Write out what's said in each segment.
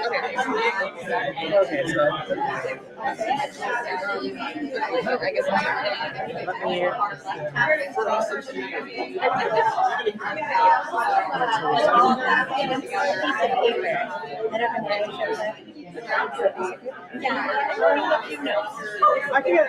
Okay, so I guess let I can get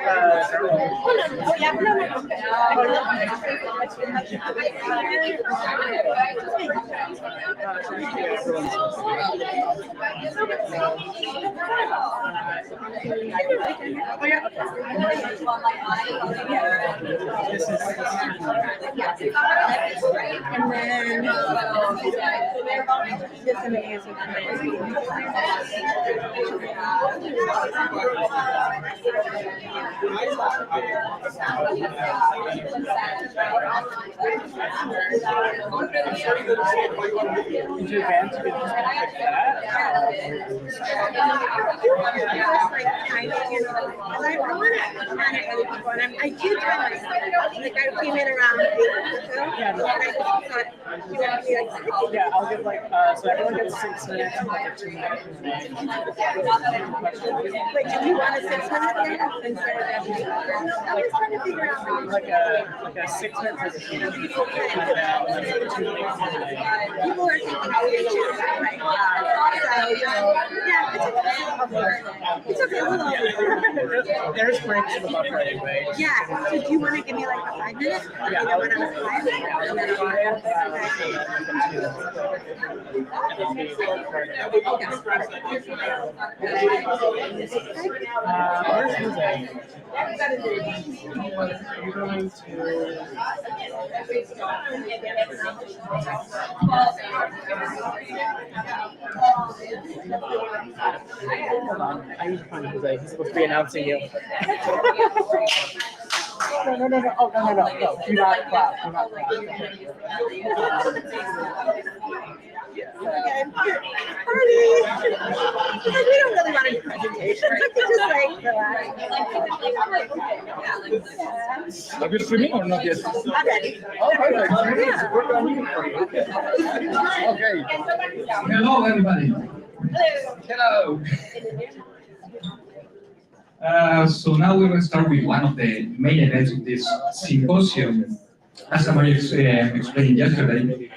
this is and then just amazing. I do try myself. Like I came in around 8 or so. Yeah, I'll give like so everyone gets 6 minutes and like 2 minutes. Wait, do you want a 6 minute instead of every? I was trying to figure out like a 6 minute presentation. People are thinking how we do right now. It's okay. There's breaks in the buffer anyway. Yeah. So do you want to give me like a 5 minutes? Yeah. I want to 5. Hold on. I need to find Jose. He's supposed to be announcing you. No. Oh, no. Do not clap. Okay. Party. We don't really want to do presentations. I can just like relax. Are you streaming or not yet? I'm ready. Oh, perfect. Yeah. Okay. Hello, everybody. Hello. So now we're going to start with one of the main events of this symposium. As Amari explained yesterday,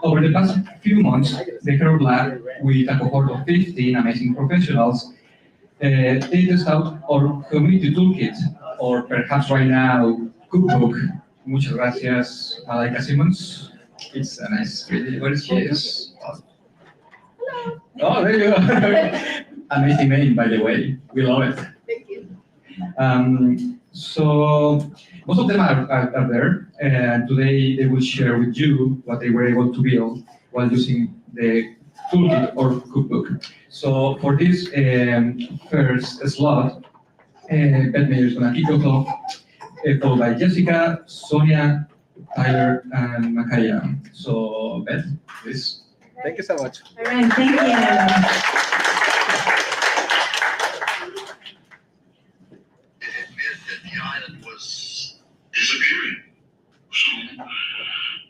over the past few months, the Herald Lab, with a cohort of 15 amazing professionals, they test out our community toolkit, or perhaps right now, cookbook. Muchas gracias, Malaika Simmons. It's a nice video. Where she is? Oh, there you go. Amazing name, by the way. We love it. Thank you. So most of them are there, and today they will share with you what they were able to build while using the toolkit or cookbook. So for this first slot, Beth Mayer is going to kick us off, followed by Jessica, Sonia, Tyler, and Makaya. So Beth, please. Thank you so much. All right, thank you. That the island was disappearing. So,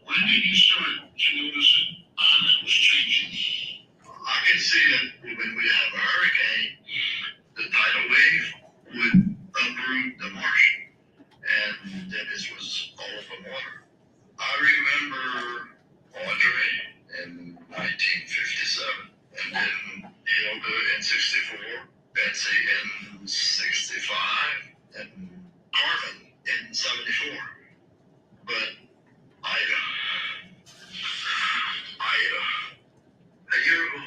when did you start to notice that the island was changing? I can see that when we have a hurricane, the tidal wave would uproot the marsh, and then this was all open water. I remember Andre in 1957, and then Hilda in 64, Betsy in 65, and Carmen in 74. But Ida, a year ago,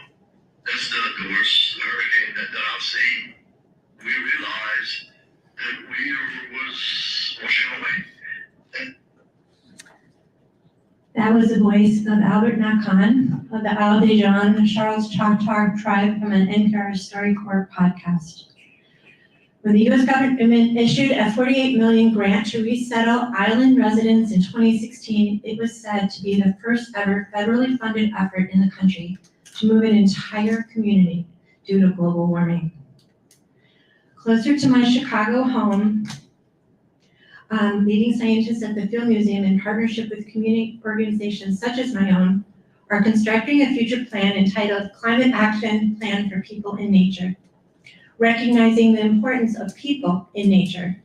that's the worst hurricane that I've seen. We realized that we was washing away. That was the voice of Albert Nakan of the Isle de Jean Charles Choctaw tribe from an NPR StoryCorps podcast. When the U.S. government issued a $48 million grant to resettle island residents in 2016, it was said to be the first ever federally funded effort in the country to move an entire community due to global warming. Closer to my Chicago home, leading scientists at the Field Museum in partnership with community organizations such as my own are constructing a future plan entitled Climate Action Plan for People in Nature, recognizing the importance of people in nature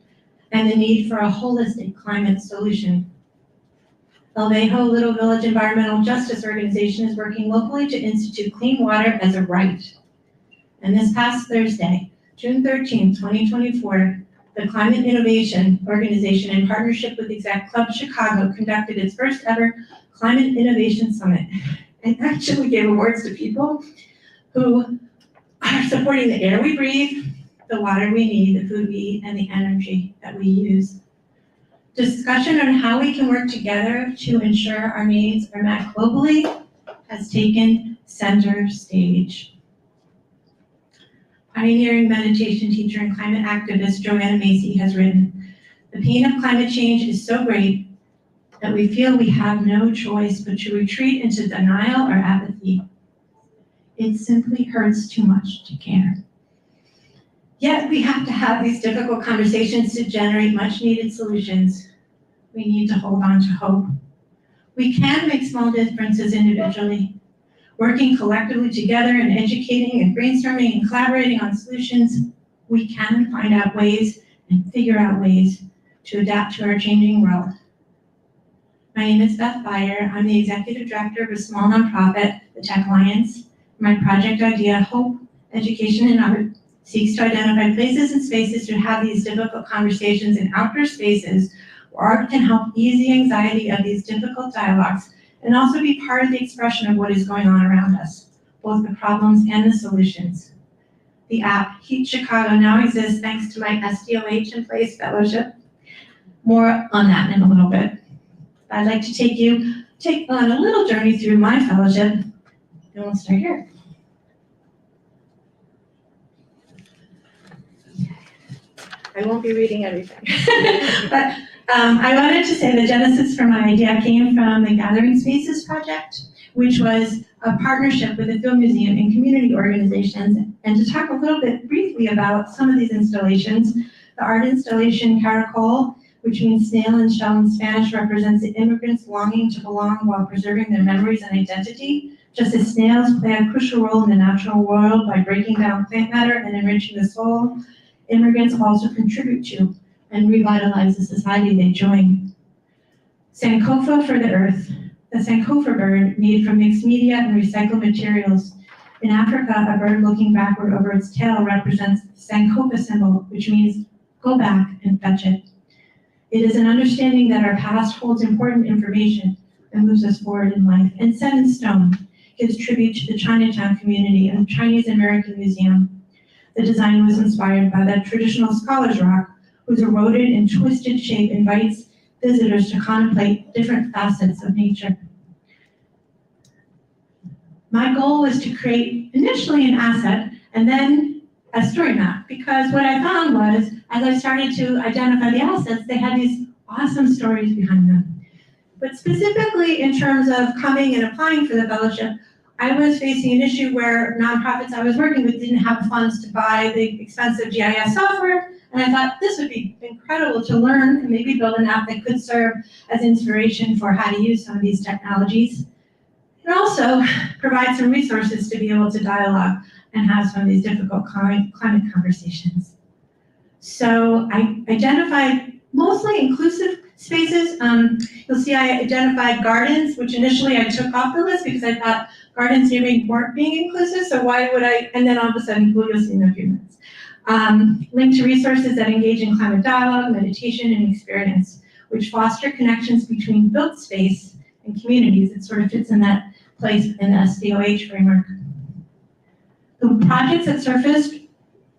and the need for a holistic climate solution. El Vejo Little Village Environmental Justice Organization is working locally to institute clean water as a right. And this past Thursday, June 13, 2024, the Climate Innovation Organization, in partnership with Exec Club Chicago, conducted its first ever Climate Innovation Summit, and actually gave awards to people who are supporting the air we breathe, the water we need, the food we eat, and the energy that we use. Discussion on how we can work together to ensure our needs are met globally has taken center stage. Pioneering meditation teacher and climate activist Joanna Macy has written, "The pain of climate change is so great that we feel we have no choice but to retreat into denial or apathy. It simply hurts too much to care." Yet we have to have these difficult conversations to generate much needed solutions. We need to hold on to hope. We can make small differences individually. Working collectively together and educating and brainstorming and collaborating on solutions, we can find out ways and figure out ways to adapt to our changing world. My name is Beth Beyer. I'm the executive director of a small nonprofit, the Tech Alliance. My project idea, Hope, Education, and Art, seeks to identify places and spaces to have these difficult conversations in outdoor spaces where art can help ease the anxiety of these difficult dialogues and also be part of the expression of what is going on around us, both the problems and the solutions. The app, Heat Chicago, now exists thanks to my SDOH in Place Fellowship. More on that in a little bit. I'd like to take on a little journey through my fellowship, and we'll start here. I won't be reading everything. But I wanted to say the genesis for my idea came from the Gathering Spaces project, which was a partnership with the Film Museum and community organizations. And to talk a little bit briefly about some of these installations, the art installation Caracol, which means snail and shell in Spanish, represents the immigrants longing to belong while preserving their memories and identity. Just as snails play a crucial role in the natural world by breaking down plant matter and enriching the soil, immigrants also contribute to and revitalize the society they join. Sankofa for the earth. The Sankofa bird made from mixed media and recycled materials. In Africa, a bird looking backward over its tail represents the Sankofa symbol, which means go back and fetch it. It is an understanding that our past holds important information and moves us forward in life. And Set in Stone gives tribute to the Chinatown community and Chinese American Museum. The design was inspired by that traditional scholar's rock, whose eroded and twisted shape invites visitors to contemplate different facets of nature. My goal was to create initially an asset and then a story map, because what I found was, as I started to identify the assets, they had these awesome stories behind them. But specifically in terms of coming and applying for the fellowship, I was facing an issue where nonprofits I was working with didn't have funds to buy the expensive GIS software, and I thought this would be incredible to learn and maybe build an app that could serve as inspiration for how to use some of these technologies, and also provide some resources to be able to dialogue and have some of these difficult climate conversations. So I identified mostly inclusive spaces. You'll see I identified gardens, which initially I took off the list because I thought gardens here weren't being inclusive, so why would I, and then all of a sudden, you'll see in a few minutes. Linked to resources that engage in climate dialogue, meditation, and experience, which foster connections between built space and communities. It sort of fits in that place in the SDOH framework. The projects that surfaced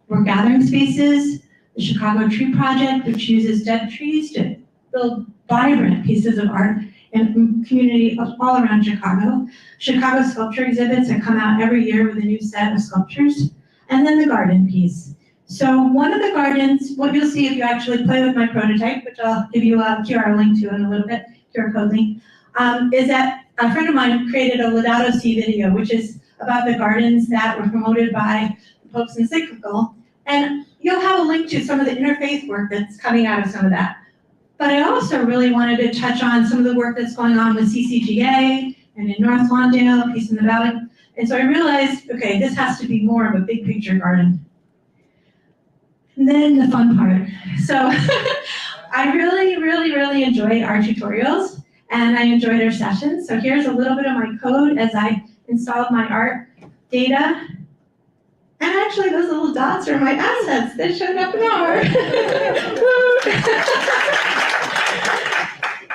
were Gathering Spaces, the Chicago Tree Project, which uses dead trees to build vibrant pieces of art in community all around Chicago. Chicago sculpture exhibits that come out every year with a new set of sculptures. And then the garden piece. So one of the gardens, what you'll see if you actually play with my prototype, which I'll give you a QR link to in a little bit, QR code link, is that a friend of mine created a Laudato Si video, which is about the gardens that were promoted by the Pope's encyclical. And you'll have a link to some of the interfaith work that's coming out of some of that. But I also really wanted to touch on some of the work that's going on with CCGA and in North Lawndale, a piece in the valley. And so I realized, okay, this has to be more of a big picture garden. And then the fun part. So I really enjoyed our tutorials, and I enjoyed our sessions. So here's a little bit of my code as I installed my art data. And actually, those little dots are my assets that showed up more.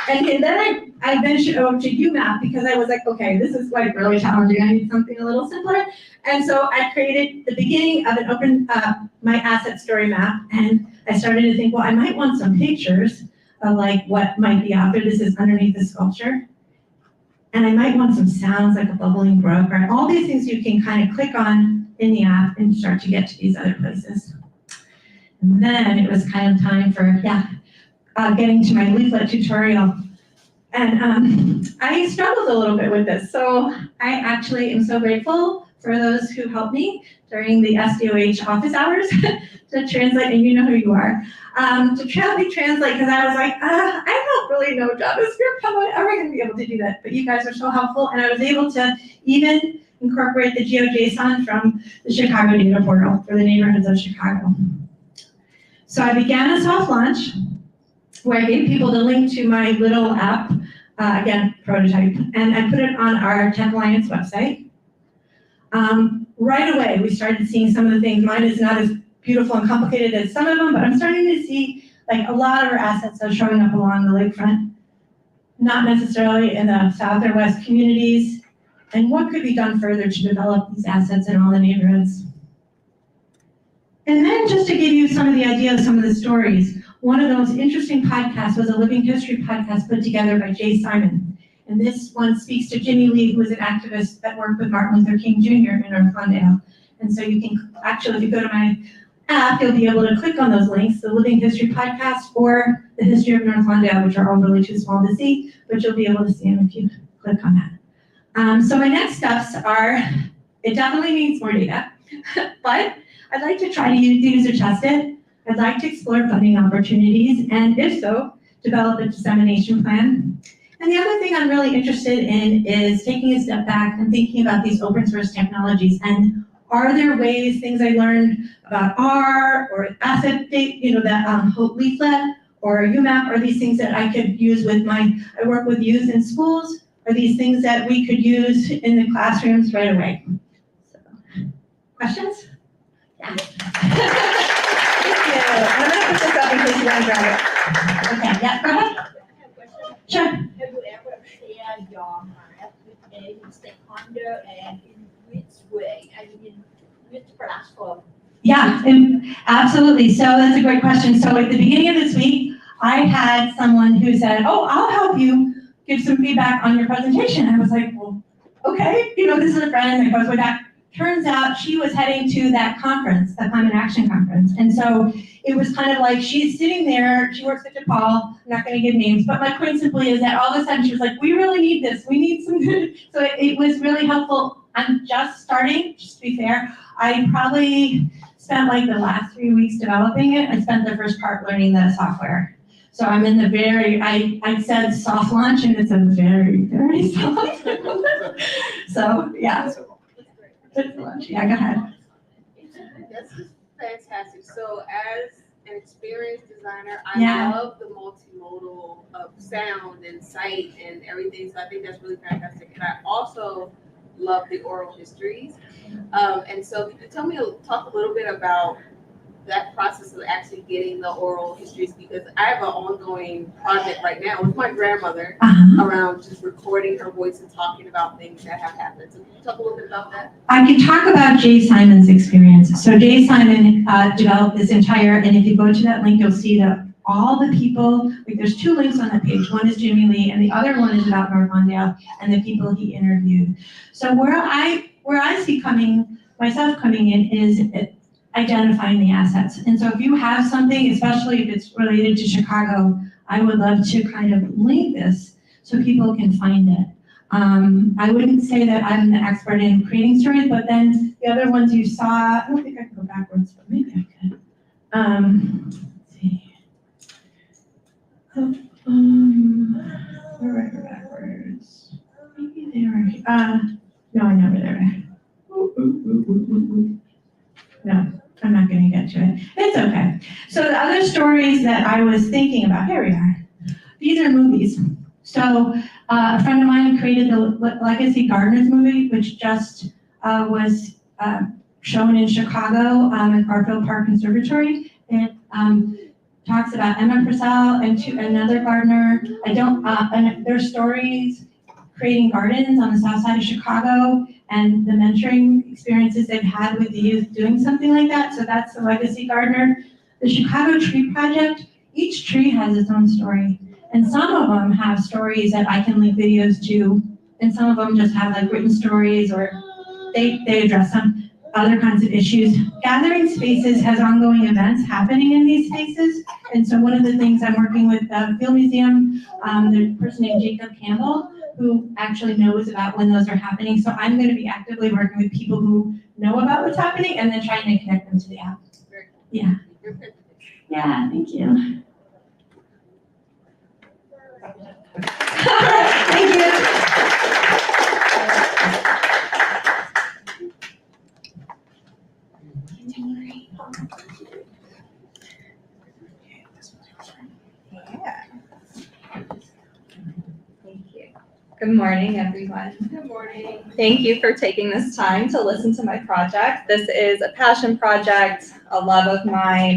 And then I ventured over to UMAP because I was like, okay, this is like really challenging. I need something a little simpler. And so I created the beginning of an open, my asset story map. And I started to think, well, I might want some pictures of like what might be out there. This is underneath the sculpture. And I might want some sounds like a bubbling brook, or all these things you can kind of click on in the app and start to get to these other places. And then it was kind of time for, getting to my leaflet tutorial. And I struggled a little bit with this. So I actually am so grateful for those who helped me during the SDOH office hours to translate, and you know who you are, to help me translate, because I was like, I don't really know JavaScript. How am I ever going to be able to do that? But you guys are so helpful, and I was able to even incorporate the GeoJSON from the Chicago data portal for the neighborhoods of Chicago. So I began a soft launch where I gave people the link to my little app, again, prototype, and I put it on our Tech Alliance website. Right away, we started seeing some of the things. Mine is not as beautiful and complicated as some of them, but I'm starting to see like a lot of our assets are showing up along the lakefront, not necessarily in the south or west communities, and what could be done further to develop these assets in all the neighborhoods. And then just to give you some of the ideas, some of the stories, one of the most interesting podcasts was a living history podcast put together by Jay Simon. And this one speaks to Jimmy Lee, who was an activist that worked with Martin Luther King Jr. in North Lawndale. And so you can actually, if you go to my app, you'll be able to click on those links, the Living History Podcast or the History of North Lawndale, which are all really too small to see, but you'll be able to see them if you click on that. So my next steps are, it definitely needs more data, but I'd like to try to user test it. I'd like to explore funding opportunities, and if so, develop a dissemination plan. And the other thing I'm really interested in is taking a step back and thinking about these open source technologies, and are there ways, things I learned about R or asset data, that Hope leaflet or UMAP, are these things that I could use with I work with youth in schools, are these things that we could use in the classrooms right away? So, questions? Yeah. Thank you. I'm gonna put this up in case you want to grab it. Okay, yeah, go ahead. Sure. Have you ever shared your map with a stakeholder, and in which way? I mean, in which platform? Yeah, absolutely. So that's a great question. So at the beginning of this week, I had someone who said, "Oh, I'll help you give some feedback on your presentation." I was like, "Well, okay." This is a friend that goes with that. Turns out she was heading to that conference, the Climate Action Conference. And so it was kind of like she's sitting there, she works at DePaul, I'm not gonna give names, but my point simply is that all of a sudden she was like, we really need this, we need some good. So it was really helpful. I'm just starting, just to be fair. I probably spent like the last 3 weeks developing it. I spent the first part learning the software. So I'm in the I said soft launch, and it's a very soft. So yeah. Yeah, go ahead. That's fantastic. So as an experienced designer, I love the multimodal of sound and sight and everything. So I think that's really fantastic. And I also love the oral histories. And so if you could talk a little bit about that process of actually getting the oral histories, because I have an ongoing project right now with my grandmother around just recording her voice and talking about things that have happened. So can you talk a little bit about that? I can talk about Jay Simon's experience. So Jay Simon developed this entire, and if you go to that link, you'll see that all the people, there's 2 links on that page. One is Jimmy Lee, and the other one is about North Lawndale and the people he interviewed. So where I see myself coming in is identifying the assets. And so if you have something, especially if it's related to Chicago, I would love to kind of link this so people can find it. I wouldn't say that I'm the expert in creating stories, but then the other ones you saw, I don't think I can go backwards, but maybe I could. Let's see. Where are we backwards? Maybe No, I never there. No, I'm not gonna get to it. It's okay. So the other stories that I was thinking about, here we are. These are movies. So a friend of mine created the Legacy Gardeners movie, which just was shown in Chicago at Garfield Park Conservatory. It talks about Emma Purcell and another gardener. And their stories creating gardens on the south side of Chicago and the mentoring experiences they've had with the youth doing something like that. So that's the Legacy Gardener. The Chicago Tree Project, each tree has its own story. And some of them have stories that I can link videos to, and some of them just have like written stories, or they address some other kinds of issues. Gathering Spaces has ongoing events happening in these spaces. And so one of the things I'm working with the Field Museum, the person named Jacob Campbell, who actually knows about when those are happening. So I'm gonna be actively working with people who know about what's happening and then trying to connect them to the app. Yeah. Yeah, thank you. Thank you. Yeah. Thank you. Good morning, everyone. Good morning. Thank you for taking this time to listen to my project. This is a passion project, a love of mine.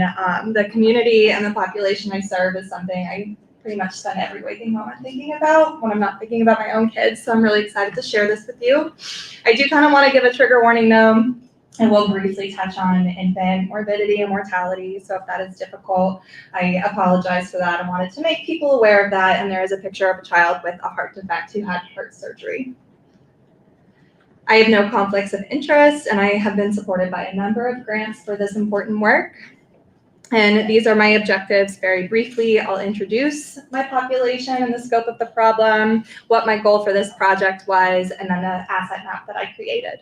The community and the population I serve is something I pretty much spend every waking moment thinking about when I'm not thinking about my own kids. So I'm really excited to share this with you. I do kind of want to give a trigger warning though. I will briefly touch on infant morbidity and mortality. So if that is difficult, I apologize for that. I wanted to make people aware of that. And there is a picture of a child with a heart defect who had heart surgery. I have no conflicts of interest, and I have been supported by a number of grants for this important work. And these are my objectives very briefly. I'll introduce my population and the scope of the problem, what my goal for this project was, and then the asset map that I created.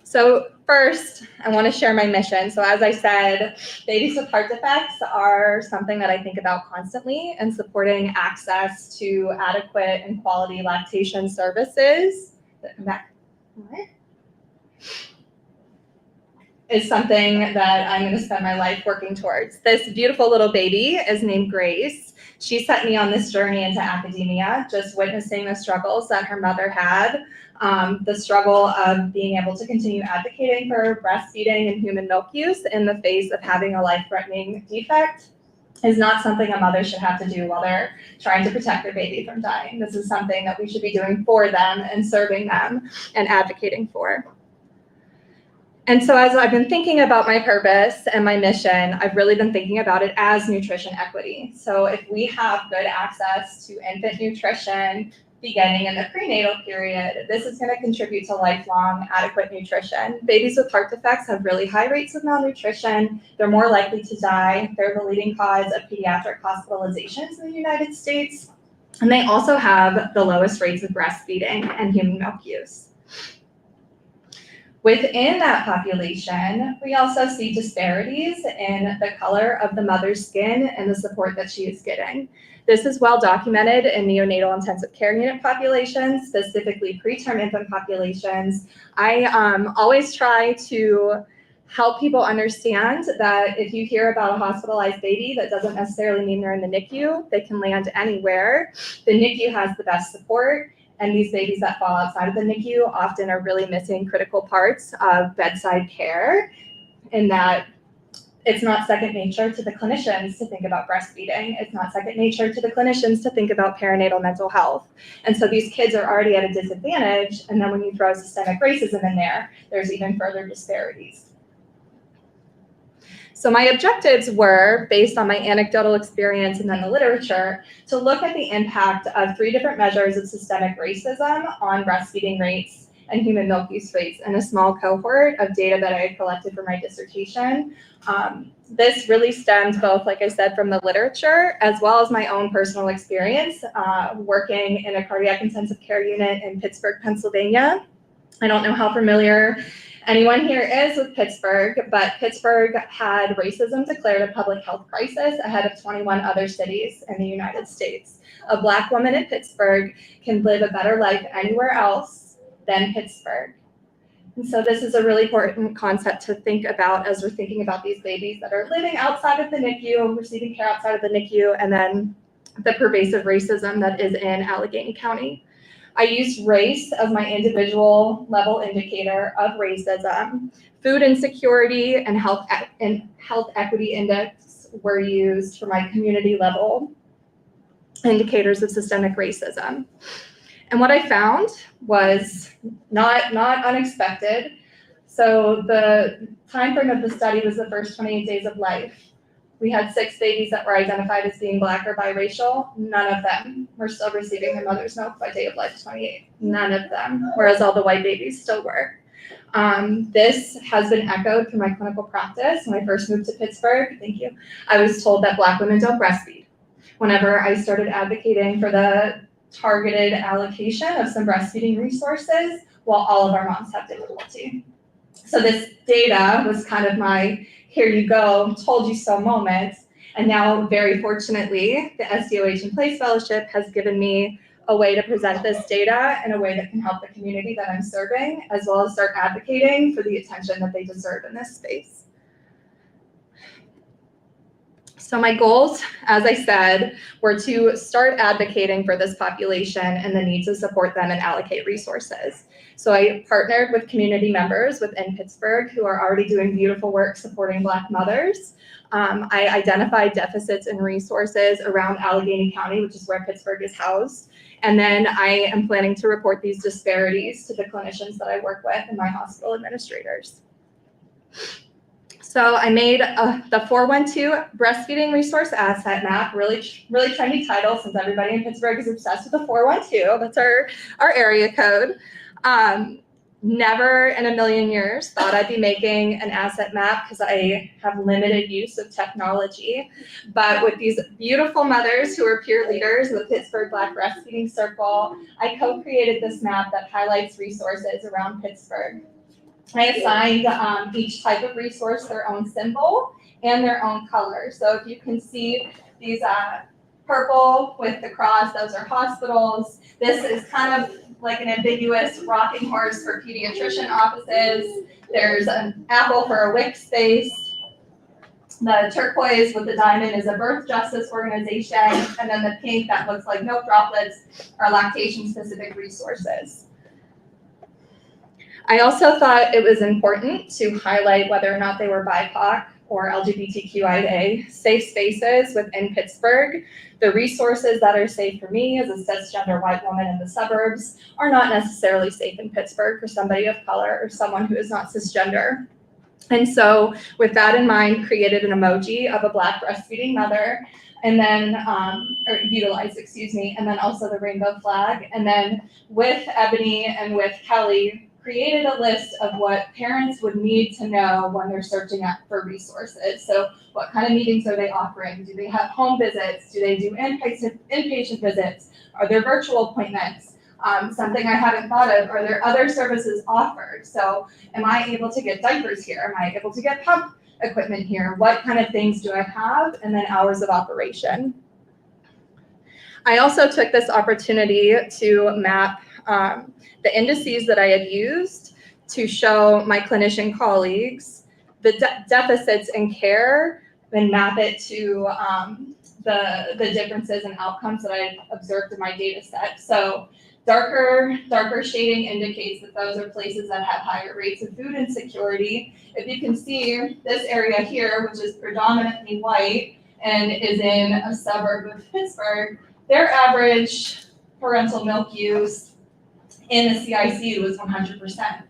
So first, I want to share my mission. So as I said, babies with heart defects are something that I think about constantly, and supporting access to adequate and quality lactation services is something that I'm going to spend my life working towards. This beautiful little baby is named Grace. She set me on this journey into academia, just witnessing the struggles that her mother had. The struggle of being able to continue advocating for breastfeeding and human milk use in the face of having a life-threatening defect is not something a mother should have to do while they're trying to protect their baby from dying. This is something that we should be doing for them and serving them and advocating for. And so as I've been thinking about my purpose and my mission, I've really been thinking about it as nutrition equity. So if we have good access to infant nutrition beginning in the prenatal period, this is going to contribute to lifelong adequate nutrition. Babies with heart defects have really high rates of malnutrition. They're more likely to die. They're the leading cause of pediatric hospitalizations in the United States. And they also have the lowest rates of breastfeeding and human milk use. Within that population, we also see disparities in the color of the mother's skin and the support that she is getting. This is well documented in neonatal intensive care unit populations, specifically preterm infant populations. I always try to help people understand that if you hear about a hospitalized baby, that doesn't necessarily mean they're in the NICU. They can land anywhere. The NICU has the best support. And these babies that fall outside of the NICU often are really missing critical parts of bedside care, in that it's not second nature to the clinicians to think about breastfeeding. It's not second nature to the clinicians to think about perinatal mental health. And so these kids are already at a disadvantage. And then when you throw systemic racism in there, there's even further disparities. So my objectives were, based on my anecdotal experience and then the literature, to look at the impact of 3 different measures of systemic racism on breastfeeding rates and human milk use rates in a small cohort of data that I had collected for my dissertation. This really stemmed both, like I said, from the literature as well as my own personal experience working in a cardiac intensive care unit in Pittsburgh, Pennsylvania. I don't know how familiar anyone here is with Pittsburgh, but Pittsburgh had racism declared a public health crisis ahead of 21 other cities in the United States. A Black woman in Pittsburgh can live a better life anywhere else than Pittsburgh. And so this is a really important concept to think about as we're thinking about these babies that are living outside of the NICU, receiving care outside of the NICU, and then the pervasive racism that is in Allegheny County. I used race as my individual level indicator of racism. Food insecurity and health equity index were used for my community level indicators of systemic racism. And what I found was not unexpected. So the time frame of the study was the first 28 days of life. We had 6 babies that were identified as being Black or biracial. None of them were still receiving their mother's milk by day of life 28. None of them, whereas all the white babies still were. This has been echoed through my clinical practice. When I first moved to Pittsburgh, thank you, I was told that Black women don't breastfeed. Whenever I started advocating for the targeted allocation of some breastfeeding resources, while all of our moms have difficulty. So this data was kind of my here you go, told you so moment. And now, very fortunately, the SDOH in Place Fellowship has given me a way to present this data in a way that can help the community that I'm serving, as well as start advocating for the attention that they deserve in this space. So my goals, as I said, were to start advocating for this population and the need to support them and allocate resources. So I partnered with community members within Pittsburgh who are already doing beautiful work supporting Black mothers. I identified deficits in resources around Allegheny County, which is where Pittsburgh is housed. And then I am planning to report these disparities to the clinicians that I work with and my hospital administrators. So I made the 412 breastfeeding resource asset map, really trendy title since everybody in Pittsburgh is obsessed with the 412. That's our area code. Never in a million years thought I'd be making an asset map because I have limited use of technology. But with these beautiful mothers who are peer leaders in the Pittsburgh Black Breastfeeding Circle, I co-created this map that highlights resources around Pittsburgh. I assigned each type of resource their own symbol and their own color. So if you can see these purple with the cross, those are hospitals. This is kind of like an ambiguous rocking horse for pediatrician offices. There's an apple for a WIC space. The turquoise with the diamond is a birth justice organization. And then the pink that looks like milk droplets are lactation-specific resources. I also thought it was important to highlight whether or not they were BIPOC or LGBTQIA safe spaces within Pittsburgh. The resources that are safe for me as a cisgender white woman in the suburbs are not necessarily safe in Pittsburgh for somebody of color or someone who is not cisgender. And so with that in mind, created an emoji of a Black breastfeeding mother, and then, or utilized, excuse me, and then also the rainbow flag. And then with Ebony and with Kelly, created a list of what parents would need to know when they're searching out for resources. So what kind of meetings are they offering? Do they have home visits? Do they do inpatient visits? Are there virtual appointments? Something I haven't thought of, are there other services offered? So am I able to get diapers here? Am I able to get pump equipment here? What kind of things do I have? And then hours of operation. I also took this opportunity to map the indices that I had used to show my clinician colleagues the deficits in care and map it to the differences and outcomes that I observed in my data set. So darker shading indicates that those are places that have higher rates of food insecurity. If you can see this area here, which is predominantly white and is in a suburb of Pittsburgh, their average parental milk use in the CICU was 100%.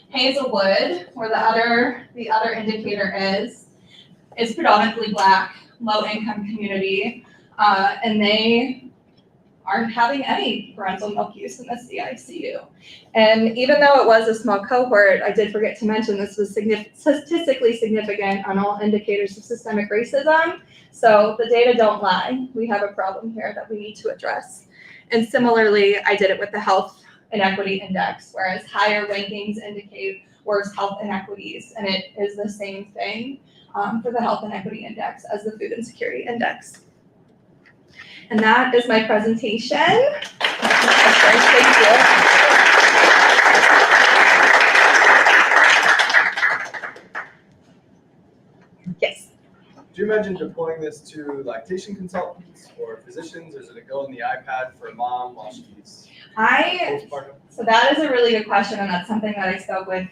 Hazelwood, where the other indicator is predominantly Black, low-income community, and they aren't having any parental milk use in the CICU. And even though it was a small cohort, I did forget to mention this was statistically significant on all indicators of systemic racism. So the data don't lie. We have a problem here that we need to address. And similarly, I did it with the health inequity index, whereas higher rankings indicate worse health inequities. And it is the same thing for the health inequity index as the food insecurity index. And that is my presentation. Thank you. Yes. Do you imagine deploying this to lactation consultants or physicians, or is it a go in the iPad for a mom while she's postpartum? So that is a really good question, and that's something that I spoke with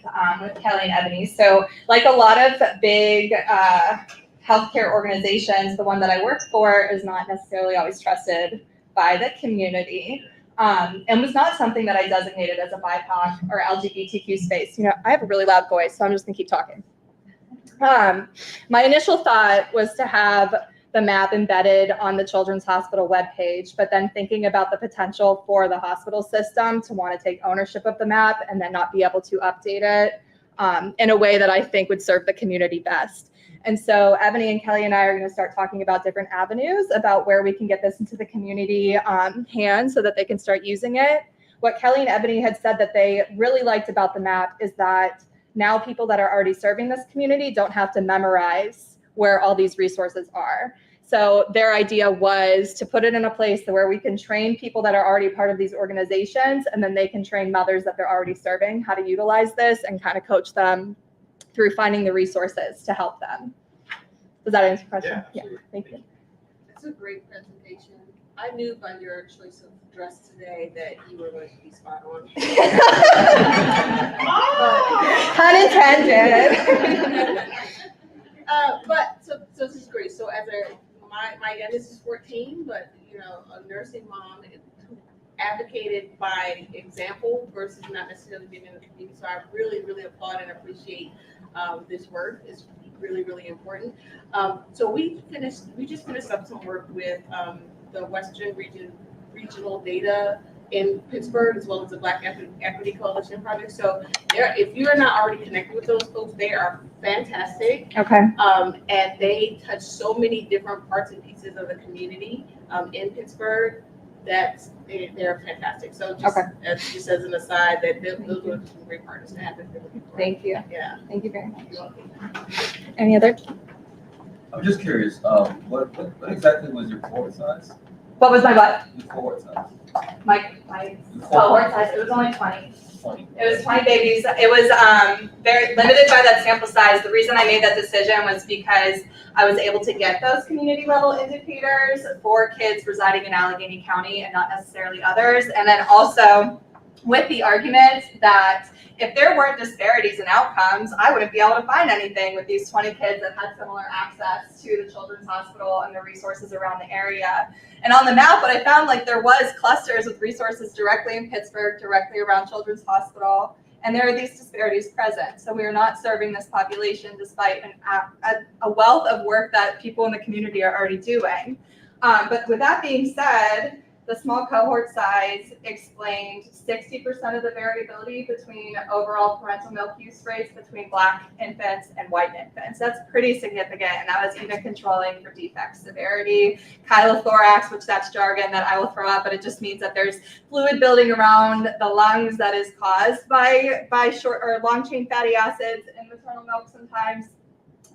Kelly and Ebony. So like a lot of big healthcare organizations, the one that I work for is not necessarily always trusted by the community. And was not something that I designated as a BIPOC or LGBTQ space. You know, I have a really loud voice, so I'm just gonna keep talking. My initial thought was to have the map embedded on the Children's Hospital webpage, but then thinking about the potential for the hospital system to want to take ownership of the map and then not be able to update it in a way that I think would serve the community best. And so Ebony and Kelly and I are going to start talking about different avenues about where we can get this into the community hands so that they can start using it. What Kelly and Ebony had said that they really liked about the map is that now people that are already serving this community don't have to memorize where all these resources are. So their idea was to put it in a place where we can train people that are already part of these organizations, and then they can train mothers that they're already serving how to utilize this and kind of coach them through finding the resources to help them. Does that answer your question? Yeah, Thank you. It's a great presentation. I knew by your choice of dress today that you were going to be spot on. Pun intended. But so this is great. So as my youngest is 14, but you know, a nursing mom who advocated by example versus not necessarily being in the community. So I really, really applaud and appreciate this work. It's really, really important. So we just finished up some work with the Western Regional Data in Pittsburgh, as well as the Black Equity Coalition Project. So if you're not already connected with those folks, they are fantastic. Okay. And they touch so many different parts and pieces of the community in Pittsburgh. They're fantastic. So just, just as an aside, that those are some great partners to have if you're looking for. Thank you. Yeah. Thank you very much. You're welcome. Any other? I'm just curious, what exactly was your cohort size? What was my what? Your cohort size? My cohort size, it was only 20. 20. It was 20 babies. It was very limited by that sample size. The reason I made that decision was because I was able to get those community level indicators for kids residing in Allegheny County and not necessarily others. And then also with the argument that if there weren't disparities in outcomes, I wouldn't be able to find anything with these 20 kids that had similar access to the Children's Hospital and the resources around the area. And on the map, what I found, like there was clusters with resources directly in Pittsburgh, directly around Children's Hospital, and there are these disparities present. So we are not serving this population despite a wealth of work that people in the community are already doing. But with that being said, the small cohort size explained 60% of the variability between overall parental milk use rates between Black infants and white infants. That's pretty significant, and that was even controlling for defect severity. Chylothorax, which that's jargon that I will throw up, but it just means that there's fluid building around the lungs that is caused by short or long chain fatty acids in maternal milk sometimes.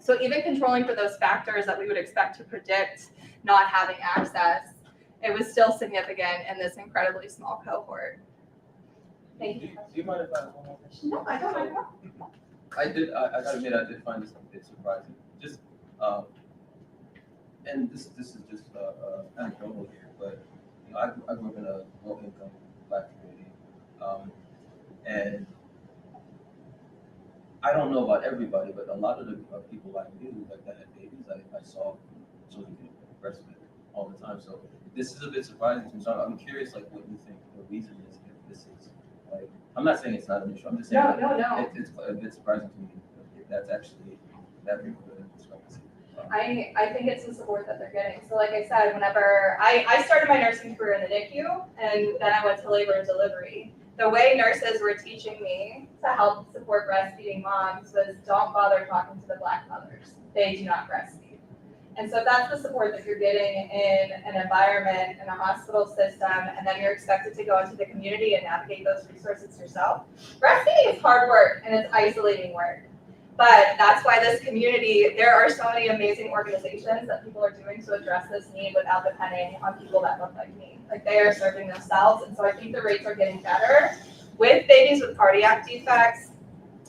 So even controlling for those factors that we would expect to predict not having access, it was still significant in this incredibly small cohort. Thank you. Do you mind if I have one more question? No, I don't. I gotta admit, I did find this a bit surprising. Just, and this is just anecdotal here, but you know, I grew up in a low-income Black community, and I don't know about everybody, but a lot of the people I knew that had babies, I saw children getting breastfed all the time. So this is a bit surprising to me. So I'm curious, like, what you think the reason is if this is like. I'm not saying it's not an issue. I'm just saying No. It's a bit surprising to me if that's actually that big of a discrepancy. I think it's the support that they're getting. So like I said, whenever I started my nursing career in the NICU, and then I went to labor and delivery. The way nurses were teaching me to help support breastfeeding moms was don't bother talking to the Black mothers. They do not breastfeed. And so that's the support that you're getting in an environment, in a hospital system, and then you're expected to go into the community and navigate those resources yourself. Breastfeeding is hard work and it's isolating work. But that's why this community, there are so many amazing organizations that people are doing to address this need without depending on people that look like me. Like they are serving themselves, and so I think the rates are getting better. With babies with cardiac defects,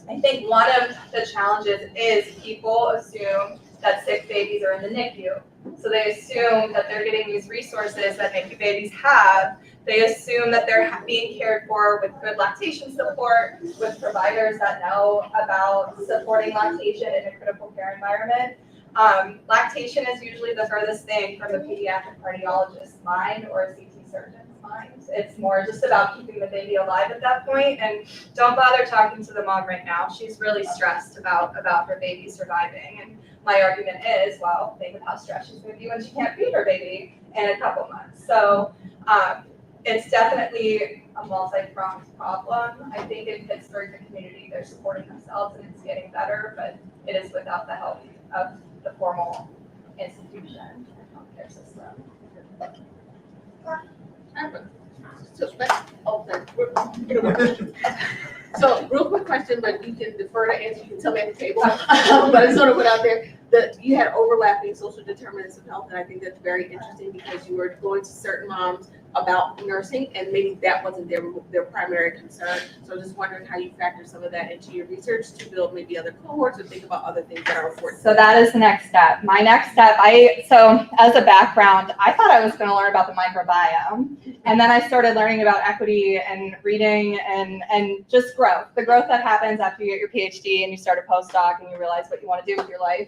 I think one of the challenges is people assume that sick babies are in the NICU. So they assume that they're getting these resources that NICU babies have. They assume that they're being cared for with good lactation support, with providers that know about supporting lactation in a critical care environment. Lactation is usually the furthest thing from the pediatric cardiologist's mind or a CT surgeon's mind. It's more just about keeping the baby alive at that point. And don't bother talking to the mom right now. She's really stressed about her baby surviving. And my argument is, well, think of how stressed she's going to be when she can't feed her baby in a couple months. So it's definitely a multi-pronged problem. I think in Pittsburgh, the community, they're supporting themselves and it's getting better, but it is without the help of the formal institution and healthcare system. So, real quick question, but you can defer to answer. You can tell me at the table. But I just want to put out there that you had overlapping social determinants of health, and I think that's very interesting because you were going to certain moms about nursing, and maybe that wasn't their primary concern. So, I'm just wondering how you factor some of that into your research to build maybe other cohorts or think about other things that are important. So that is the next step. My next step, so as a background, I thought I was going to learn about the microbiome, and then I started learning about equity and reading and just growth, the growth that happens after you get your PhD and you start a postdoc and you realize what you want to do with your life.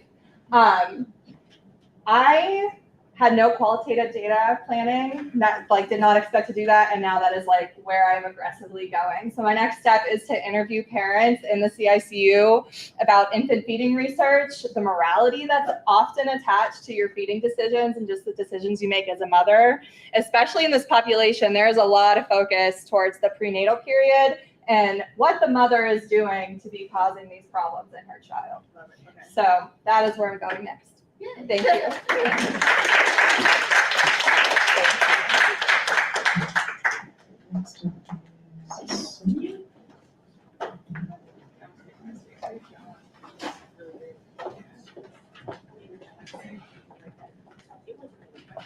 I had no qualitative data planning, that did not expect to do that, and now that is where I'm aggressively going. So my next step is to interview parents in the CICU about infant feeding research, the morality that's often attached to your feeding decisions and just the decisions you make as a mother. Especially in this population, there is a lot of focus towards the prenatal period and what the mother is doing to be causing these problems in her child. Okay. So that is where I'm going next. Yeah. Thank you.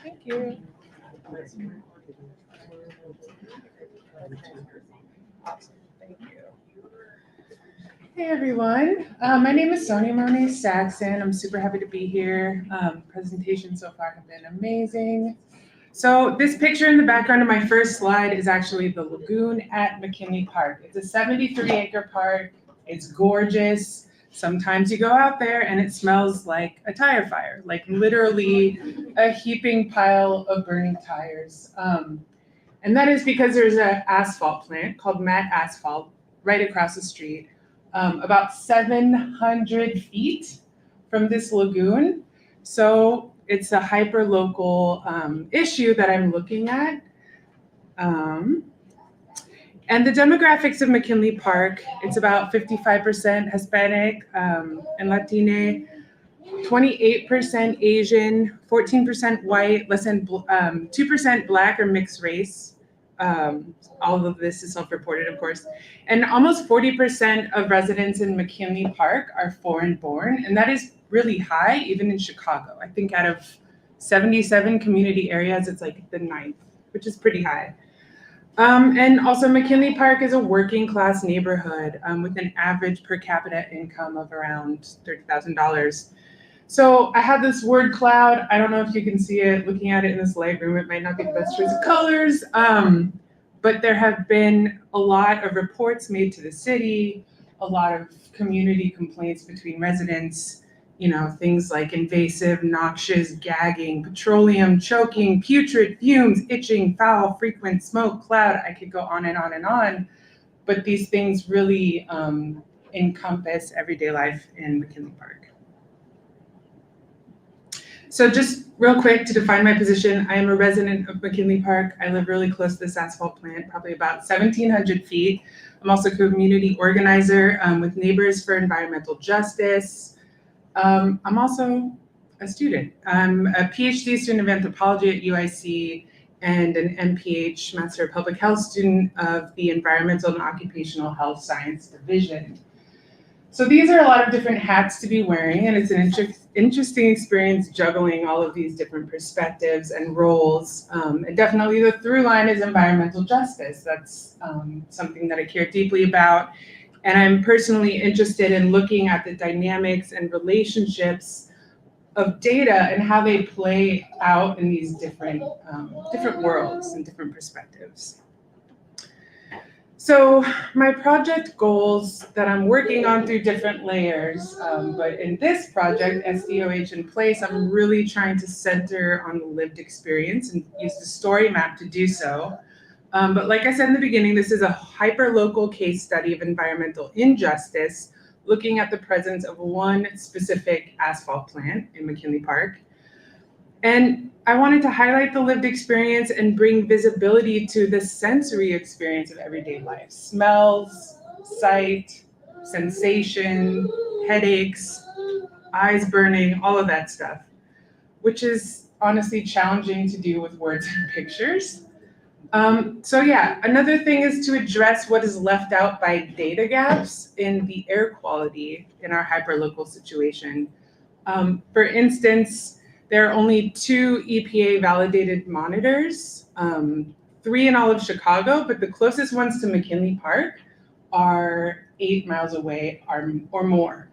Thank you. Hey everyone, my name is Sonia Monet Saxon. I'm super happy to be here. Presentations so far have been amazing. So this picture in the background of my first slide is actually the lagoon at McKinley Park. It's a 73-acre park. It's gorgeous. Sometimes you go out there and it smells like a tire fire, like literally a heaping pile of burning tires. And that is because there's an asphalt plant called Matt Asphalt right across the street, about 700 feet from this lagoon. So it's a hyper-local issue that I'm looking at. And the demographics of McKinley Park, it's about 55% Hispanic and Latine, 28% Asian, 14% white, less than 2% Black or mixed race. All of this is self-reported, of course. And almost 40% of residents in McKinley Park are foreign-born, and that is really high, even in Chicago. I think out of 77 community areas, it's like the 9th, which is pretty high. And also McKinley Park is a working class neighborhood with an average per capita income of around $30,000. So I have this word cloud. I don't know if you can see it. Looking at it in this light room, it might not be the best choice of colors, but there have been a lot of reports made to the city, a lot of community complaints between residents, things like invasive, noxious gagging, petroleum choking, putrid fumes, itching, foul, frequent smoke, cloud. I could go on and on and on, but these things really encompass everyday life in McKinley Park. So just real quick to define my position, I am a resident of McKinley Park. I live really close to this asphalt plant, probably about 1,700 feet. I'm also a community organizer with Neighbors for Environmental Justice. I'm also a student. I'm a PhD student of anthropology at UIC and an MPH, Master of Public Health student of the Environmental and Occupational Health Science Division. So these are a lot of different hats to be wearing, and it's an interesting experience juggling all of these different perspectives and roles. And definitely the through line is environmental justice. That's something that I care deeply about. And I'm personally interested in looking at the dynamics and relationships of data and how they play out in these different worlds and different perspectives. So my project goals that I'm working on through different layers, but in this project, SDOH in Place, I'm really trying to center on the lived experience and use the story map to do so. But like I said in the beginning, this is a hyper-local case study of environmental injustice, looking at the presence of one specific asphalt plant in McKinley Park. And I wanted to highlight the lived experience and bring visibility to the sensory experience of everyday life. Smells, sight, sensation, headaches, eyes burning, all of that stuff, which is honestly challenging to do with words and pictures. So yeah, another thing is to address what is left out by data gaps in the air quality in our hyperlocal situation. For instance, there are only 2 EPA validated monitors, 3 in all of Chicago, but the closest ones to McKinley Park are 8 miles away or more.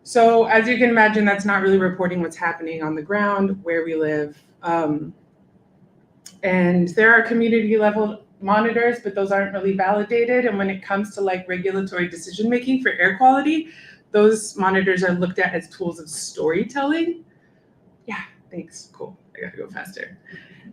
So as you can imagine, that's not really reporting what's happening on the ground where we live. And there are community level monitors, but those aren't really validated. And when it comes to like regulatory decision making for air quality, those monitors are looked at as tools of storytelling. Yeah, thanks, cool, I gotta go faster.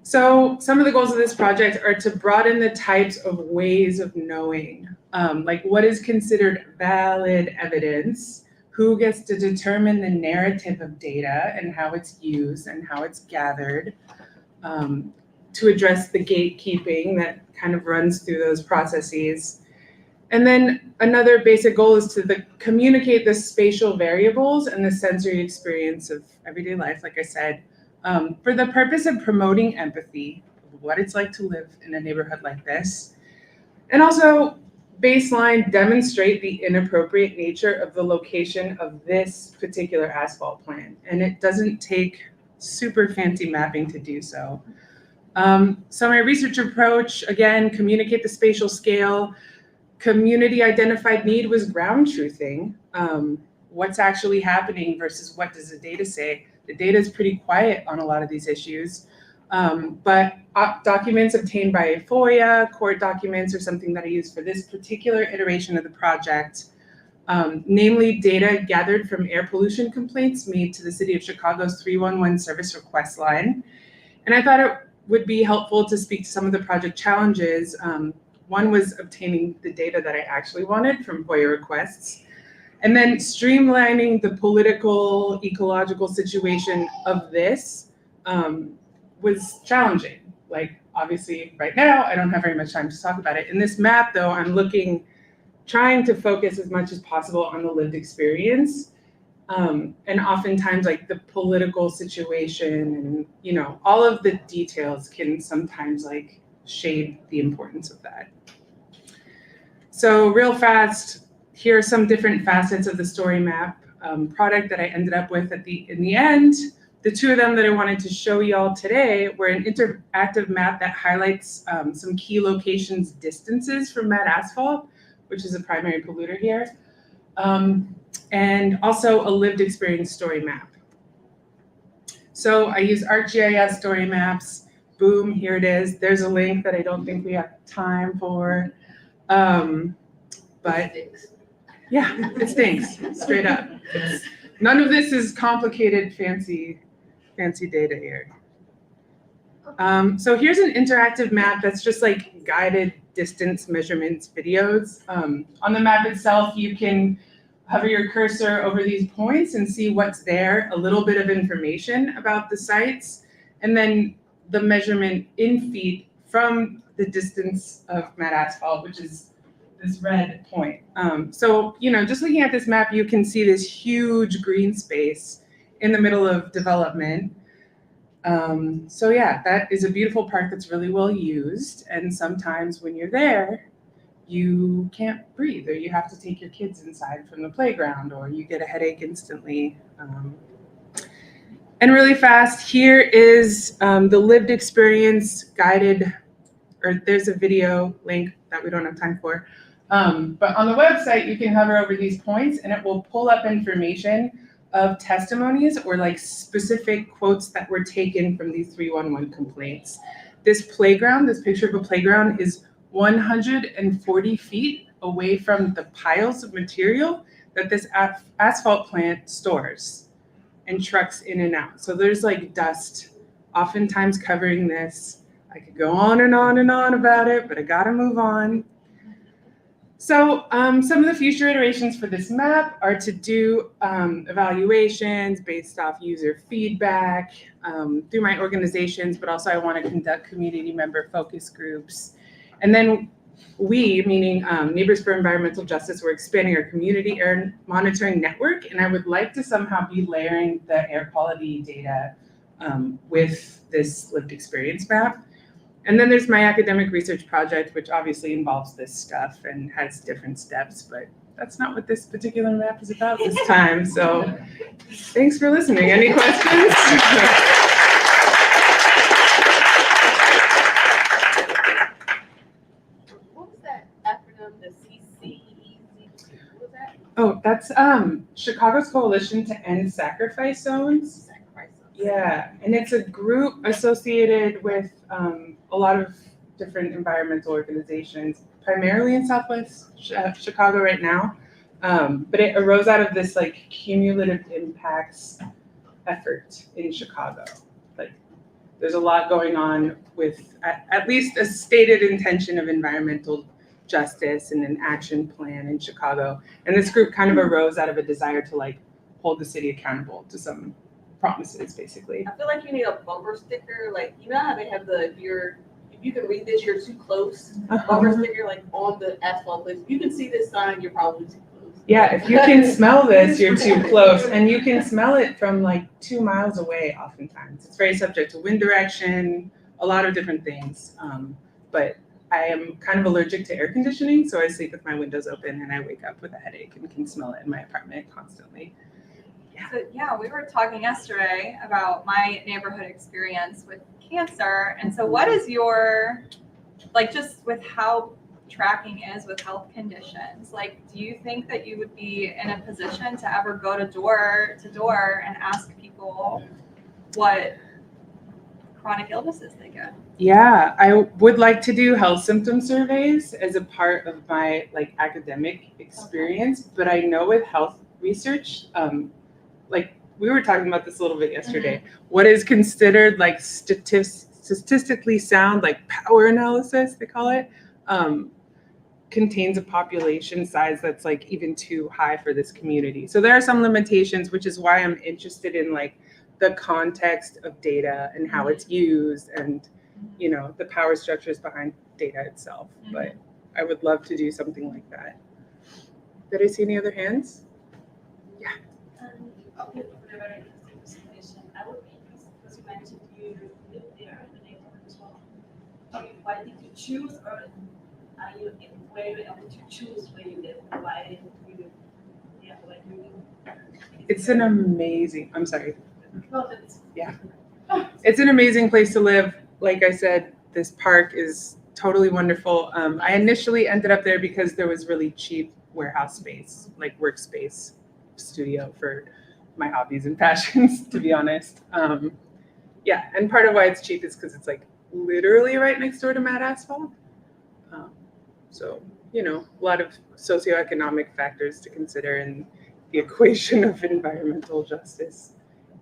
So some of the goals of this project are to broaden the types of ways of knowing, like what is considered valid evidence, who gets to determine the narrative of data and how it's used and how it's gathered, to address the gatekeeping that kind of runs through those processes. And then another basic goal is to communicate the spatial variables and the sensory experience of everyday life, like I said, for the purpose of promoting empathy, what it's like to live in a neighborhood like this, and also baseline demonstrate the inappropriate nature of the location of this particular asphalt plant. And it doesn't take super fancy mapping to do so. So my research approach, again, communicate the spatial scale. Community identified need was ground truthing. What's actually happening versus what does the data say? The data is pretty quiet on a lot of these issues, but documents obtained by FOIA, court documents, or something that I use for this particular iteration of the project, namely data gathered from air pollution complaints made to the City of Chicago's 311 service request line. And I thought it would be helpful to speak to some of the project challenges. One was obtaining the data that I actually wanted from FOIA requests, and then streamlining the political, ecological situation of this was challenging. Like, obviously, right now, I don't have very much time to talk about it. In this map, though, I'm trying to focus as much as possible on the lived experience. And oftentimes, like, the political situation and, all of the details can sometimes, like, shade the importance of that. So real fast, here are some different facets of the story map product that I ended up with in the end. The 2 of them that I wanted to show y'all today were an interactive map that highlights some key locations distances from Mad Asphalt, which is a primary polluter here. And also a lived experience story map. So I use ArcGIS story maps. Boom, here it is. There's a link that I don't think we have time for. But yeah, it stinks, straight up. None of this is complicated, fancy data here. So here's an interactive map that's just like guided distance measurements videos. On the map itself, you can hover your cursor over these points and see what's there, a little bit of information about the sites, and then the measurement in feet from the distance of Mad Asphalt, which is this red point. So, just looking at this map, you can see this huge green space in the middle of development. So yeah, that is a beautiful park that's really well used. And sometimes when you're there, you can't breathe, or you have to take your kids inside from the playground, or you get a headache instantly. And really fast, here is the lived experience guided, or there's a video link that we don't have time for. But on the website, you can hover over these points and it will pull up information of testimonies or like specific quotes that were taken from these 311 complaints. This playground, this picture of a playground, is 140 feet away from the piles of material that this asphalt plant stores and trucks in and out. So there's like dust oftentimes covering this. I could go on and on and on about it, but I gotta move on. So some of the future iterations for this map are to do evaluations based off user feedback through my organizations, but also I want to conduct community member focus groups. And then we, meaning Neighbors for Environmental Justice, we're expanding our community air monitoring network, and I would like to somehow be layering the air quality data with this lived experience map. And then there's my academic research project, which obviously involves this stuff and has different steps, but that's not what this particular map is about this time. So thanks for listening. Any questions? Oh, that's Chicago's Coalition to End Sacrifice Zones. Yeah, and it's a group associated with a lot of different environmental organizations, primarily in Southwest Chicago right now. But it arose out of this like cumulative impacts effort in Chicago. Like there's a lot going on with at least a stated intention of environmental justice and an action plan in Chicago. And this group kind of arose out of a desire to like hold the city accountable to some promises, basically. I feel like you need a bumper sticker, like you know how they have the if you can read this, you're too close. Bumper sticker like on the asphalt place. If you can see this sign, you're probably too close. Yeah, if you can smell this, you're too close. And you can smell it from like 2 miles away oftentimes. It's very subject to wind direction, a lot of different things. But I am kind of allergic to air conditioning, so I sleep with my windows open and I wake up with a headache and can smell it in my apartment constantly. So, yeah, we were talking yesterday about my neighborhood experience with cancer. And so what is your, like just with how tracking is with health conditions, like do you think that you would be in a position to ever go door to door and ask people what chronic illnesses they get? Yeah, I would like to do health symptom surveys as a part of my like academic experience, but I know with health research, like we were talking about this a little bit yesterday, what is considered like statistically sound, like power analysis, they call it, contains a population size that's like even too high for this community. So there are some limitations, which is why I'm interested in like the context of data and how it's used and, you know, the power structures behind data itself. But I would love to do something like that. Did I see any other hands? Yeah. Okay, for a very interesting presentation. I would be interested because you mentioned you live there in the neighborhood as well. Why did you choose, or are you were you able to choose where you live? Why you It's an amazing, I'm sorry. No, that's, yeah. It's an amazing place to live. Like I said, this park is totally wonderful. I initially ended up there because there was really cheap warehouse space, like workspace studio for my hobbies and passions, to be honest. Yeah, and part of why it's cheap is because it's like literally right next door to Mad Asphalt. So, you know, a lot of socioeconomic factors to consider in the equation of environmental justice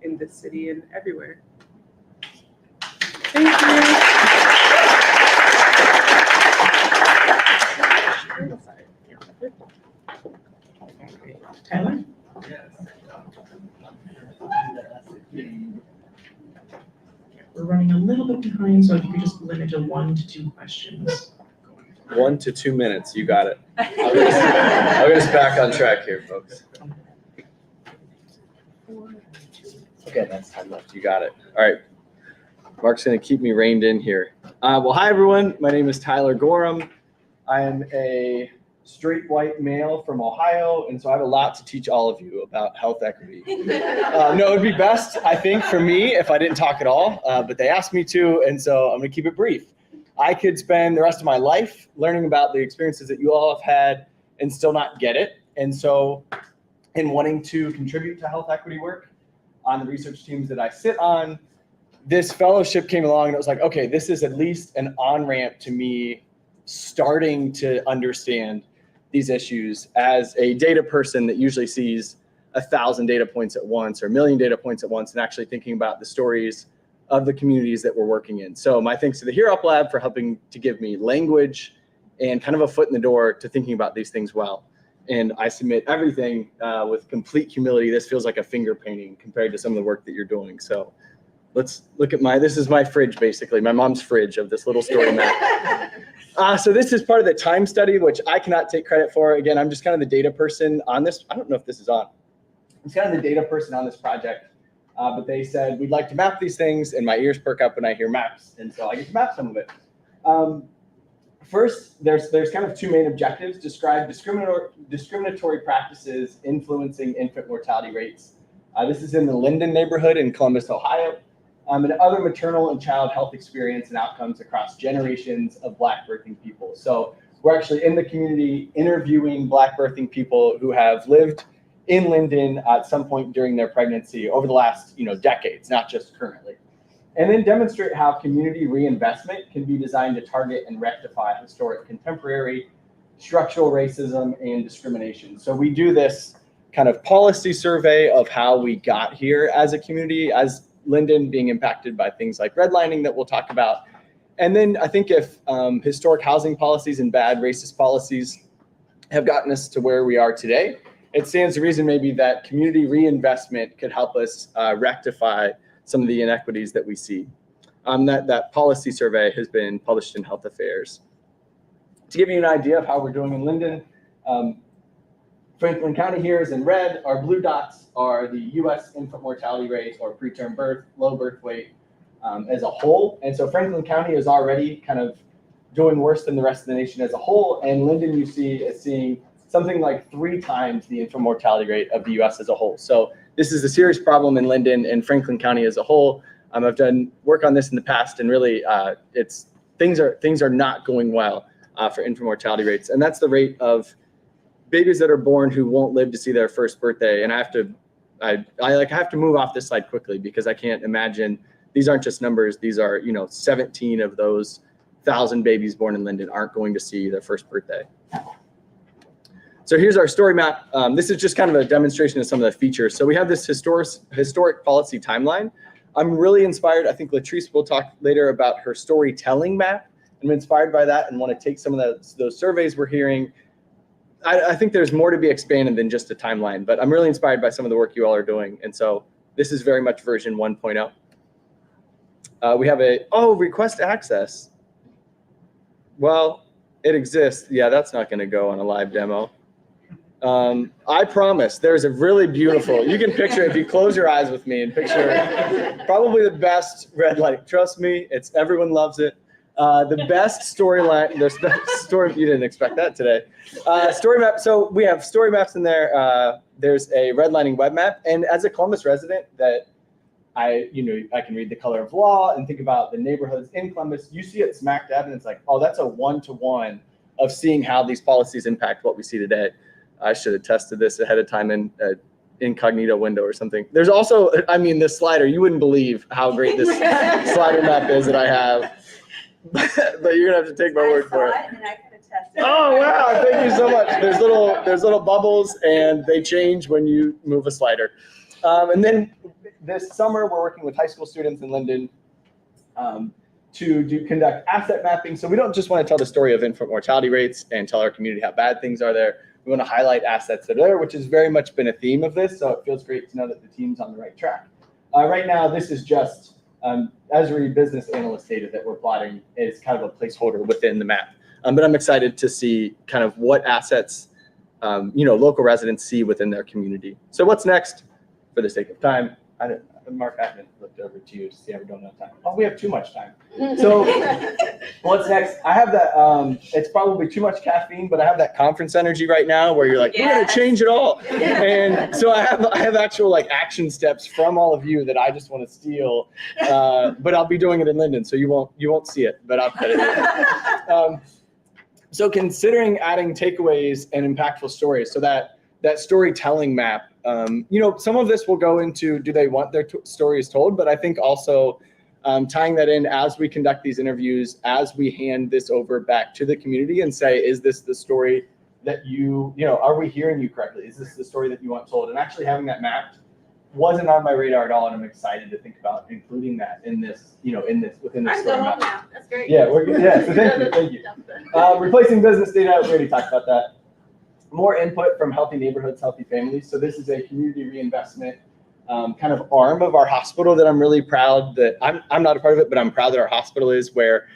in this city and everywhere. Thank you. Tyler? We're running a little bit behind, so if you could just limit to 1 to 2 questions. 1 to 2 minutes, you got it. I'll get us back on track here, folks. Okay, that's time left. You got it. All right. Mark's going to keep me reined in here. Well, hi, everyone. My name is Tyler Gorham. I am a straight white male from Ohio, and so I have a lot to teach all of you about health equity. No, it would be best, I think, for me if I didn't talk at all, but they asked me to, and so I'm going to keep it brief. I could spend the rest of my life learning about the experiences that you all have had and still not get it. And so in wanting to contribute to health equity work on the research teams that I sit on, this fellowship came along and it was like, okay, this is at least an on-ramp to me starting to understand these issues as a data person that usually sees 1,000 data points at once or 1 million data points at once, and actually thinking about the stories of the communities that we're working in. So my thanks to the Hero Up Lab for helping to give me language and kind of a foot in the door to thinking about these things well. And I submit everything with complete humility. This feels like a finger painting compared to some of the work that you're doing. So let's look at this is my fridge, basically, my mom's fridge of this little story map. So this is part of the time study, which I cannot take credit for. Again, I'm just kind of the data person on this. I don't know if this is on. I'm kind of the data person on this project. But they said, we'd like to map these things, and my ears perk up when I hear maps. And so I get to map some of it. First, there's kind of two main objectives: describe discriminatory practices influencing infant mortality rates. This is in the Linden neighborhood in Columbus, Ohio, and other maternal and child health experience and outcomes across generations of Black birthing people. So we're actually in the community interviewing Black birthing people who have lived in Linden at some point during their pregnancy over the last decades, not just currently. And then demonstrate how community reinvestment can be designed to target and rectify historic contemporary structural racism and discrimination. So we do this kind of policy survey of how we got here as a community, as Linden being impacted by things like redlining that we'll talk about. And then I think if historic housing policies and bad racist policies have gotten us to where we are today, it stands to reason maybe that community reinvestment could help us rectify some of the inequities that we see. That policy survey has been published in Health Affairs. To give you an idea of how we're doing in Linden, Franklin County here is in red. Our blue dots are the U.S. infant mortality rate or preterm birth, low birth weight as a whole. And so Franklin County is already kind of doing worse than the rest of the nation as a whole. And Linden, you see, is seeing something like 3 times the infant mortality rate of the U.S. as a whole. So this is a serious problem in Linden and Franklin County as a whole. I've done work on this in the past, and really, things are not going well for infant mortality rates, and that's the rate of babies that are born who won't live to see their first birthday. And I have to move off this slide quickly because I can't imagine. These aren't just numbers; these are 17 of those 1,000 babies born in Linden aren't going to see their first birthday. So here's our story map. This is just kind of a demonstration of some of the features. So we have this historic policy timeline. I'm really inspired. I think Latrice will talk later about her storytelling map. I'm inspired by that and want to take some of those surveys we're hearing. I think there's more to be expanded than just a timeline, but I'm really inspired by some of the work you all are doing. And so this is very much version 1.0. We have request access. Well, it exists. Yeah, that's not going to go on a live demo. I promise there's a really beautiful, you can picture, if you close your eyes with me and picture probably the best red light. Trust me, everyone loves it. The best storyline, you didn't expect that today. Story map, so we have story maps in there. There's a redlining web map. And as a Columbus resident that I can read the color of law and think about the neighborhoods in Columbus, you see it smack dab and it's like, oh, that's a 1-to-1 of seeing how these policies impact what we see today. I should have tested this ahead of time in incognito window or something. There's also, this slider, you wouldn't believe how great this slider map is that I have, but you're gonna have to take my word for it. And I can attest it. Oh wow, thank you so much. There's little bubbles and they change when you move a slider. And then this summer we're working with high school students in Linden to conduct asset mapping. So we don't just want to tell the story of infant mortality rates and tell our community how bad things are there. We want to highlight assets that are there, which has very much been a theme of this. So it feels great to know that the team's on the right track. Right now, this is just Esri business analyst data that we're plotting is kind of a placeholder within the map. But I'm excited to see kind of what assets, local residents see within their community. So what's next? For the sake of time, Mark, I haven't looked over to you to see if we don't have time. Oh, we have too much time. So what's next? I have that, it's probably too much caffeine, but I have that conference energy right now where you're like, we're gonna change it all. And so I have actual like action steps from all of you that I just want to steal, but I'll be doing it in Linden, so you won't see it, but I'll put it in. So considering adding takeaways and impactful stories, so that storytelling map, some of this will go into, do they want their stories told? But I think also tying that in as we conduct these interviews, as we hand this over back to the community and say, is this the story that are we hearing you correctly? Is this the story that you want told? And actually having that mapped wasn't on my radar at all, and I'm excited to think about including that in this, within this story map. Now. That's great. Yeah, so thank you. Replacing business data, we already talked about that. More input from healthy neighborhoods, healthy families. So this is a community reinvestment kind of arm of our hospital that I'm really proud that I'm not a part of it, but I'm proud that our hospital is, where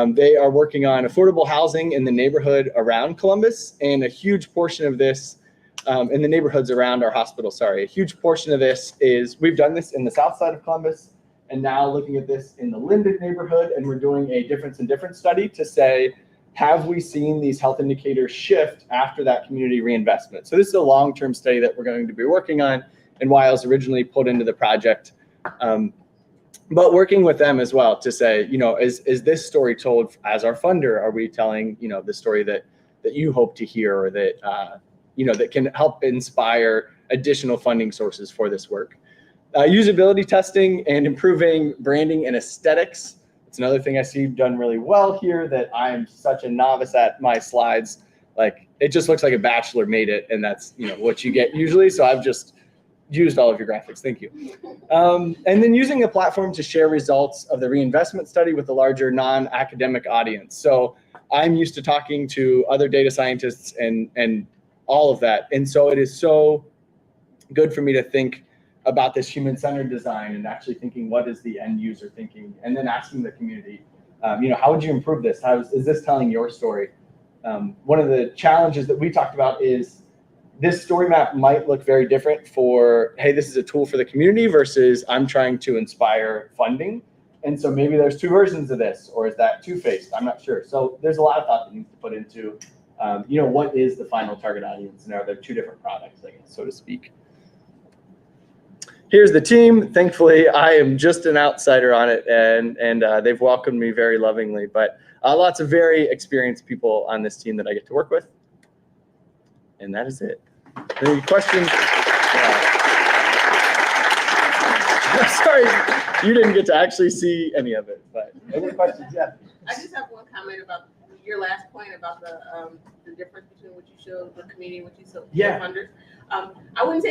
they are working on affordable housing in the neighborhood around Columbus, and a huge portion of this in the neighborhoods around our hospital. A huge portion of this is, we've done this in the south side of Columbus, and now looking at this in the Linden neighborhood, and we're doing a difference in difference study to say, have we seen these health indicators shift after that community reinvestment? So this is a long-term study that we're going to be working on, and why I was originally pulled into the project. But working with them as well to say, is this story told as our funder? Are we telling, the story that you hope to hear, or that, that can help inspire additional funding sources for this work? Usability testing and improving branding and aesthetics. It's another thing I see done really well here that I'm such a novice at. My slides, like, it just looks like a bachelor made it, and that's, what you get usually. So I've just used all of your graphics. Thank you. And then using a platform to share results of the reinvestment study with a larger non-academic audience. So I'm used to talking to other data scientists and all of that. And so it is so good for me to think about this human-centered design and actually thinking, what is the end user thinking? And then asking the community, how would you improve this? Is this telling your story? One of the challenges that we talked about is this story map might look very different for, hey, this is a tool for the community versus I'm trying to inspire funding. And so maybe there's two versions of this, or is that two-faced? I'm not sure. So there's a lot of thought that needs to put into, what is the final target audience? And are there two different products, I guess, so to speak? Here's the team. Thankfully, I am just an outsider on it, and they've welcomed me very lovingly. But lots of very experienced people on this team that I get to work with. And that is it. Any questions? Sorry, you didn't get to actually see any of it, but any questions? Yeah. I just have one comment about your last point about the difference between what you showed the community and what you showed funders. I wouldn't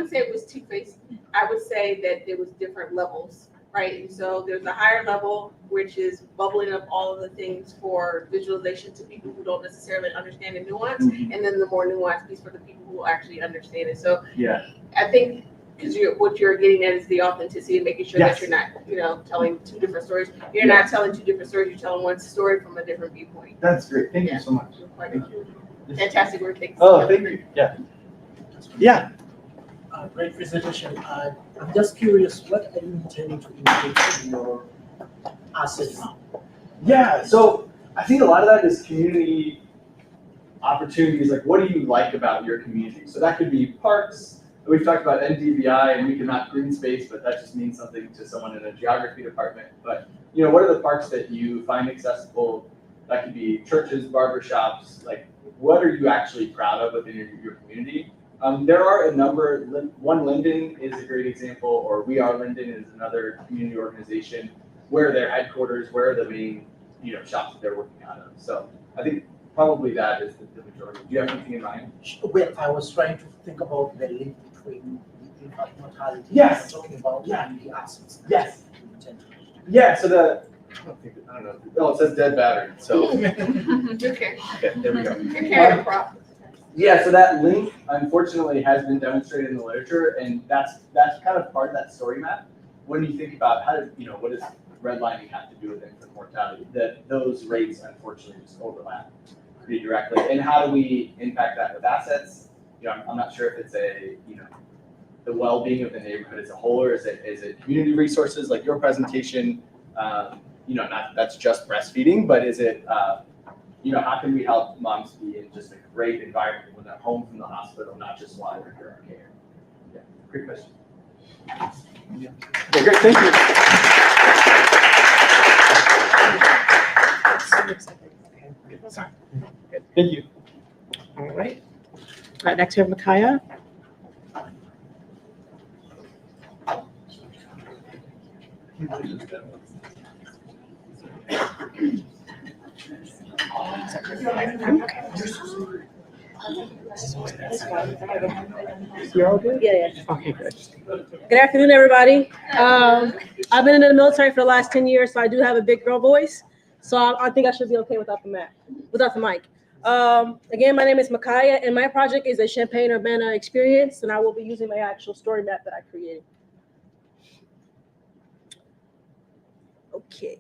say it was two-faced. I would say that there was different levels, right? And so there's a higher level, which is bubbling up all of the things for visualization to people who don't necessarily understand the nuance, and then the more nuanced piece for the people who actually understand it. So yeah, I think because what you're getting at is the authenticity and making sure that you're not, telling two different stories. You're not telling two different stories. You're telling one story from a different viewpoint. That's great. Thank you so much. Thank you. Fantastic work. Thanks. Oh, thank you. Yeah. Yeah. Great presentation. I'm just curious, what are you intending to include in your asset map? Yeah, so I think a lot of that is community opportunities. Like, what do you like about your community? So that could be parks. We've talked about NDVI, and we can map green space, but that just means something to someone in a geography department. But, what are the parks that you find accessible? That could be churches, barbershops. Like, what are you actually proud of within your community? There are a number. One, Linden is a great example, or We Are Linden is another community organization where their headquarters, where the main shops that they're working out of. So I think probably that is the majority. Do you have anything in mind? Well, I was trying to think about the link between the impact mortality. Yes. You're talking about and the assets. Yes. Yeah. So I don't know. Oh, it says dead battery. So Okay, there we go. you're carrying a problem. Yeah, so that link, unfortunately, has been demonstrated in the literature, and that's kind of part of that story map. When you think about what does redlining have to do with infant mortality, that those rates, unfortunately, just overlap pretty directly. And how do we impact that with assets? I'm not sure if it's the well-being of the neighborhood as a whole, or is it community resources like your presentation? Not that's just breastfeeding, but is it how can we help moms be in just a great environment when they're home from the hospital, not just while they're under our care? Yeah, great question. Yeah. Okay, great, thank you. Sorry. Thank you. All right. Next we have Micaiah. You're all good? Yeah. Okay, good. Good afternoon, everybody. I've been in the military for the last 10 years, so I do have a big girl voice. So I think I should be okay without the mic. Again, my name is Micaiah, and my project is a Champaign-Urbana experience, and I will be using my actual story map that I created. Okay.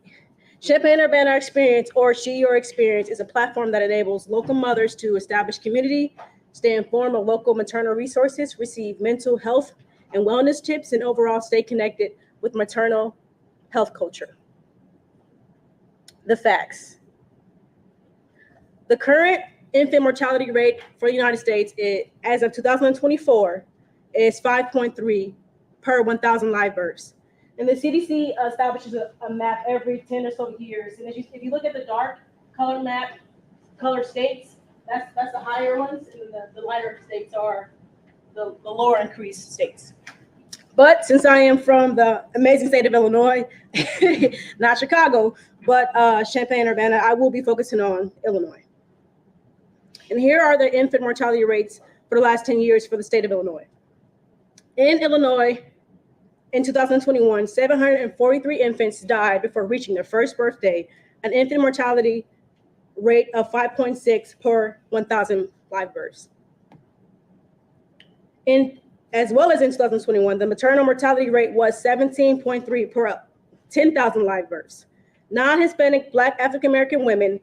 Champaign-Urbana Experience, or She Your Experience, is a platform that enables local mothers to establish community, stay informed of local maternal resources, receive mental health and wellness tips, and overall stay connected with maternal health culture. The facts. The current infant mortality rate for the United States, as of 2024, is 5.3 per 1,000 live births. And the CDC establishes a map every 10 or so years. And if you look at the dark color map, color states, that's the higher ones, and the lighter states are the lower increased states. But since I am from the amazing state of Illinois, not Chicago, but Champaign-Urbana, I will be focusing on Illinois. And here are the infant mortality rates for the last 10 years for the state of Illinois. In Illinois, in 2021, 743 infants died before reaching their first birthday, an infant mortality rate of 5.6 per 1,000 live births. As well as in 2021, the maternal mortality rate was 17.3 per 10,000 live births. Non-Hispanic Black African-American women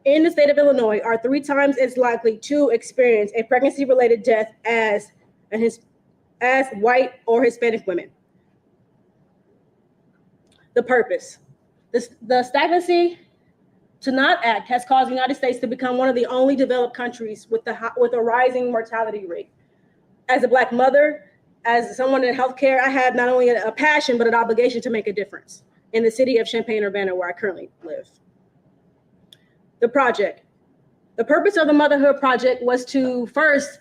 in the state of Illinois are 3 times as likely to experience a pregnancy-related death as white or Hispanic women. The purpose. The stagnancy to not act has caused the United States to become one of the only developed countries with a rising mortality rate. As a Black mother, as someone in healthcare, I have not only a passion, but an obligation to make a difference in the city of Champaign-Urbana, where I currently live. The project. The purpose of the Motherhood Project was to first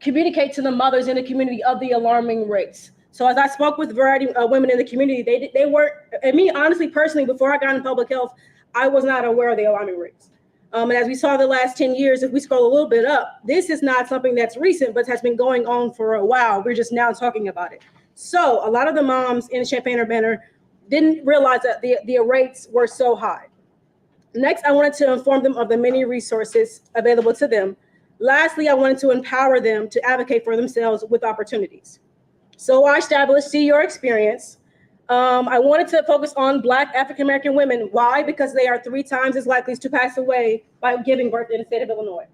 communicate to the mothers in the community of the alarming rates. So as I spoke with a variety of women in the community, they weren't, and me, honestly, personally, before I got into public health, I was not aware of the alarming rates. And as we saw the last 10 years, if we scroll a little bit up, this is not something that's recent, but has been going on for a while. We're just now talking about it. So a lot of the moms in Champaign-Urbana didn't realize that the rates were so high. Next, I wanted to inform them of the many resources available to them. Lastly, I wanted to empower them to advocate for themselves with opportunities. So I established See Your Experience. I wanted to focus on Black African-American women. Why? Because they are 3 times as likely to pass away by giving birth in the state of Illinois.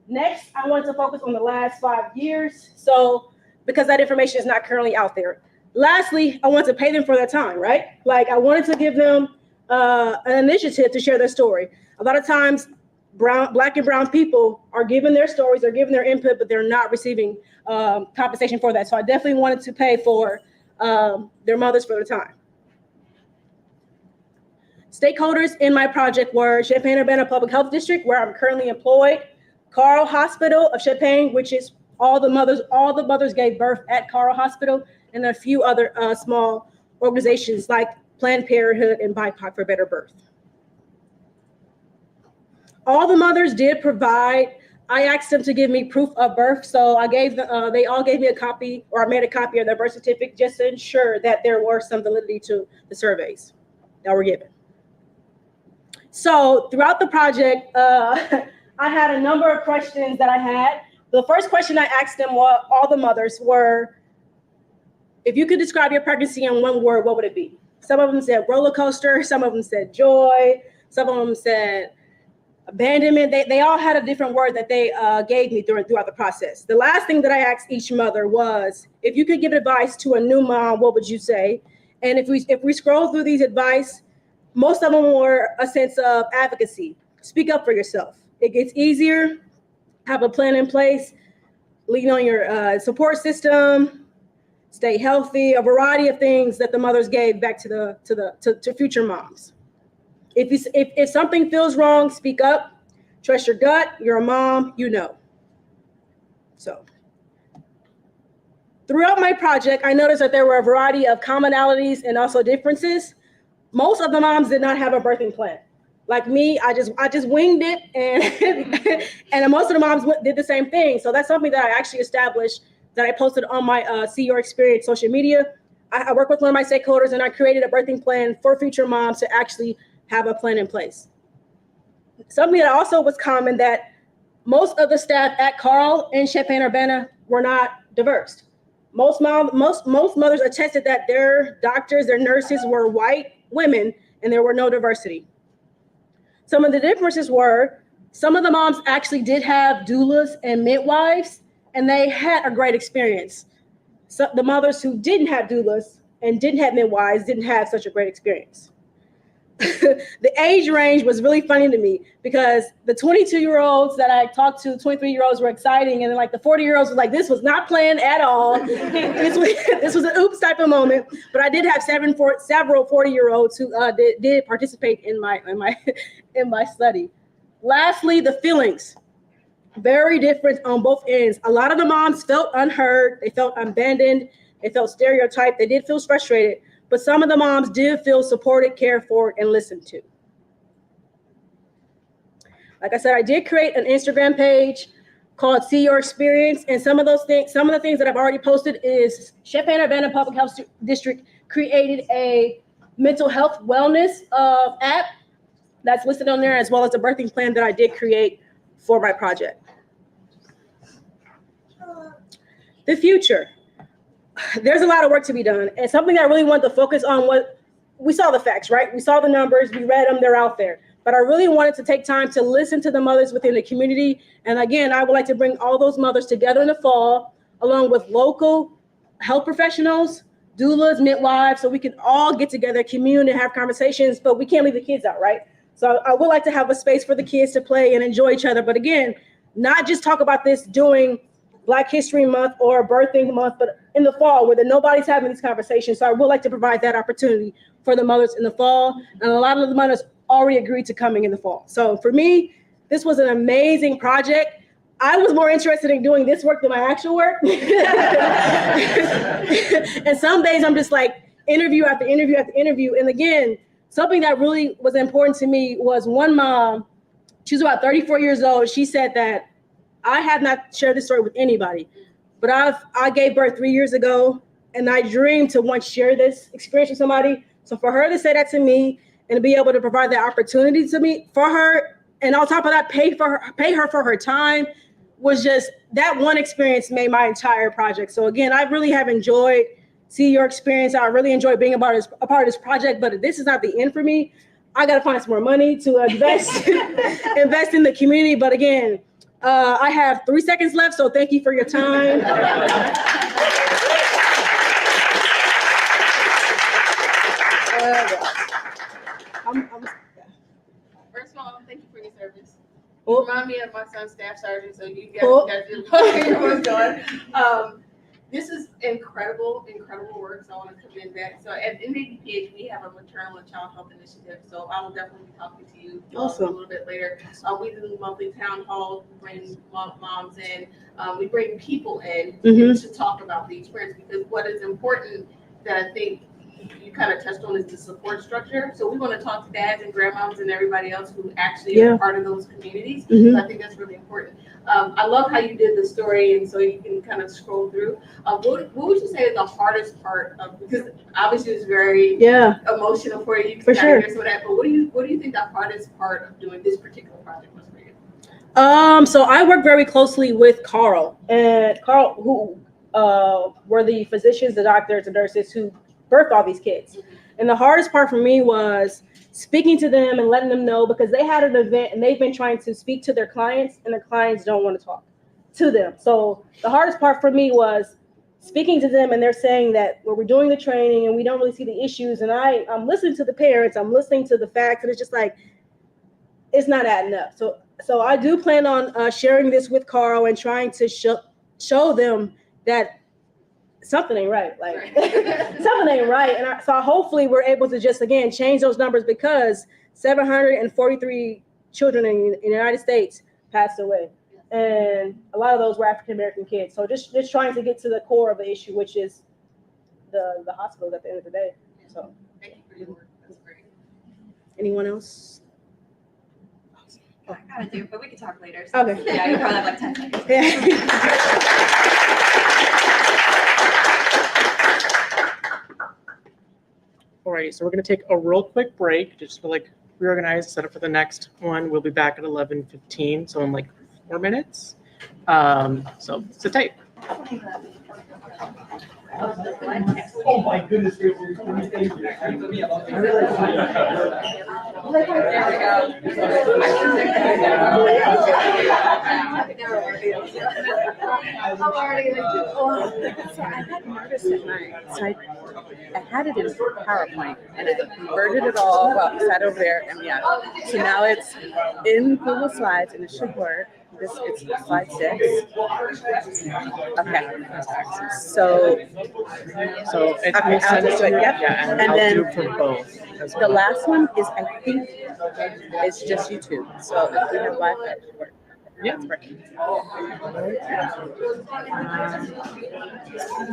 Next, I wanted to focus on the last 5 years. So because that information is not currently out there. Lastly, I wanted to pay them for their time, right? Like I wanted to give them an initiative to share their story. A lot of times, Black and brown people are giving their stories, they're giving their input, but they're not receiving compensation for that. So I definitely wanted to pay for their mothers for their time. Stakeholders in my project were Champaign-Urbana Public Health District, where I'm currently employed, Carle Hospital of Champaign, which is all the mothers gave birth at Carle Hospital, and a few other small organizations like Planned Parenthood and BIPOC for Better Birth. All the mothers did provide, I asked them to give me proof of birth. So I gave them, they all gave me a copy, or I made a copy of their birth certificate just to ensure that there were some validity to the surveys that were given. So throughout the project, I had a number of questions that I had. The first question I asked them, all the mothers, were, if you could describe your pregnancy in one word, what would it be? Some of them said roller coaster, some of them said joy, some of them said abandonment. They all had a different word that they gave me throughout the process. The last thing that I asked each mother was, if you could give advice to a new mom, what would you say? And if we scroll through these advice, most of them were a sense of advocacy. Speak up for yourself. It gets easier. Have a plan in place. Lean on your support system. Stay healthy. A variety of things that the mothers gave back to future moms. If something feels wrong, speak up. Trust your gut. You're a mom. You know. So throughout my project, I noticed that there were a variety of commonalities and also differences. Most of the moms did not have a birthing plan. Like me, I just winged it, and and most of the moms did the same thing. So that's something that I actually established, that I posted on my See Your Experience social media. I work with one of my stakeholders, and I created a birthing plan for future moms to actually have a plan in place. Something that also was common, that most of the staff at Carl and Champaign-Urbana were not diverse. Most mothers attested that their doctors, their nurses were white women, and there were no diversity. Some of the differences were, some of the moms actually did have doulas and midwives, and they had a great experience. So the mothers who didn't have doulas and didn't have midwives didn't have such a great experience. The age range was really funny to me, because the 22-year-olds that I talked to, 23-year-olds were exciting, and then like the 40-year-olds were like, this was not planned at all. This was an oops type of moment. But I did have several 40-year-olds who did participate in my study. Lastly, the feelings. Very different on both ends. A lot of the moms felt unheard. They felt abandoned. They felt stereotyped. They did feel frustrated. But some of the moms did feel supported, cared for, and listened to. Like I said, I did create an Instagram page called See Your Experience. And some of the things that I've already posted is Champaign-Urbana Public Health District created a mental health wellness app that's listed on there, as well as a birthing plan that I did create for my project. The future. There's a lot of work to be done, and something that I really wanted to focus on was, we saw the facts, right? We saw the numbers, we read them, they're out there. But I really wanted to take time to listen to the mothers within the community. And again, I would like to bring all those mothers together in the fall, along with local health professionals, doulas, midwives, so we can all get together, commune, and have conversations, but we can't leave the kids out, right? So I would like to have a space for the kids to play and enjoy each other. But again, not just talk about this during Black History Month or Birthing Month, but in the fall, where nobody's having these conversations. So I would like to provide that opportunity for the mothers in the fall. And a lot of the mothers already agreed to coming in the fall. So for me, this was an amazing project. I was more interested in doing this work than my actual work. And some days I'm just like interview after interview after interview. And again, something that really was important to me was one mom, she was about 34 years old. She said that, I have not shared this story with anybody, but I gave birth 3 years ago, and I dreamed to once share this experience with somebody. So for her to say that to me and to be able to provide that opportunity to me for her, and on top of that, pay her for her time, was just, that one experience made my entire project. So again, I really have enjoyed See Your Experience. I really enjoyed being a part of this project, but this is not the end for me. I got to find some more money to invest in the community. But again, I have 3 seconds left, so thank you for your time. First of all, thank you for your service. You remind me of my son's staff sergeant, so you guys got to do what's going. This is incredible work, so I want to commend that. So at NADPH, we have a maternal and child health initiative, so I will definitely be talking to you a little bit later. We do monthly town halls, we bring moms in, we bring people in to talk about the experience, because what is important that I think you kind of touched on is the support structure. So we want to talk to dads and grandmoms and everybody else who actually are part of those communities. So I think that's really important. I love how you did the story, and so you can kind of scroll through. What would you say is the hardest part of, because obviously it's very emotional for you. You can for sure. Hear some of that, but what do you think the hardest part of doing this particular project was for you? So I work very closely with Carl, and Carl, who were the physicians, the doctors, the nurses who birthed all these kids. And the hardest part for me was speaking to them and letting them know, because they had an event and they've been trying to speak to their clients and their clients don't want to talk to them. So the hardest part for me was speaking to them, and they're saying that, well, we're doing the training and we don't really see the issues. And I'm listening to the parents, I'm listening to the facts, and it's just like, it's not adding up. So I do plan on sharing this with Carl and trying to show them that something ain't right. Like something ain't right. And so hopefully we're able to just, again, change those numbers, because 743 children in the United States passed away. And a lot of those were African-American kids. So just trying to get to the core of the issue, which is the hospitals at the end of the day. So Thank you for your work. That's great. anyone else? I gotta do, but we can talk later. So. Okay. Yeah, you probably have like 10 seconds. Alrighty, so we're gonna take a real quick break, just to like reorganize, set up for the next one. We'll be back at 11:15, so in like 4 minutes. So sit tight. Oh my goodness. So I had noticed at night, so I had it in PowerPoint and I converted it all, well, sat over there and yeah. So now it's in Google Slides and it should work. It's slide 6. Okay. So it's Okay, I'll just do it. Yep. Yeah, and And I'll then do for both. the last one is, I think, it's just YouTube. So if we have Wi-Fi, it should work. Yeah. It's working.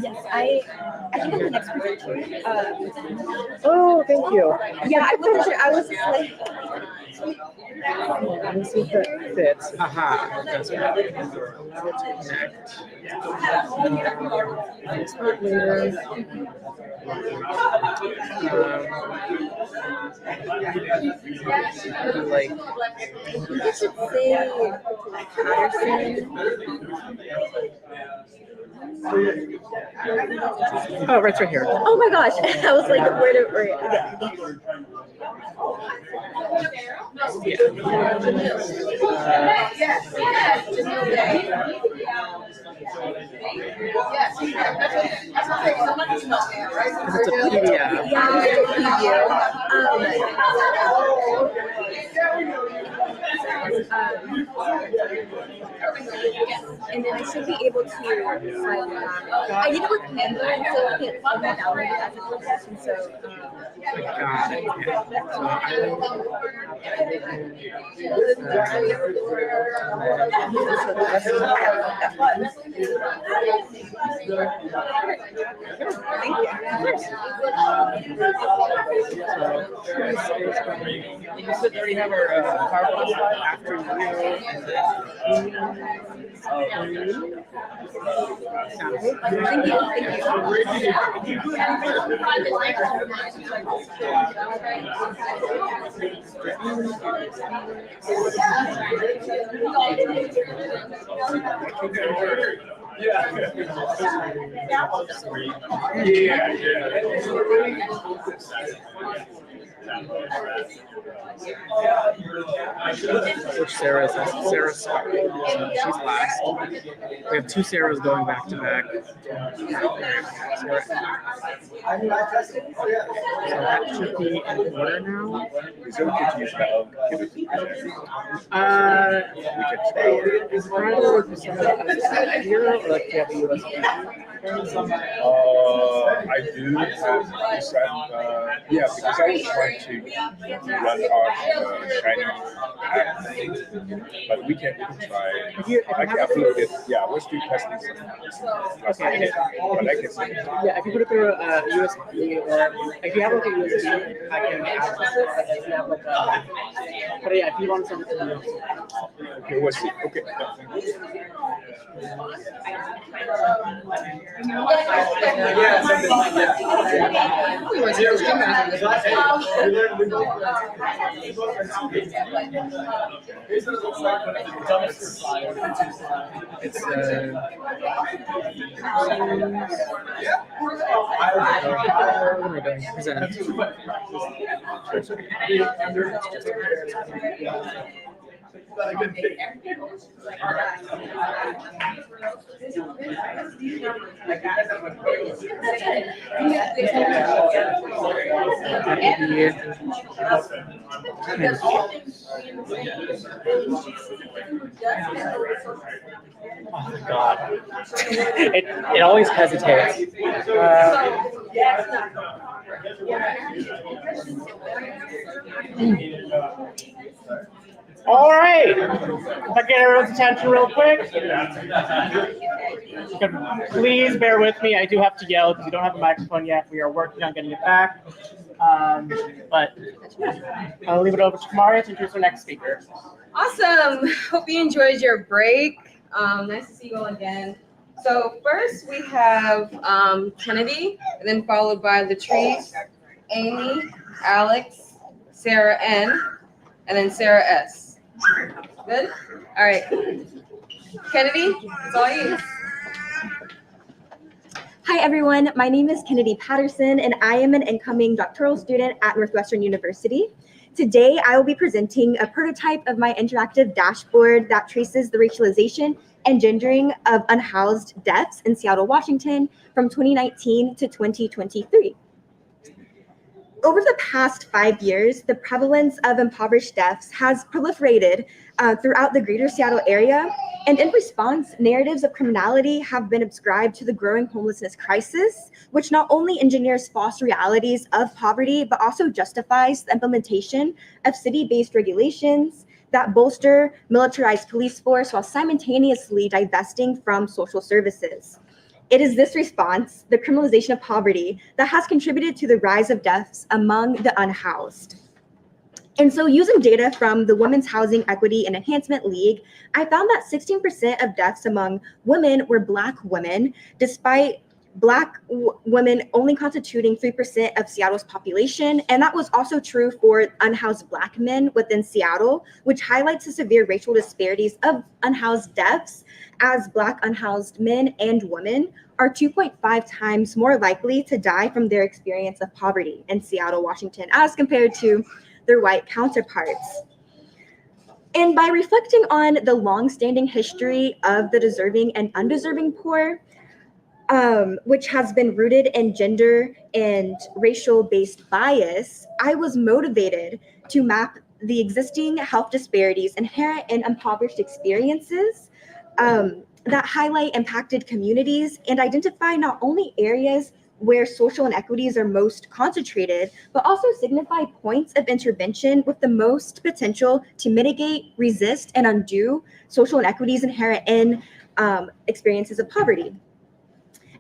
Yes, I think I'm the next presenter. Oh, thank you. Yeah, I wasn't sure. I was just like. Let me see if it fits. Aha. That's what happened. Allow it to connect. Start later. Like, You should say Patterson. oh, right here. Oh my gosh, I was like, where did It's a PDF. Yeah, and then I should be able to sign I did it with Canva, and so I can't download it as a PDF, and so Got it. You said they already have our PowerPoint slide after Which Sarah is? Sarah's Scott. She's last. We have 2 Sarahs going back to back. Sarah. So that should be in order now. Is there a confused about? Is Friday here or like do you have a USB? I do have this, yeah, because I was trying to run off Shiny app, but we can try. I can upload it. Yeah, let's do testing. Okay. But I can see. Yeah, if you put it through a USB or if you have like a USB, I can access it. If you have like a, but yeah, if you want something else. Okay, we'll see. Okay. Yeah, something like that. We went to the gymnasium. Here's what it looks like when it's a dumpster fire. It's what am I doing? Present. Oh my God. It always hesitates. All right. If I get everyone's attention real quick. Please bear with me. I do have to yell because we don't have a microphone yet. We are working on getting it back. But I'll leave it over to Maria to introduce our next speaker. Awesome. Hope you enjoyed your break. Nice to see you all again. So first we have Kennedy, and then followed by Latrice, Amy, Alex, Sarah N, and then Sarah S. Good? All right. Kennedy, it's all you. Hi, everyone. My name is Kennedy Patterson, and I am an incoming doctoral student at Northwestern University. Today, I will be presenting a prototype of my interactive dashboard that traces the racialization and gendering of unhoused deaths in Seattle, Washington from 2019 to 2023. Over the past 5 years, the prevalence of impoverished deaths has proliferated throughout the greater Seattle area, and in response, narratives of criminality have been ascribed to the growing homelessness crisis, which not only engineers false realities of poverty, but also justifies the implementation of city-based regulations that bolster militarized police force while simultaneously divesting from social services. It is this response, the criminalization of poverty, that has contributed to the rise of deaths among the unhoused. And so using data from the Women's Housing Equity and Enhancement League, I found that 16% of deaths among women were Black women, despite Black women only constituting 3% of Seattle's population. And that was also true for unhoused Black men within Seattle, which highlights the severe racial disparities of unhoused deaths, as Black unhoused men and women are 2.5 times more likely to die from their experience of poverty in Seattle, Washington, as compared to their white counterparts. And by reflecting on the long-standing history of the deserving and undeserving poor, which has been rooted in gender and racial-based bias, I was motivated to map the existing health disparities inherent in impoverished experiences that highlight impacted communities and identify not only areas where social inequities are most concentrated, but also signify points of intervention with the most potential to mitigate, resist, and undo social inequities inherent in experiences of poverty.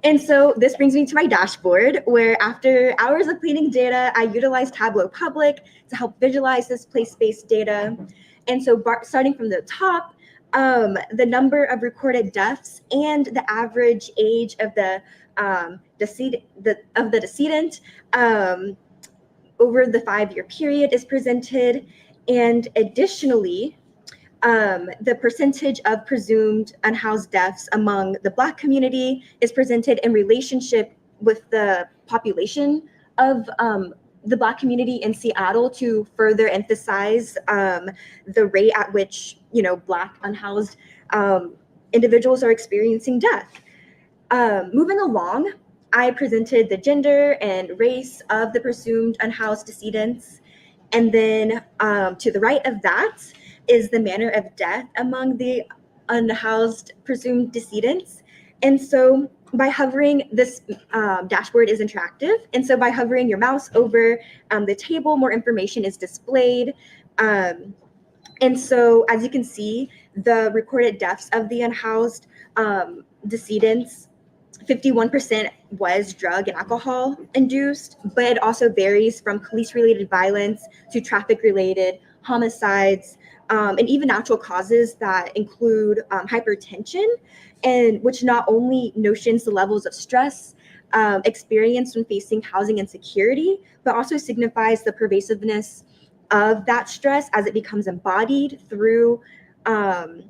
And so this brings me to my dashboard, where after hours of cleaning data, I utilized Tableau Public to help visualize this place-based data. And so starting from the top, the number of recorded deaths and the average age of the decedent over the 5-year period is presented. And additionally, the percentage of presumed unhoused deaths among the Black community is presented in relationship with the population of the Black community in Seattle to further emphasize the rate at which, Black unhoused individuals are experiencing death. Moving along, I presented the gender and race of the presumed unhoused decedents. And then to the right of that is the manner of death among the unhoused presumed decedents. And so by hovering, this dashboard is interactive. And so by hovering your mouse over the table, more information is displayed. And so as you can see, the recorded deaths of the unhoused decedents, 51% was drug and alcohol induced, but it also varies from police-related violence to traffic-related homicides, and even natural causes that include hypertension. and which not only notions the levels of stress experienced when facing housing insecurity, but also signifies the pervasiveness of that stress as it becomes embodied and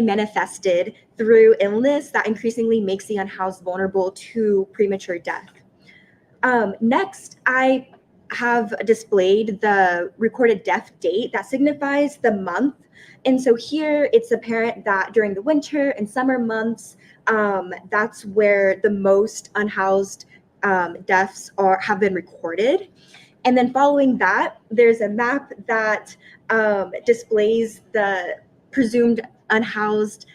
manifested through illness that increasingly makes the unhoused vulnerable to premature death. Next, I have displayed the recorded death date that signifies the month. And so here it's apparent that during the winter and summer months, that's where the most unhoused deaths have been recorded. And then following that, there's a map that displays the presumed unhoused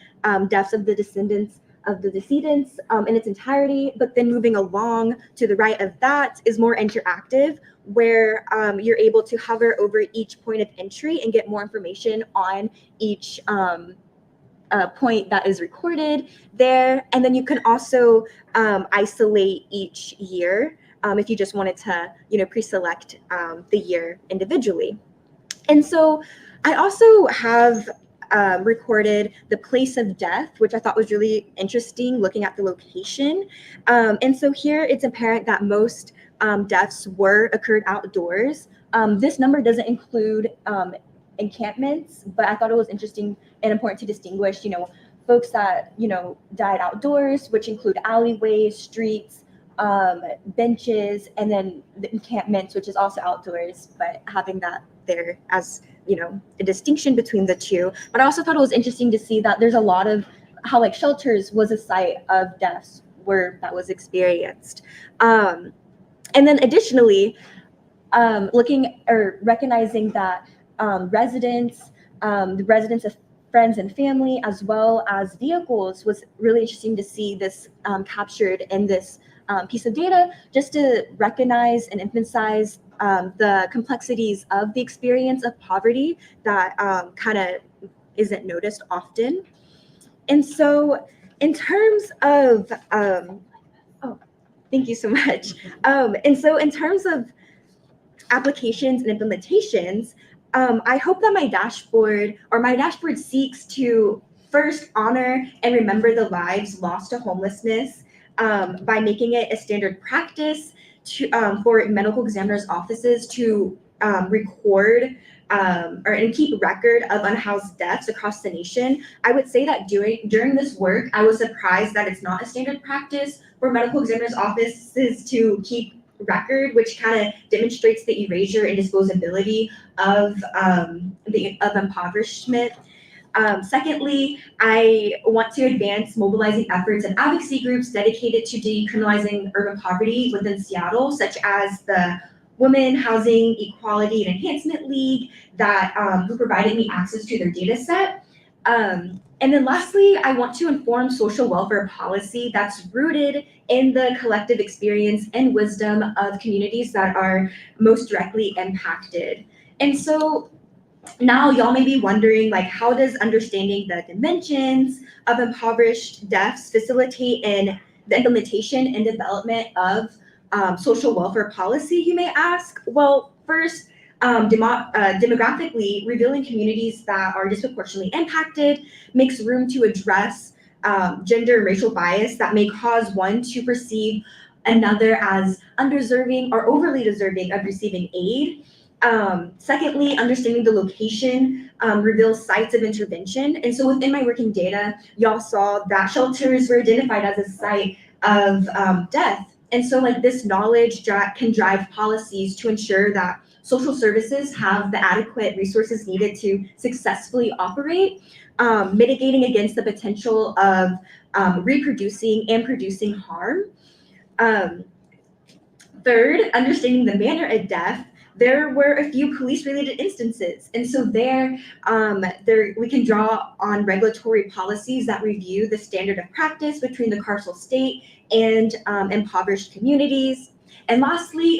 deaths of the decedents in its entirety. But then moving along to the right of that is more interactive, where you're able to hover over each point of entry and get more information on each point that is recorded there. And then you can also isolate each year if you just wanted to, pre-select the year individually. And so I also have recorded the place of death, which I thought was really interesting, looking at the location. And so here it's apparent that most deaths occurred outdoors. This number doesn't include encampments, but I thought it was interesting and important to distinguish, folks that, died outdoors, which include alleyways, streets, benches, and then the encampments, which is also outdoors, but having that there as, a distinction between the two. But I also thought it was interesting to see that there's a lot of how shelters was a site of deaths where that was experienced. And then additionally, looking or recognizing that the residents of friends and family, as well as vehicles, was really interesting to see this captured in this piece of data, just to recognize and emphasize the complexities of the experience of poverty that kind of isn't noticed often. And so in terms of, thank you so much. And so in terms of applications and implementations, I hope that my dashboard seeks to first honor and remember the lives lost to homelessness by making it a standard practice for medical examiners' offices to record and keep record of unhoused deaths across the nation. I would say that during this work, I was surprised that it's not a standard practice for medical examiners' offices to keep record, which kind of demonstrates the erasure and disposability of impoverishment. Secondly, I want to advance mobilizing efforts and advocacy groups dedicated to decriminalizing urban poverty within Seattle, such as the Women Housing Equality and Enhancement League, who provided me access to their data set. And then lastly, I want to inform social welfare policy that's rooted in the collective experience and wisdom of communities that are most directly impacted. And so now y'all may be wondering, how does understanding the dimensions of impoverished deaths facilitate in the implementation and development of social welfare policy, you may ask? Well, first, demographically, revealing communities that are disproportionately impacted makes room to address gender and racial bias that may cause one to perceive another as undeserving or overly deserving of receiving aid. Secondly, understanding the location reveals sites of intervention. And so within my working data, y'all saw that shelters were identified as a site of death. And so this knowledge can drive policies to ensure that social services have the adequate resources needed to successfully operate, mitigating against the potential of reproducing and producing harm. Third, understanding the manner of death. There were a few police-related instances. And so there we can draw on regulatory policies that review the standard of practice between the carceral state and impoverished communities. And lastly,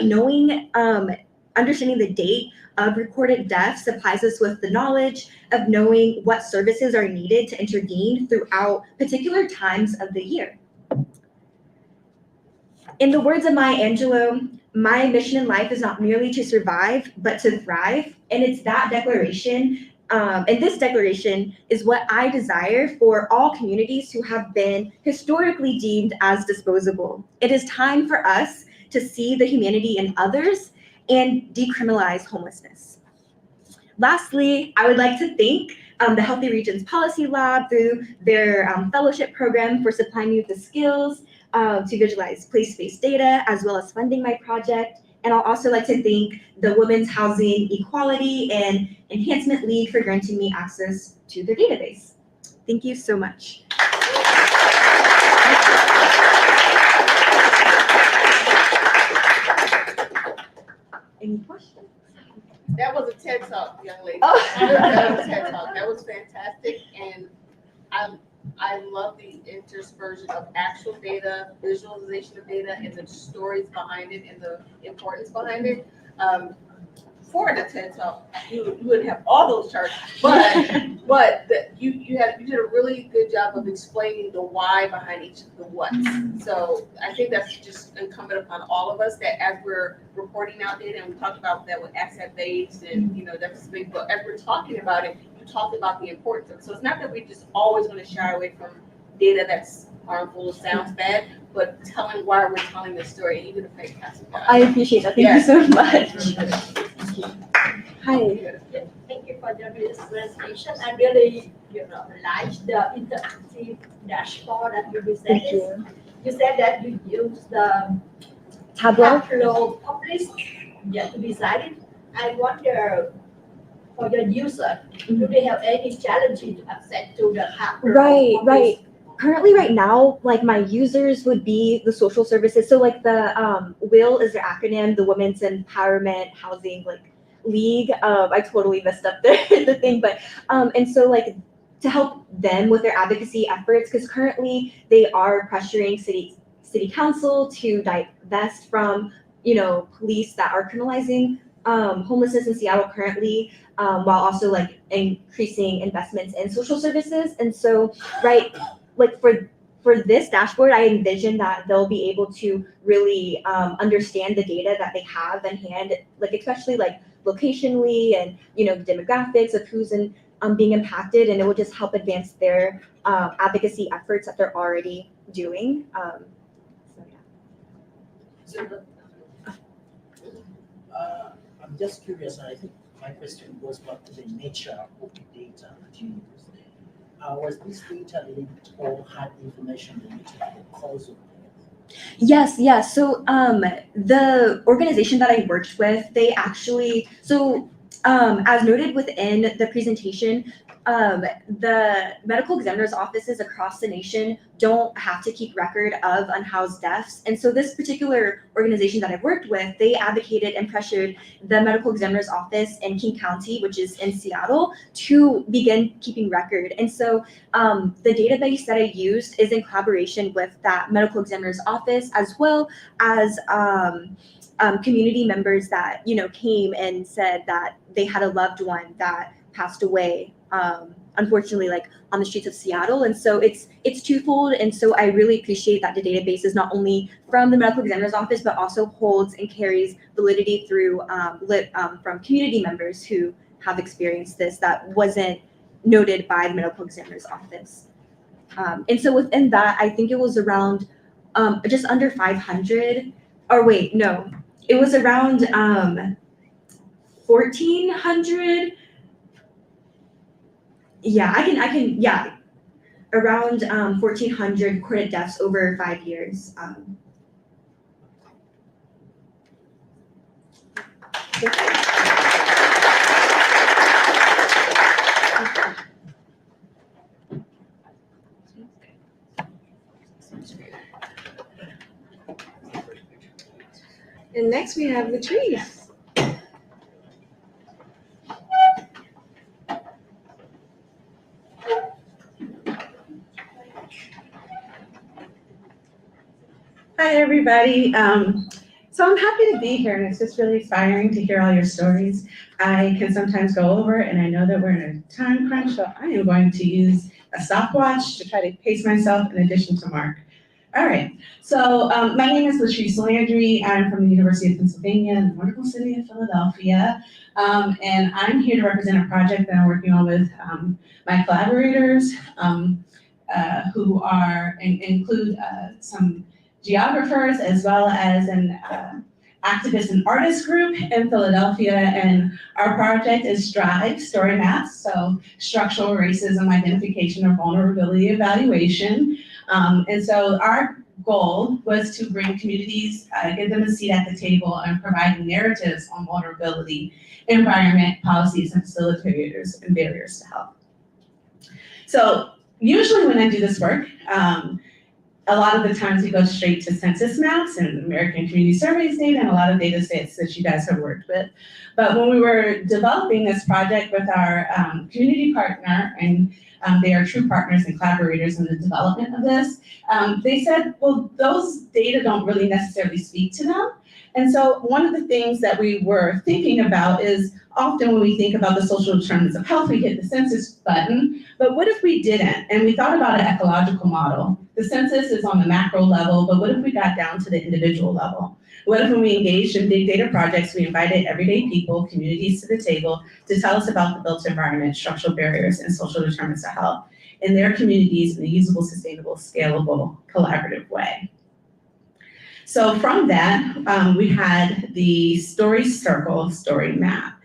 understanding the date of recorded deaths supplies us with the knowledge of knowing what services are needed to intervene throughout particular times of the year. In the words of Maya Angelou, my mission in life is not merely to survive, but to thrive. And it's that declaration And this declaration is what I desire for all communities who have been historically deemed as disposable. It is time for us to see the humanity in others and decriminalize homelessness. Lastly, I would like to thank the Healthy Regions Policy Lab through their fellowship program for supplying me with the skills to visualize place-based data, as well as funding my project. And I'll also like to thank the Women's Housing Equality and Enhancement League for granting me access to their database. Thank you so much. Any questions? That was a TED Talk, young lady. Oh. That was a TED Talk. That was fantastic, and I love the interspersion of actual data, visualization of data, and the stories behind it, and the importance behind it. For the TED Talk, you wouldn't have all those charts, but you did a really good job of explaining the why behind each of the what's. So I think that's just incumbent upon all of us, that as we're reporting out data, and we talked about that with asset based, and that's big, but as we're talking about it, you talked about the importance of it. So it's not that we're just always going to shy away from data that's harmful or sounds bad, but telling why we're telling the story. You did a fantastic job. I appreciate that. Thank you so much. Hi. Thank you for the presentation. I really, like the interactive dashboard that you presented. You said that you use the Tableau published yet to be decided. I wonder, for your user, do they have any challenges to access to the Tableau? Right. Currently, right now, like my users would be the social services. So like the WIL is their acronym, the Women's Empowerment Housing League. I totally messed up the thing, but and so like to help them with their advocacy efforts, because currently they are pressuring city council to divest from police that are criminalizing homelessness in Seattle currently, while also like increasing investments in social services. And so like for this dashboard, I envision that they'll be able to really understand the data that they have in hand, like especially like locationally and demographics of who's being impacted, and it will just help advance their advocacy efforts that they're already doing. I'm just curious, and I think my question was about the nature of the data that you use. Was this data linked or had information related to the cause of death? Yes. So the organization that I worked with, they actually, as noted within the presentation, the medical examiner's offices across the nation don't have to keep record of unhoused deaths. And so this particular organization that I've worked with, they advocated and pressured the medical examiner's office in King County, which is in Seattle, to begin keeping record. And so the database that I used is in collaboration with that medical examiner's office, as well as community members that came and said that they had a loved one that passed away, unfortunately, like on the streets of Seattle. And so it's twofold. And so I really appreciate that the database is not only from the medical examiner's office, but also holds and carries validity through from community members who have experienced this that wasn't noted by the medical examiner's office. And so within that, I think it was around just under 500, or wait, no, it was around 1,400. Yeah, I can, around 1,400 recorded deaths over 5 years. And next we have the trees. Hi, everybody. So I'm happy to be here, and it's just really inspiring to hear all your stories. I can sometimes go over, and I know that we're in a time crunch, so I am going to use a stopwatch to try to pace myself in addition to Mark. All right, so my name is Latrice Landry. I'm from the University of Pennsylvania in the wonderful city of Philadelphia. And I'm here to represent a project that I'm working on with my collaborators who include some geographers as well as an activist and artist group in Philadelphia. And our project is STRIVE Story Maps, so Structural Racism Identification or Vulnerability Evaluation. And so our goal was to bring communities, give them a seat at the table and provide narratives on vulnerability, environment, policies, and facilitators and barriers to health. So usually when I do this work, a lot of the times we go straight to census maps and American Community Surveys data and a lot of data sets that you guys have worked with. But when we were developing this project with our community partner, and they are true partners and collaborators in the development of this, they said, well, those data don't really necessarily speak to them. And so one of the things that we were thinking about is often when we think about the social determinants of health, we hit the census button, but what if we didn't? And we thought about an ecological model. The census is on the macro level, but what if we got down to the individual level? What if when we engaged in big data projects, we invited everyday people, communities to the table to tell us about the built environment, structural barriers, and social determinants of health in their communities in a usable, sustainable, scalable, collaborative way? So from that, we had the story circle, story map.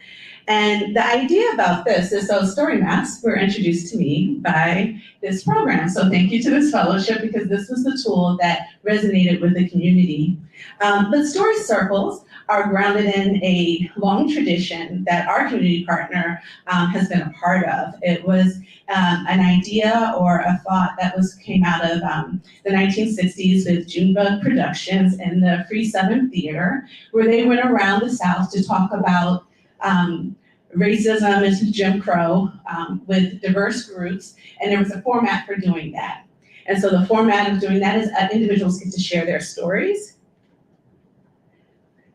And the idea about this is, so story maps were introduced to me by this program. So thank you to this fellowship, because this was the tool that resonated with the community. But story circles are grounded in a long tradition that our community partner has been a part of. It was an idea or a thought that came out of the 1960s with Junebug Productions and the Free Southern Theater, where they went around the South to talk about racism and Jim Crow with diverse groups, and there was a format for doing that. And so the format of doing that is individuals get to share their stories.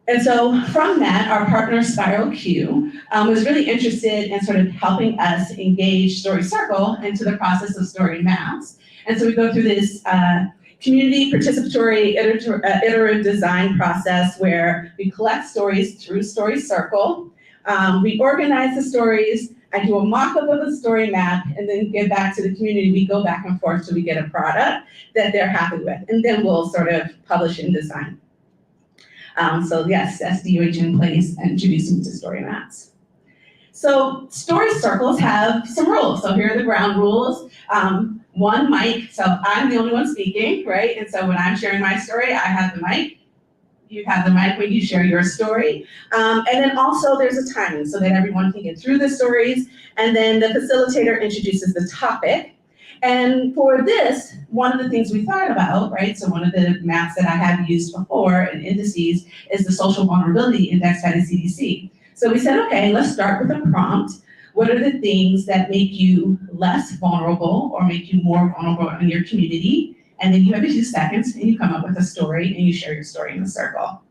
And so from that, our partner Spiral Q was really interested in sort of helping us engage Story Circle into the process of story maps. And so we go through this community participatory iterative design process where we collect stories through Story Circle. We organize the stories, I do a mock-up of a story map, and then give back to the community. We go back and forth till we get a product that they're happy with, and then we'll sort of publish and design. So yes, SDOH in place, introducing to story maps. So story circles have some rules. So here are the ground rules. One mic, so I'm the only one speaking, right? And so when I'm sharing my story, I have the mic. You have the mic when you share your story. And then also there's a timing so that everyone can get through the stories. And then the facilitator introduces the topic. And for this, one of the things we thought about, right, so one of the maps that I have used before and indices is the social vulnerability index by the CDC. So we said, okay, let's start with a prompt. What are the things that make you less vulnerable or make you more vulnerable in your community? And then you have a few seconds and you come up with a story and you share your story in the circle.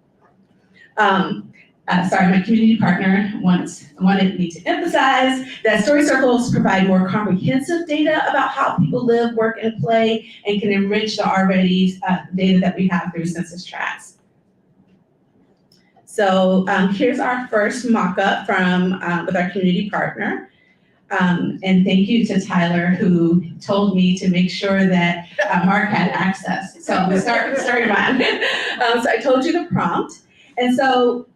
My community partner wanted me to emphasize that story circles provide more comprehensive data about how people live, work, and play, and can enrich the already data that we have through census tracts. So here's our first mock-up from with our community partner. And thank you to Tyler, who told me to make sure that Mark had access. So I'm starting mine. So I told you the prompt. And so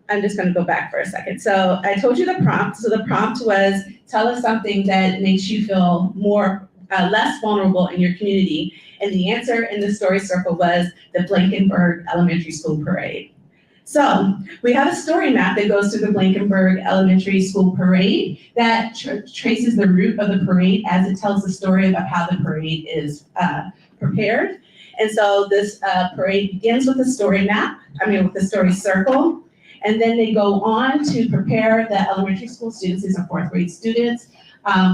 I'm just gonna go back for a second. So I told you the prompt. So the prompt was, tell us something that makes you feel less vulnerable in your community. And the answer in the story circle was the Blankenburg Elementary School Parade. So we have a story map that goes through the Blankenburg Elementary School Parade that traces the route of the parade as it tells the story about how the parade is prepared. And so this parade begins with a story map, with the story circle, and then they go on to prepare the elementary school students, these are fourth grade students,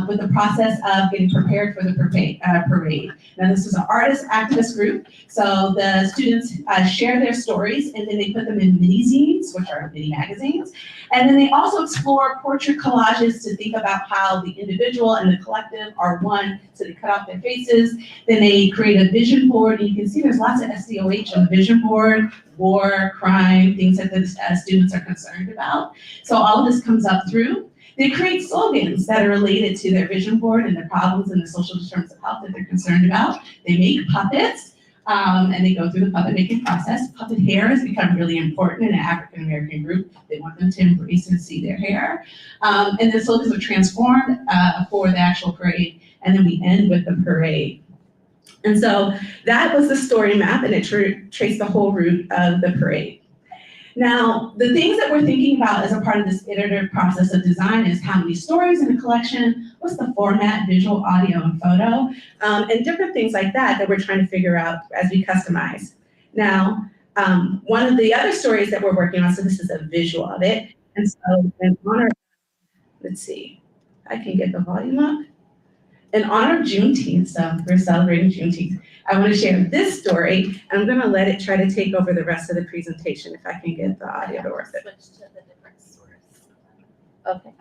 with the process of getting prepared for the parade. Now, this is an artist activist group, so the students share their stories and then they put them in mini zines, which are mini magazines. And then they also explore portrait collages to think about how the individual and the collective are one, so they cut out their faces. Then they create a vision board, and you can see there's lots of SDOH on the vision board, war, crime, things that the students are concerned about. So all of this comes up through. They create slogans that are related to their vision board and the problems and the social determinants of health that they're concerned about. They make puppets, and they go through the puppet making process. Puppet hair has become really important in an African American group. They want them to embrace and see their hair. And the slogans are transformed for the actual parade, and then we end with the parade. And so that was the story map, and it traced the whole route of the parade. Now, the things that we're thinking about as a part of this iterative process of design is how many stories in a collection, what's the format, visual, audio, and photo, and different things like that that we're trying to figure out as we customize. Now, one of the other stories that we're working on, so this is a visual of it, and so in honor, let's see, I can get the volume up. In honor of Juneteenth, so we're celebrating Juneteenth, I want to share this story. I'm going to let it try to take over the rest of the presentation if I can get the audio to work. Switch to the different source. Okay.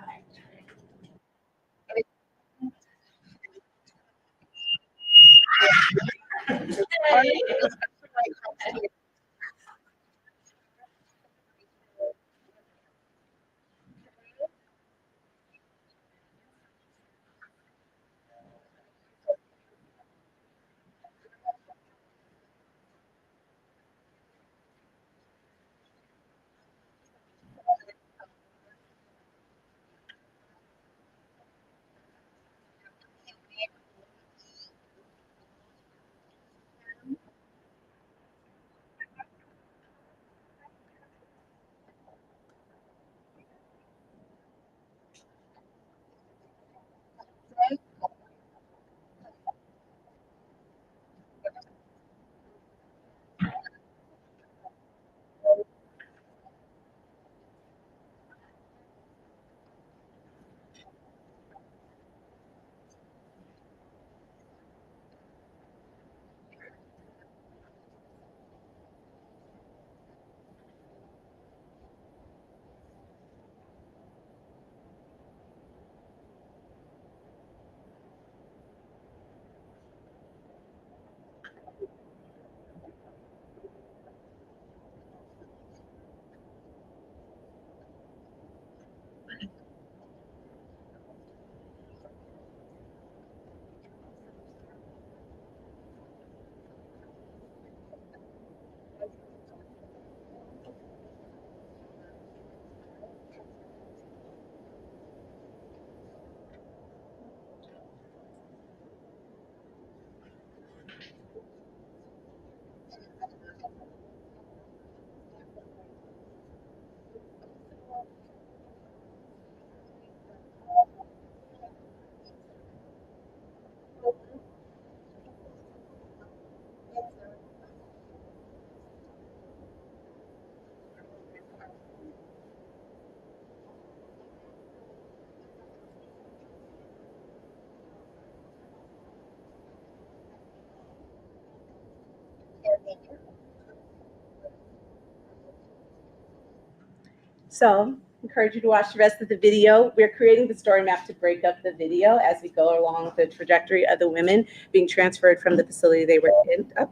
So, encourage you to watch the rest of the video. We're creating the story map to break up the video as we go along the trajectory of the women being transferred from the facility they were in. Oh,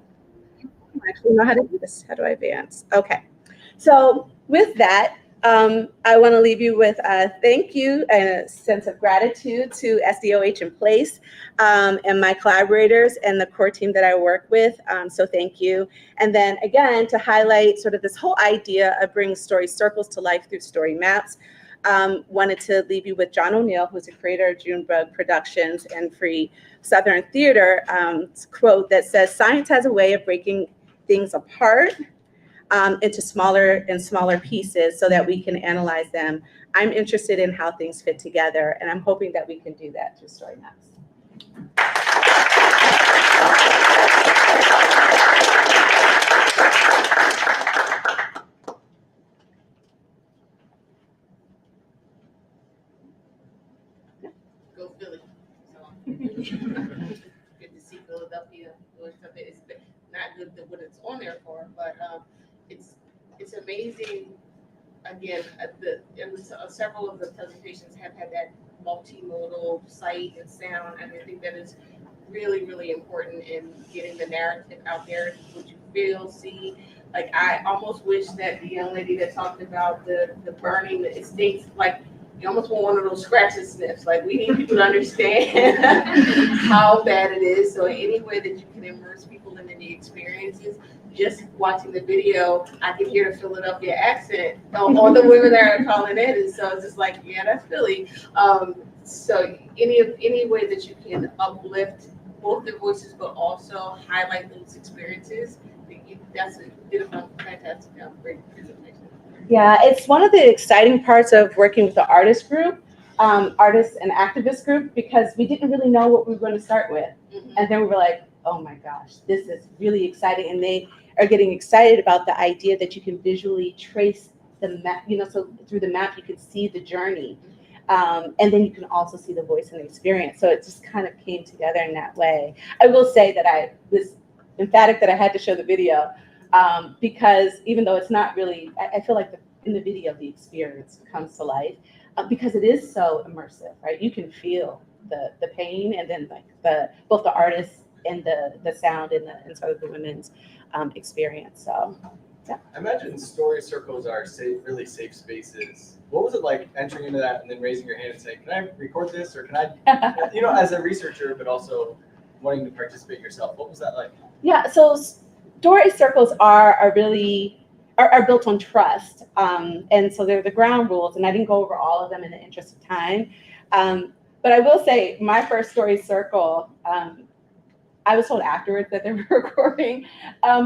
I actually know how to do this. How do I advance? Okay. So with that, I want to leave you with a thank you and a sense of gratitude to SDOH in place and my collaborators and the core team that I work with. So thank you. And then again, to highlight sort of this whole idea of bringing story circles to life through story maps. Wanted to leave you with John O'Neill, who's the creator of Junebug Productions and Free Southern Theater, quote that says, "Science has a way of breaking things apart into smaller and smaller pieces so that we can analyze them. I'm interested in how things fit together, and I'm hoping that we can do that through story maps." Go fill it's amazing. Again, several of the presentations have had that multimodal sight and sound, and I think that is really, really important in getting the narrative out there. What you feel, see. Like, I almost wish that the young lady that talked about the burning, it stinks, like, you almost want one of those scratch and sniffs. Like, we need people to understand how bad it is. So any way that you can immerse people in the experiences, just watching the video, I can hear the Philadelphia accent on the women that are calling in. And so it's just like, yeah, that's Philly. So any way that you can uplift both their voices, but also highlight those experiences, that's a fantastic, great presentation. Yeah, it's one of the exciting parts of working with the artist group, artists and activist group, because we didn't really know what we were going to start with. And then we were like, oh my gosh, this is really exciting. And they are getting excited about the idea that you can visually trace the map, so through the map, you can see the journey. And then you can also see the voice and the experience. So it just kind of came together in that way. I will say that I was emphatic that I had to show the video, because even though it's not really, I feel like in the video, the experience comes to life, because it is so immersive, right? You can feel the pain, and then like both the artists and the sound and sort of the women's experience. So, yeah. I imagine story circles are really safe spaces. What was it like entering into that and then raising your hand and saying, can I record this, or can I, as a researcher, but also wanting to participate yourself? What was that like? Yeah, so story circles are built on trust. And so they're the ground rules, and I didn't go over all of them in the interest of time. But I will say my first story circle, I was told afterwards that they were recording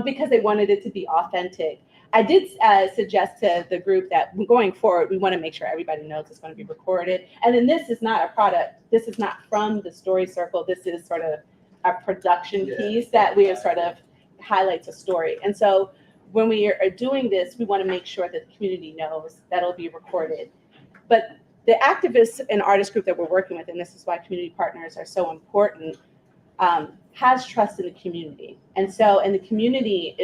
because they wanted it to be authentic. I did suggest to the group that going forward, we want to make sure everybody knows it's going to be recorded. And then this is not a product. This is not from the story circle. This is sort of a production piece that we have sort of highlights a story. And so when we are doing this, we want to make sure that the community knows that it'll be recorded. But the activists and artist group that we're working with, and this is why community partners are so important, has trust in the community. And the community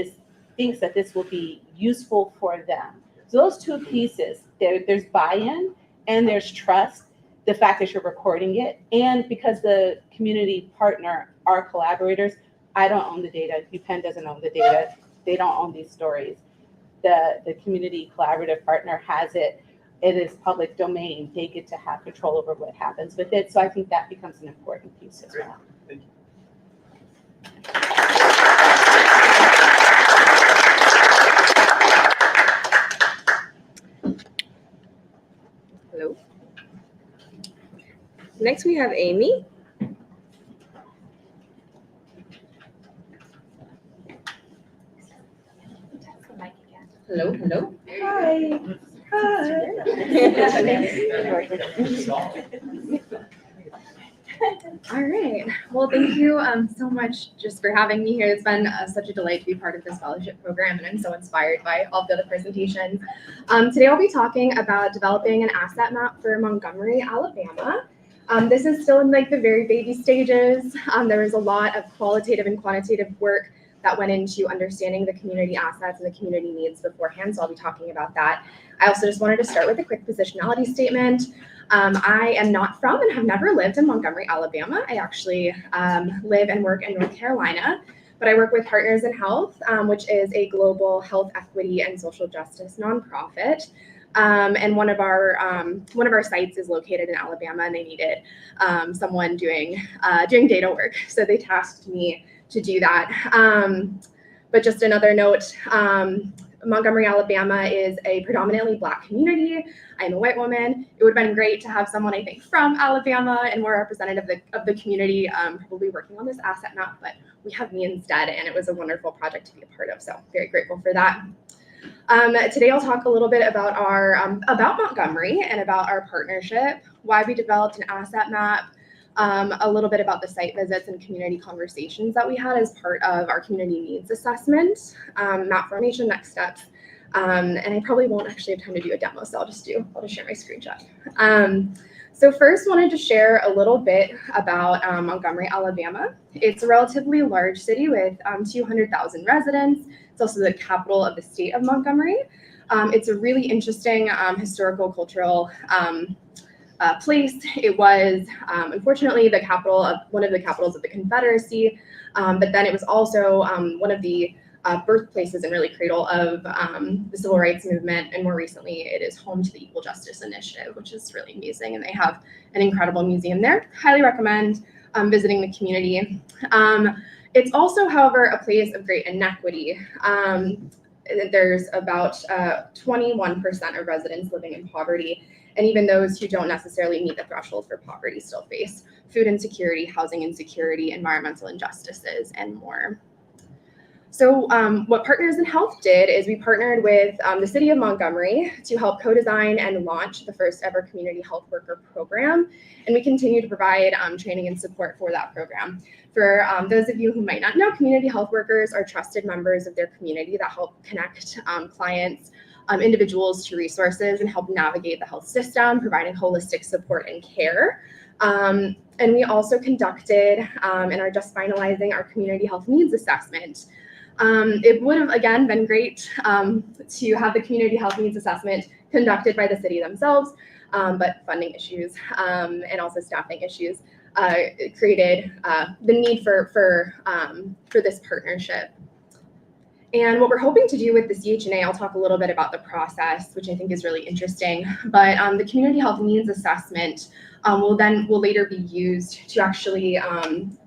thinks that this will be useful for them. So those two pieces, there's buy-in and there's trust, the fact that you're recording it, and because the community partner are collaborators, I don't own the data, UPenn doesn't own the data, they don't own these stories. The community collaborative partner has it. It is public domain. They get to have control over what happens with it. So I think that becomes an important piece as well. Thank you. Hello. Next we have Amy. Hello, hello. Hi. All right. Well, thank you so much just for having me here. It's been such a delight to be part of this fellowship program, and I'm so inspired by all the other presentations. Today I'll be talking about developing an asset map for Montgomery, Alabama. This is still in like the very baby stages. There was a lot of qualitative and quantitative work that went into understanding the community assets and the community needs beforehand, so I'll be talking about that. I also just wanted to start with a quick positionality statement. I am not from and have never lived in Montgomery, Alabama. I actually live and work in North Carolina, but I work with Partners in Health, which is a global health equity and social justice nonprofit. And one of our sites is located in Alabama, and they needed someone doing data work, so they tasked me to do that. But just another note, Montgomery, Alabama is a predominantly Black community. I'm a white woman. It would have been great to have someone, I think, from Alabama and more representative of the community probably working on this asset map, but we have me instead, and it was a wonderful project to be a part of, so very grateful for that. Today I'll talk a little bit about about Montgomery and about our partnership, why we developed an asset map, a little bit about the site visits and community conversations that we had as part of our community needs assessment, map formation, next steps, and I probably won't actually have time to do a demo, so I'll just share my screenshot. So first, wanted to share a little bit about Montgomery, Alabama. It's a relatively large city with 200,000 residents. It's also the capital of the state of Montgomery. It's a really interesting historical, cultural place. It was unfortunately the capital of one of the capitals of the Confederacy, but then it was also one of the birthplaces and really cradle of the civil rights movement, and more recently it is home to the Equal Justice Initiative, which is really amazing, and they have an incredible museum there. Highly recommend visiting the community. It's also, however, a place of great inequity. There's about 21% of residents living in poverty, and even those who don't necessarily meet the threshold for poverty still face food insecurity, housing insecurity, environmental injustices, and more. So what Partners in Health did is we partnered with the City of Montgomery to help co-design and launch the first ever community health worker program. And we continue to provide training and support for that program. For those of you who might not know, community health workers are trusted members of their community that help connect clients, individuals to resources and help navigate the health system, providing holistic support and care. And we also conducted and are just finalizing our community health needs assessment. It would have, again, been great to have the community health needs assessment conducted by the city themselves, but funding issues and also staffing issues created the need for this partnership. And what we're hoping to do with the CHNA, I'll talk a little bit about the process, which I think is really interesting, but the community health needs assessment will later be used to actually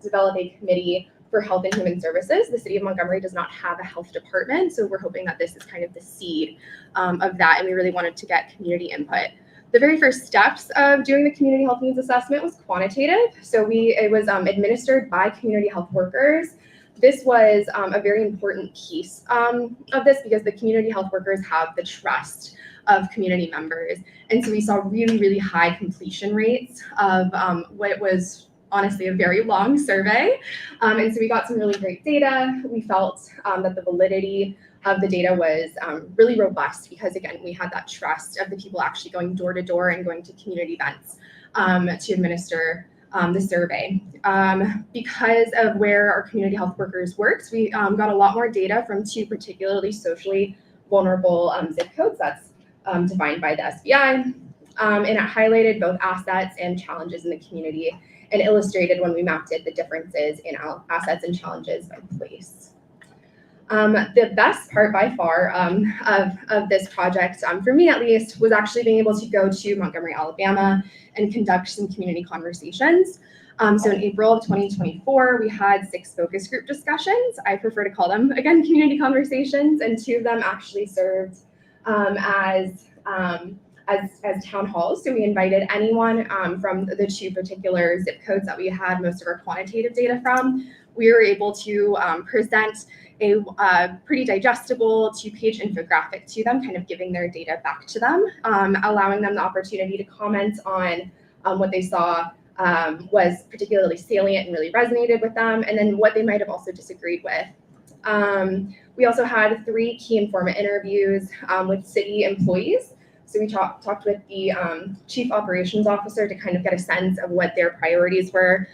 develop a committee for Health and Human Services. The City of Montgomery does not have a health department, so we're hoping that this is kind of the seed of that, and we really wanted to get community input. The very first steps of doing the community health needs assessment was quantitative. So it was administered by community health workers. This was a very important piece of this because the community health workers have the trust of community members. And so we saw really, really high completion rates of what was honestly a very long survey. And so we got some really great data. We felt that the validity of the data was really robust because, again, we had that trust of the people actually going door to door and going to community events to administer the survey. Because of where our community health workers worked, we got a lot more data from 2 particularly socially vulnerable zip codes that's defined by the SBI. And it highlighted both assets and challenges in the community and illustrated when we mapped it the differences in assets and challenges by place. The best part by far of this project, for me at least, was actually being able to go to Montgomery, Alabama and conduct some community conversations. So in April of 2024, we had 6 focus group discussions. I prefer to call them, again, community conversations, and 2 of them actually served as town halls. So we invited anyone from the 2 particular zip codes that we had most of our quantitative data from. We were able to present a pretty digestible 2-page infographic to them, kind of giving their data back to them, allowing them the opportunity to comment on what they saw was particularly salient and really resonated with them, and then what they might have also disagreed with. We also had 3 key informant interviews with city employees. So we talked with the chief operations officer to kind of get a sense of what their priorities were.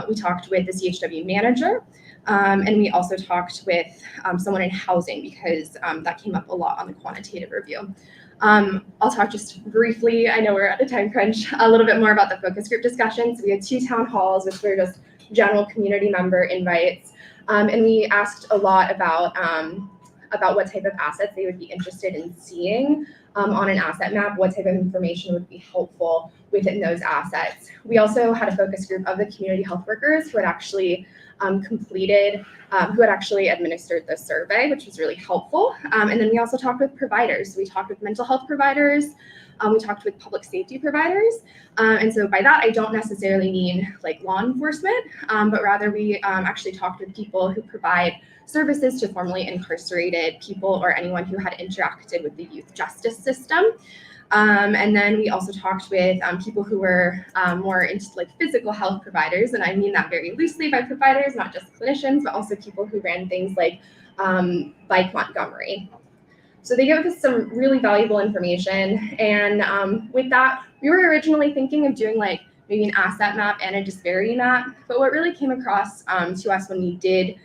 We talked with the CHW manager, and we also talked with someone in housing because that came up a lot on the quantitative review. I'll talk just briefly, I know we're at a time crunch, a little bit more about the focus group discussions. We had 2 town halls, which were just general community member invites. And we asked a lot about what type of assets they would be interested in seeing on an asset map, what type of information would be helpful within those assets. We also had a focus group of the community health workers who had actually who had actually administered the survey, which was really helpful. And then we also talked with providers. We talked with mental health providers. We talked with public safety providers. And so by that, I don't necessarily mean like law enforcement, but rather we actually talked with people who provide services to formerly incarcerated people or anyone who had interacted with the youth justice system. And then we also talked with people who were more into like physical health providers, and I mean that very loosely by providers, not just clinicians, but also people who ran things like Bike Montgomery. So they give us some really valuable information. And with that, we were originally thinking of doing like maybe an asset map and a disparity map. But what really came across to us when we did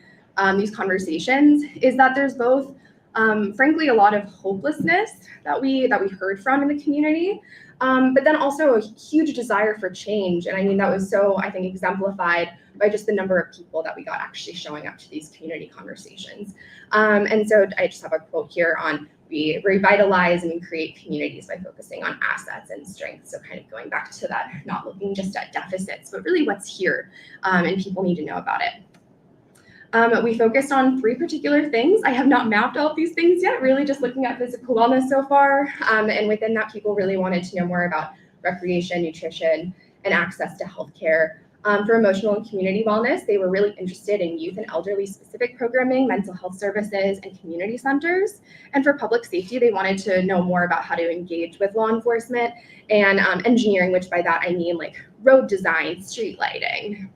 these conversations is that there's both, frankly, a lot of hopelessness that we heard from in the community, but then also a huge desire for change. And I mean, that was so, I think, exemplified by just the number of people that we got actually showing up to these community conversations. And so I just have a quote here on, we revitalize and we create communities by focusing on assets and strengths. So kind of going back to that, not looking just at deficits, but really what's here, and people need to know about it. We focused on 3 particular things. I have not mapped all of these things yet, really just looking at physical wellness so far. And within that, people really wanted to know more about recreation, nutrition, and access to healthcare. For emotional and community wellness, they were really interested in youth and elderly specific programming, mental health services, and community centers. And for public safety, they wanted to know more about how to engage with law enforcement and engineering, which by that I mean like road design, street lighting.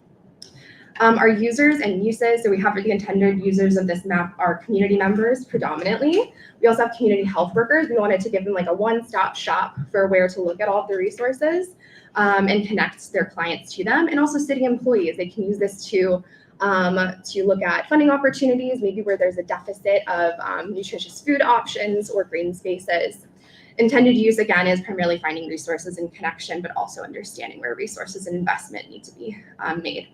Our users and uses, so we have the intended users of this map are community members predominantly. We also have community health workers. We wanted to give them like a one-stop shop for where to look at all of the resources and connect their clients to them. And also city employees, they can use this to look at funding opportunities, maybe where there's a deficit of nutritious food options or green spaces. Intended use, again, is primarily finding resources and connection, but also understanding where resources and investment need to be made.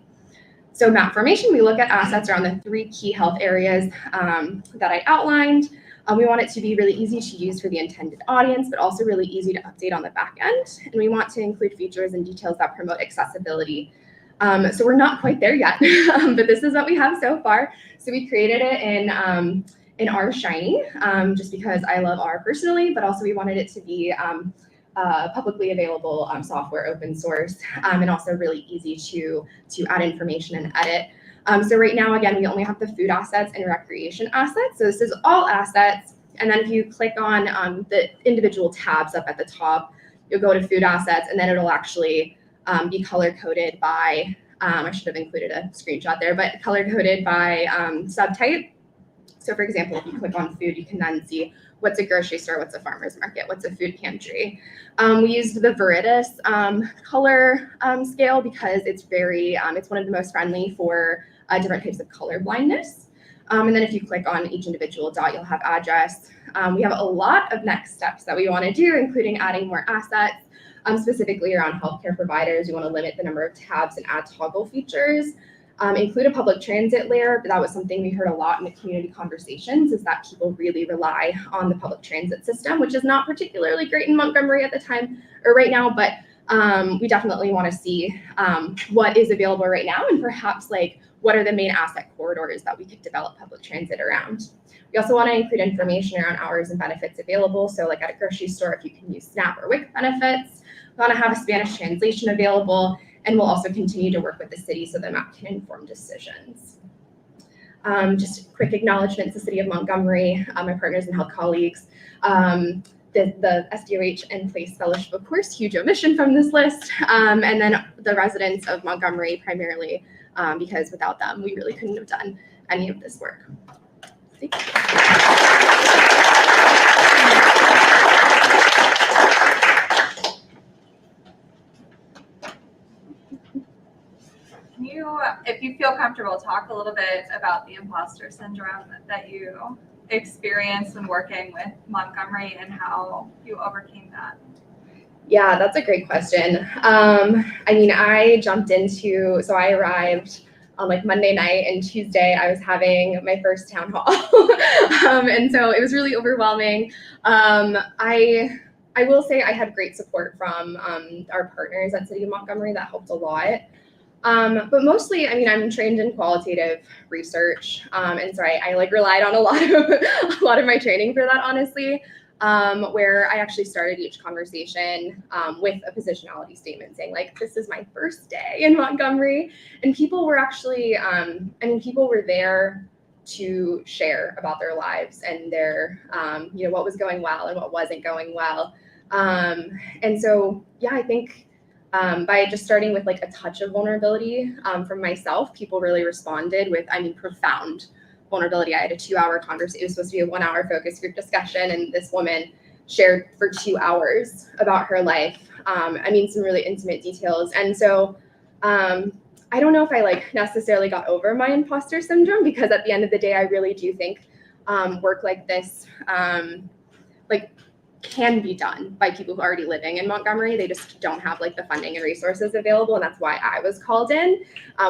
So map formation, we look at assets around the 3 key health areas that I outlined. We want it to be really easy to use for the intended audience, but also really easy to update on the back end. And we want to include features and details that promote accessibility. So we're not quite there yet, but this is what we have so far. So we created it in R Shiny, just because I love R personally, but also we wanted it to be publicly available software, open source, and also really easy to add information and edit. So right now, again, we only have the food assets and recreation assets. So this is all assets. And then if you click on the individual tabs up at the top, you'll go to food assets, and then it'll actually be color-coded by, I should have included a screenshot there, but color-coded by subtype. So for example, if you click on food, you can then see what's a grocery store, what's a farmer's market, what's a food pantry. We used the Veritas color scale because it's it's one of the most friendly for different types of color blindness. And then if you click on each individual dot, you'll have address. We have a lot of next steps that we want to do, including adding more assets, specifically around healthcare providers. We want to limit the number of tabs and add toggle features. Include a public transit layer, but that was something we heard a lot in the community conversations, is that people really rely on the public transit system, which is not particularly great in Montgomery at the time or right now, but we definitely want to see what is available right now, and perhaps like what are the main asset corridors that we could develop public transit around. We also want to include information around hours and benefits available. So like at a grocery store, if you can use SNAP or WIC benefits. We want to have a Spanish translation available. And we'll also continue to work with the city so the map can inform decisions. Just quick acknowledgements, the City of Montgomery, my partners and health colleagues, the SDOH and Place Fellowship, of course, huge omission from this list, and then the residents of Montgomery primarily, because without them, we really couldn't have done any of this work. Thank you. Can you, if you feel comfortable, talk a little bit about the imposter syndrome that you experienced when working with Montgomery and how you overcame that? Yeah, that's a great question. I mean, so I arrived on like Monday night, and Tuesday I was having my first town hall. And so it was really overwhelming. I will say I had great support from our partners at City of Montgomery that helped a lot. But mostly, I mean, I'm trained in qualitative research, and so I like relied on a lot of my training for that, honestly. Where I actually started each conversation with a positionality statement saying, like, this is my first day in Montgomery, and people were actually, people were there to share about their lives and their, what was going well and what wasn't going well, and so, yeah, I think. By just starting with like a touch of vulnerability from myself, people really responded with, profound vulnerability. I had a 2-hour conversation. It was supposed to be a 1-hour focus group discussion, and this woman shared for 2 hours about her life. I mean, some really intimate details. And so I don't know if I like necessarily got over my imposter syndrome, because at the end of the day, I really do think work like this like can be done by people who are already living in Montgomery. They just don't have like the funding and resources available, and that's why I was called in,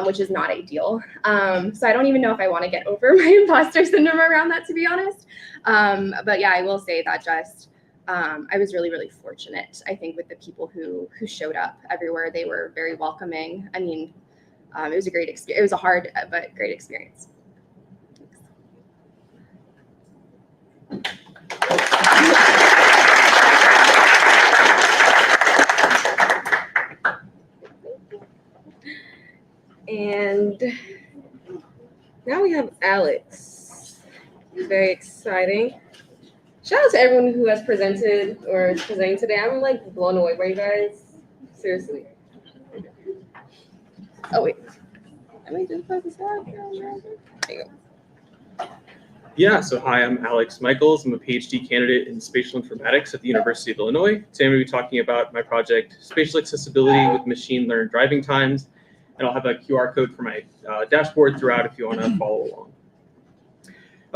which is not ideal. So I don't even know if I want to get over my imposter syndrome around that, to be honest. But yeah, I will say that just I was really, really fortunate, I think, with the people who showed up everywhere. They were very welcoming. I mean, it was a great experience. It was a hard but great experience. And now we have Alex. Very exciting. Shout out to everyone who has presented or is presenting today. I'm like blown away by you guys. Seriously. Oh wait. Am I just supposed to start? There you go. Yeah, so hi, I'm Alex Michaels. I'm a PhD candidate in spatial informatics at the University of Illinois. Today I'm going to be talking about my project, Spatial Accessibility with Machine Learned Driving Times, and I'll have a QR code for my dashboard throughout if you want to follow along.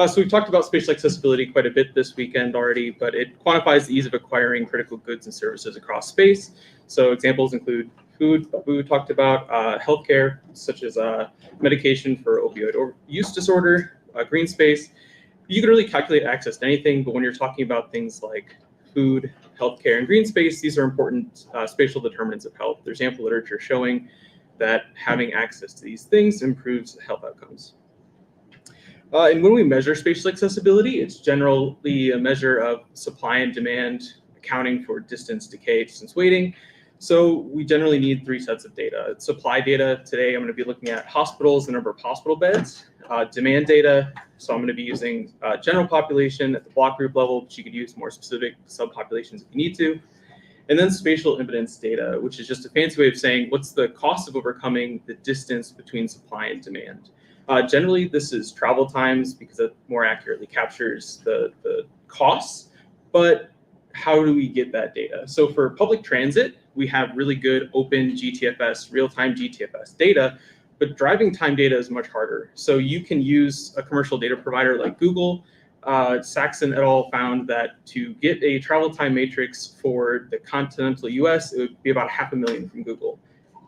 So we've talked about spatial accessibility quite a bit this weekend already, but it quantifies the ease of acquiring critical goods and services across space. So examples include food, we talked about, healthcare, such as medication for opioid use disorder, green space. You can really calculate access to anything, but when you're talking about things like food, healthcare, and green space, these are important spatial determinants of health. There's ample literature showing that having access to these things improves health outcomes. And when we measure spatial accessibility, it's generally a measure of supply and demand, accounting for distance decay, distance weighting. So we generally need 3 sets of data. Supply data, today I'm going to be looking at hospitals, the number of hospital beds. Demand data, so I'm going to be using general population at the block group level, but you could use more specific subpopulations if you need to. And then spatial impedance data, which is just a fancy way of saying what's the cost of overcoming the distance between supply and demand. Generally, this is travel times because it more accurately captures the costs, but how do we get that data? So for public transit, we have really good open GTFS, real-time GTFS data, but driving time data is much harder. So you can use a commercial data provider like Google. Saxon et al. Found that to get a travel time matrix for the continental US, it would be about $500,000 from Google.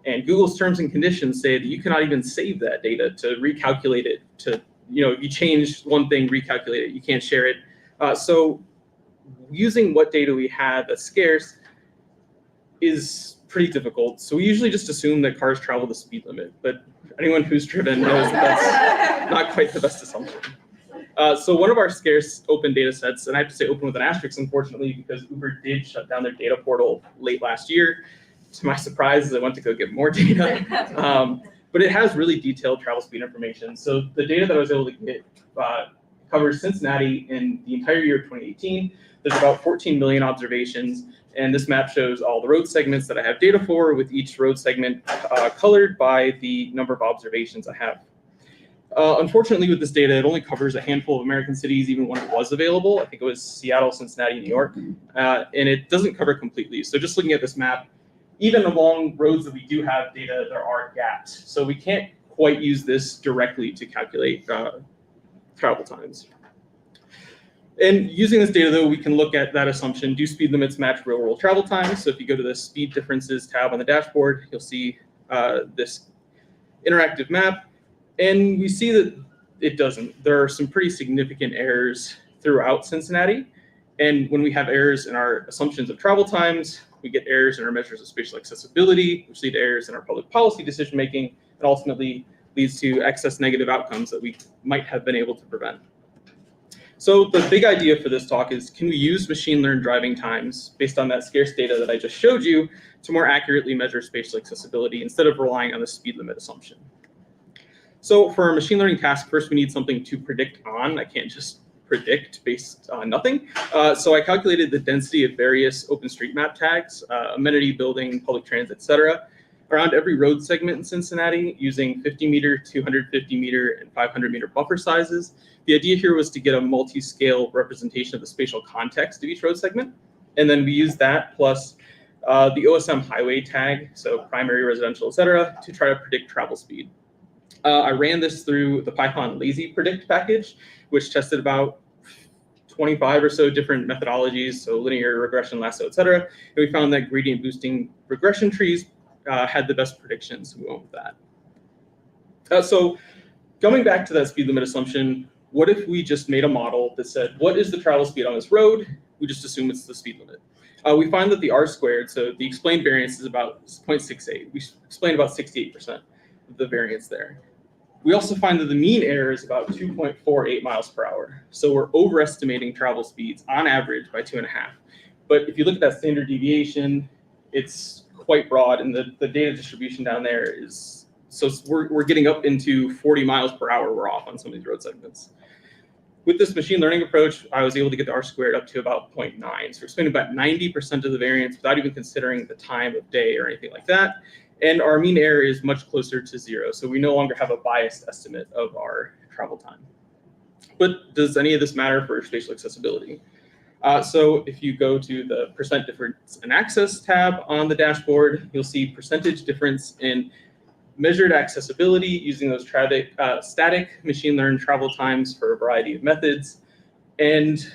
And Google's terms and conditions say that you cannot even save that data to recalculate it to, if you change one thing, recalculate it, you can't share it. So using what data we have that's scarce is pretty difficult. So we usually just assume that cars travel the speed limit, but anyone who's driven knows that's not quite the best assumption. So one of our scarce open data sets, and I have to say open with an asterisk, unfortunately, because Uber did shut down their data portal late last year. To my surprise, I went to go get more data. But it has really detailed travel speed information. So the data that I was able to get covers Cincinnati in the entire year of 2018. There's about 14 million observations. And this map shows all the road segments that I have data for, with each road segment colored by the number of observations I have. Unfortunately, with this data, it only covers a handful of American cities, even when it was available. I think it was Seattle, Cincinnati, New York. And it doesn't cover completely. So just looking at this map, even along roads that we do have data, there are gaps. So we can't quite use this directly to calculate travel times. And using this data, though, we can look at that assumption. Do speed limits match real-world travel times? So if you go to the speed differences tab on the dashboard, you'll see this interactive map. And we see that it doesn't. There are some pretty significant errors throughout Cincinnati. And when we have errors in our assumptions of travel times, we get errors in our measures of spatial accessibility, which lead to errors in our public policy decision-making, and ultimately leads to excess negative outcomes that we might have been able to prevent. So the big idea for this talk is, can we use machine learned driving times based on that scarce data that I just showed you to more accurately measure spatial accessibility instead of relying on the speed limit assumption? So for a machine learning task, first we need something to predict on. I can't just predict based on nothing. So I calculated the density of various OpenStreetMap tags, amenity, building, public transit, etc. around every road segment in Cincinnati using 50-meter, 250-meter, and 500-meter buffer sizes. The idea here was to get a multi-scale representation of the spatial context of each road segment. And then we used that plus the OSM highway tag, so primary, residential, et cetera, to try to predict travel speed. I ran this through the Python Lazy Predict package, which tested about 25 or so different methodologies, so linear regression, lasso, et cetera. And we found that gradient boosting regression trees had the best predictions, so we went with that. So going back to that speed limit assumption, what if we just made a model that said, what is the travel speed on this road? We just assume it's the speed limit. We find that the R squared, so the explained variance is about 0.68. We explained about 68% of the variance there. We also find that the mean error is about 2.48 miles per hour. So we're overestimating travel speeds on average by 2.5. But if you look at that standard deviation, it's quite broad, and the data distribution down there is, so we're getting up into 40 miles per hour we're off on some of these road segments. With this machine learning approach, I was able to get the R squared up to about 0.9. So we're spending about 90% of the variance without even considering the time of day or anything like that. And our mean error is much closer to 0. So we no longer have a biased estimate of our travel time. But does any of this matter for spatial accessibility? So if you go to the percent difference in access tab on the dashboard, you'll see percentage difference in measured accessibility using those static machine learned travel times for a variety of methods. And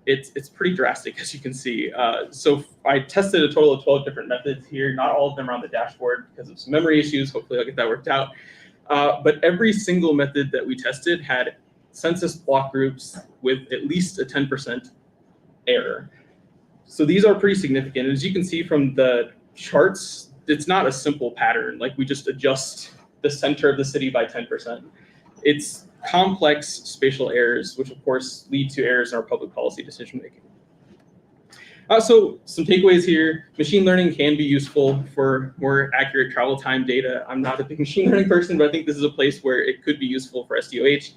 it's pretty drastic, as you can see. So I tested a total of 12 different methods here. Not all of them are on the dashboard because of some memory issues. Hopefully I'll get that worked out. But every single method that we tested had census block groups with at least a 10% error. So these are pretty significant. As you can see from the charts, it's not a simple pattern. Like we just adjust the center of the city by 10%. It's complex spatial errors, which of course lead to errors in our public policy decision making. So some takeaways here. Machine learning can be useful for more accurate travel time data. I'm not a big machine learning person, but I think this is a place where it could be useful for SDOH.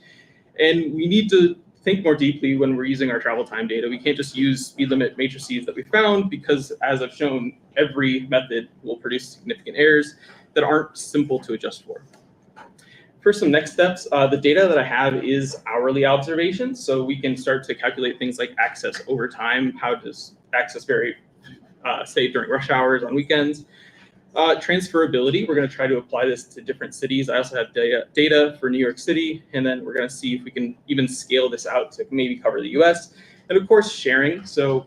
And we need to think more deeply when we're using our travel time data. We can't just use speed limit matrices that we found because, as I've shown, every method will produce significant errors that aren't simple to adjust for. For some next steps, the data that I have is hourly observations, so we can start to calculate things like access over time. How does access vary, say, during rush hours on weekends? Transferability, we're going to try to apply this to different cities. I also have data for New York City, and then we're going to see if we can even scale this out to maybe cover the US. And of course, sharing. So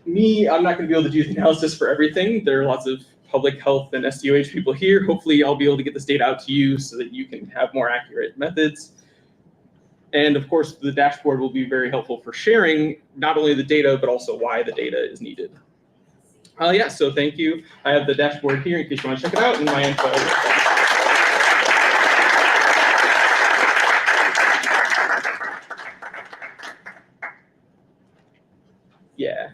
I'm not going to be able to do the analysis for everything. There are lots of public health and SDOH people here. Hopefully I'll be able to get this data out to you so that you can have more accurate methods. And of course, the dashboard will be very helpful for sharing not only the data, but also why the data is needed. Yeah, so thank you. I have the dashboard here in case you want to check it out, and my info. Yeah.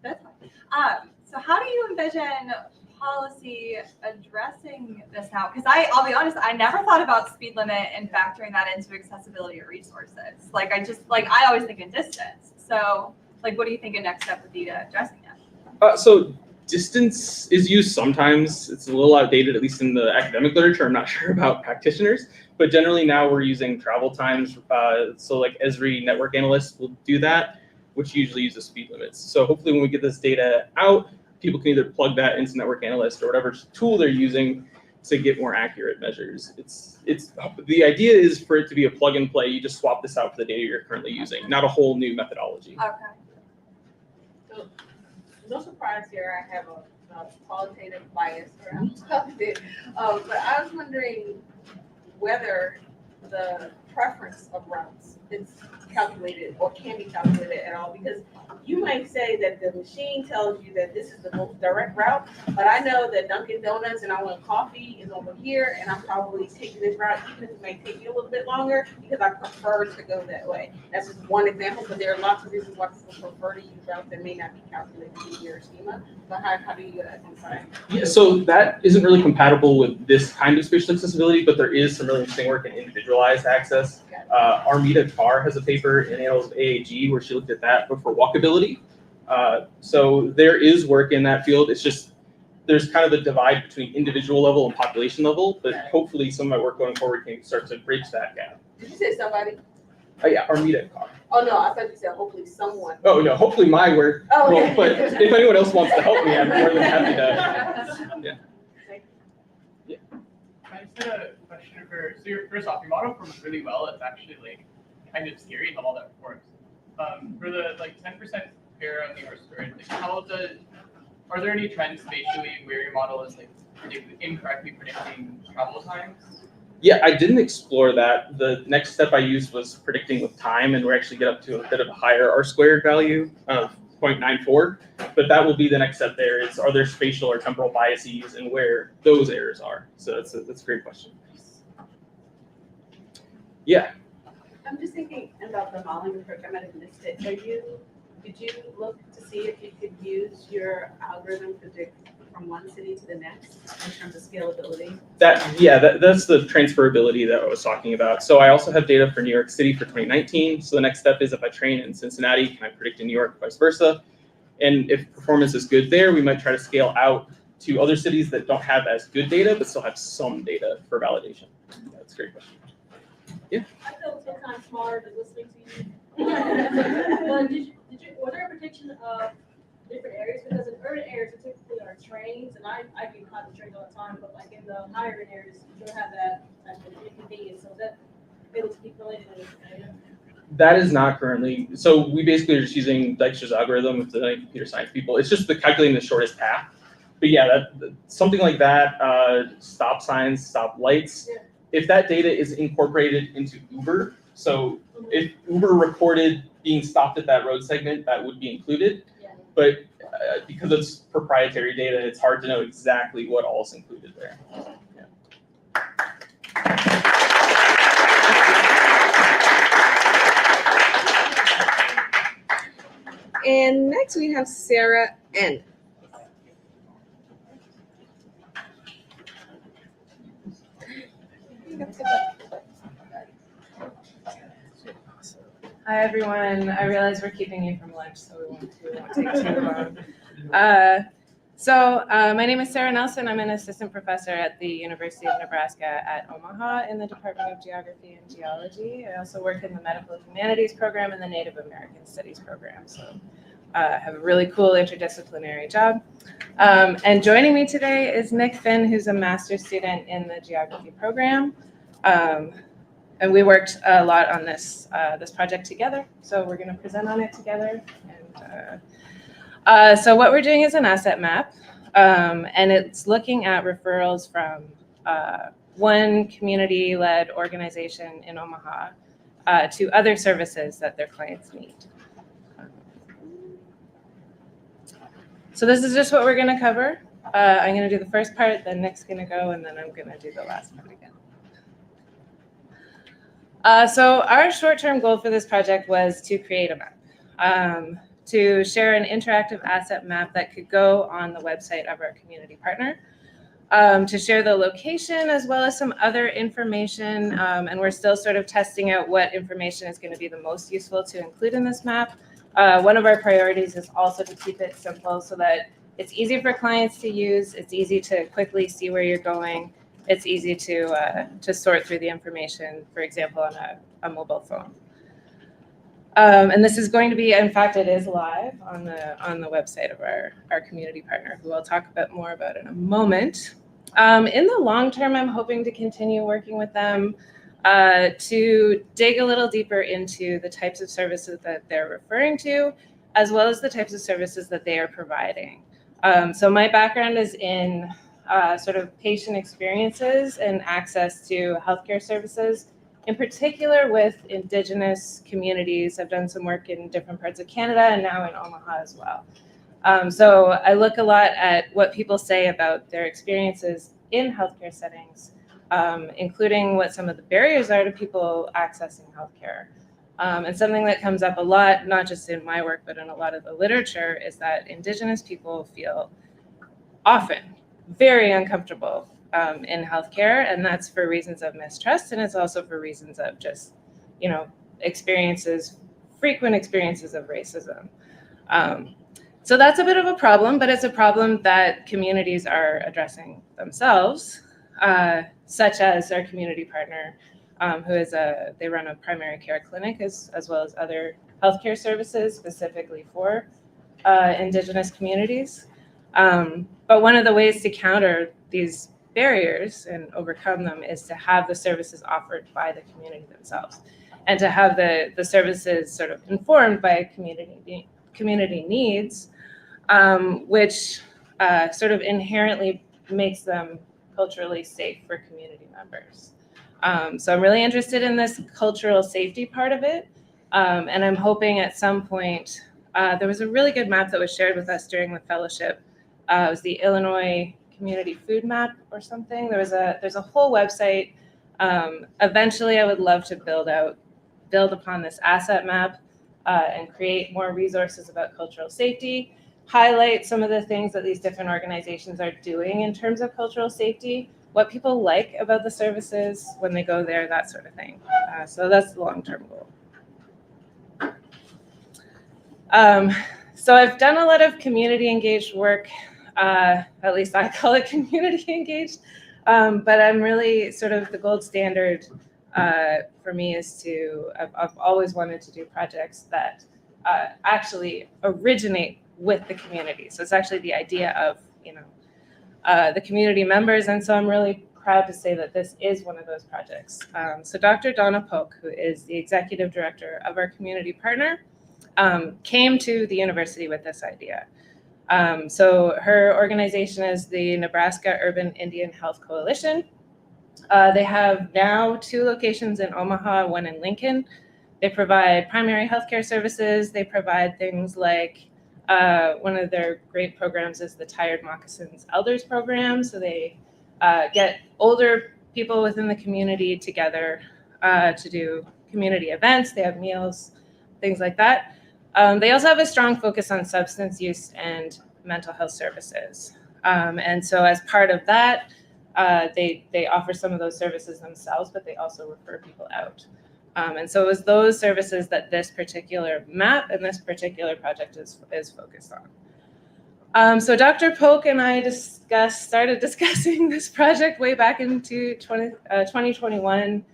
That's fine. So how do you envision policy addressing this now? Because I'll be honest, I never thought about speed limit and factoring that into accessibility of resources. I always think in distance. So what do you think a next step would be to addressing that? So distance is used sometimes. It's a little outdated, at least in the academic literature. I'm not sure about practitioners, but generally now we're using travel times. So like Esri network analysts will do that, which usually uses speed limits. So hopefully when we get this data out, people can either plug that into network analyst or whatever tool they're using to get more accurate measures. The idea is for it to be a plug and play. You just swap this out for the data you're currently using, not a whole new methodology. Okay. So, no surprise here, I have a qualitative bias around it. But I was wondering whether the preference of routes is calculated or can be calculated at all, because you might say that the machine tells you that this is the most direct route, but I know that Dunkin' Donuts and I want coffee is over here, and I'm probably taking this route, even if it may take me a little bit longer, because I prefer to go that way. That's just one example, but there are lots of reasons why people prefer to use routes that may not be calculated in your schema. But how do you decide? Yeah, so that isn't really compatible with this kind of spatial accessibility, but there is some really interesting work in individualized access. Armida Carr has a paper in Annals of AAG where she looked at that, but for walkability. So there is work in that field. It's just there's kind of a divide between individual level and population level, but hopefully some of my work going forward can start to bridge that gap. Did you say somebody? Oh yeah, Armida Carr. Oh, no, I thought you said hopefully someone. Oh no, hopefully my work. Oh, Well, okay. but if anyone else wants to help me, I'm more than happy to. Yeah. I just had a question for, so first off, your model performs really well. It's actually like kind of scary how all that performs. For the like 10% pair on the storage, like are there any trends spatially where your model is like incorrectly predicting travel times? Yeah, I didn't explore that. The next step I used was predicting with time, and we're actually get up to a bit of a higher R-squared value of 0.94. But that will be the next step there is, are there spatial or temporal biases and where those errors are? So that's a great question. Yeah. I'm just thinking about the modeling approach. I might have missed it. Did you look to see if you could use your algorithm to predict from one city to the next in terms of scalability? That's the transferability that I was talking about. So I also have data for New York City for 2019. So the next step is if I train in Cincinnati, can I predict in New York, vice versa? And if performance is good there, we might try to scale out to other cities that don't have as good data, but still have some data for validation. That's a great question. Yeah. I feel sometimes smarter than listening to you. But was there a prediction of different areas? Because in urban areas, it typically are trains, and I get caught in trains all the time, but like in the higher urban areas, you don't have that type of inconvenience. So is that able to be related in this area? That is not currently. So we basically are just using Dijkstra's algorithm with the computer science people. It's just calculating the shortest path. But yeah, something like that, stop signs, stop lights. Yeah. If that data is incorporated into Uber, so if Uber recorded being stopped at that road segment, that would be included. Yeah. But because it's proprietary data, it's hard to know exactly what all is included there. Yeah. And next we have Sarah N. Hi everyone. I realize we're keeping you from lunch, so we won't take too long. My name is Sarah Nelson. I'm an assistant professor at the University of Nebraska at Omaha in the Department of Geography and Geology. I also work in the Medical Humanities program and the Native American Studies program. So I have a really cool interdisciplinary job. And joining me today is Nick Finn, who's a master's student in the geography program. And we worked a lot on this project together. So we're going to present on it together. And so what we're doing is an asset map, and it's looking at referrals from one community-led organization in Omaha to other services that their clients need. So this is just what we're going to cover. I'm going to do the first part, then Nick's going to go, and then I'm going to do the last part again. So our short-term goal for this project was to create a map, to share an interactive asset map that could go on the website of our community partner, to share the location as well as some other information. And we're still sort of testing out what information is going to be the most useful to include in this map. One of our priorities is also to keep it simple so that it's easy for clients to use, it's easy to quickly see where you're going, it's easy to sort through the information, for example, on a mobile phone. And this is going to be, in fact, it is live on the website of our community partner, who I'll talk a bit more about in a moment. In the long term, I'm hoping to continue working with them to dig a little deeper into the types of services that they're referring to, as well as the types of services that they are providing. So my background is in sort of patient experiences and access to healthcare services, in particular with Indigenous communities. I've done some work in different parts of Canada and now in Omaha as well. So I look a lot at what people say about their experiences in healthcare settings, including what some of the barriers are to people accessing healthcare. And something that comes up a lot, not just in my work, but in a lot of the literature, is that Indigenous people feel often very uncomfortable in healthcare, and that's for reasons of mistrust, and it's also for reasons of just, frequent experiences of racism. So that's a bit of a problem, but it's a problem that communities are addressing themselves, such as our community partner, they run a primary care clinic as well as other healthcare services specifically for Indigenous communities. But one of the ways to counter these barriers and overcome them is to have the services offered by the community themselves, and to have the services sort of informed by community needs, which sort of inherently makes them culturally safe for community members. So I'm really interested in this cultural safety part of it, and I'm hoping at some point, there was a really good map that was shared with us during the fellowship. It was the Illinois Community Food Map or something. There's a whole website. Eventually, I would love to build upon this asset map and create more resources about cultural safety, highlight some of the things that these different organizations are doing in terms of cultural safety, what people like about the services when they go there, that sort of thing. So that's the long-term goal. So I've done a lot of community engaged work, at least I call it community engaged, but I'm really sort of the gold standard for me is I've always wanted to do projects that actually originate with the community. So it's actually the idea of, the community members. And so I'm really proud to say that this is one of those projects. So Dr. Donna Polk, who is the executive director of our community partner, came to the university with this idea. So her organization is the Nebraska Urban Indian Health Coalition. They have now 2 locations in Omaha, 1 in Lincoln. They provide primary healthcare services. They provide things like one of their great programs is the Tired Moccasins Elders Program. So they get older people within the community together to do community events. They have meals, things like that. They also have a strong focus on substance use and mental health services. And so as part of that, they offer some of those services themselves, but they also refer people out. And so it was those services that this particular map and this particular project is focused on. So Dr. Polk and I started discussing this project way back into 2021.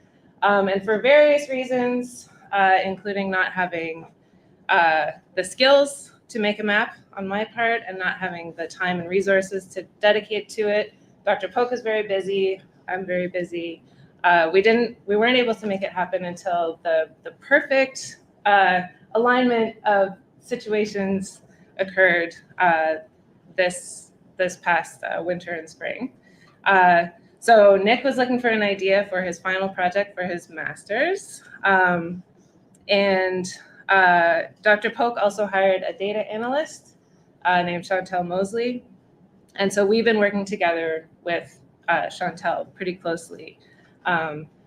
And for various reasons, including not having the skills to make a map on my part and not having the time and resources to dedicate to it. Dr. Polk is very busy. I'm very busy. We weren't able to make it happen until the perfect alignment of situations occurred this past winter and spring. So Nick was looking for an idea for his final project for his master's. And Dr. Polk also hired a data analyst named Chantel Mosley. And so we've been working together with Chantel pretty closely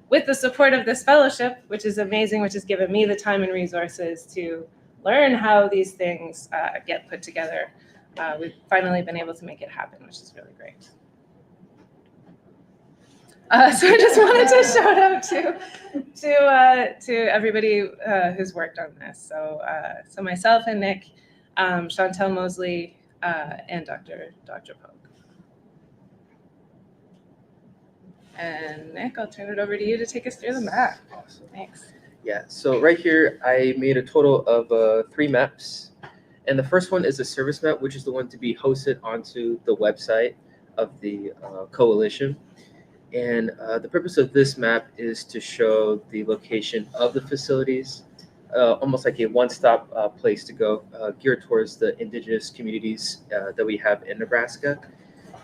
with the support of this fellowship, which is amazing, which has given me the time and resources to learn how these things get put together. We've finally been able to make it happen, which is really great. So I just wanted to shout out to everybody who's worked on this. So myself and Nick, Chantel Mosley, and Dr. Polk. And Nick, I'll turn it over to you to take us through the map. Awesome. Thanks. Yeah, so right here, I made a total of 3 maps. And the first one is a service map, which is the one to be hosted onto the website of the coalition. And the purpose of this map is to show the location of the facilities, almost like a one-stop place to go, geared towards the indigenous communities that we have in Nebraska.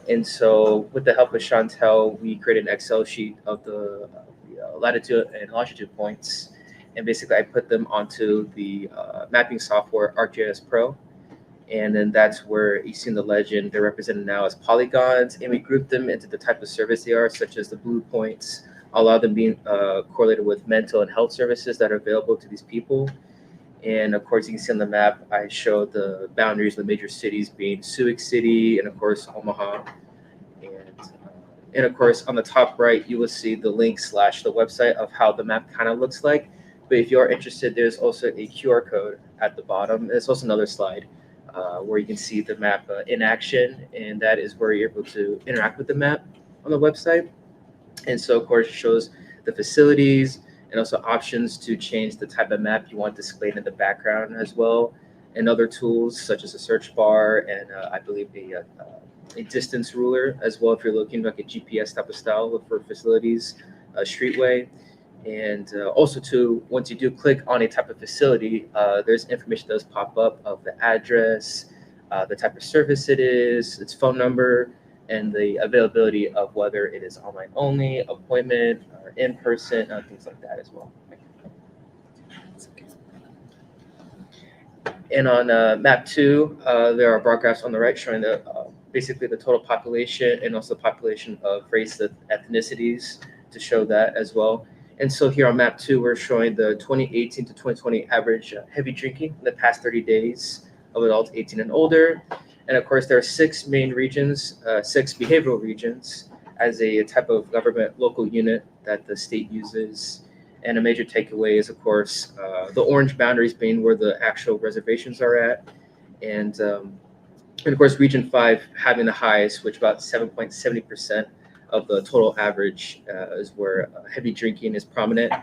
And so with the help of Chantel, we created an Excel sheet of the latitude and longitude points. And basically, I put them onto the mapping software, ArcGIS Pro. And then that's where you see in the legend, they're represented now as polygons. And we group them into the type of service they are, such as the blue points, a lot of them being correlated with mental and health services that are available to these people. And of course, you can see on the map, I showed the boundaries of the major cities being Sioux City and of course, Omaha. And of course, on the top right, you will see the link / the website of how the map kind of looks like. But if you are interested, there's also a QR code at the bottom. There's also another slide where you can see the map in action, and that is where you're able to interact with the map on the website. And so, of course, it shows the facilities and also options to change the type of map you want displayed in the background as well, and other tools such as a search bar and I believe a distance ruler as well if you're looking like a GPS type of style for facilities, streetway. And also too, once you do click on a type of facility, there's information that does pop up of the address, the type of service it is, its phone number, and the availability of whether it is online only, appointment, or in person, things like that as well. And on map 2, there are bar graphs on the right showing the basically the total population and also population of race and ethnicities to show that as well. And so here on map 2, we're showing the 2018 to 2020 average heavy drinking in the past 30 days of adults 18 and older. And of course, there are 6 main regions, 6 behavioral regions as a type of government local unit that the state uses. And a major takeaway is, of course, the orange boundaries being where the actual reservations are at. And of course, Region 5 having the highest, which about 7.70% of the total average is where heavy drinking is prominent,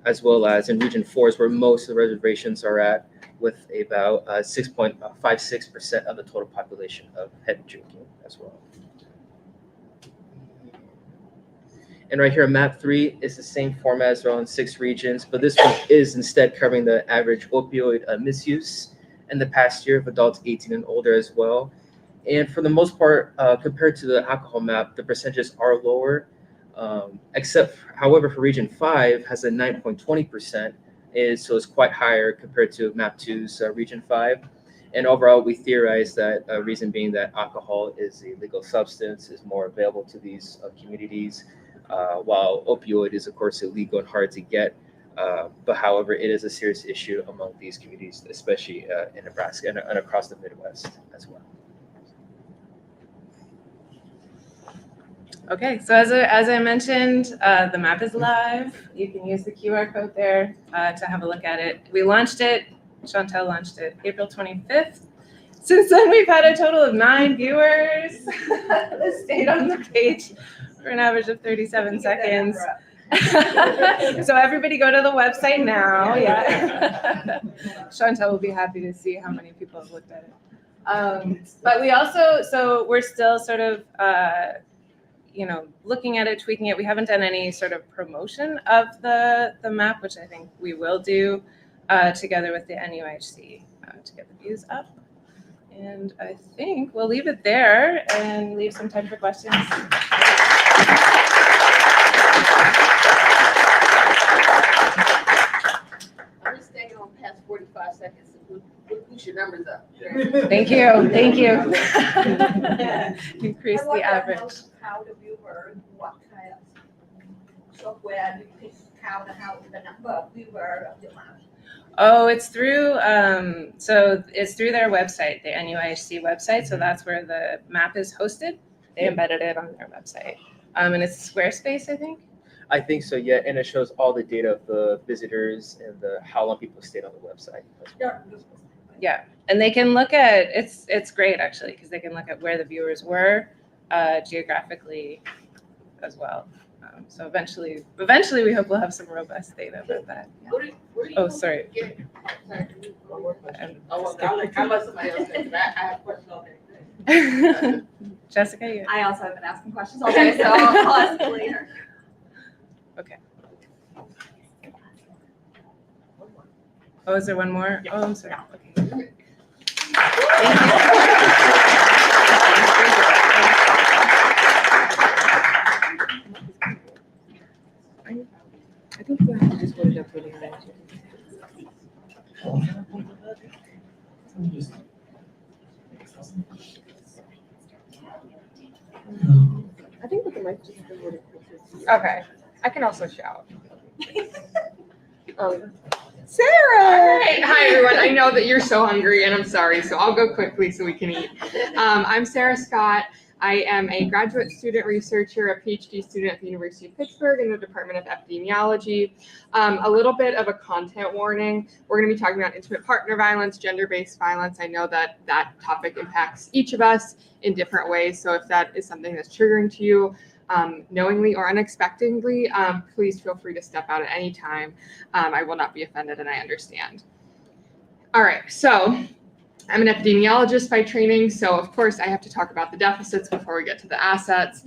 as well as in Region 4 is where most of the reservations are at, with about 6.56% of the total population of heavy drinking as well. And right here, map 3 is the same format as around 6 regions, but this one is instead covering the average opioid misuse in the past year of adults 18 and older as well. And for the most part, compared to the alcohol map, the percentages are lower, except, however, for Region 5 has a 9.20%, so it's quite higher compared to map 2's Region 5. And overall, we theorize that reason being that alcohol is a legal substance, is more available to these communities, while opioid is, of course, illegal and hard to get. But however, it is a serious issue among these communities, especially in Nebraska and across the Midwest as well. Okay, so as I mentioned, the map is live. You can use the QR code there to have a look at it. We launched it, Chantel launched it April 25th. Since then, we've had a total of 9 viewers that stayed on the page for an average of 37 seconds. So everybody go to the website now. Yeah. Chantel will be happy to see how many people have looked at it. But we also, so we're still sort of, looking at it, tweaking it. We haven't done any sort of promotion of the map, which I think we will do together with the NUHC to get the views up. And I think we'll leave it there and leave some time for questions. I'm just staying on past 45 seconds. We'll push your numbers up. Thank you. Thank you. Increase the average. How the viewer, what kind of software do you pick how the number of viewer of the map? Oh, it's through it's through their website, the NUIHC website. So that's where the map is hosted. They embedded it on their website. And it's Squarespace, I think. I think so, yeah, and it shows all the data of the visitors and how long people stayed on the website. Yeah, and they can look at it's great actually because they can look at where the viewers were geographically as well. So eventually, we hope we'll have some robust data about that. Yeah. Oh, sorry. I'll let somebody else go. I have a question all day. Jessica, I also have been asking questions all day, so I'll ask you later. Okay. Oh, is there one more? Yeah. Oh, I'm sorry. Okay. I think we have to just put it up really high. I think with the mic just a little quick. Okay, I can also shout. Sarah! All right. Hi, everyone. I know that you're so hungry, and I'm sorry, so I'll go quickly so we can eat. I'm Sarah Scott. I am a graduate student researcher, a PhD student at the University of Pittsburgh in the Department of Epidemiology. A little bit of a content warning. We're going to be talking about intimate partner violence, gender-based violence. I know that that topic impacts each of us in different ways. So if that is something that's triggering to you, knowingly or unexpectedly, please feel free to step out at any time. I will not be offended, and I understand. All right, so I'm an epidemiologist by training, so of course I have to talk about the deficits before we get to the assets.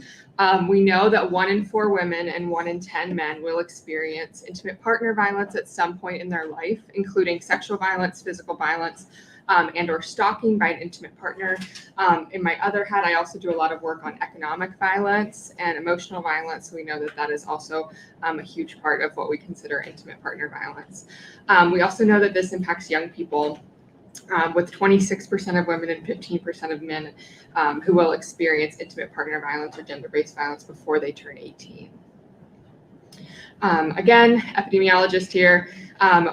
We know that 1 in 4 women and 1 in 10 men will experience intimate partner violence at some point in their life, including sexual violence, physical violence, and or stalking by an intimate partner. In my other hat, I also do a lot of work on economic violence and emotional violence. So we know that that is also a huge part of what we consider intimate partner violence. We also know that this impacts young people, with 26% of women and 15% of men who will experience intimate partner violence or gender-based violence before they turn 18. Again, epidemiologist here.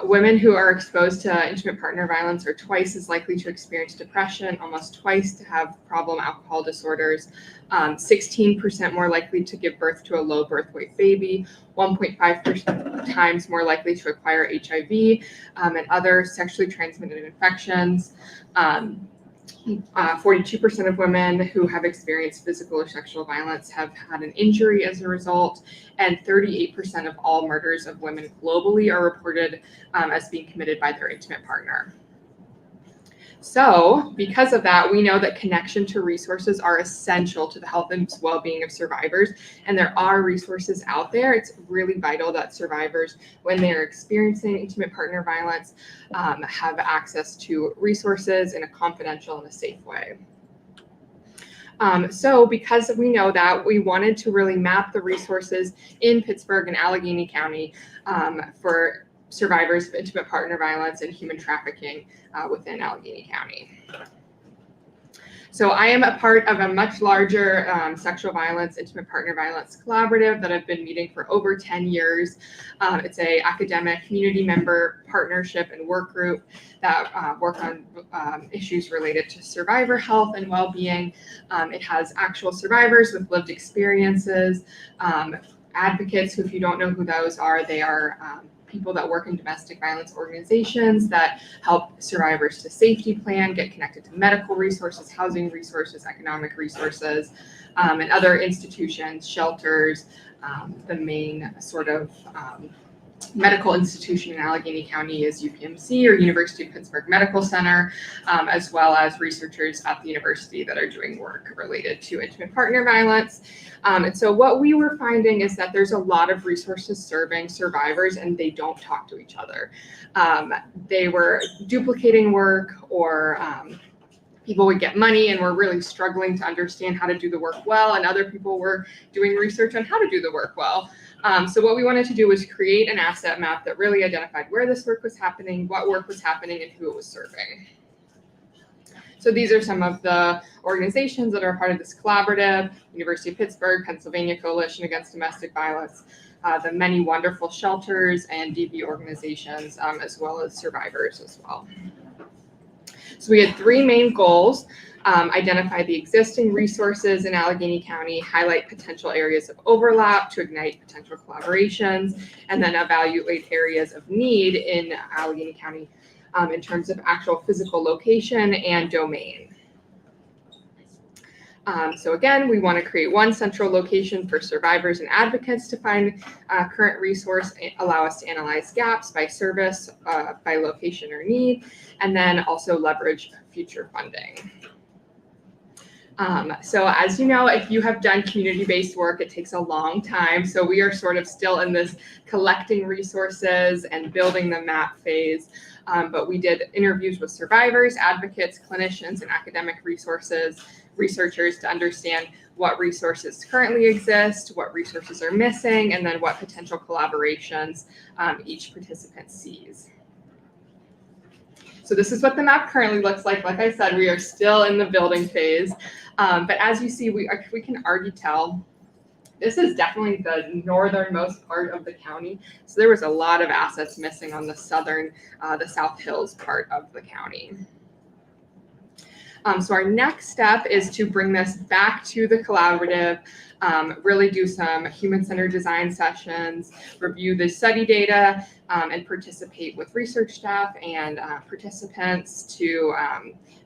Women who are exposed to intimate partner violence are twice as likely to experience depression, almost twice to have problem alcohol disorders, 16% more likely to give birth to a low birth weight baby, 1.5 times more likely to acquire HIV and other sexually transmitted infections. 42% of women who have experienced physical or sexual violence have had an injury as a result, and 38% of all murders of women globally are reported as being committed by their intimate partner. So, because of that, we know that connection to resources are essential to the health and well-being of survivors, and there are resources out there. It's really vital that survivors, when they're experiencing intimate partner violence, have access to resources in a confidential and a safe way. So because we know that, we wanted to really map the resources in Pittsburgh and Allegheny County for survivors of intimate partner violence and human trafficking within Allegheny County. So I am a part of a much larger sexual violence, intimate partner violence collaborative that I've been meeting for over 10 years. It's a academic community member partnership and work group that work on issues related to survivor health and well-being. It has actual survivors with lived experiences, advocates who, if you don't know who those are, they are people that work in domestic violence organizations that help survivors to safety plan, get connected to medical resources, housing resources, economic resources, and other institutions, shelters. The main sort of medical institution in Allegheny County is UPMC, or University of Pittsburgh Medical Center, as well as researchers at the university that are doing work related to intimate partner violence. And so what we were finding is that there's a lot of resources serving survivors, and they don't talk to each other. They were duplicating work, or people would get money and were really struggling to understand how to do the work well, and other people were doing research on how to do the work well. So what we wanted to do was create an asset map that really identified where this work was happening, what work was happening, and who it was serving. So these are some of the organizations that are part of this collaborative: University of Pittsburgh, Pennsylvania Coalition Against Domestic Violence, the many wonderful shelters and DV organizations, as well as survivors as well. So we had 3 main goals: identify the existing resources in Allegheny County, highlight potential areas of overlap to ignite potential collaborations, and then evaluate areas of need in Allegheny County in terms of actual physical location and domain. So again, we want to create one central location for survivors and advocates to find current resource, allow us to analyze gaps by service, by location or need, and then also leverage future funding. So as you know, if you have done community-based work, it takes a long time. So we are sort of still in this collecting resources and building the map phase. But we did interviews with survivors, advocates, clinicians, and academic researchers to understand what resources currently exist, what resources are missing, and then what potential collaborations each participant sees. So this is what the map currently looks like. Like I said, we are still in the building phase. But as you see, we can already tell this is definitely the northernmost part of the county. So there was a lot of assets missing on the southern, the South Hills part of the county. So our next step is to bring this back to the collaborative, really do some human-centered design sessions, review the study data, and participate with research staff and participants to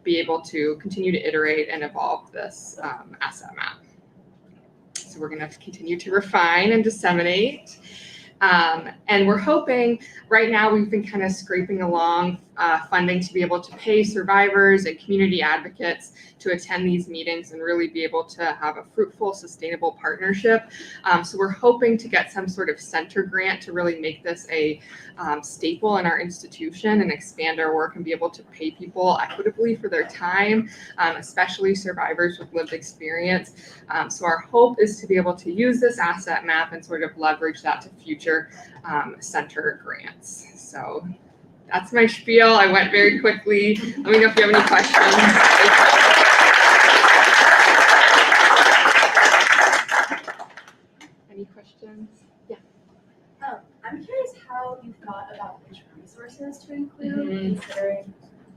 be able to continue to iterate and evolve this asset map. So we're going to continue to refine and disseminate. And we're hoping, right now we've been kind of scraping along funding to be able to pay survivors and community advocates to attend these meetings and really be able to have a fruitful, sustainable partnership. So we're hoping to get some sort of center grant to really make this a staple in our institution and expand our work and be able to pay people equitably for their time, especially survivors with lived experience. So our hope is to be able to use this asset map and sort of leverage that to future center grants. So that's my spiel. I went very quickly. Let me know if you have any questions. Any questions? Yeah. I'm curious how you thought about which resources to include, considering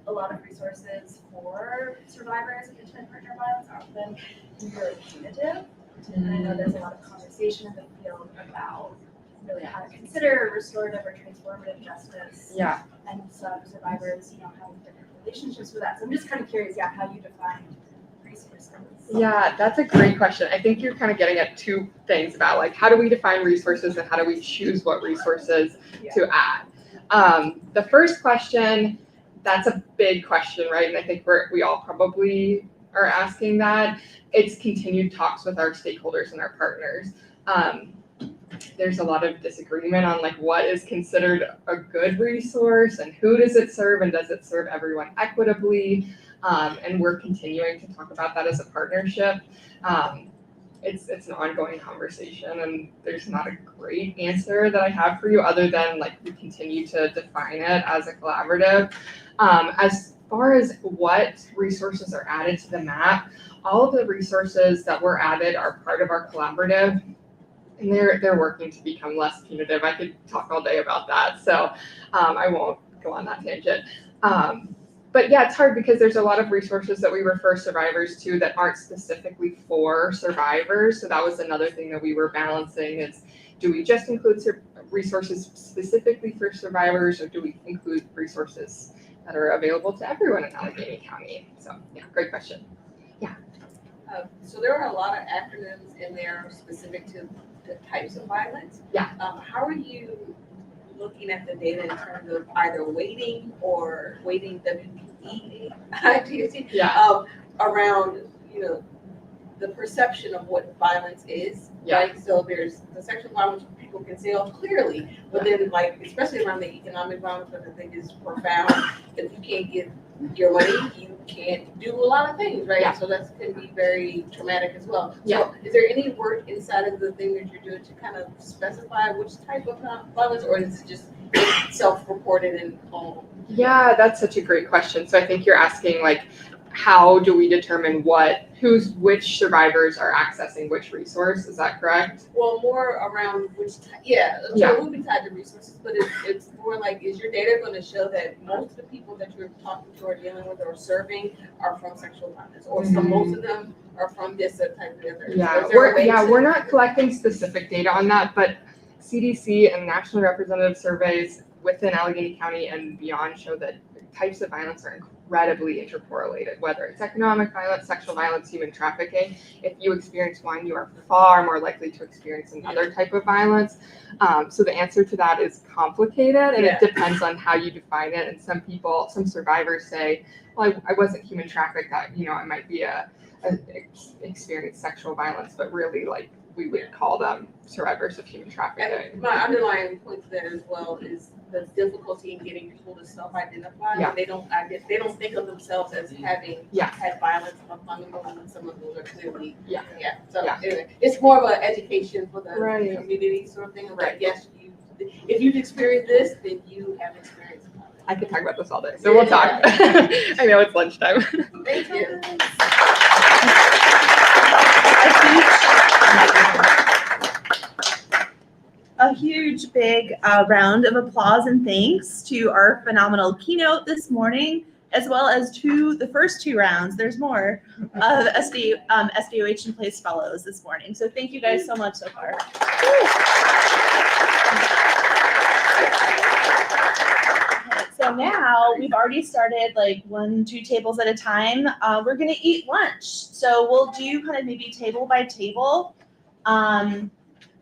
a lot of resources for survivors of intimate partner violence are often really punitive. And I know there's a lot of conversation in the field about really how to consider restorative or transformative justice. Yeah. And some survivors, have different relationships with that. So I'm just kind of curious, how you define resources. Yeah, that's a great question. I think you're kind of getting at two things about like how do we define resources and how do we choose what resources to add. The first question, that's a big question, right? And I think we all probably are asking that. It's continued talks with our stakeholders and our partners. There's a lot of disagreement on like what is considered a good resource and who does it serve and does it serve everyone equitably. And we're continuing to talk about that as a partnership. It's an ongoing conversation and there's not a great answer that I have for you other than like we continue to define it as a collaborative. As far as what resources are added to the map, all of the resources that were added are part of our collaborative. And they're working to become less punitive. I could talk all day about that, so I won't go on that tangent. But yeah, it's hard because there's a lot of resources that we refer survivors to that aren't specifically for survivors. So that was another thing that we were balancing is, do we just include resources specifically for survivors or do we include resources that are available to everyone in Allegheny County? So yeah, great question. Yeah. So there are a lot of acronyms in there specific to the types of violence. Yeah. How are you looking at the data in terms of either weighting WPE, around, the perception of what violence is, right? So there's the sexual violence people can say, clearly, but then like, especially around the economic violence, which I think is profound, if you can't get your money, you can't do a lot of things, right? Yeah. So that can be very traumatic as well. So is there any work inside of the thing that you're doing to kind of specify which type of violence, or is it just self-reported and all? Yeah, that's such a great question. So I think you're asking like, how do we determine which survivors are accessing which resource? Is that correct? Well, more around which, so it will be tied to resources, but it's more like, is your data going to show that most of the people that you're talking to or dealing with or serving are from sexual violence, or most of them are from this type of other? Yeah, we're not collecting specific data on that, but CDC and national representative surveys within Allegheny County and beyond show that types of violence are incredibly intercorrelated, whether it's economic violence, sexual violence, human trafficking. If you experience one, you are far more likely to experience another type of violence. So the answer to that is complicated and it depends on how you define it. And some survivors say, well, I wasn't human trafficked, that, I might be experienced sexual violence, but really like we would call them survivors of human trafficking. And my underlying point there as well is the difficulty in getting people to self-identify. Yeah. They don't think of themselves as having had violence among them, and some of those are clearly So anyway, it's more of an education for the community sort of thing. Like, yes, if you've experienced this, then you have experienced violence. I could talk about this all day, so we'll talk. I know it's lunchtime. Thank you. A huge big round of applause and thanks to our phenomenal keynote this morning, as well as the first two rounds, there's more, of SDOH in Place Fellows this morning. So thank you guys so much so far. So now we've already started like 1-2 tables at a time. We're gonna eat lunch. So we'll do kind of maybe table by table.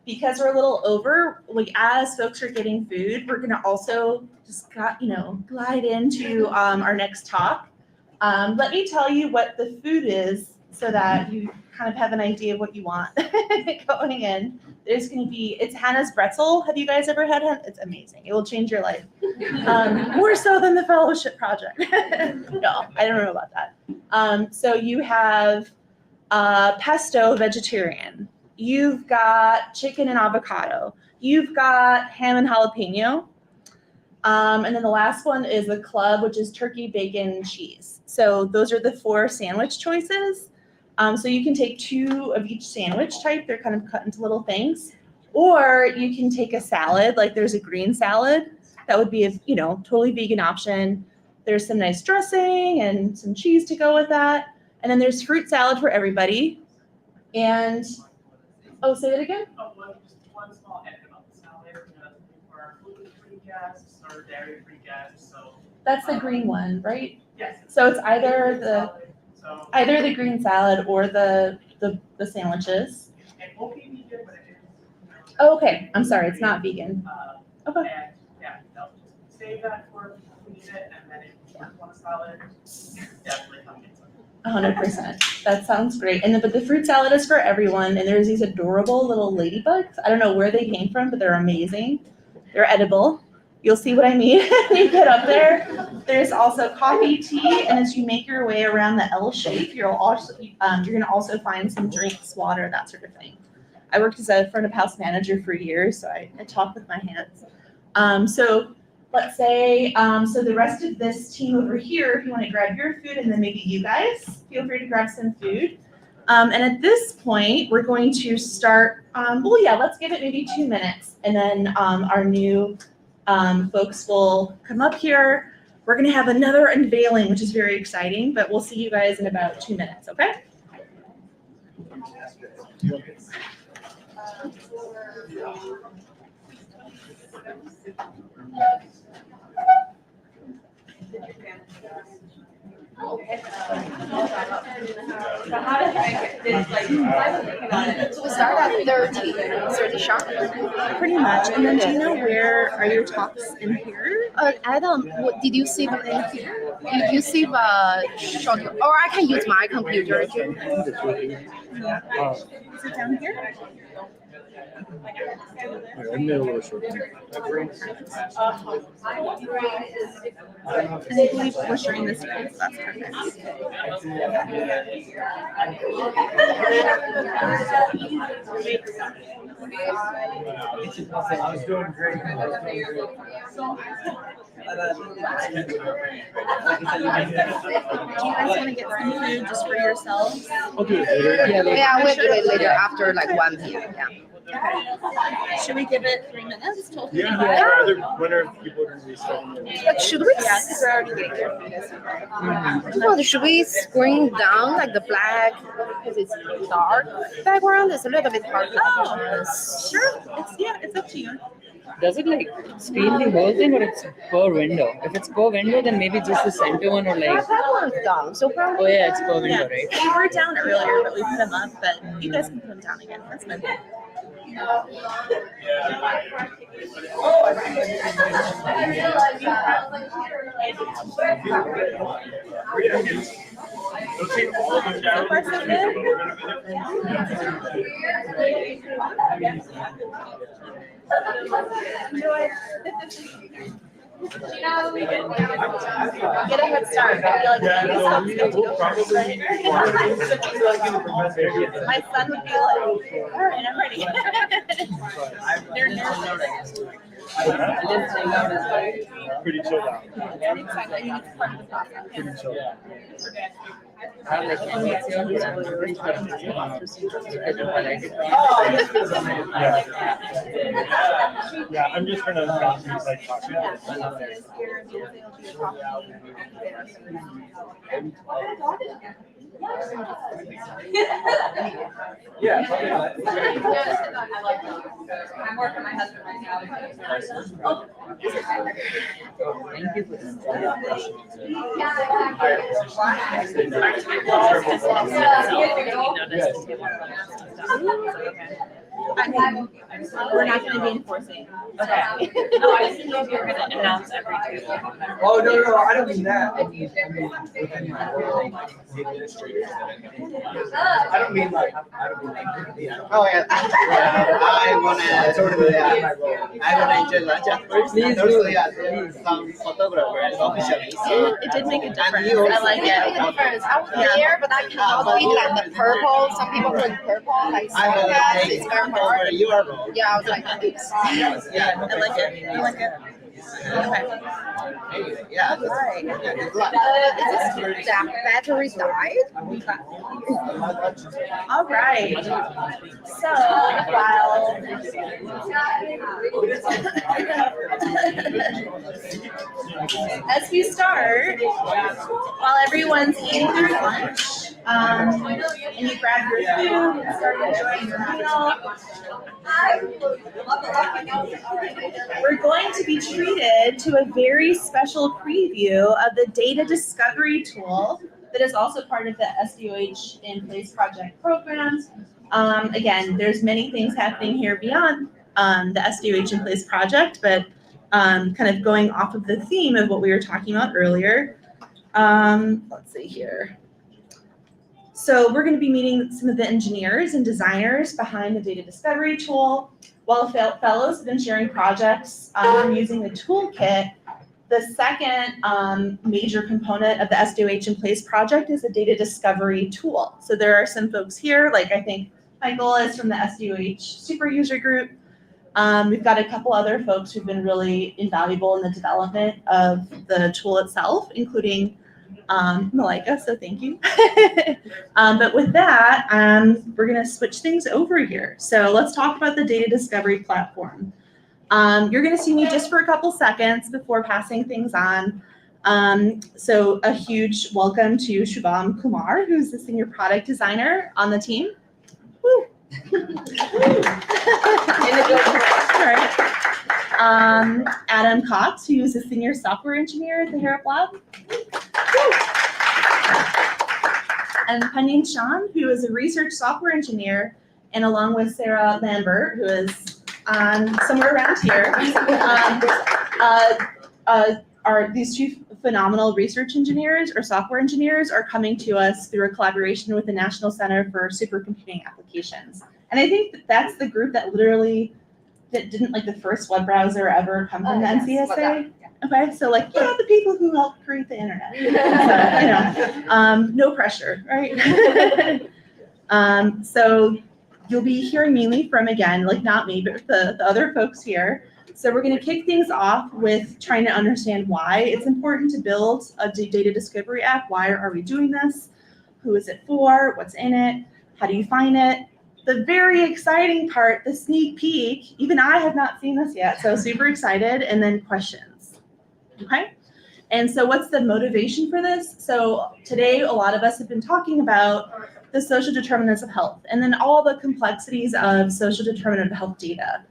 Because we're a little over, like as folks are getting food, we're gonna also just glide into our next talk. Let me tell you what the food is so that you kind of have an idea of what you want going in. It's Hannah's pretzel. Have you guys ever had it? It's amazing. It will change your life. More so than the fellowship project. No, I don't know about that. So you have pesto vegetarian. You've got chicken and avocado. You've got ham and jalapeno. And then the last one is the club, which is turkey, bacon, and cheese. So those are the 4 sandwich choices. So you can take 2 of each sandwich type. They're kind of cut into little things. Or you can take a salad, like there's a green salad. That would be a totally vegan option. There's some nice dressing and some cheese to go with that. And then there's fruit salad for everybody. And say it again. Just one small edit about the salad. For gluten-free guests or dairy-free guests. So that's the green one, right? Yes. So it's either the green salad or the sandwiches. It will be vegan, but it is. Oh, okay. I'm sorry, it's not vegan. Okay. And yeah, they'll just save that for when we need it, and then if you want a salad, definitely come get some. 100%. That sounds great. But the fruit salad is for everyone. And there's these adorable little ladybugs. I don't know where they came from, but they're amazing. They're edible. You'll see what I mean when you get up there. There's also coffee, tea, and as you make your way around the L shape, you're gonna also find some drinks, water, that sort of thing. I worked as a front of house manager for years, so I talk with my hands. So let's say, so the rest of this team over here, if you want to grab your food, and then maybe you guys, feel free to grab some food. And at this point, we're going to start, let's give it maybe 2 minutes, and then our new folks will come up here. We're going to have another unveiling, which is very exciting, but we'll see you guys in about 2 minutes, okay? So how does this so we start at 30 sharp? Pretty much. And then do you know where are your talks in here? Adam, did you see them in here? Did you see the short, or I can use my computer too. Is it down here? I'm a little short. And I believe we're sharing this space. That's perfect. I was doing great. Do you guys want to get some food just for yourselves? I'll do it later. Yeah, we'll do it later after like 1 p.m. Yeah. Okay. Should we give it 3 minutes till 3 minutes? When are people going to be starting? But should we? Yeah, because they're already getting their food as Well, should we screen down like the black because it's dark background? It's a little bit hard. Sure. It's up to you. Does it like screen the whole thing or it's per window? If it's per window, then maybe just the center one or like. That one's down. So probably. Oh yeah, it's per window, right? We were down earlier, but we put them up. But you guys can put them down again. That's fine. Get a head start. My son would be like, all right, I'm ready. They're nervous. Pretty chilled out. Pretty chilled out. Yeah, I'm just gonna use like coffee. Yeah. I'm working my husband right now. Thank you for I mean, we're not going to be enforcing. Okay. No, I just didn't know if you were going to announce every Tuesday. Oh, no, I don't mean that. I mean, within my role, like, the administrators that I don't mean like, yeah. Oh, yeah. I wanna, enjoy lunch at first. And also, some photographers officially. It did make a difference. And he also, I like it. I was there, but I cannot eat like the purple. Some people put purple, like I will that's take it's very hard. over your role. Yeah, I was like, Yeah, I like it. I like it. Okay. Yeah, that's Right. is this that battery died? All right. So while as we start, while everyone's eating their lunch, and you grab your food and start enjoying your meal, we're going to be treated to a very special preview of the data discovery tool that is also part of the SDOH in Place project programs. Again, there's many things happening here beyond the SDOH in Place project, but kind of going off of the theme of what we were talking about earlier. Let's see here. So we're going to be meeting some of the engineers and designers behind the data discovery tool. While fellows have been sharing projects using the toolkit, the second major component of the SDOH in Place project is the data discovery tool. So there are some folks here, like I think Michael is from the SDOH super user group. We've got a couple other folks who've been really invaluable in the development of the tool itself, including Malika, so thank you. But with that, we're gonna switch things over here. So let's talk about the data discovery platform. You're gonna see me just for a couple seconds before passing things on. So a huge welcome to Shubham Kumar, who's the senior product designer on the team. Woo. All right. Adam Cox, who is a senior software engineer at the Harrop Lab. And Panyin Shan, who is a research software engineer, and along with Sarah Lambert, who is somewhere around here, are these two phenomenal research engineers or software engineers are coming to us through a collaboration with the National Center for Supercomputing Applications. And I think that's the group that literally didn't like the first web browser ever come from the NCSA. Okay, so like, the people who helped create the internet. So, no pressure, right? So you'll be hearing mainly from, again, like not me, but the other folks here. So we're gonna kick things off with trying to understand why it's important to build a data discovery app. Why are we doing this? Who is it for? What's in it? How do you find it? The very exciting part, the sneak peek, even I have not seen this yet, so super excited, and then questions, okay? And so what's the motivation for this? So today, a lot of us have been talking about the social determinants of health, and then all the complexities of social determinant of health data.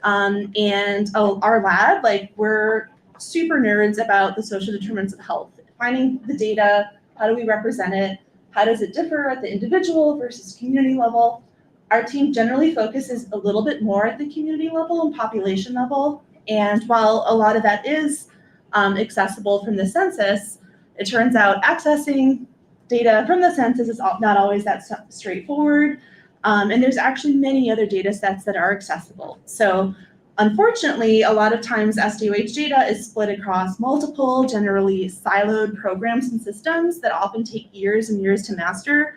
And our lab, like we're super nerds about the social determinants of health, finding the data, how do we represent it? How does it differ at the individual versus community level? Our team generally focuses a little bit more at the community level and population level. And while a lot of that is accessible from the census, it turns out accessing data from the census is not always that straightforward. And there's actually many other data sets that are accessible. So unfortunately, a lot of times SDOH data is split across multiple, generally siloed programs and systems that often take years and years to master.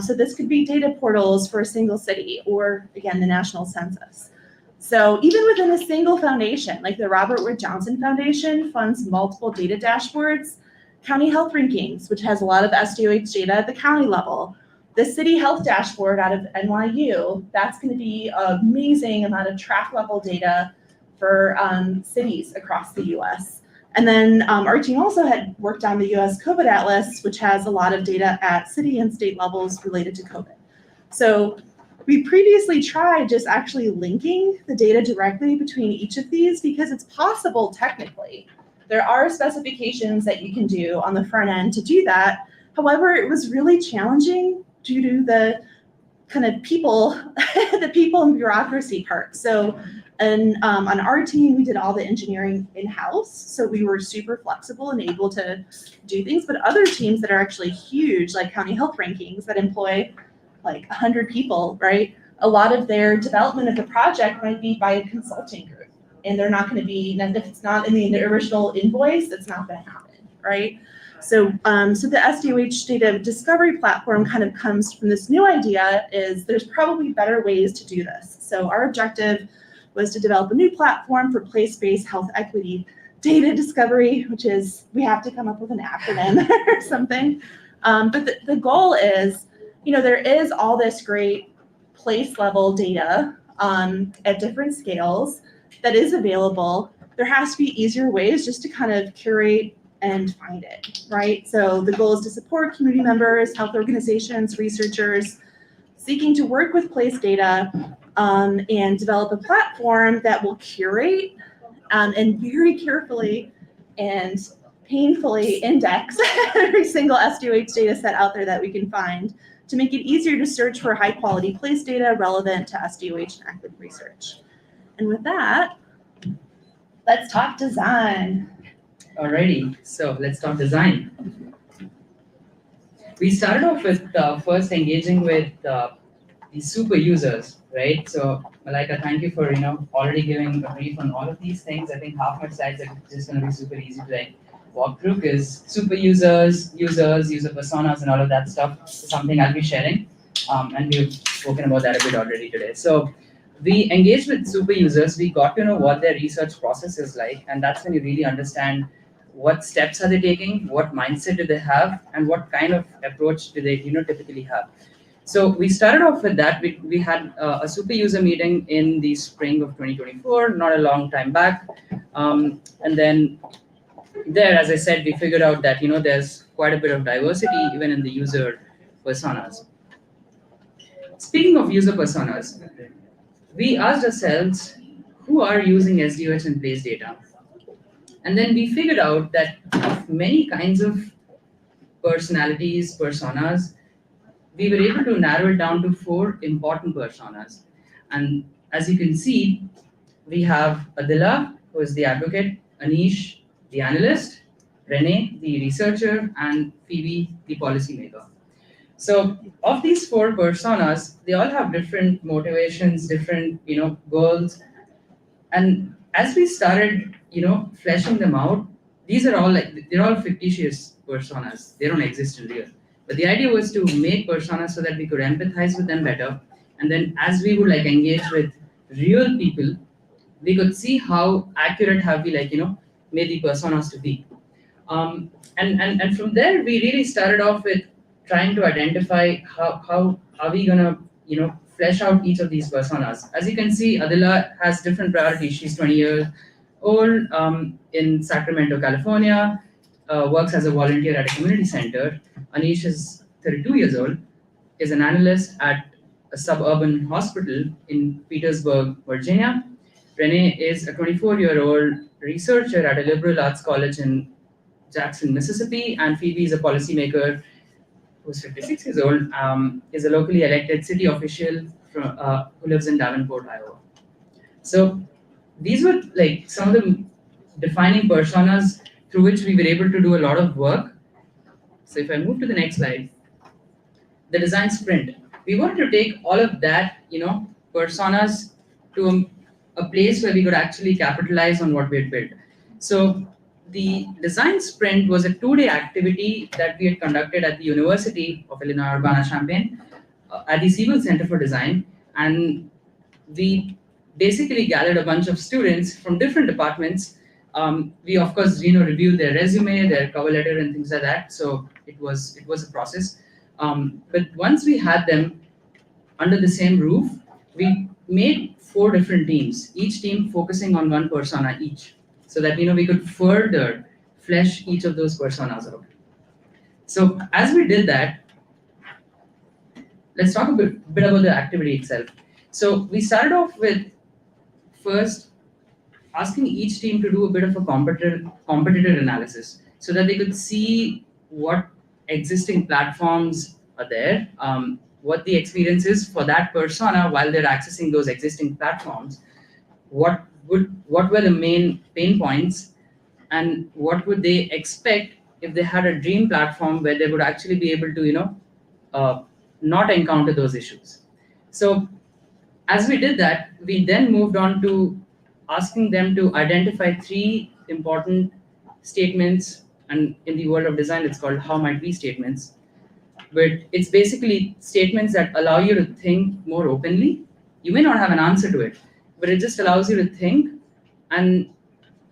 So this could be data portals for a single city or, again, the national census. So even within a single foundation, like the Robert Wood Johnson Foundation funds multiple data dashboards, county health rankings, which has a lot of SDOH data at the county level. The city health dashboard out of NYU, that's going to be an amazing amount of track level data for cities across the US. And then our team also had worked on the US COVID Atlas, which has a lot of data at city and state levels related to COVID. So we previously tried just actually linking the data directly between each of these because it's possible technically. There are specifications that you can do on the front end to do that. However, it was really challenging due to the kind of people, the people and bureaucracy part. So on our team, we did all the engineering in-house. So we were super flexible and able to do things, but other teams that are actually huge, like county health rankings that employ like 100 people, right? A lot of their development of the project might be by a consulting group. And they're not going to be, and if it's not in the original invoice, it's not going to happen, right? So, so the SDOH data discovery platform kind of comes from this new idea is there's probably better ways to do this. So our objective was to develop a new platform for place-based health equity data discovery, which is, we have to come up with an acronym or something. But the goal is, you know, there is all this great place level data at different scales that is available. There has to be easier ways just to kind of curate and find it, right? So the goal is to support community members, health organizations, researchers seeking to work with place data and develop a platform that will curate and very carefully and painfully index every single SDOH data set out there that we can find to make it easier to search for high quality place data relevant to SDOH and equity research. And with that, let's talk design. Alrighty, so let's talk design. We started off with first engaging with the super users, right? So Malaika, thank you for already giving a brief on all of these things. I think half my slides are just going to be super easy to walk through because super users, user personas, and all of that stuff is something I'll be sharing, and we've spoken about that a bit already today. So we engaged with super users. We got to know what their research process is like, and that's when you really understand what steps are they taking, what mindset do they have, and what kind of approach do they typically have. So we started off with that. We had a super user meeting in the spring of 2024, not a long time back, and then there, as I said, we figured out that there's quite a bit of diversity even in the user personas. Speaking of user personas, we asked ourselves who are using SDOH and place data. And then we figured out that of many kinds of personalities, personas, we were able to narrow it down to 4 important personas. And as you can see, we have Adila, who is the advocate, Anish, the analyst, Renee, the researcher, and Phoebe, the policymaker. So of these 4 personas, they all have different motivations, different goals. And as we started fleshing them out, these are all they're all fictitious personas. They don't exist in real. But the idea was to make personas so that we could empathize with them better. And then as we would engage with real people, we could see how accurate have we made the personas to be. And from there, we really started off with trying to identify how are we gonna flesh out each of these personas. As you can see, Adila has different priorities. She's 20 years old, in Sacramento, California, works as a volunteer at a community center. Anish is 32 years old, is an analyst at a suburban hospital in Petersburg, Virginia. Renee is a 24-year-old researcher at a liberal arts college in Jackson, Mississippi, and Phoebe is a policymaker who's 56 years old, is a locally elected city official who lives in Davenport, Iowa. So these were some of the defining personas through which we were able to do a lot of work. So if I move to the next slide, the design sprint. We wanted to take all of that, personas to a place where we could actually capitalize on what we had built. So the design sprint was a 2-day activity that we had conducted at the University of Illinois Urbana-Champaign at the Siebel Center for Design, and we basically gathered a bunch of students from different departments. We of course reviewed their resume, their cover letter, and things like that. So it was a process. But once we had them under the same roof, we made 4 different teams, each team focusing on one persona each, so that we could further flesh each of those personas out. So as we did that, let's talk a bit about the activity itself. So we started off with first asking each team to do a bit of a competitor analysis, so that they could see what existing platforms are there, what the experience is for that persona while they're accessing those existing platforms, what were the main pain points, and what would they expect if they had a dream platform where they would actually be able to not encounter those issues. So as we did that, we then moved on to asking them to identify 3 important statements, and in the world of design it's called how might we statements. But it's basically statements that allow you to think more openly. You may not have an answer to it, but it just allows you to think, and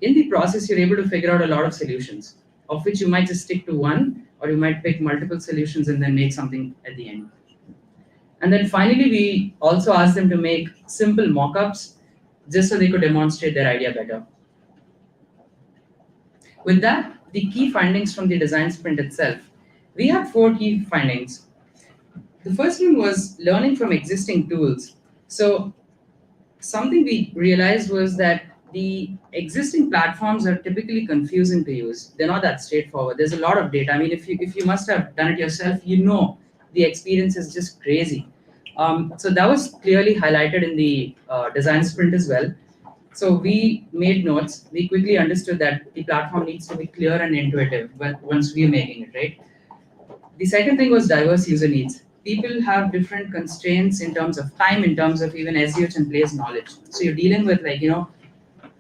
in the process you're able to figure out a lot of solutions, of which you might just stick to one, or you might pick multiple solutions and then make something at the end. And then finally we also asked them to make simple mock-ups, just so they could demonstrate their idea better. With that, the key findings from the design sprint itself. We had 4 key findings. The first one was learning from existing tools. So something we realized was that the existing platforms are typically confusing to use. They're not that straightforward. There's a lot of data. I mean, if you must have done it yourself, the experience is just crazy. So that was clearly highlighted in the design sprint as well. So we made notes. We quickly understood that the platform needs to be clear and intuitive once we're making it, right? The second thing was diverse user needs. People have different constraints in terms of time, in terms of even SDOH and place knowledge. So you're dealing with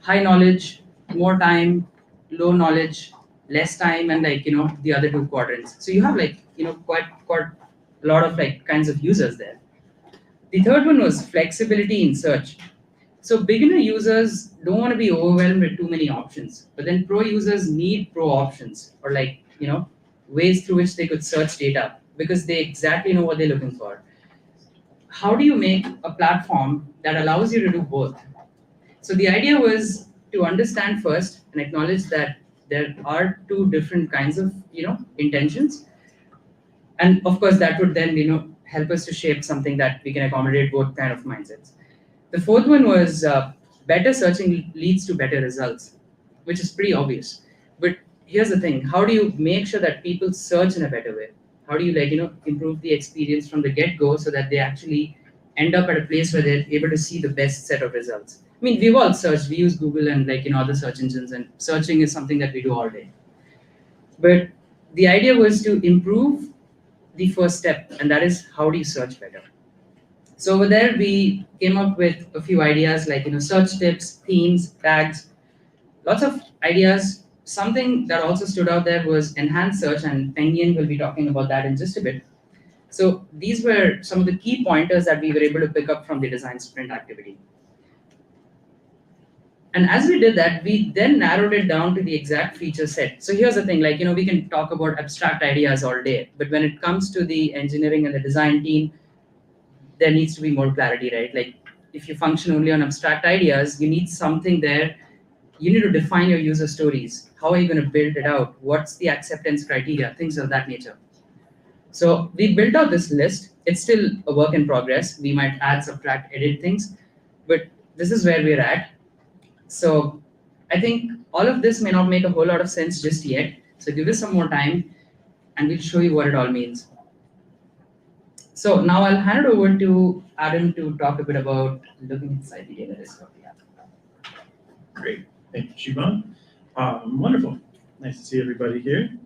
high knowledge, more time, low knowledge, less time, and the other 2 quadrants. So you have quite a lot of kinds of users there. The third one was flexibility in search. So beginner users don't want to be overwhelmed with too many options, but then pro users need pro options, or ways through which they could search data, because they exactly know what they're looking for. How do you make a platform that allows you to do both? So the idea was to understand first and acknowledge that there are 2 different kinds of intentions, and of course that would then help us to shape something that we can accommodate both kind of mindsets. The fourth one was better searching leads to better results, which is pretty obvious. But here's the thing: how do you make sure that people search in a better way? How do you improve the experience from the get-go so that they actually end up at a place where they're able to see the best set of results? I mean, we've all searched. We use Google and other search engines, and searching is something that we do all day. But the idea was to improve the first step, and that is, how do you search better? So over there, we came up with a few ideas search tips, themes, tags, lots of ideas. Something that also stood out there was enhanced search, and Penguin will be talking about that in just a bit. So these were some of the key pointers that we were able to pick up from the design sprint activity. And as we did that, we then narrowed it down to the exact feature set. So here's the thing, we can talk about abstract ideas all day, but when it comes to the engineering and the design team, there needs to be more clarity, right? If you function only on abstract ideas, you need something there. You need to define your user stories. How are you going to build it out? What's the acceptance criteria? Things of that nature. So we built out this list. It's still a work in progress. We might add, subtract, edit things, but this is where we're at. So I think all of this may not make a whole lot of sense just yet. So give us some more time and we'll show you what it all means. So now I'll hand it over to Adam to talk a bit about looking inside the data discovery app. Great. Thank you, Shubham. Wonderful. Nice to see everybody here.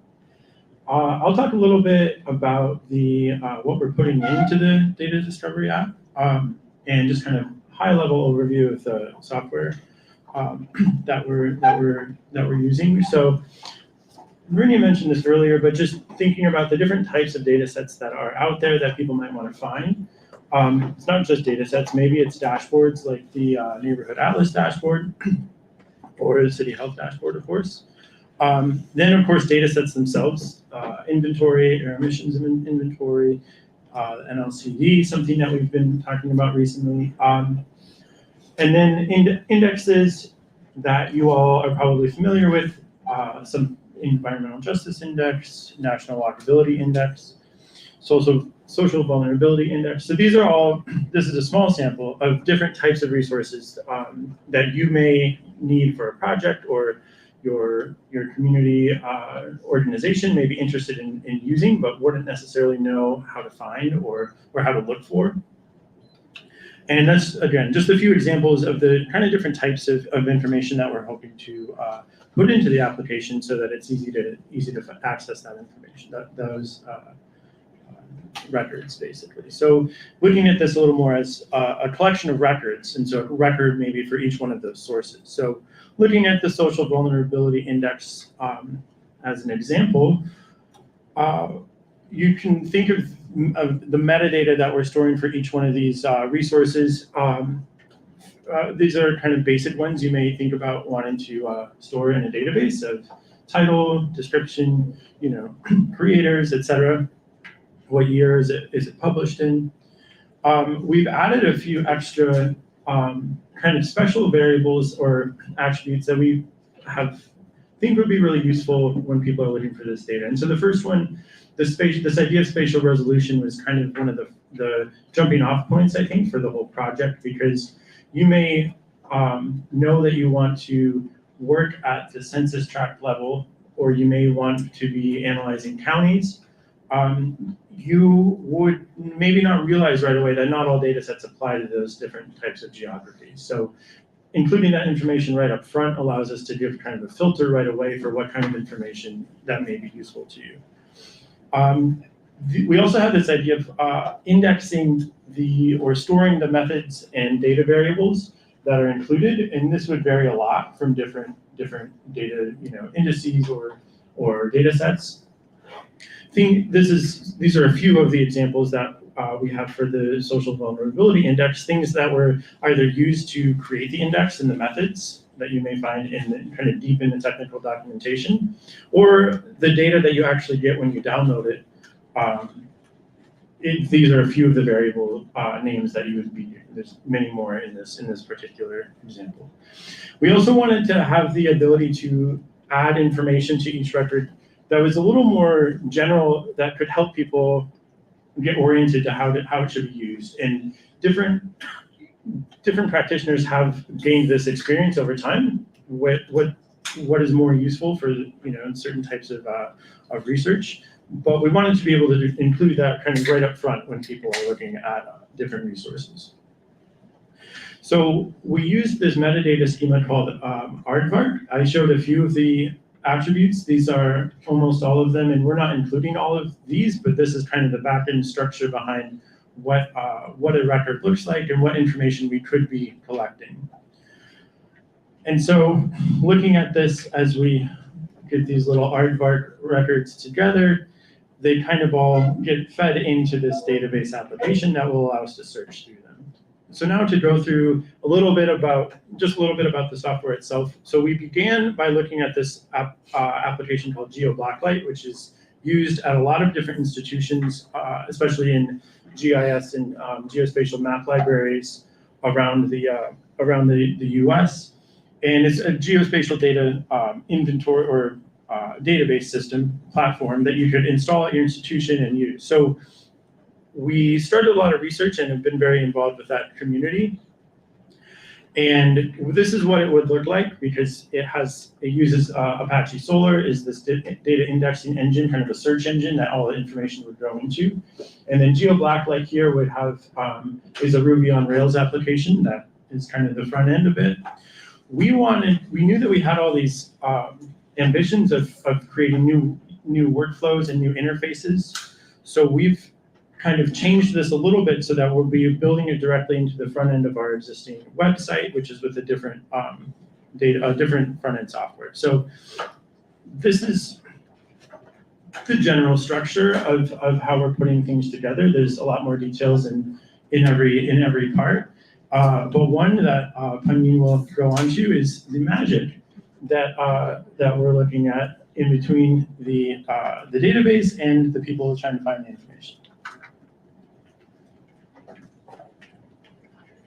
I'll talk a little bit about the what we're putting into the data discovery app, and just kind of high-level overview of the software that we're using. So Maria mentioned this earlier, but just thinking about the different types of data sets that are out there that people might want to find. It's not just data sets, maybe it's dashboards like the Neighborhood Atlas dashboard or the City Health dashboard, of course. Then, of course, data sets themselves, inventory, air emissions inventory, NLCD, something that we've been talking about recently. And then indexes that you all are probably familiar with, some environmental justice index, national walkability index, social vulnerability index. So these are all, this is a small sample of different types of resources that you may need for a project or your community organization may be interested in using, but wouldn't necessarily know how to find or how to look for. And that's, again, just a few examples of the kind of different types of information that we're hoping to put into the application so that it's easy to access that information, those records, basically. So looking at this a little more as a collection of records, and so a record maybe for each one of those sources. So looking at the social vulnerability index as an example, you can think of the metadata that we're storing for each one of these resources. These are kind of basic ones you may think about wanting to store in a database of title, description, creators, etc. What year is it published in? We've added a few extra kind of special variables or attributes that we think would be really useful when people are looking for this data. And so the first one, this idea of spatial resolution was kind of one of the jumping off points, I think, for the whole project, because you may know that you want to work at the census tract level, or you may want to be analyzing counties. You would maybe not realize right away that not all data sets apply to those different types of geographies. So including that information right up front allows us to give kind of a filter right away for what kind of information that may be useful to you. We also have this idea of indexing or storing the methods and data variables that are included, and this would vary a lot from different data, indices or data sets. These are a few of the examples that we have for the social vulnerability index, things that were either used to create the index and the methods that you may find kind of deep in the technical documentation, or the data that you actually get when you download it. These are a few of the variable names that you would be using. There's many more in this particular example. We also wanted to have the ability to add information to each record that was a little more general, that could help people get oriented to how it should be used. And different practitioners have gained this experience over time. What is more useful for certain types of research, but we wanted to be able to include that kind of right up front when people are looking at different resources. So we used this metadata schema called aardvark. I showed a few of the attributes. These are almost all of them, and we're not including all of these, but this is kind of the back-end structure behind what a record looks like and what information we could be collecting. And so looking at this as we get these little aardvark records together, they kind of all get fed into this database application that will allow us to search through them. So now to go through a little bit about the software itself. So we began by looking at this application called GeoBlacklight, which is used at a lot of different institutions, especially in GIS and geospatial map libraries around the U.S. And it's a geospatial data inventory or database system platform that you could install at your institution and use. So we started a lot of research and have been very involved with that community. And this is what it would look like, because it uses Apache Solr is this data indexing engine, kind of a search engine that all the information would go into. And then GeoBlacklight here would have is a Ruby on Rails application that is kind of the front end of it. We knew that we had all these ambitions of creating new workflows and new interfaces. So we've kind of changed this a little bit so that we'll be building it directly into the front end of our existing website, which is with a different different front end software. So this is the general structure of how we're putting things together. There's a lot more details in in every part. But one that Panyin will go on to is the magic that we're looking at in between the database and the people trying to find the information.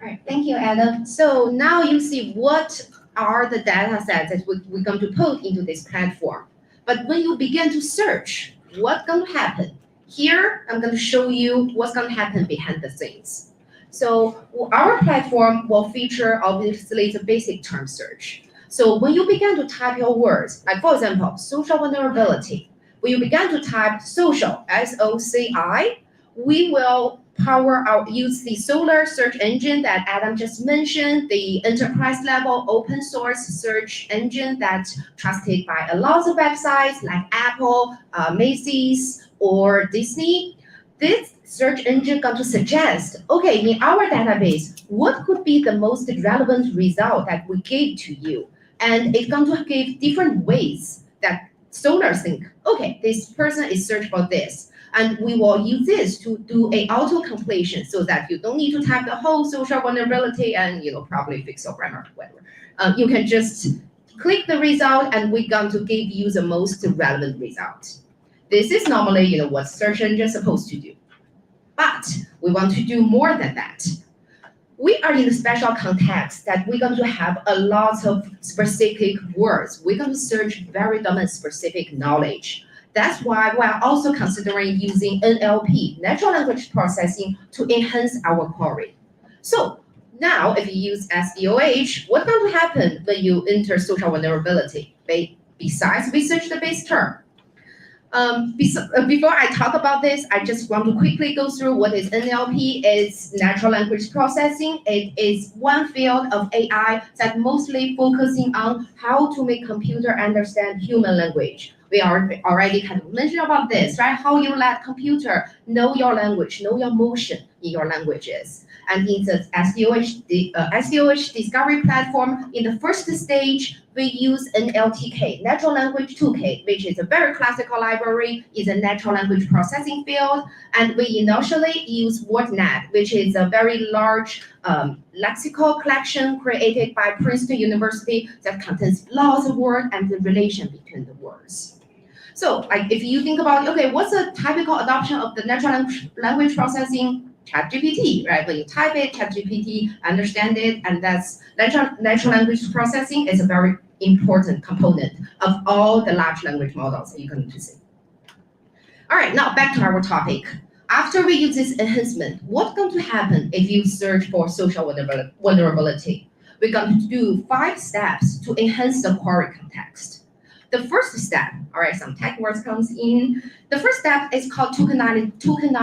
All right, thank you, Adam. So now you see what are the data sets that we're going to put into this platform. But when you begin to search, what's going to happen? Here, I'm going to show you what's going to happen behind the scenes. So our platform will feature, obviously, the basic term search. So when you begin to type your words, like for example, social vulnerability, when you begin to type social, SOCI, we will use the Solar search engine that Adam just mentioned, the enterprise level open source search engine that's trusted by a lot of websites like Apple, Macy's, or Disney. This search engine going to suggest, okay, in our database, what could be the most relevant result that we gave to you? And it's going to give different ways that Solar think, okay, this person is search for this. And we will use this to do a auto completion so that you don't need to type the whole social vulnerability and probably fix your grammar, whatever. You can just click the result and we're going to give you the most relevant result. This is normally what search engine is supposed to do. But we want to do more than that. We are in a special context that we're going to have a lot of specific words. We're going to search very domain-specific knowledge. That's why we're also considering using NLP, natural language processing, to enhance our query. So now, if you use SDOH, what's going to happen when you enter social vulnerability? Besides we search the base term. Before I talk about this, I just want to quickly go through what is NLP. It's natural language processing. It is one field of AI that mostly focusing on how to make computer understand human language. We are already kind of mentioned about this, right? How you let computer know your language, know your motion in your languages. And in the SDOH discovery platform, in the first stage, we use NLTK, Natural Language Toolkit, which is a very classical library, is a natural language processing field. And we initially use WordNet, which is a very large lexical collection created by Princeton University that contains lots of words and the relation between the words. So like if you think about, okay, what's the typical adoption of the natural language processing? ChatGPT, right? When you type it, ChatGPT understand it, and that's natural language processing is a very important component of all the large language models that you're going to see. All right, now back to our topic. After we use this enhancement, what's going to happen if you search for social vulnerability? We're going to do 5 steps to enhance the query context. The first step, all right, some tech words comes in. The first step is called tokenization.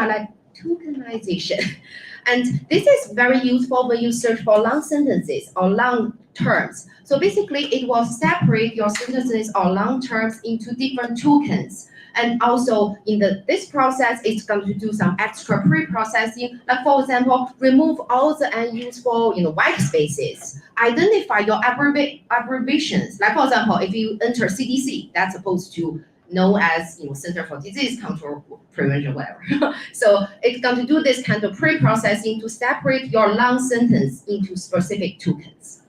And this is very useful when you search for long sentences or long terms. So basically, it will separate your sentences or long terms into different tokens. And also in this process, it's going to do some extra pre-processing. Like for example, remove all the unuseful white spaces. Identify your abbreviations. Like for example, if you enter CDC, that's supposed to know as Center for Disease Control, Prevention, whatever. So it's going to do this kind of pre-processing to separate your long sentence into specific tokens.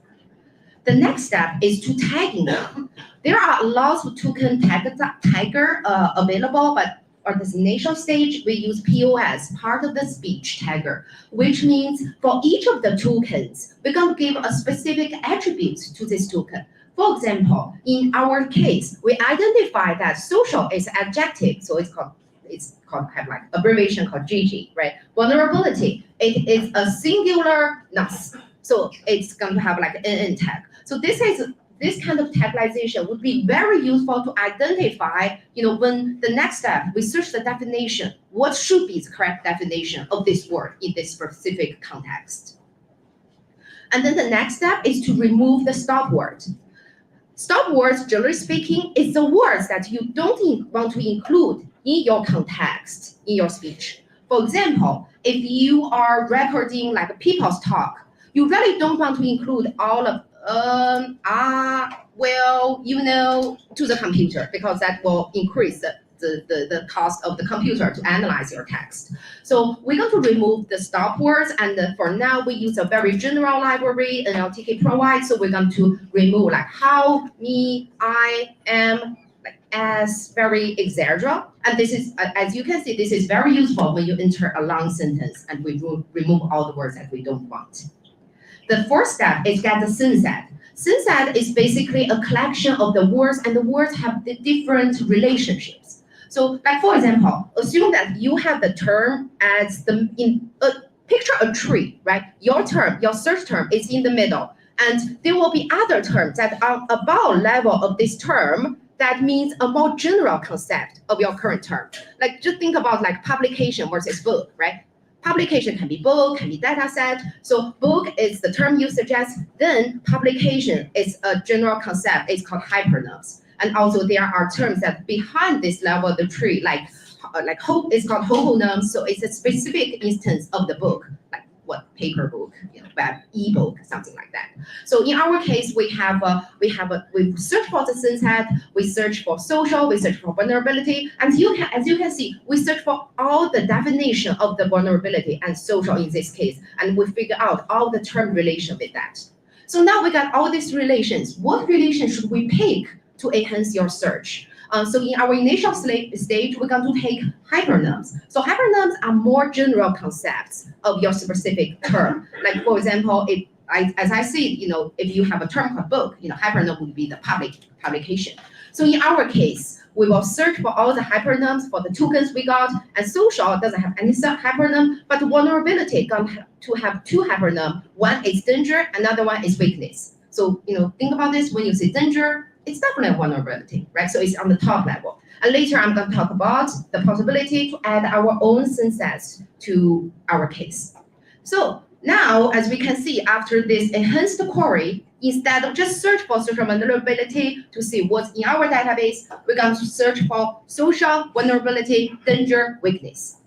The next step is to tagging them. There are lots of token tagger available, but on the initial stage, we use POS, part of the speech tagger, which means for each of the tokens, we're going to give a specific attributes to this token. For example, in our case, we identify that social is adjective, so it's called have like abbreviation called GG, right? Vulnerability, it is a singularness, so it's going to have like an NN tag. So this kind of tagization would be very useful to identify, when the next step we search the definition, what should be the correct definition of this word in this specific context. And then the next step is to remove the stop word. Stop words, generally speaking, is the words that you don't want to include in your context, in your speech. For example, if you are recording like people's talk, you really don't want to include all of well, to the computer, because that will increase the cost of the computer to analyze your text. So we're going to remove the stop words, and for now we use a very general library NLTK provides. So we're going to remove like how, me, I, am, like as, very, etc. And this is, as you can see, this is very useful when you enter a long sentence and we remove all the words that we don't want. The fourth step is get the synset. Synset is basically a collection of the words, and the words have the different relationships. So, like for example, assume that you have the term as picture a tree, right? Your term, your search term is in the middle, and there will be other terms that are above level of this term. That means a more general concept of your current term. Like just think about like publication versus book, right? Publication can be book, can be data set. So book is the term you suggest. Then publication is a general concept. It's called hypernyms. And also there are terms that behind this level of the tree, like hope is called homonyms. So it's a specific instance of the book, like what paper book, web ebook, something like that. So in our case, we search for the synset, we search for social, we search for vulnerability, and as you can see, we search for all the definition of the vulnerability and social in this case, and we figure out all the term relation with that. So now we got all these relations. What relation should we pick to enhance your search? So in our initial stage, we're going to take hypernyms. So hypernyms are more general concepts of your specific term. Like for example, as I said, if you have a term called book, hypernym would be the publication. So in our case, we will search for all the hypernyms for the tokens we got, and social doesn't have any hypernym, but vulnerability going to have two hypernyms. One is danger, another one is weakness. So think about this. When you say danger, it's definitely a vulnerability, right? So it's on the top level. And later I'm going to talk about the possibility to add our own synsets to our case. So now, as we can see, after this enhanced query, instead of just search for social vulnerability to see what's in our database, we're going to search for social vulnerability, danger, weakness.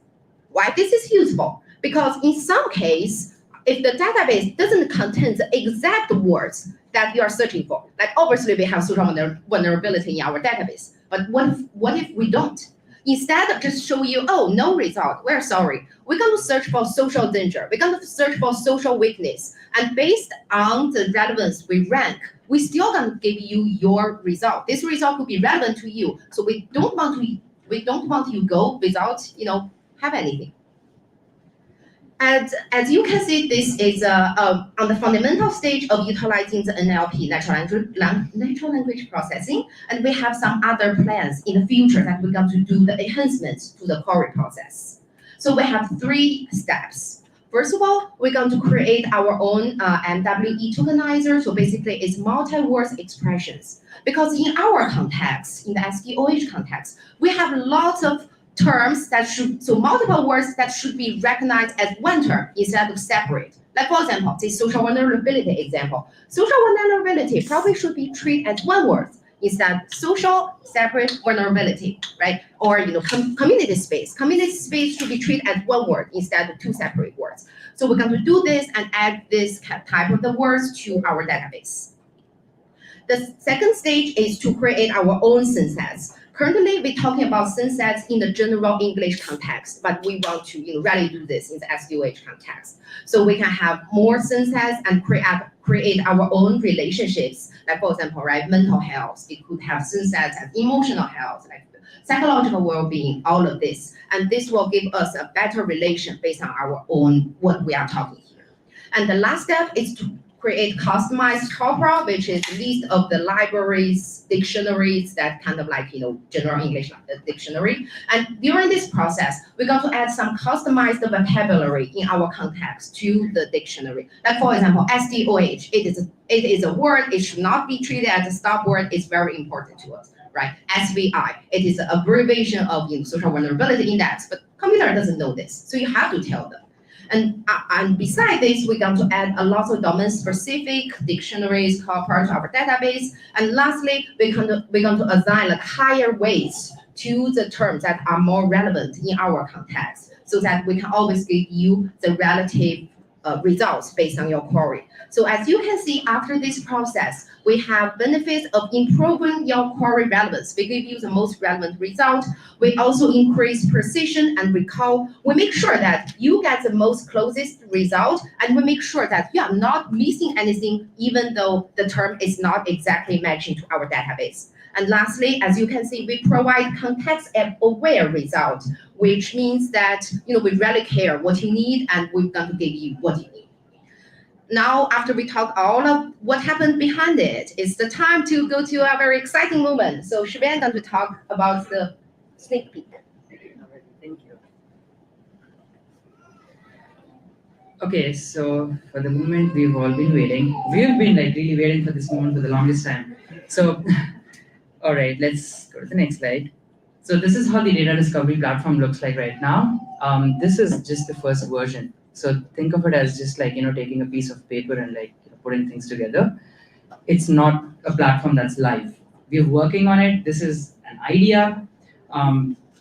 Why this is useful? Because in some case, if the database doesn't contain the exact words that you are searching for, like obviously we have social vulnerability in our database, but what if we don't? Instead of just show you, oh, no result, we're sorry. We're going to search for social danger. We're going to search for social weakness. And based on the relevance we rank, we still going to give you your result. This result could be relevant to you. So we don't want you go without, have anything. And as you can see, this is on the fundamental stage of utilizing the NLP, natural language processing, and we have some other plans in the future that we're going to do the enhancements to the query process. So we have 3 steps. First of all, we're going to create our own MWE tokenizer. So basically, it's multi-word expressions. Because in our context, in the SDOH context, we have lots of terms so multiple words that should be recognized as one term instead of separate. Like for example, the social vulnerability example. Social vulnerability probably should be treated as one word instead of social separate vulnerability, right? Or community space. Community space should be treated as one word instead of 2 separate words. So we're going to do this and add this type of the words to our database. The second stage is to create our own synsets. Currently, we're talking about synsets in the general English context, but we want to really do this in the SDOH context. So we can have more synsets and create our own relationships. Like for example, right, mental health, it could have synsets as emotional health, like psychological well-being, all of this. And this will give us a better relation based on our own, what we are talking here. And the last step is to create customized corpora, which is list of the libraries, dictionaries, that kind of like, general English dictionary. And during this process, we're going to add some customized vocabulary in our context to the dictionary. Like for example, SDOH, it is a word, it should not be treated as a stop word, it's very important to us, right? SVI, it is an abbreviation of social vulnerability index, but computer doesn't know this, so you have to tell them. And beside this, we're going to add a lot of domain-specific dictionaries, corpora to our database. And lastly, we're going to assign like higher weights to the terms that are more relevant in our context, so that we can always give you the relative results based on your query. So as you can see, after this process, we have benefits of improving your query relevance. We give you the most relevant result. We also increase precision and recall. We make sure that you get the most closest result, and we make sure that you are not missing anything, even though the term is not exactly matching to our database. And lastly, as you can see, we provide context-aware result, which means that we really care what you need, and we're going to give you what you need. Now, after we talk all of what happened behind it, it's the time to go to a very exciting moment. So Shivan going to talk about the sneak peek. Thank you. Okay, so for the moment we've all been waiting. We've been like really waiting for this moment for the longest time. So, all right, let's go to the next slide. So this is how the data discovery platform looks like right now. This is just the first version. So think of it as just like, taking a piece of paper and like putting things together. It's not a platform that's live. We're working on it. This is an idea.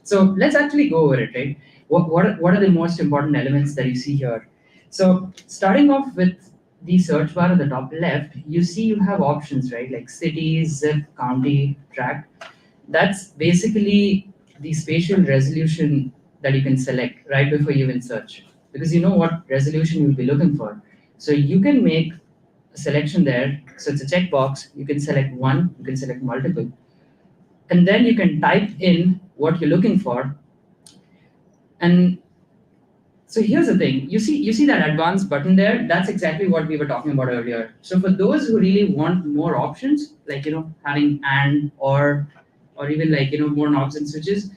So let's actually go over it, right? What are the most important elements that you see here? So starting off with the search bar at the top left, you see you have options, right? Like city, zip, county, tract. That's basically the spatial resolution that you can select right before you even search, because you know what resolution you'll be looking for. So you can make a selection there. So it's a checkbox. You can select one, you can select multiple. And then you can type in what you're looking for. And so here's the thing. You see that advanced button there? That's exactly what we were talking about earlier. So for those who really want more options, like having and or even like more knobs and switches,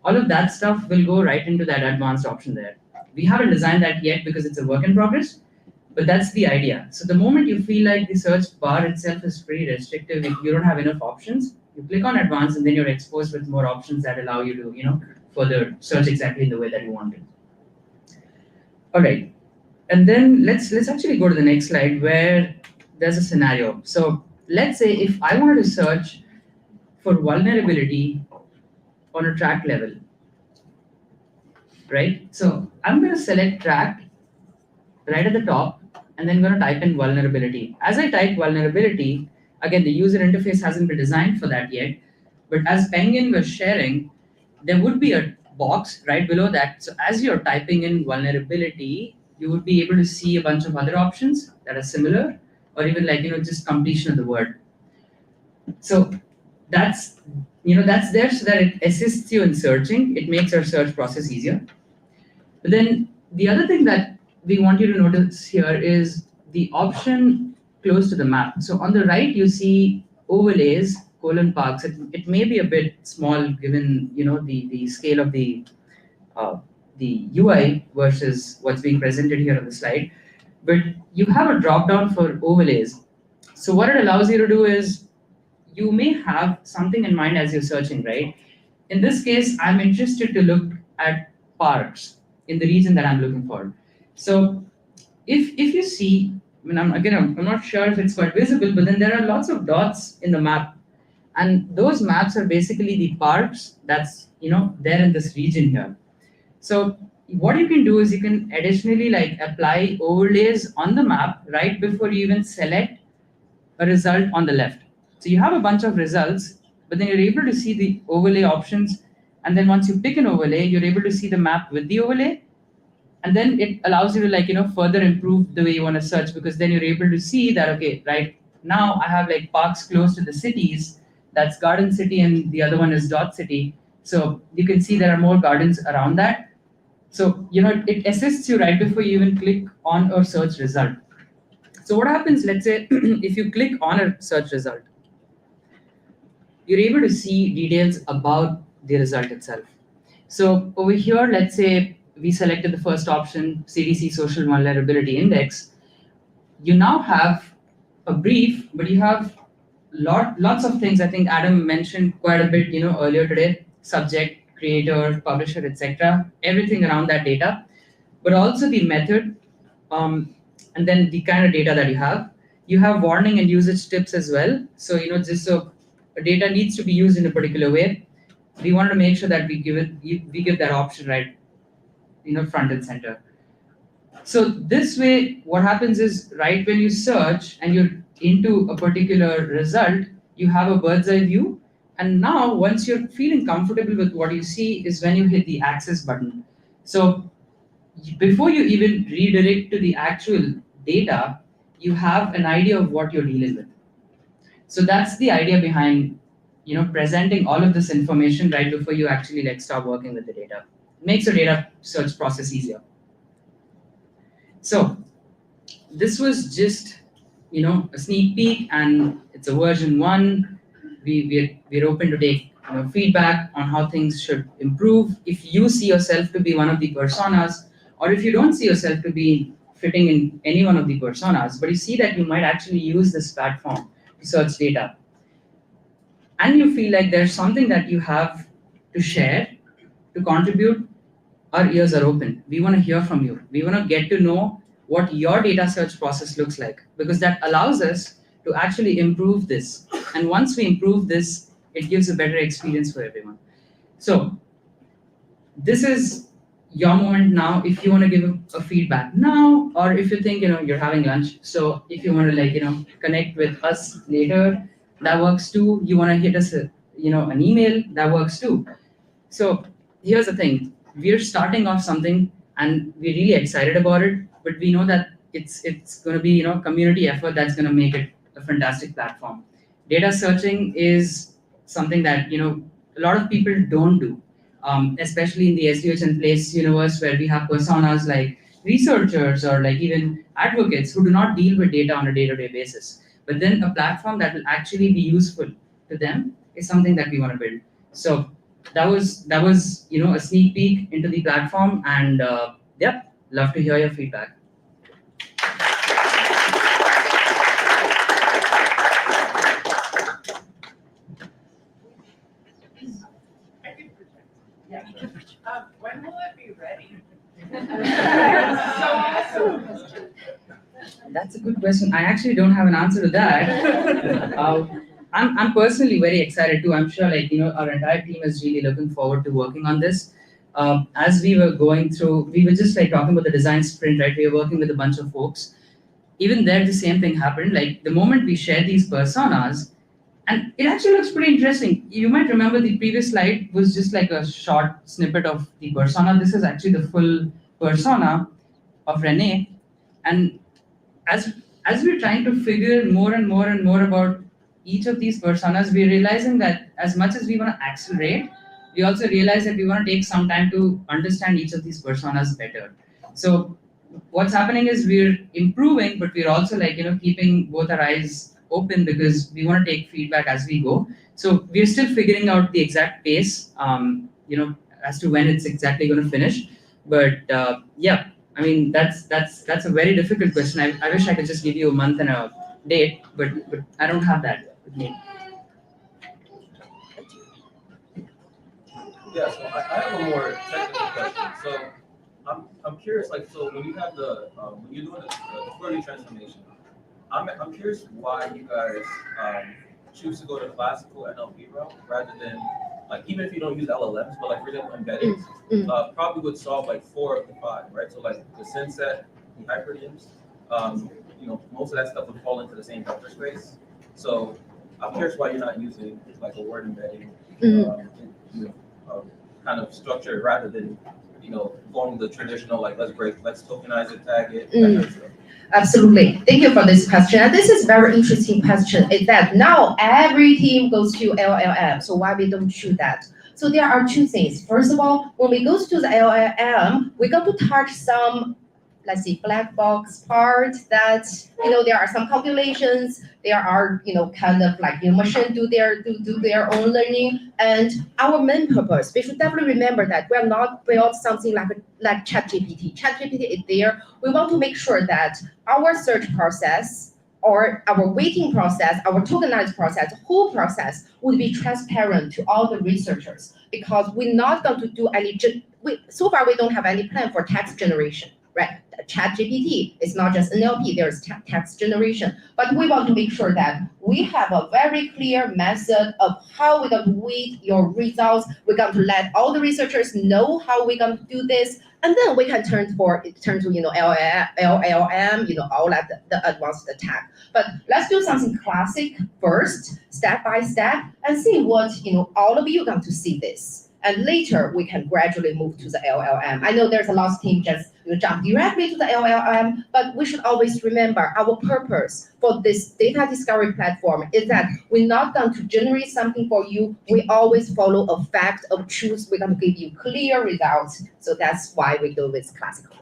all of that stuff will go right into that advanced option there. We haven't designed that yet because it's a work in progress, but that's the idea. So the moment you feel like the search bar itself is pretty restrictive, if you don't have enough options, you click on advanced and then you're exposed with more options that allow you to further search exactly in the way that you want it. All right, and then let's actually go to the next slide where there's a scenario. So let's say if I wanted to search for vulnerability on a tract level, right? So I'm going to select tract right at the top, and then going to type in vulnerability. As I type vulnerability, again, the user interface hasn't been designed for that yet, but as Penguin was sharing, there would be a box right below that. So as you're typing in vulnerability, you would be able to see a bunch of other options that are similar, or even like, just completion of the word. So that's there so that it assists you in searching. It makes our search process easier. But then the other thing that we want you to notice here is the option close to the map. So on the right, you see overlays, :parks. It may be a bit small given the scale of the UI versus what's being presented here on the slide. But you have a drop down for overlays. So what it allows you to do is you may have something in mind as you're searching, right? In this case, I'm interested to look at parks in the region that I'm looking for. So if you see, I'm not sure if it's quite visible, but then there are lots of dots in the map. And those maps are basically the parks that's there in this region here. So what you can do is you can additionally like apply overlays on the map right before you even select a result on the left. So you have a bunch of results, but then you're able to see the overlay options. And then once you pick an overlay, you're able to see the map with the overlay. And then it allows you to further improve the way you want to search, because then you're able to see that, okay, right now I have like parks close to the cities. That's Garden City and the other one is Dot City. So you can see there are more gardens around that. So, it assists you right before you even click on a search result. So what happens, let's say, if you click on a search result, you're able to see details about the result itself. So over here, let's say we selected the first option, CDC Social Vulnerability Index. You now have a brief, but you have lots of things. I think Adam mentioned quite a bit, earlier today: subject, creator, publisher, etc. Everything around that data, but also the method, and then the kind of data that you have. You have warning and usage tips as well. So just so data needs to be used in a particular way, we wanted to make sure that we give that option right, front and center. So this way, what happens is right when you search and you're into a particular result, you have a bird's eye view. And now once you're feeling comfortable with what you see is when you hit the access button. So before you even redirect to the actual data, you have an idea of what you're dealing with. So that's the idea behind presenting all of this information right before you actually start working with the data. It makes your data search process easier. So this was just a sneak peek, and it's a version 1. We're open to take feedback on how things should improve. If you see yourself to be one of the personas, or if you don't see yourself to be fitting in any one of the personas, but you see that you might actually use this platform to search data, and you feel like there's something that you have to share, to contribute, our ears are open. We want to hear from you. We want to get to know what your data search process looks like, because that allows us to actually improve this. And once we improve this, it gives a better experience for everyone. So this is your moment now. If you want to give a feedback now, or if you think you're having lunch, so if you want to connect with us later, that works too. You want to hit us an email, that works too. So here's the thing. We're starting off something and we're really excited about it, but we know that it's going to be community effort that's going to make it a fantastic platform. Data searching is something that a lot of people don't do, especially in the SDOH and Place universe, where we have personas like researchers or even advocates who do not deal with data on a day-to-day basis. But then a platform that will actually be useful to them is something that we want to build. So that was a sneak peek into the platform, and love to hear your feedback. When will it be ready? That's a good question. I actually don't have an answer to that. I'm personally very excited too. I'm sure our entire team is really looking forward to working on this. As we were going through, we were just talking about the design sprint, right? We were working with a bunch of folks. Even there, the same thing happened. The moment we shared these personas, and it actually looks pretty interesting. You might remember the previous slide was just a short snippet of the persona. This is actually the full persona of Renee. And as we're trying to figure more and more and more about each of these personas, we're realizing that as much as we want to accelerate, we also realize that we want to take some time to understand each of these personas better. So what's happening is we're improving, but we're also keeping both our eyes open, because we want to take feedback as we go. So we're still figuring out the exact pace, as to when it's exactly going to finish. But I mean, that's a very difficult question. I wish I could just give you a month and a date, but I don't have that with me. Yeah, so I have a more technical question. So I'm curious, so when you have when you're doing the query transformation, I'm curious why you guys choose to go the classical NLP route rather than even if you don't use LLMs, but for example embeddings, probably would solve 4 of the 5, right? So the synset, the hypernyms, most of that stuff would fall into the same vector space. So I'm curious why you're not using a word embedding kind of structure rather than going the traditional let's tokenize it, tag it, that kind of stuff. Absolutely. Thank you for this question. And this is a very interesting question. Is that now every team goes to LLM. So why we don't choose that? So there are 2 things. First of all, when we go to the LLM, we're going to touch some, let's see, black box part that, there are some calculations, there are, kind of machine do their own learning. And our main purpose, we should definitely remember that we're not built something like ChatGPT. ChatGPT is there. We want to make sure that our search process or our weighting process, our tokenized process, whole process would be transparent to all the researchers, because we're not going to do any, so far we don't have any plan for text generation. right? ChatGPT is not just NLP, there's text generation. But we want to make sure that we have a very clear method of how we're going to weight your results. We're going to let all the researchers know how we're going to do this. And then we can turn to LLM, all that the advanced attack. But let's do something classic first, step by step, and see what all of you are going to see this. And later we can gradually move to the LLM. I know there's a lot of teams just jump directly to the LLM, but we should always remember our purpose for this data discovery platform is that we're not going to generate something for you. We always follow a fact of truth. We're going to give you clear results. So that's why we go with classical.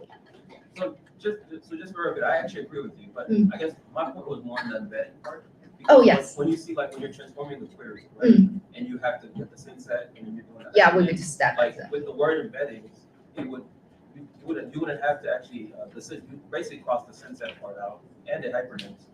So just for a bit, I actually agree with you, but I guess my point was more on the embedding part. Oh, yes. When you see when you're transforming the queries, right, and you have to get the synset and you're doing that. Yeah, we would just step with the word embedding, you wouldn't have to actually you basically cross the synset part out and the hyperlinks.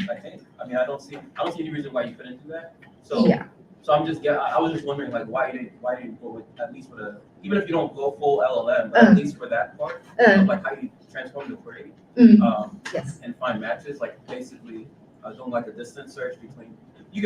I think. I mean, I don't see any reason why you couldn't do that. So yeah. So I was just wondering why you didn't go with at least for even if you don't go full LLM, but at least for that part, of how you transform the query, yes, and find matches, basically doing a distance search between.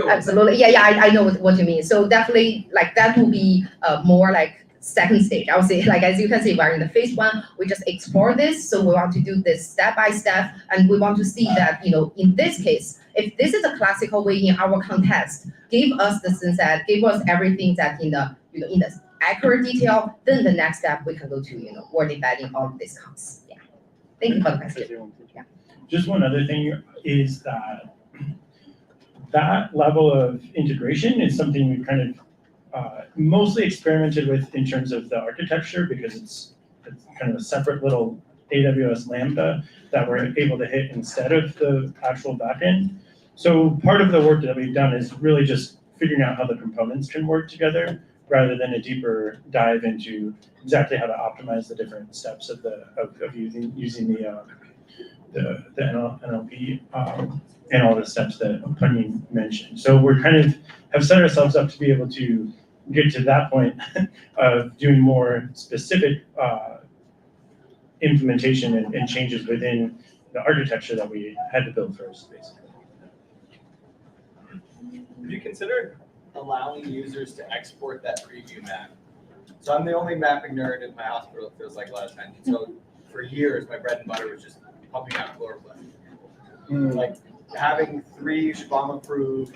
Absolutely, yeah, I know what you mean. So definitely, that will be more second stage. I would say, as you can see, we're in the phase 1. We just explore this. So we want to do this step by step, and we want to see that in this case, if this is a classical way in our context, give us the synset, give us everything that in the in the accurate detail. Then the next step we can go to word embedding. All of this comes. Yeah. Thank you for the question. Yeah. Just one other thing is that level of integration is something we've kind of mostly experimented with in terms of the architecture, because it's kind of a separate little AWS Lambda that we're able to hit instead of the actual backend. So part of the work that we've done is really just figuring out how the components can work together, rather than a deeper dive into exactly how to optimize the different steps of using the NLP and all the steps that Punny mentioned. So we're kind of have set ourselves up to be able to get to that point of doing more specific implementation and changes within the architecture that we had to build first, basically. Have you considered allowing users to export that preview map? So I'm the only mapping nerd in my hospital, it feels like a lot of times. So for years, my bread and butter was just pumping out floor plan. Having 3 SHBAM approved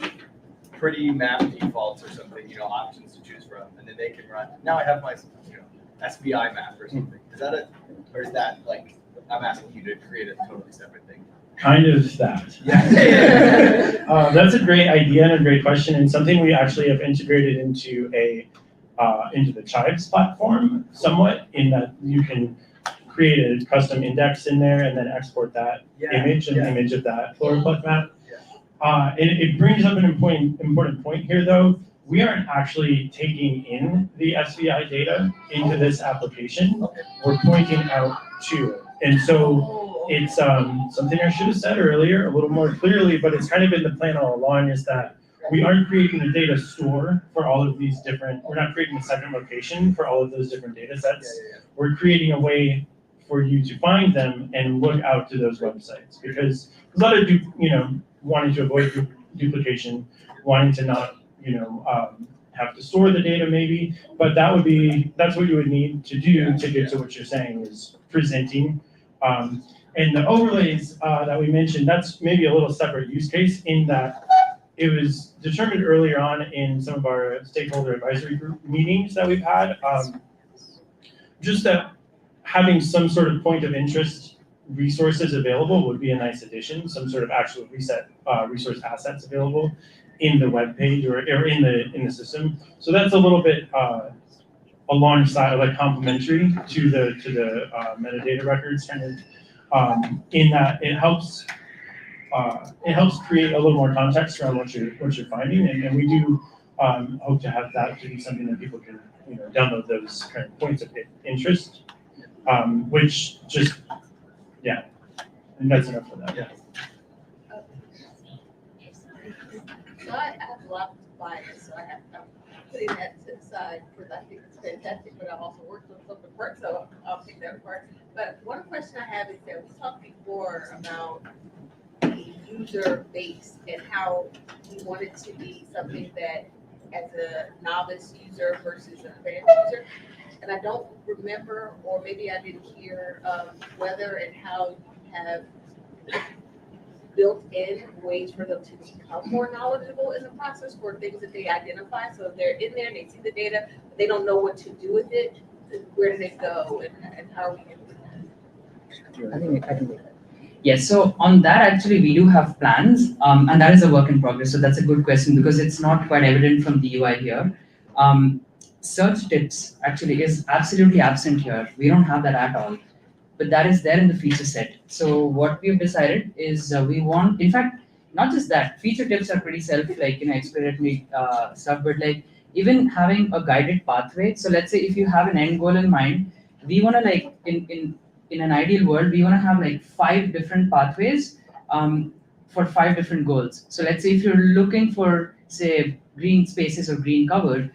pretty map defaults or something, options to choose from, and then they can run. Now I have my, SBI map or something. Is that or is that I'm asking you to create a totally separate thing? Kind of that. Yeah. That's a great idea and a great question, and something we actually have integrated into the Chives platform somewhat, in that you can create a custom index in there and then export that image and the image of that floor map. And it brings up an important point here, though. We aren't actually taking in the SVI data into this application. We're pointing out to it. And so it's something I should have said earlier a little more clearly, but it's kind of been the plan all along, is that we aren't creating a data store for all of these different, we're not creating a second location for all of those different data sets. We're creating a way for you to find them and look out to those websites, because there's a lot of, wanting to avoid duplication, wanting to not, have to store the data maybe, but that's what you would need to do to get to what you're saying is presenting. And the overlays that we mentioned, that's maybe a little separate use case, in that it was determined earlier on in some of our stakeholder advisory group meetings that we've had, just that having some sort of point of interest resources available would be a nice addition, some sort of actual resource assets available in the web page or in the system. So that's a little bit alongside, complementary to the metadata records, kind of, in that it helps create a little more context around what you're finding, and we do hope to have that to be something that people can download those kind of points of interest, which just and that's enough for that. So I have a lot of bias, so I have putting that to the side because I think it's fantastic, but I also worked on something work, so I'll take that apart. But one question I have is that we talked before about the user base and how we want it to be something that as a novice user versus an advanced user. And I don't remember, or maybe I didn't hear, whether and how you have built in ways for them to become more knowledgeable in the process for things that they identify. So if they're in there and they see the data, but they don't know what to do with it, where do they go and how are we going to do that? I can take that. Yes, so on that actually we do have plans, and that is a work in progress. So that's a good question because it's not quite evident from the UI here. Search tips actually is absolutely absent here. We don't have that at all, but that is there in the feature set. So what we've decided is we want, in fact, not just that, feature tips are pretty exploratory stuff, but like even having a guided pathway. So let's say if you have an end goal in mind, we want to like in an ideal world, we want to have like 5 different pathways for 5 different goals. So let's say if you're looking for say green spaces or green covered,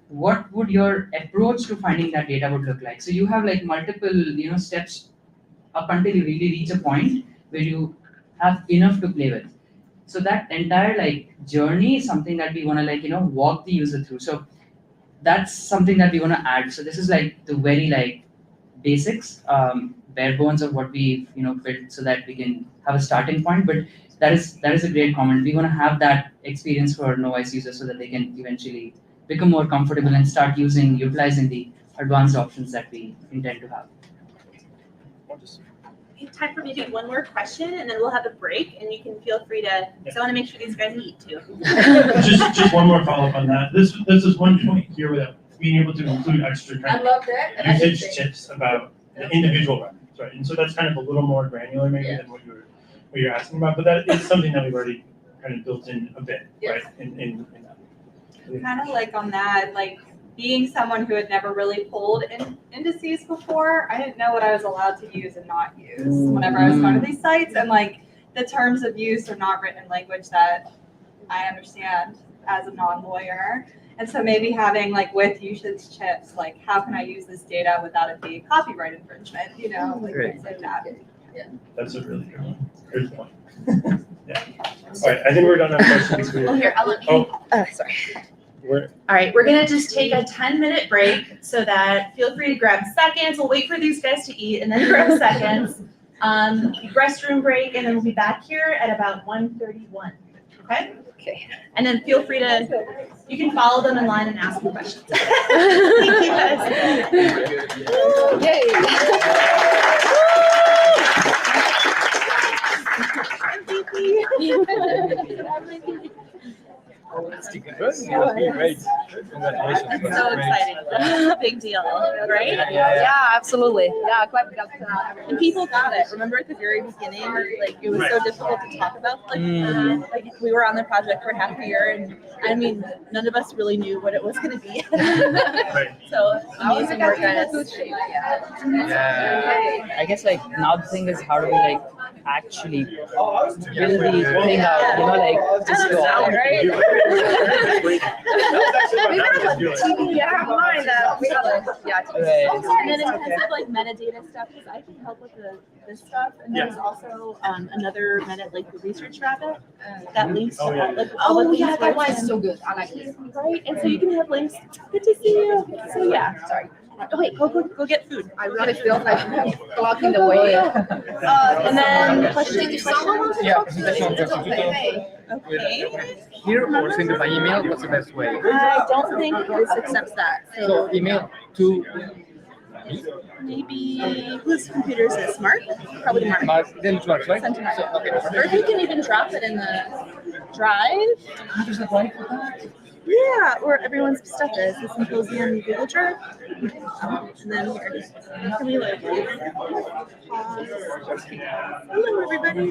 what would your approach to finding that data would look like? So you have like multiple steps up until you really reach a point where you have enough to play with. So that entire like journey is something that we want to like walk the user through. So that's something that we want to add. So this is like the very like basics, bare bones of what we built so that we can have a starting point. But that is a great comment. We want to have that experience for novice users so that they can eventually become more comfortable and start utilizing the advanced options that we intend to have. We have time for maybe one more question, and then we'll have a break, and you can feel free to. Because I want to make sure these guys eat too. just one more follow up on that. This is one point here without being able to include extra I love that. And I usage think tips about the individual records, right? And so that's kind of a little more granular maybe than what you're asking about, but that is something that we've already kind of built in a bit, right? In that. Kind of like on that, like being someone who had never really pulled indices before, I didn't know what I was allowed to use and not use whenever I was going to these sites, and like the terms of use are not written in language that I understand as a non-lawyer. And so maybe having like with usage tips, like how can I use this data without it being copyright infringement, like things like that. Yeah. That's a really good one. Good point. Yeah. All right, I think we're done on questions. Well, here, I'll let you. Sorry. All right, we're gonna just take a 10-minute break so that feel free to grab seconds. We'll wait for these guys to eat and then grab seconds. Restroom break, and then we'll be back here at about 1:31. Okay? Okay. And then feel free to, you can follow them in line and ask them questions. Thank you guys. Yay. Great. Congratulations. I'm so excited. Big deal, right? Yeah, absolutely. Yeah, quite. And people got it. Remember at the very beginning, like it was so difficult to talk about. Like we were on the project for half a year, and I mean, none of us really knew what it was going to be. So amazing work, guys. Yeah. I guess like now the thing is how do we like actually build the thing out, like just go out, right? Yeah, mine. And then in terms of like metadata stuff, because I can help with this stuff, and there's also another like the research rabbit that links to like all the things. That one is so good. I like it. Right, and so you can have links. Good to see you. So yeah, sorry. Oh wait, go get food. I really feel like I'm blocking the way. And then question. Yeah, presentation of the computer. Okay. Here or send it by email, what's the best way? I don't think this accepts that. So email to maybe whose computer is this? Mark? Probably Mark. Then it's Mark, right? Send to Mark. So, okay. Or if you can even drop it in the drive. There's a drive for that? Yeah, where everyone's stuff is. The Symposium Google Drive. And then here. Can we like pause? Hello, everybody.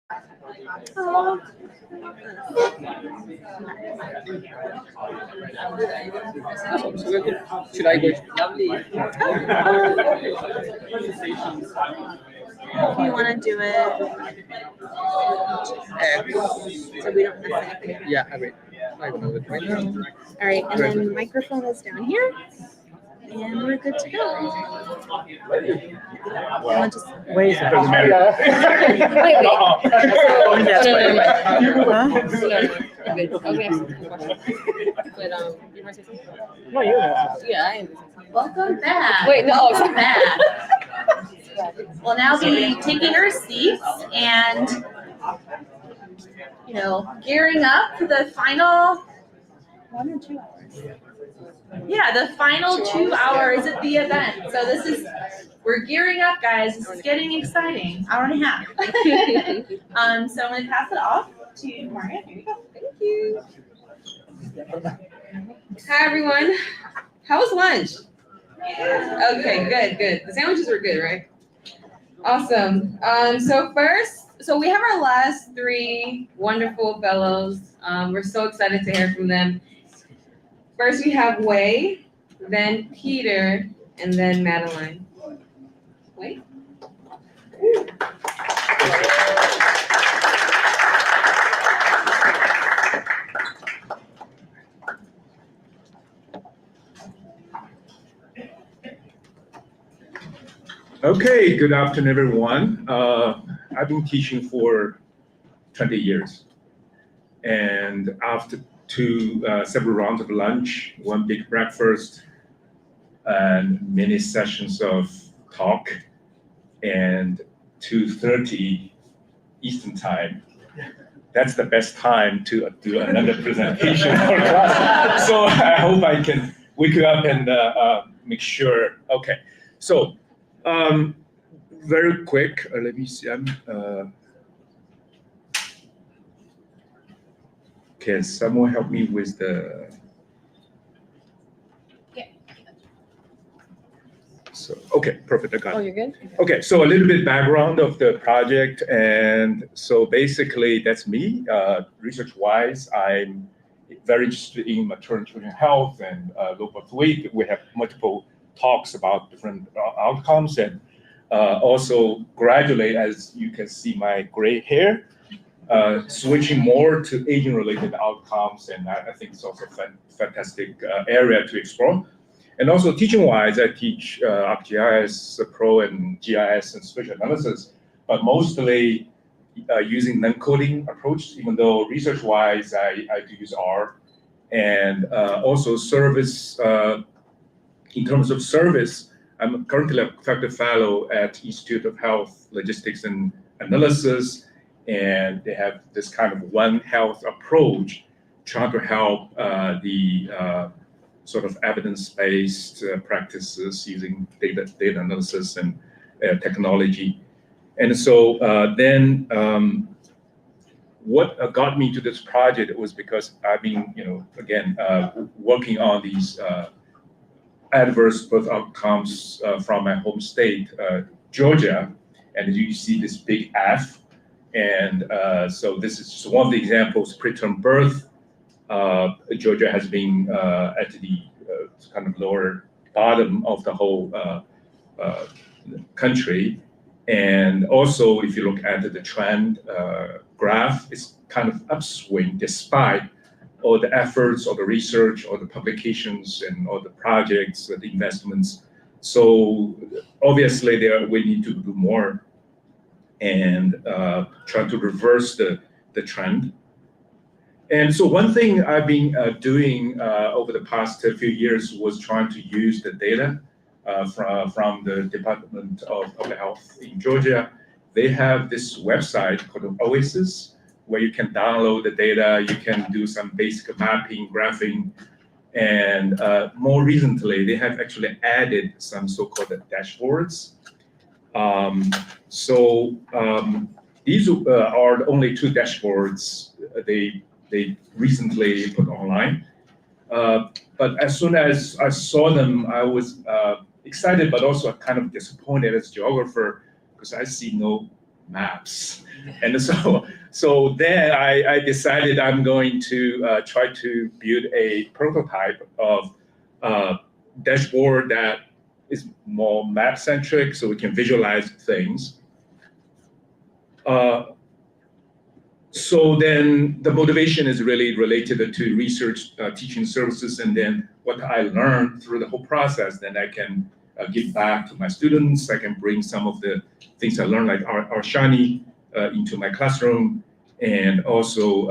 Oh. Should I go? If you want to do it, so we don't miss anything. Yeah, I wait. I know it right now. All right, and then microphone is down here, and we're good to go. I'll just Wait. No, you yeah, I Welcome back. Wait, no. Welcome back. We'll now be taking our seats and, gearing up for the final 1 or 2 hours. Yeah, the final 2 hours of the event. So we're gearing up, guys. This is getting exciting. Hour and a half. So I'm gonna pass it off to Maria. Here you go. Thank you. Hi, everyone. How was lunch? Okay, good. The sandwiches were good, right? Awesome. So we have our last 3 wonderful fellows. We're so excited to hear from them. First, we have Wei, then Peter, and then Madeline. Wei? Okay, good afternoon, everyone. I've been teaching for 20 years. And after several rounds of lunch, 1 big breakfast, and many sessions of talk, and 2:30 Eastern time, that's the best time to do another presentation for class. So I hope I can wake you up and make sure. Okay, so very quick, let me see. Can someone help me with the? Yeah. So, okay, perfect, I got it. Oh, you're good? Okay, so a little bit background of the project. And so basically that's me. Research-wise, I'm very interested in maternal children health and low birth weight. We have multiple talks about different outcomes, and also gradually, as you can see my gray hair, switching more to aging-related outcomes, and I think it's also a fantastic area to explore. And also teaching-wise, I teach ArcGIS Pro and GIS and spatial analysis, but mostly using non-coding approach, even though research-wise, I do use R. And also service, in terms of service, I'm currently a faculty fellow at Institute of Health, Logistics and Analysis, and they have this kind of One Health approach, trying to help the sort of evidence-based practices using data analysis and technology. And so then what got me to this project was because I've been, again, working on these adverse birth outcomes from my home state, Georgia, and you see this big F. And so this is just one of the examples, preterm birth. Georgia has been at the kind of lower bottom of the whole country. And also, if you look at the trend graph, it's kind of upswing despite all the efforts, all the research, all the publications, and all the projects, the investments. So obviously, we need to do more and try to reverse the trend. And so one thing I've been doing over the past few years was trying to use the data from the Department of Public Health in Georgia. They have this website called Oasis, where you can download the data, you can do some basic mapping, graphing, and more recently, they have actually added some so-called dashboards. These are the only 2 dashboards they recently put online. But as soon as I saw them, I was excited, but also kind of disappointed as a geographer, because I see no maps. And so then I decided I'm going to try to build a prototype of dashboard that is more map centric, so we can visualize things. So then the motivation is really related to research, teaching services, and then what I learned through the whole process, then I can give back to my students. I can bring some of the things I learned, like our Shiny, into my classroom. And also,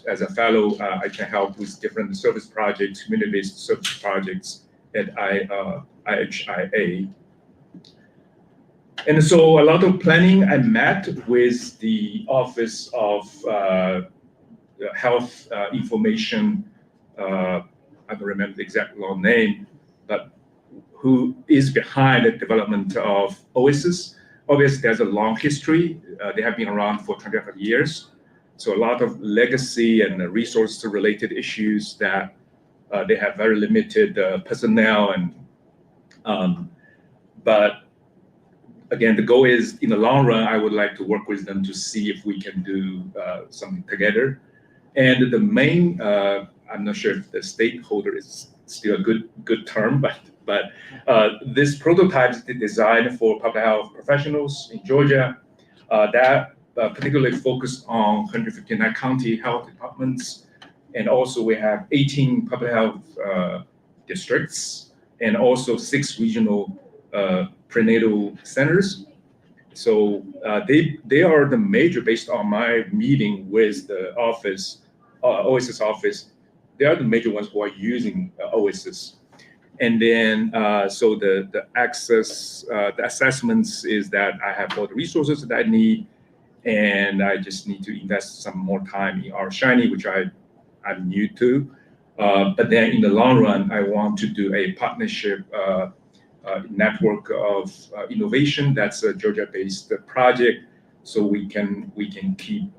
as a fellow, I can help with different service projects, community-based service projects at IHIA. And so a lot of planning, I met with the Office of Health Information, I don't remember the exact long name, but who is behind the development of OASIS. Obviously, there's a long history. They have been around for 25 years. So a lot of legacy and resource-related issues that they have very limited personnel. And but again, the goal is, in the long run, I would like to work with them to see if we can do something together. And the main, I'm not sure if the stakeholder is still a good term, but this prototype is designed for public health professionals in Georgia that particularly focused on 159 county health departments. And also we have 18 public health districts and also 6 regional prenatal centers. So they are the major, based on my meeting with the office, OASIS office, they are the major ones who are using OASIS. And then, so the access, the assessments is that I have all the resources that I need, and I just need to invest some more time in our Shiny, which I'm new to. But then in the long run, I want to do a partnership network of innovation. That's a Georgia-based project, so we can keep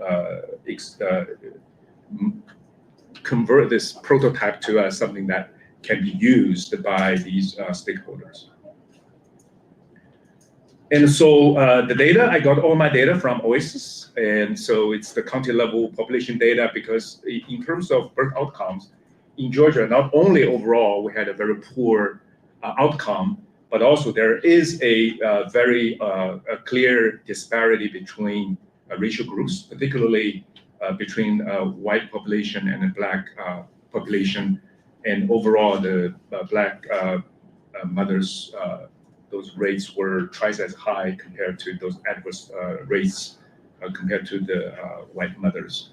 convert this prototype to something that can be used by these stakeholders. And so the data, I got all my data from OASIS, and so it's the county level population data, because in terms of birth outcomes in Georgia, not only overall we had a very poor outcome, but also there is a very clear disparity between racial groups, particularly between white population and the Black population, and overall the Black mothers, those rates were twice as high compared to those adverse rates compared to the white mothers.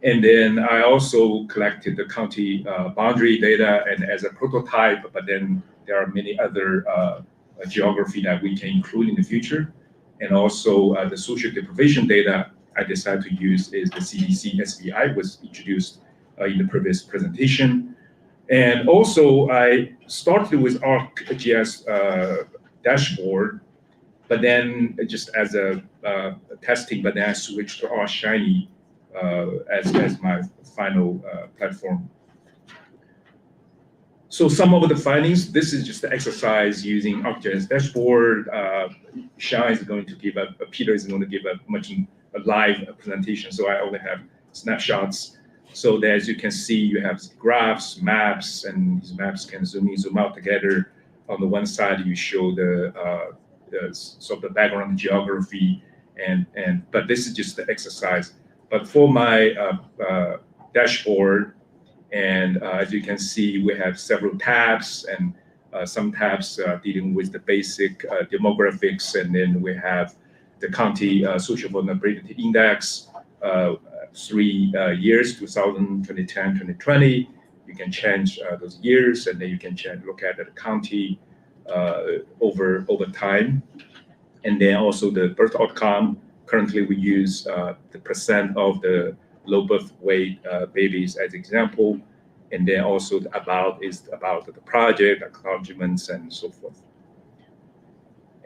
And then I also collected the county boundary data and as a prototype, but then there are many other geography that we can include in the future. And also the social deprivation data I decided to use is the CDC SBI, was introduced in the previous presentation. And also I started with ArcGIS dashboard, but then just as a testing, but then I switched to our Shiny as my final platform. So some of the findings, this is just the exercise using ArcGIS dashboard. Sean is going to give Peter is going to give a live presentation, so I only have snapshots. So that, as you can see, you have graphs, maps, and these maps can zoom in, zoom out together. On the one side, you show the sort of the background geography, but this is just the exercise. But for my dashboard, and as you can see, we have several tabs, and some tabs dealing with the basic demographics, and then we have the county social vulnerability index, 3 years, 2000, 2010, 2020. You can change those years, and then you can look at the county over time. And then also the birth outcome. Currently, we use the percent of the low birth weight babies as example. And then also the about is about the project, acknowledgements, and so forth.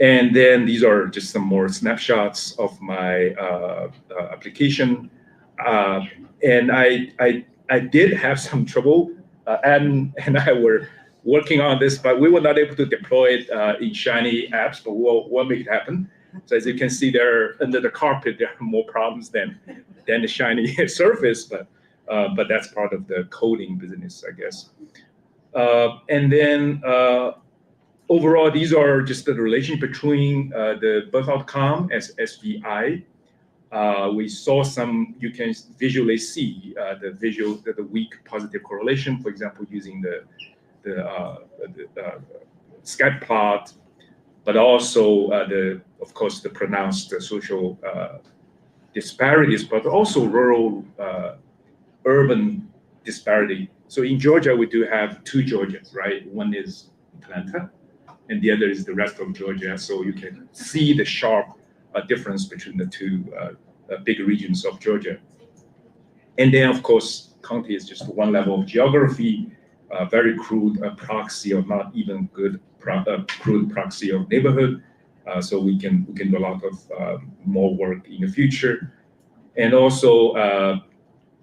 And then these are just some more snapshots of my application. And I did have some trouble, and I were working on this, but we were not able to deploy it in Shiny apps, but we'll make it happen. So as you can see there under the carpet, there are more problems than the shiny surface, but that's part of the coding business, I guess. And then overall, these are just the relation between the birth outcome as SVI. We saw some, you can visually see the weak positive correlation, for example, using the scatter plot, but also of course, the pronounced social disparities, but also rural urban disparity. So in Georgia, we do have two Georgias, right? One is Atlanta, and the other is the rest of Georgia. So you can see the sharp difference between the two big regions of Georgia. And then, of course, county is just one level of geography, very crude proxy, or not even good crude proxy of neighborhood. So we can do a lot of more work in the future. And also,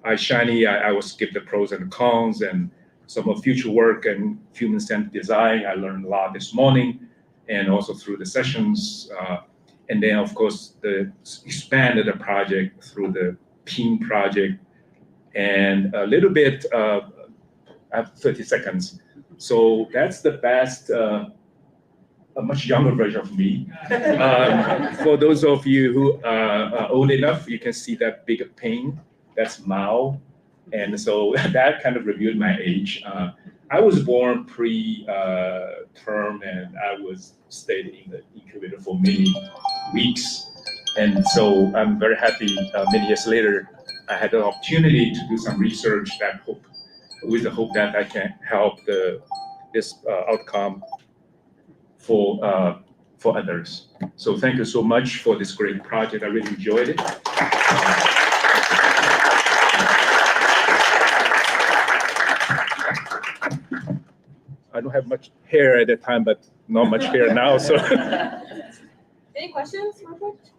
I will skip the pros and cons and some of future work and human-centered design. I learned a lot this morning, and also through the sessions. And then, of course, expanded the project through the PIN project, and a little bit. I have 30 seconds. So that's the best. A much younger version of me. For those of you who are old enough, you can see that big pain. That's Mao. And so that kind of revealed my age. I was born pre-term, and I was stayed in the incubator for many weeks. And so I'm very happy many years later, I had the opportunity to do some research with the hope that I can help this outcome for others. So thank you so much for this great project. I really enjoyed it. I don't have much hair at that time, but not much hair now. So. Any questions, Robert?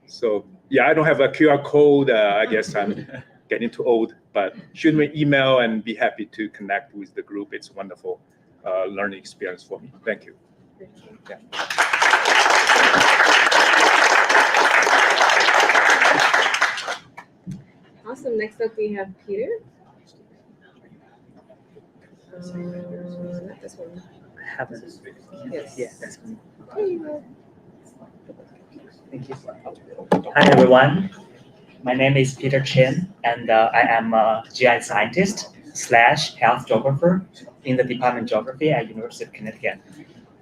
So yeah, I don't have a QR code. I guess I'm getting too old, but shoot me an email and be happy to connect with the group. It's a wonderful learning experience for me. Thank you. Yeah. Awesome. Next up, we have Peter. Not this one. I haven't. Yes. Yeah, that's me. There you go. Thank you. Hi, everyone. My name is Peter Chen, and I am a GI scientist / health geographer in the Department of Geography at University of Connecticut.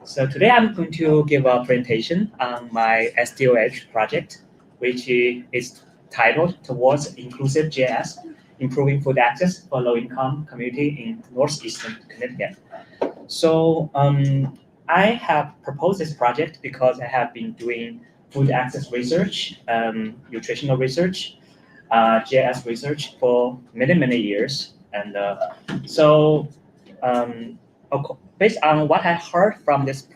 So today I'm going to give a presentation on my SDOH project, which is titled Towards Inclusive GIS, Improving Food Access for Low-Income Community in Northeastern Connecticut. So I have proposed this project because I have been doing food access research, nutritional research, GIS research for many, many years. And so based on what I heard from this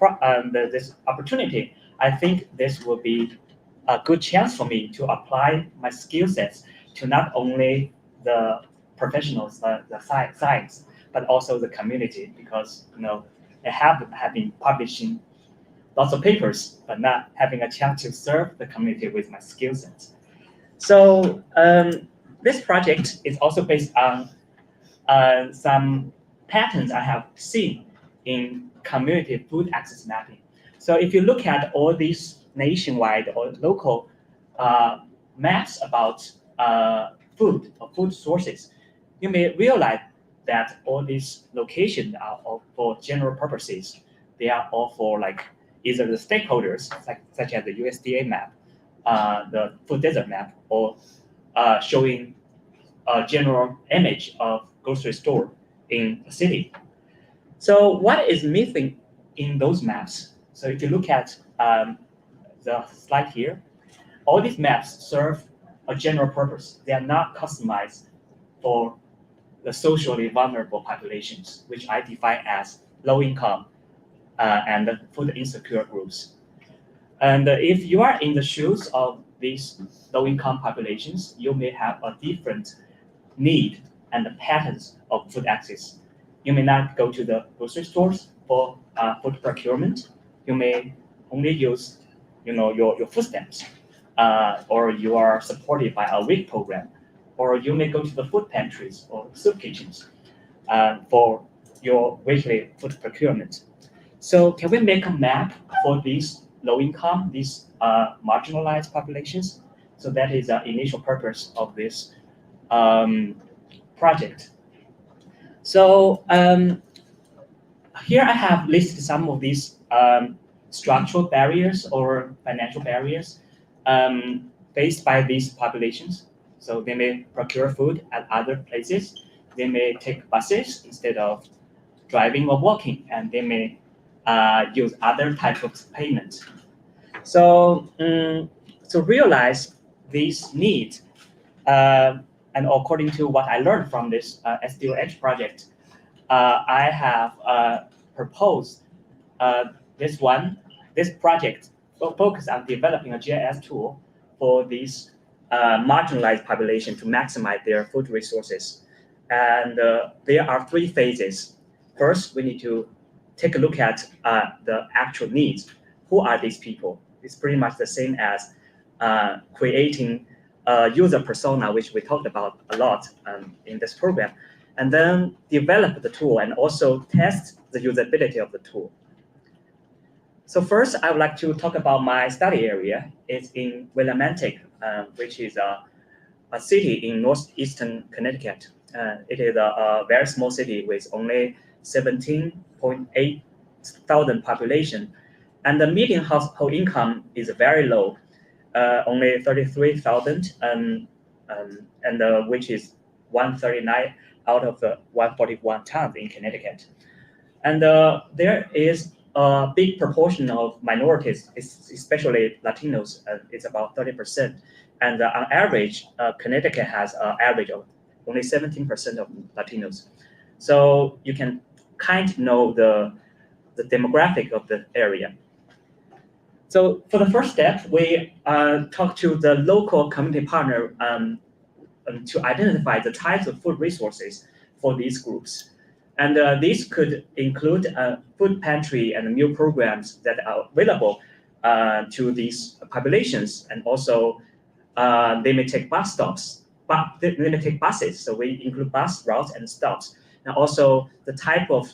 opportunity, I think this will be a good chance for me to apply my skill sets to not only the professionals, the science, but also the community, because I have been publishing lots of papers, but not having a chance to serve the community with my skill sets. So this project is also based on some patterns I have seen in community food access mapping. So if you look at all these nationwide or local maps about food or food sources, you may realize that all these locations are all for general purposes. They are all for either the stakeholders, such as the USDA map, the food desert map, or showing a general image of grocery store in a city. So what is missing in those maps? So if you look at the slide here, all these maps serve a general purpose. They are not customized for the socially vulnerable populations, which I define as low income and food insecure groups. And if you are in the shoes of these low income populations, you may have a different need and the patterns of food access. You may not go to the grocery stores for food procurement. you may only use, your food stamps, or you are supported by a WIC program, or you may go to the food pantries or soup kitchens for your weekly food procurement. So can we make a map for these low income, these marginalized populations? So that is the initial purpose of this project. So here I have listed some of these structural barriers or financial barriers faced by these populations. So they may procure food at other places. They may take buses instead of driving or walking, and they may use other types of payment. So to realize these needs, and according to what I learned from this SDOH project, I have proposed this project focus on developing a GIS tool for these marginalized population to maximize their food resources. And there are 3 phases. First, we need to take a look at the actual needs. Who are these people? It's pretty much the same as creating a user persona, which we talked about a lot in this program, and then develop the tool and also test the usability of the tool. So first, I would like to talk about my study area. It's in Willimantic, which is a city in northeastern Connecticut. It is a very small city with only 17.8 thousand population, and the median household income is very low, only 33,000, and which is 139 out of the 141 towns in Connecticut. And there is a big proportion of minorities, especially Latinos. It's about 30%. And on average, Connecticut has an average of only 17% of Latinos. So you can kind of know the demographic of the area. So for the first step, we talk to the local community partner to identify the types of food resources for these groups. And these could include food pantry and meal programs that are available to these populations. And also they may take bus stops, but they may take buses. So we include bus routes and stops. And also the type of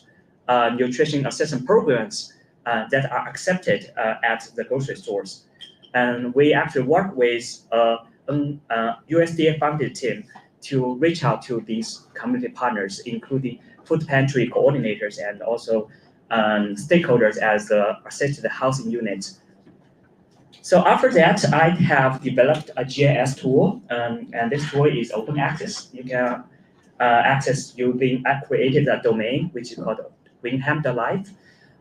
nutrition assessment programs that are accepted at the grocery stores. And we actually work with a USDA-funded team to reach out to these community partners, including food pantry coordinators and also stakeholders as assisted housing units. So after that, I have developed a GIS tool, and this tool is open access. You can access using, I created a domain, which is called Wingham.life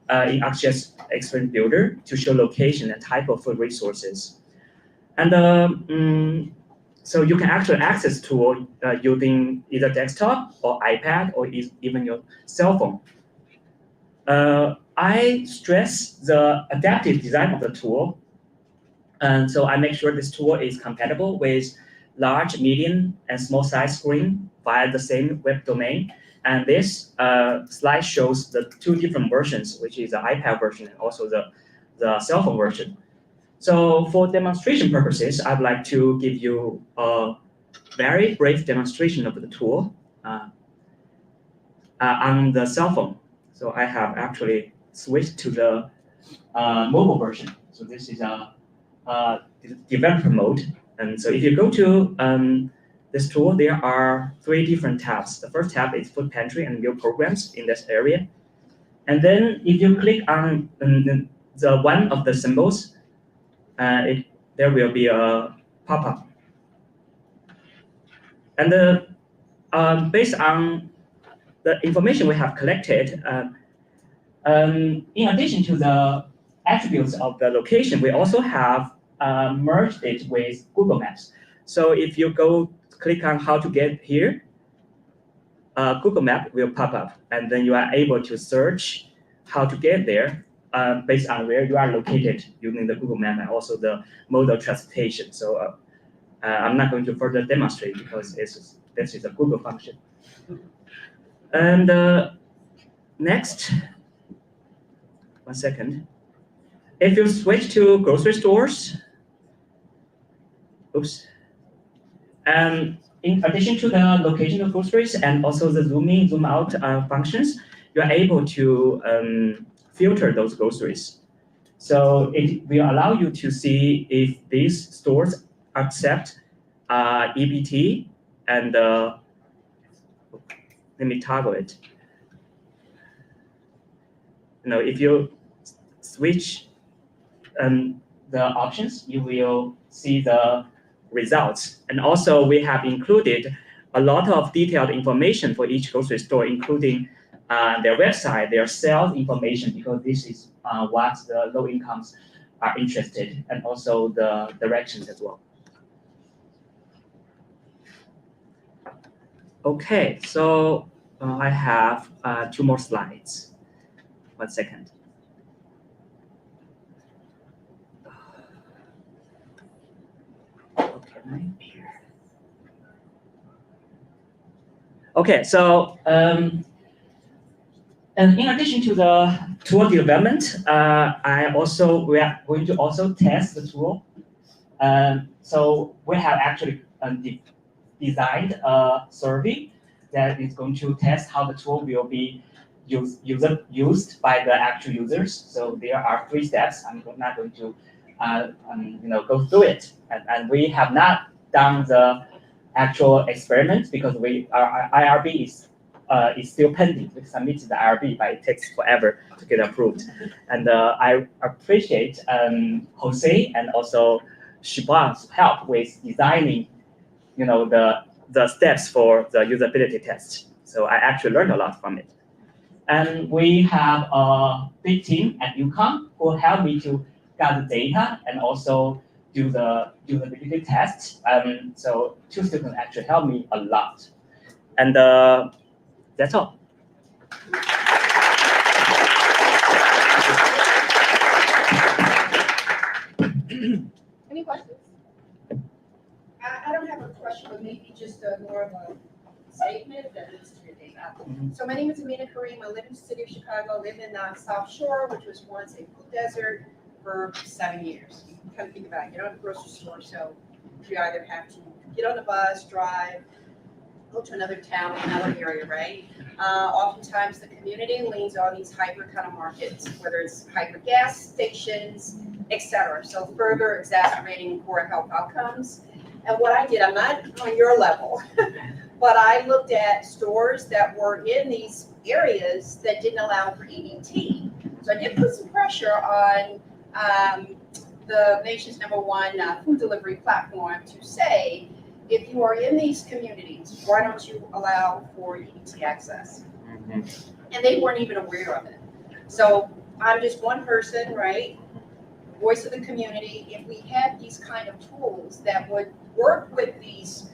in ArcGIS Experience Builder to show location and type of food resources. And so you can actually access tool using either desktop or iPad or even your cell phone. I stress the adaptive design of the tool. And so I make sure this tool is compatible with large, medium, and small size screen via the same web domain. And this slide shows the 2 different versions, which is the iPad version and also the cell phone version. So for demonstration purposes, I'd like to give you a very brief demonstration of the tool on the cell phone. So I have actually switched to the mobile version. So this is a developer mode. And so if you go to this tool, there are 3 different tabs. The first tab is food pantry and meal programs in this area. And then if you click on the one of the symbols, there will be a pop-up. And based on the information we have collected, in addition to the attributes of the location, we also have merged it with Google Maps. So if you click on how to get here, Google Map will pop up, and then you are able to search how to get there based on where you are located using the Google Map and also the mode of transportation. So I'm not going to further demonstrate because this is a Google function. And next, one second. if you switch to grocery stores, oops. In addition to the location of groceries and also the zoom in, zoom out functions, you are able to filter those groceries. So it will allow you to see if these stores accept EBT and let me toggle it. If you switch the options, you will see the results. And also we have included a lot of detailed information for each grocery store, including their website, their sales information, because this is what the low incomes are interested, and also the directions as well. Okay, so I have 2 more slides. 1 second. Okay, so and in addition to the tool development, we are going to also test the tool. So we have actually designed a survey that is going to test how the tool will be used by the actual users. So there are 3 steps. I'm not going to go through it, and we have not done the actual experiments because our IRB is still pending. We submitted the IRB, but it takes forever to get approved. And I appreciate Jose and also Shiban's help with designing, the steps for the usability test. So I actually learned a lot from it. And we have a big team at UConn who helped me to gather data and also do the usability test. So 2 students actually helped me a lot. And that's all. Any questions? I don't have a question, but maybe just more of a statement that leads to your data. So my name is Amina Kareem. I live in the city of Chicago, live in South Shore, which was once a food desert, for 7 years. You kind of think about it, you don't have a grocery store, so you either have to get on the bus, drive, go to another town, another area, right? Oftentimes the community leans on these hybrid kind of markets, whether it's hybrid gas stations, etc. So further exacerbating poor health outcomes. And what I did, I'm not on your level, but I looked at stores that were in these areas that didn't allow for EBT. So I did put some pressure on the nation's #1 food delivery platform to say, if you are in these communities, why don't you allow for EBT access? And they weren't even aware of it. So I'm just one person, right? Voice of the community. If we had these kind of tools that would work with these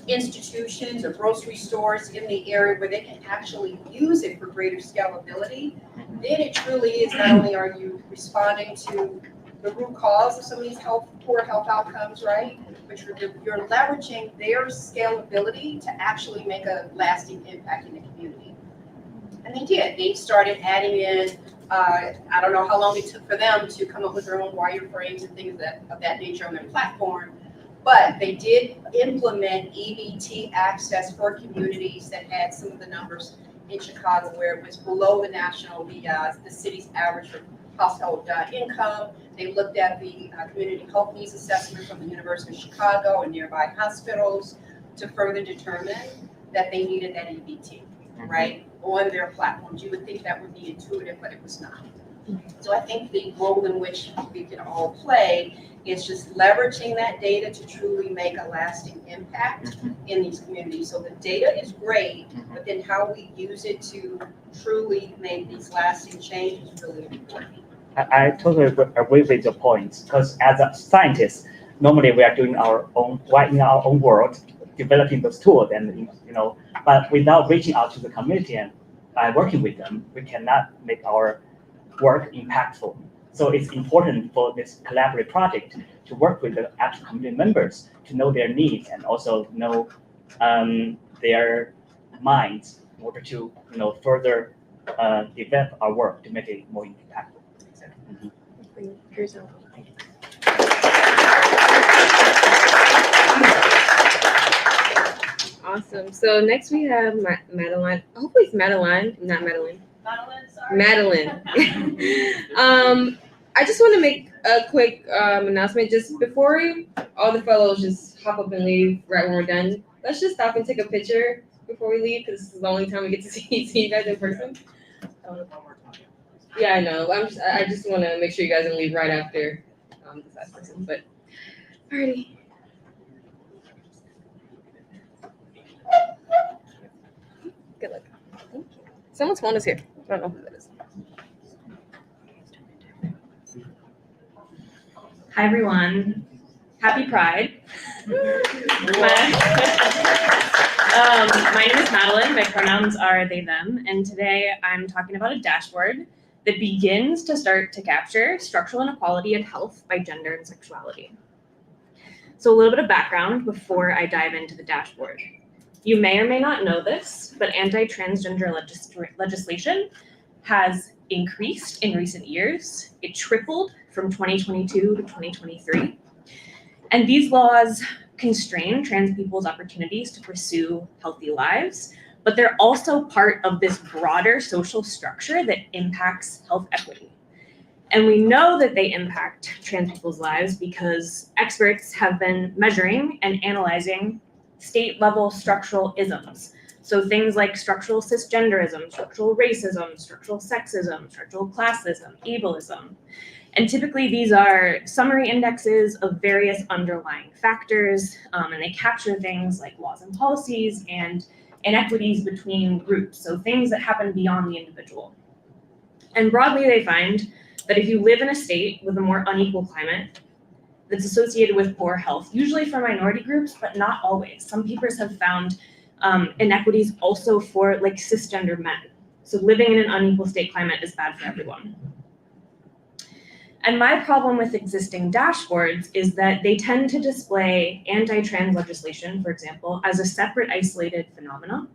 institutions or grocery stores in the area where they can actually use it for greater scalability, then it truly is not only are you responding to the root cause of some of these poor health outcomes, right? But you're leveraging their scalability to actually make a lasting impact in the community. And they did. They started adding in, I don't know how long it took for them to come up with their own wireframes and things of that nature on their platform, but they did implement EBT access for communities that had some of the numbers in Chicago where it was below the national, the city's average for household income. They looked at the community health needs assessment from the University of Chicago and nearby hospitals to further determine that they needed that EBT, right, on their platforms. You would think that would be intuitive, but it was not. So I think the role in which we can all play is just leveraging that data to truly make a lasting impact in these communities. So the data is great, but then how we use it to truly make these lasting changes is really important. I totally agree with your point, because as a scientist, normally we are doing in our own world, developing those tools, and but without reaching out to the community and working with them, we cannot make our work impactful. So it's important for this collaborative project to work with the actual community members to know their needs and also know their minds in order to further develop our work to make it more impactful. Here's a- Awesome. So next we have Madeline. Hopefully it's Madeline, not Madeline. Madeline. I just want to make a quick announcement. Just before all the fellows just hop up and leave right when we're done, let's just stop and take a picture before we leave because this is the only time we get to see you guys in person. Yeah, I know. I just want to make sure you guys don't leave right after this last person. But alrighty. Good luck. Thank you. Someone's phone is here. I don't know who that is. Hi, everyone. Happy Pride. My name is Madeline. My pronouns are they, them. And today I'm talking about a dashboard that begins to start to capture structural inequality in health by gender and sexuality. So a little bit of background before I dive into the dashboard. You may or may not know this, but anti-transgender legislation has increased in recent years. It tripled from 2022 to 2023. And these laws constrain trans people's opportunities to pursue healthy lives, but they're also part of this broader social structure that impacts health equity. And we know that they impact trans people's lives because experts have been measuring and analyzing state-level structural isms. So things like structural cisgenderism, structural racism, structural sexism, structural classism, ableism. And typically these are summary indexes of various underlying factors, and they capture things like laws and policies and inequities between groups, so things that happen beyond the individual. And broadly, they find that if you live in a state with a more unequal climate that's associated with poor health, usually for minority groups, but not always. Some papers have found inequities also for like cisgender men. So living in an unequal state climate is bad for everyone. And my problem with existing dashboards is that they tend to display anti-trans legislation, for example, as a separate isolated phenomenon,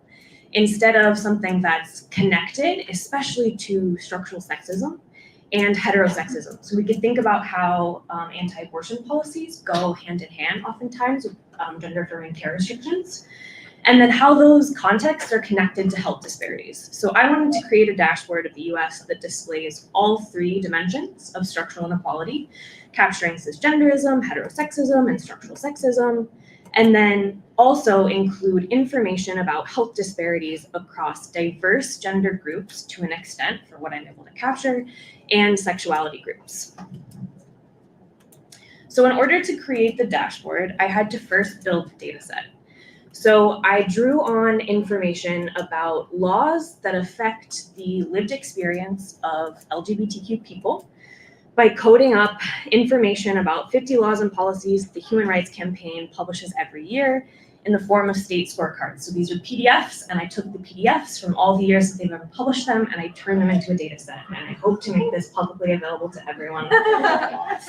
instead of something that's connected, especially to structural sexism and heterosexism. So we could think about how anti-abortion policies go hand in hand oftentimes with gender-affirming care restrictions, and then how those contexts are connected to health disparities. So I wanted to create a dashboard of the US that displays all three dimensions of structural inequality, capturing cisgenderism, heterosexism, and structural sexism, and then also include information about health disparities across diverse gender groups to an extent for what I'm able to capture, and sexuality groups. So in order to create the dashboard, I had to first build the data set. So I drew on information about laws that affect the lived experience of LGBTQ people by coding up information about 50 laws and policies the Human Rights Campaign publishes every year in the form of state scorecards. So these are PDFs, and I took the PDFs from all the years that they've ever published them, and I turned them into a data set. And I hope to make this publicly available to everyone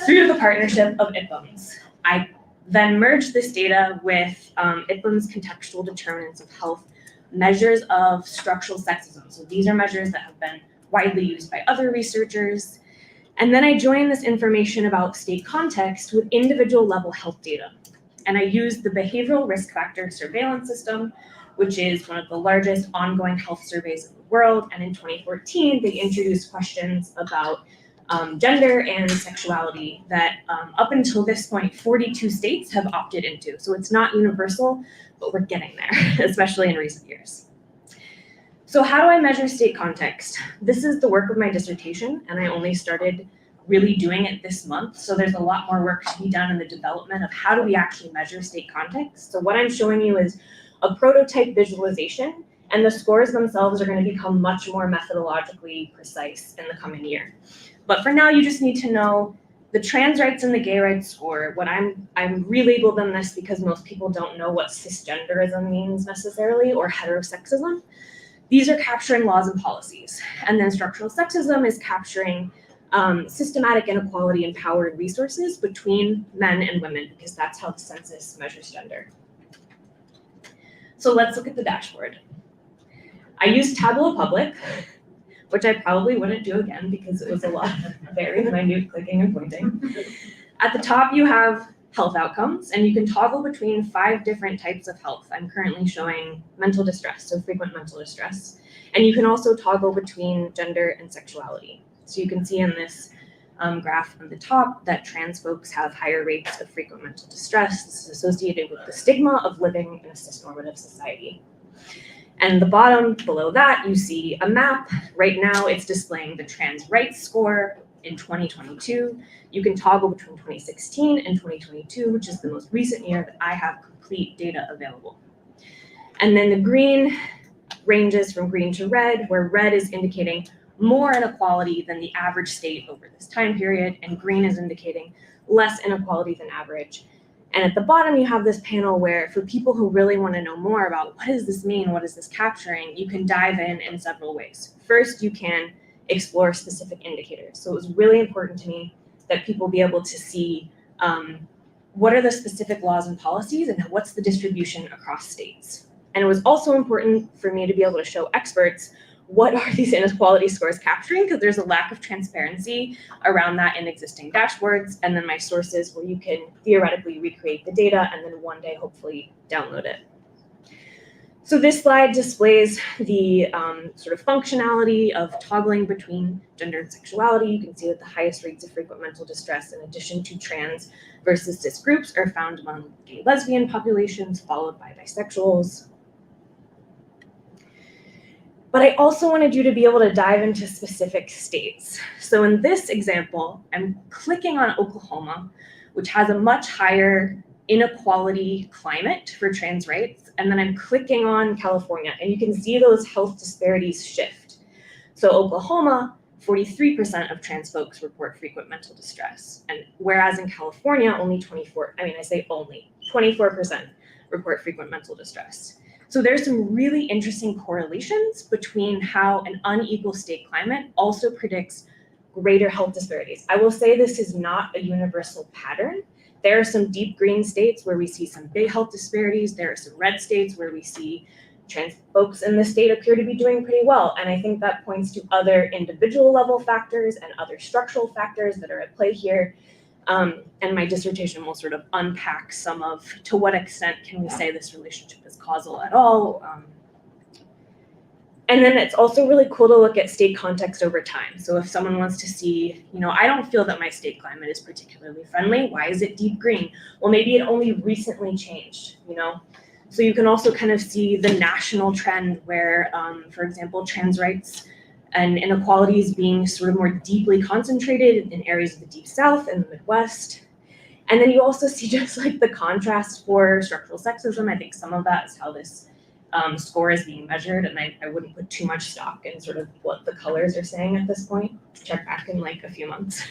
through the partnership of IPUMS. I then merged this data with IPUMS contextual determinants of health measures of structural sexism. So these are measures that have been widely used by other researchers. And then I joined this information about state context with individual level health data. And I used the behavioral risk factor surveillance system, which is one of the largest ongoing health surveys in the world. And in 2014, they introduced questions about gender and sexuality that up until this point, 42 states have opted into. So it's not universal, but we're getting there, especially in recent years. So how do I measure state context? This is the work of my dissertation, and I only started really doing it this month. So there's a lot more work to be done in the development of how do we actually measure state context. So what I'm showing you is a prototype visualization, and the scores themselves are going to become much more methodologically precise in the coming year. But for now, you just need to know the trans rights and the gay rights score. What I'm relabeled them this because most people don't know what cisgenderism means necessarily, or heterosexism. These are capturing laws and policies. And then structural sexism is capturing systematic inequality in power and resources between men and women, because that's how the census measures gender. So let's look at the dashboard. I used Tableau Public, which I probably wouldn't do again because it was a lot of very minute clicking and pointing. At the top, you have health outcomes, and you can toggle between 5 different types of health. I'm currently showing mental distress, so frequent mental distress. And you can also toggle between gender and sexuality. So you can see in this graph on the top that trans folks have higher rates of frequent mental distress. This is associated with the stigma of living in a cisnormative society. And the bottom below that, you see a map. Right now, it's displaying the trans rights score in 2022. You can toggle between 2016 and 2022, which is the most recent year that I have complete data available. And then the green ranges from green to red, where red is indicating more inequality than the average state over this time period, and green is indicating less inequality than average. And at the bottom, you have this panel where for people who really want to know more about what does this mean, what is this capturing, you can dive in several ways. First, you can explore specific indicators. So it was really important to me that people be able to see what are the specific laws and policies and what's the distribution across states. And it was also important for me to be able to show experts what are these inequality scores capturing, because there's a lack of transparency around that in existing dashboards, and then my sources where you can theoretically recreate the data and then one day hopefully download it. So this slide displays the sort of functionality of toggling between gender and sexuality. You can see that the highest rates of frequent mental distress in addition to trans versus cis groups are found among gay lesbian populations, followed by bisexuals. But I also wanted you to be able to dive into specific states. So in this example, I'm clicking on Oklahoma, which has a much higher inequality climate for trans rights. And then I'm clicking on California, and you can see those health disparities shift. So Oklahoma, 43% of trans folks report frequent mental distress. And whereas in California, only 24% report frequent mental distress. So there's some really interesting correlations between how an unequal state climate also predicts greater health disparities. I will say this is not a universal pattern. There are some deep green states where we see some big health disparities. There are some red states where we see trans folks in the state appear to be doing pretty well. And I think that points to other individual level factors and other structural factors that are at play here. And my dissertation will sort of unpack some of to what extent can we say this relationship is causal at all. And then it's also really cool to look at state context over time. So if someone wants to see, I don't feel that my state climate is particularly friendly. Why is it deep green? Well, maybe it only recently changed, So you can also kind of see the national trend where, for example, trans rights and inequalities being sort of more deeply concentrated in areas of the Deep South and the Midwest. And then you also see just like the contrast for structural sexism. I think some of that is how this score is being measured, and I wouldn't put too much stock in sort of what the colors are saying at this point. Check back in like a few months.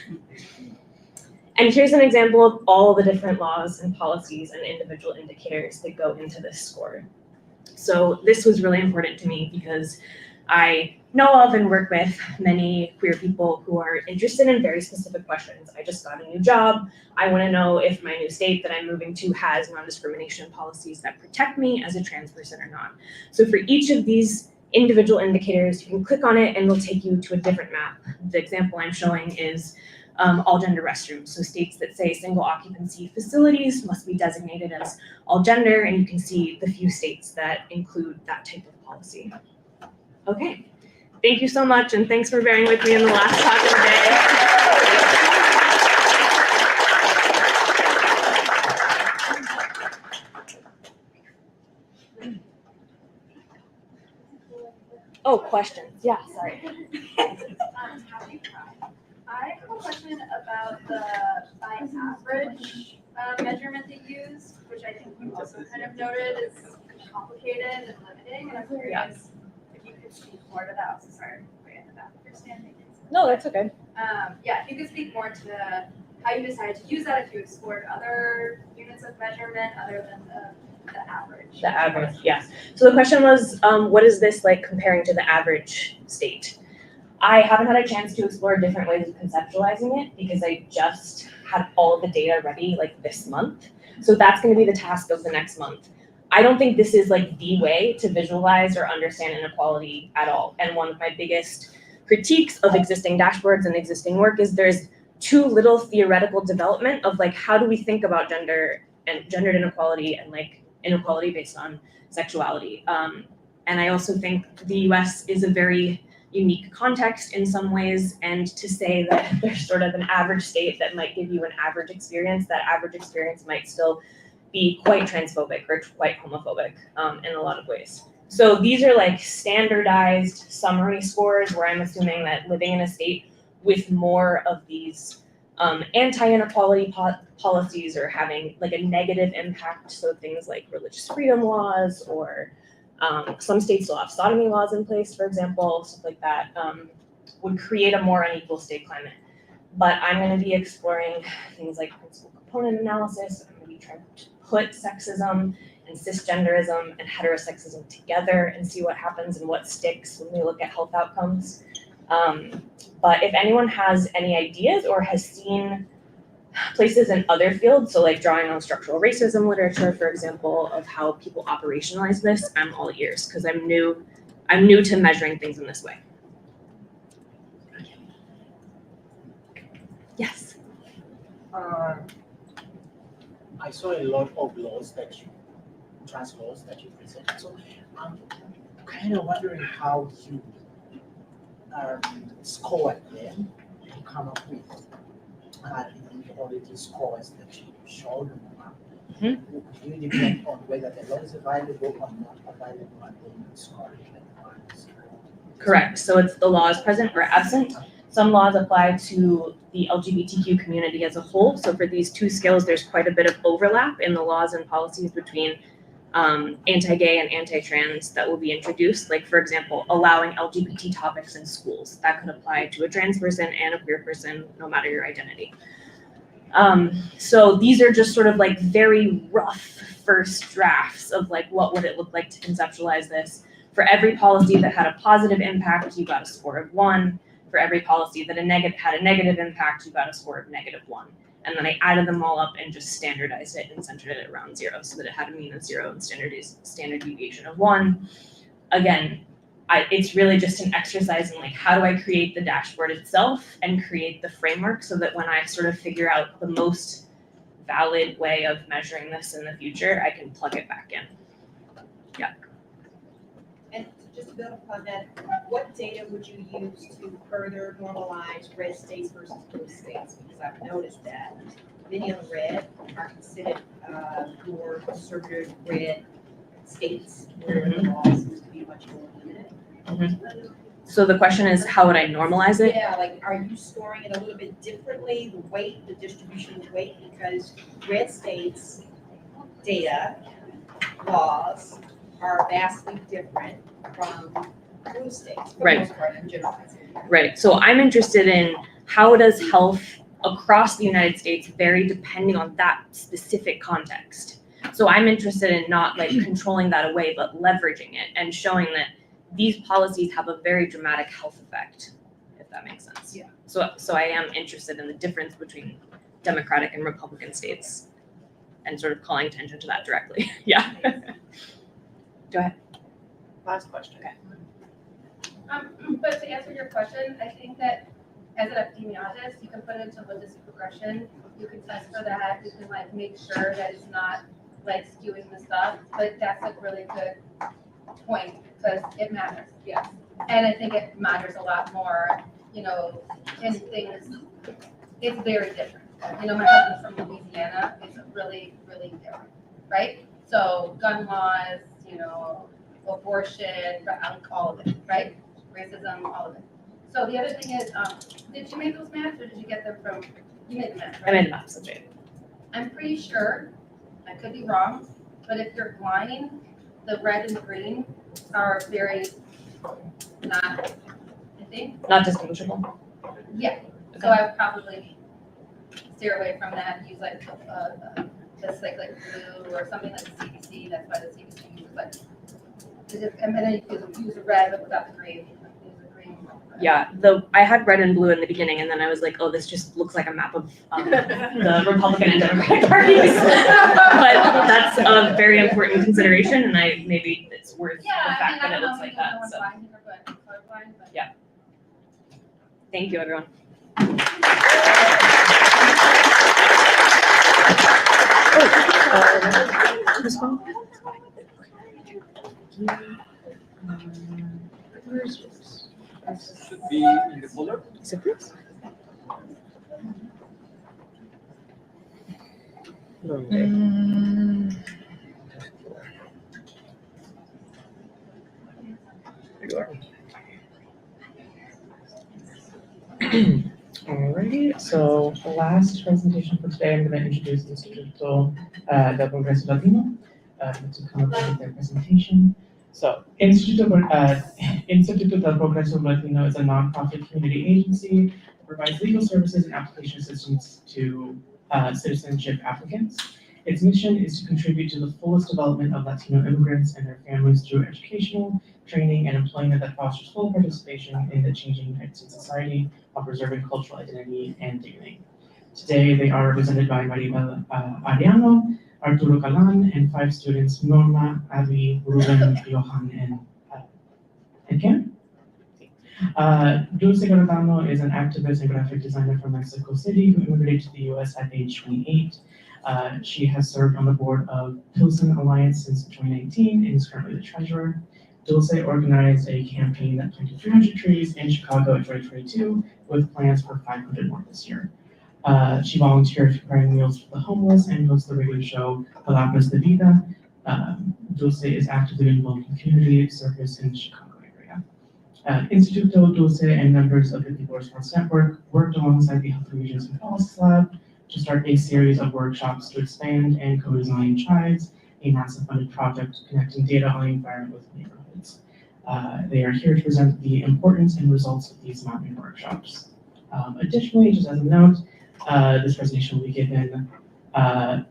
And here's an example of all the different laws and policies and individual indicators that go into this score. So this was really important to me because I know of and work with many queer people who are interested in very specific questions. I just got a new job. I want to know if my new state that I'm moving to has non-discrimination policies that protect me as a trans person or not. So for each of these individual indicators, you can click on it and it'll take you to a different map. The example I'm showing is all gender restrooms. So states that say single occupancy facilities must be designated as all gender, and you can see the few states that include that type of policy. Okay, thank you so much, and thanks for bearing with me in the last talk of the day. Oh, questions? Yeah, sorry. I have a question about the by average measurement they use, which I think you also kind of noted is complicated and limiting. And I'm curious if you could speak more to that. Also, sorry, way in the back of your standing. No, that's okay. Yeah, if you could speak more to how you decided to use that, if you explored other units of measurement other than the average. The average, yes. So the question was, what is this like comparing to the average state? I haven't had a chance to explore different ways of conceptualizing it because I just had all of the data ready like this month. So that's going to be the task of the next month. I don't think this is like the way to visualize or understand inequality at all. And one of my biggest critiques of existing dashboards and existing work is there's too little theoretical development of like how do we think about gender and gendered inequality and like inequality based on sexuality. And I also think the US is a very unique context in some ways, and to say that there's sort of an average state that might give you an average experience, that average experience might still be quite transphobic or quite homophobic in a lot of ways. So these are like standardized summary scores where I'm assuming that living in a state with more of these anti-inequality policies or having like a negative impact, so things like religious freedom laws or some states still have sodomy laws in place, for example, stuff like that, would create a more unequal state climate. But I'm going to be exploring things like principal component analysis. I'm going to be trying to put sexism and cisgenderism and heterosexism together and see what happens and what sticks when we look at health outcomes. But if anyone has any ideas or has seen places in other fields, so like drawing on structural racism literature, for example, of how people operationalize this, I'm all ears because I'm new to measuring things in this way. Yes. I saw a lot of laws trans laws that you presented. So I'm kind of wondering how you scored them to come up with all of these scores that you showed them. Do you depend on whether the law is available or not available and then you score it? Correct. So it's the law is present or absent. Some laws apply to the LGBTQ community as a whole. So for these two skills, there's quite a bit of overlap in the laws and policies between anti-gay and anti-trans that will be introduced. Like, for example, allowing LGBT topics in schools. That could apply to a trans person and a queer person, no matter your identity. So these are just sort of like very rough first drafts of like, what would it look like to conceptualize this? For every policy that had a positive impact, you got a score of 1. For every policy that had a negative impact, you got a score of -1. And then I added them all up and just standardized it and centered it around 0 so that it had a mean of 0 and standard deviation of 1. Again, it's really just an exercise in like, how do I create the dashboard itself and create the framework so that when I sort of figure out the most valid way of measuring this in the future, I can plug it back in. Yeah. And just to build upon that, what data would you use to further normalize red states versus blue states? Because I've noticed that many of the red are considered more conservative red states where the law seems to be much more limited. So the question is, how would I normalize it? Yeah, like, are you scoring it a little bit differently, the weight, the distribution of weight? Because red states' data, laws are vastly different from blue states, for the most part, in general. Right. So I'm interested in how does health across the United States vary depending on that specific context. So I'm interested in not like controlling that away, but leveraging it and showing that these policies have a very dramatic health effect, if that makes sense. Yeah. So I am interested in the difference between Democratic and Republican states and sort of calling attention to that directly. Yeah. Go ahead. Last question. Okay. But to answer your question, I think that as an epidemiologist, you can put it into logistic regression. You can test for that. You can like make sure that it's not like skewing the stuff. But that's a really good point because it matters. Yes. And I think it matters a lot more, you know, in things. It's very different. You know, my husband's from Louisiana. It's really, really different, right? So gun laws, you know, abortion, all of it, right? Racism, all of it. So the other thing is, did you make those maps or did you get them from, you made the maps, right? I made the maps, that's right. I'm pretty sure, I could be wrong, but if you're blind, the red and the green are very not, I think. Not distinguishable. Yeah, so I would probably steer away from that and use like the cyclic blue or something like the CBC. That's why the CBC uses like, and then you could use the red but without the green. Yeah, I had red and blue in the beginning, and then I was like, oh, this just looks like a map of the Republican and Democratic parties. But that's a very important consideration, and maybe it's worth the fact that it looks like that. So. Yeah. Thank you, everyone. Should be in the folder. Is it this? Alrighty, so the last presentation for today, I'm going to introduce Instituto del Progreso Latino to come up with their presentation. So, Instituto del Progreso Latino is a nonprofit community agency that provides legal services and application assistance to citizenship applicants. Its mission is to contribute to the fullest development of Latino immigrants and their families through educational, training, and employment that fosters full participation in the changing United States society while preserving cultural identity and dignity. Today, they are represented by Maribel Ariano, Arturo Calan, and 5 students, Norma, Abby, Ruben, Johan, and Ken. Dulce Giordano is an activist and graphic designer from Mexico City who immigrated to the U.S. at age 28. She has served on the board of Pilsen Alliance since 2019 and is currently the treasurer. Dulce organized a campaign that planted 300 trees in Chicago in 2022 with plans for 500 more this year. She volunteered preparing meals for the homeless and hosts the radio show Palabras de Vida. Dulce is actively involved in community service in the Chicago area. Instituto Dulce and members of the People Response Network worked alongside the Health Regions and Policies Lab to start a series of workshops to expand and co-design chives, a NASA-funded project connecting data on the environment with neighborhoods. They are here to present the importance and results of these mountain workshops. Additionally, just as a note, this presentation will be given a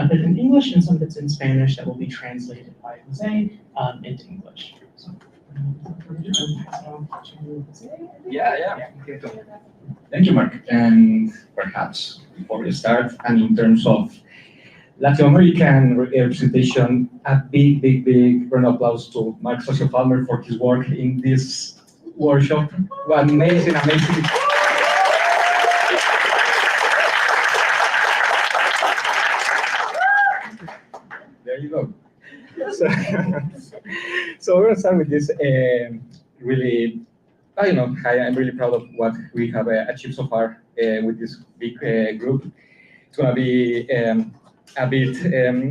bit in English and some bits in Spanish that will be translated by Jose into English. So, Yeah. Thank you, Mark. And perhaps before we start, and in terms of Latin American representation, a big round of applause to Mark Socio-Palmer for his work in this workshop. What amazing. There you go. So we're going to start with this really, I'm really proud of what we have achieved so far with this big group. It's going to be a bit,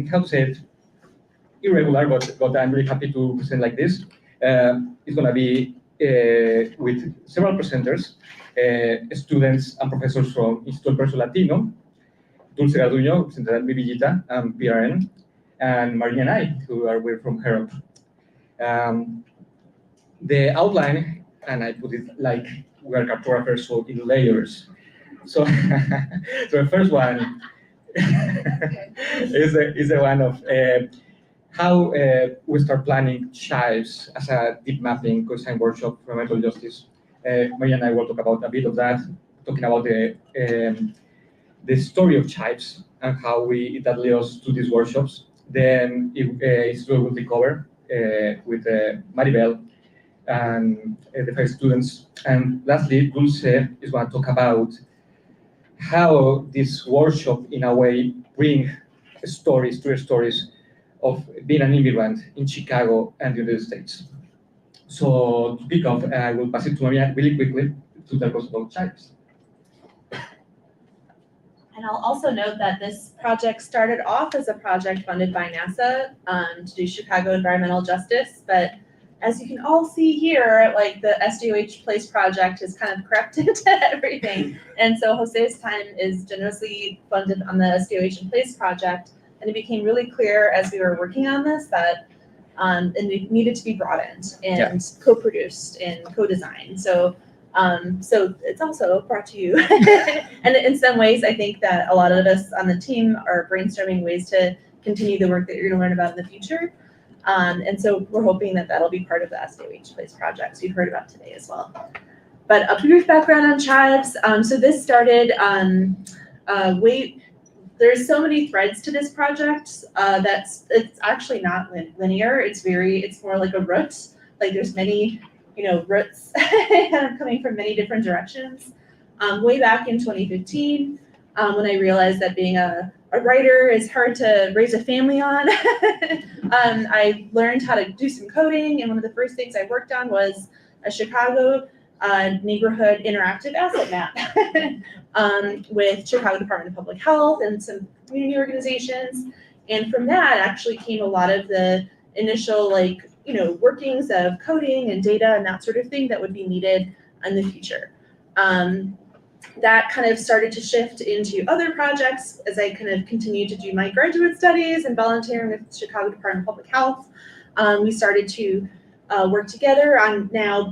how to say it, irregular, but I'm really happy to present like this. It's going to be with several presenters, students and professors from Instituto del Progreso Latino, Dulce Garduño, presented Mi Villita, and PRN, and Marina and I, who are from Europe. The outline, and I put it like we are cartographers, so in layers. So, so the first one is the one of how we start planning chives as a deep mapping co-design workshop for environmental justice. Maria and I will talk about a bit of that, talking about the story of chives and how that led us to these workshops. Then it's will be covered with Maribel and the 5 students. And lastly, Dulce is going to talk about how this workshop, in a way, bring stories, true stories of being an immigrant in Chicago and the United States. So to pick up, I will pass it to Maria really quickly to tell us about chives. And I'll also note that this project started off as a project funded by NASA to do Chicago environmental justice, but as you can all see here, like the SDOH Place project has kind of crept into everything. And so Jose's time is generously funded on the SDOH Place project. And it became really clear as we were working on this that it needed to be broadened and co-produced and co-designed. So it's also brought to you. And in some ways, I think that a lot of us on the team are brainstorming ways to continue the work that you're going to learn about in the future. And so we're hoping that that'll be part of the SDOH Place projects you've heard about today as well. But a brief background on chives. So this started, there's so many threads to this project it's actually not linear. It's more like a root. Like there's many roots kind of coming from many different directions. Way back in 2015, when I realized that being a writer is hard to raise a family on, I learned how to do some coding, and one of the first things I worked on was a Chicago neighborhood interactive asset map with Chicago Department of Public Health and some community organizations. And from that actually came a lot of the initial workings of coding and data and that sort of thing that would be needed in the future. That kind of started to shift into other projects as I kind of continued to do my graduate studies and volunteering with Chicago Department of Public Health. We started to work together on now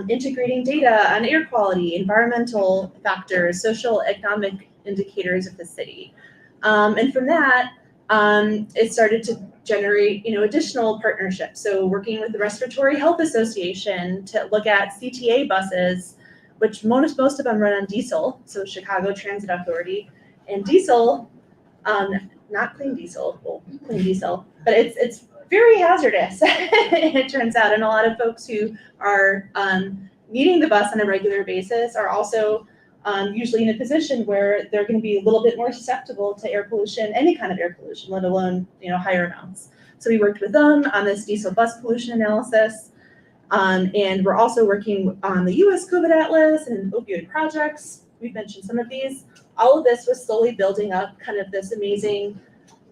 integrating data on air quality, environmental factors, social economic indicators of the city. And from that, it started to generate additional partnerships. So working with the Respiratory Health Association to look at CTA buses, which most of them run on diesel, so Chicago Transit Authority. And diesel, not clean diesel, well, clean diesel, but it's very hazardous, it turns out. And a lot of folks who are needing the bus on a regular basis are also usually in a position where they're going to be a little bit more susceptible to air pollution, any kind of air pollution, let alone higher amounts. So we worked with them on this diesel bus pollution analysis. And we're also working on the US COVID Atlas and opioid projects. We've mentioned some of these. All of this was slowly building up kind of this amazing,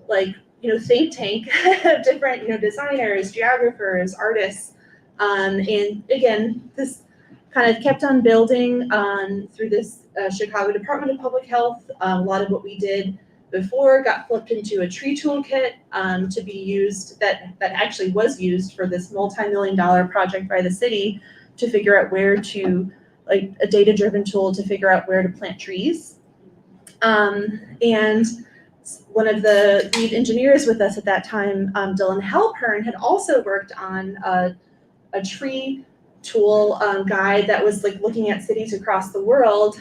think tank of different, designers, geographers, artists. And again, this kind of kept on building through this Chicago Department of Public Health. A lot of what we did before got flipped into a tree toolkit to be used, that actually was used for this multi-million-dollar project by the city to figure out where to, a data-driven tool to figure out where to plant trees. And one of the lead engineers with us at that time, Dylan Halpern, had also worked on a tree tool guide that was looking at cities across the world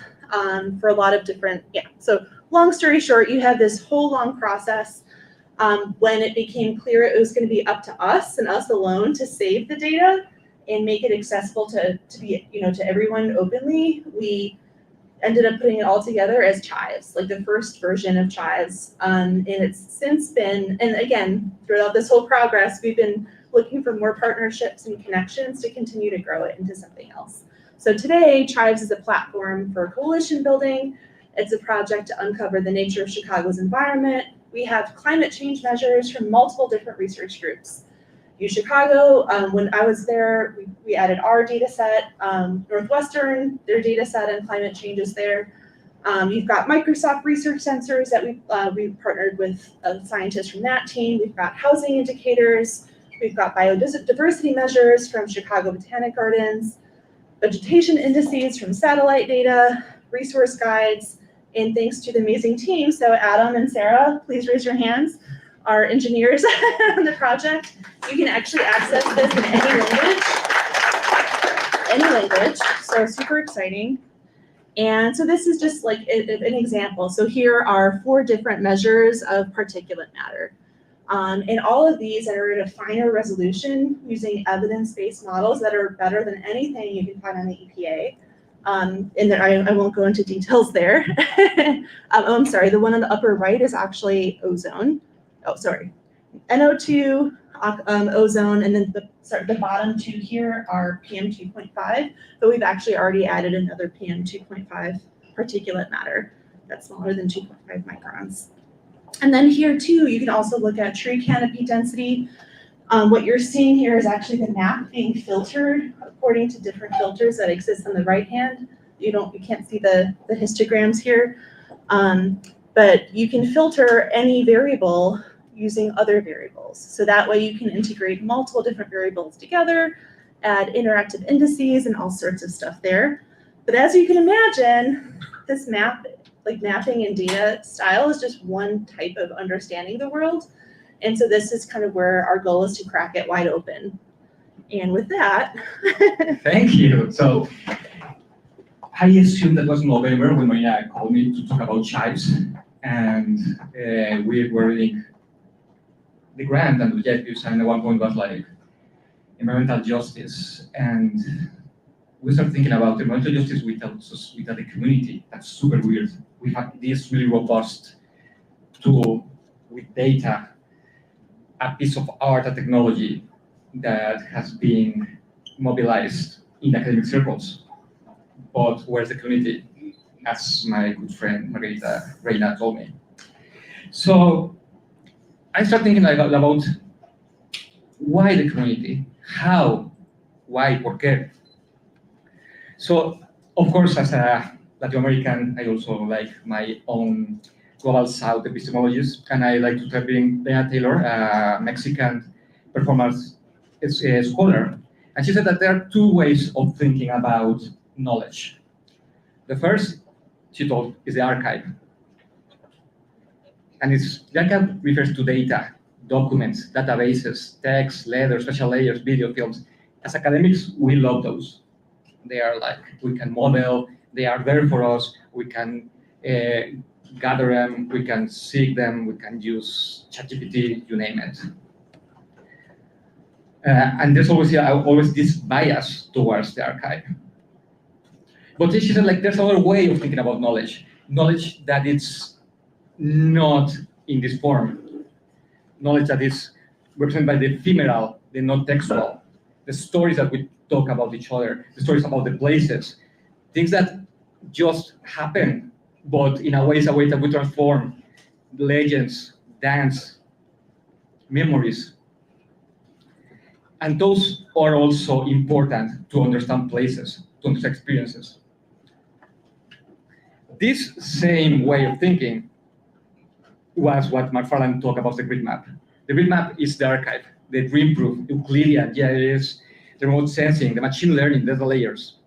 for a lot of different, so long story short, you have this whole long process when it became clear it was going to be up to us and us alone to save the data and make it accessible to be, to everyone openly. We ended up putting it all together as Chives, the first version of Chives. And it's since been, and again, throughout this whole progress, we've been looking for more partnerships and connections to continue to grow it into something else. So today, Chives is a platform for coalition building. It's a project to uncover the nature of Chicago's environment. We have climate change measures from multiple different research groups. UChicago, when I was there, we added our data set. Northwestern, their data set on climate change is there. You've got Microsoft Research Sensors that we partnered with scientists from that team. We've got housing indicators. We've got biodiversity measures from Chicago Botanic Gardens, vegetation indices from satellite data, resource guides, and thanks to the amazing team. So Adam and Sarah, please raise your hands, our engineers on the project. You can actually access this in any language, so super exciting. And so this is just an example. So here are 4 different measures of particulate matter. And all of these are at a finer resolution using evidence-based models that are better than anything you can find on the EPA. And I won't go into details there. I'm sorry, the one on the upper right is actually ozone. Oh, sorry, NO2, ozone, and then the bottom 2 here are PM 2.5, but we've actually already added another PM 2.5 particulate matter that's smaller than 2.5 microns. And then here too, you can also look at tree canopy density. What you're seeing here is actually the map being filtered according to different filters that exist on the right hand. You can't see the histograms here, but you can filter any variable using other variables. So that way you can integrate multiple different variables together, add interactive indices and all sorts of stuff there. But as you can imagine, this mapping and data style is just one type of understanding the world. And so this is kind of where our goal is to crack it wide open. And with that. Thank you. So I assume that was November when Maria called me to talk about Chives. And we were in the grant and objectives, and at one point was environmental justice, and we start thinking about environmental justice without the community. That's super weird. We have this really robust tool with data, a piece of art, a technology that has been mobilized in academic circles. But where's the community? As my good friend Margarita Reina told me. So I started thinking about why the community, how, why, por qué. So, of course, as a Latin American, I also like my own Global South epistemologies, and I like to bring Lena Taylor, a Mexican performance scholar, and she said that there are two ways of thinking about knowledge. The first, she told, is the archive. And the archive refers to data, documents, databases, texts, letters, special layers, video films. As academics, we love those. They are like, we can model, they are there for us, we can gather them, we can seek them, we can use ChatGPT, you name it. And there's always this bias towards the archive. But she said, like, there's another way of thinking about knowledge that it's not in this form, knowledge that is represented by the ephemeral, the non-textual, the stories that we talk about each other, the stories about the places, things that just happen, but in a way that we transform legends, dance, memories. And those are also important to understand places, to understand experiences. This same way of thinking was what McFarland talked about the grid map. The grid map is the archive, the dream proof, Euclidean, GIS, the remote sensing, the machine learning, there's the layers.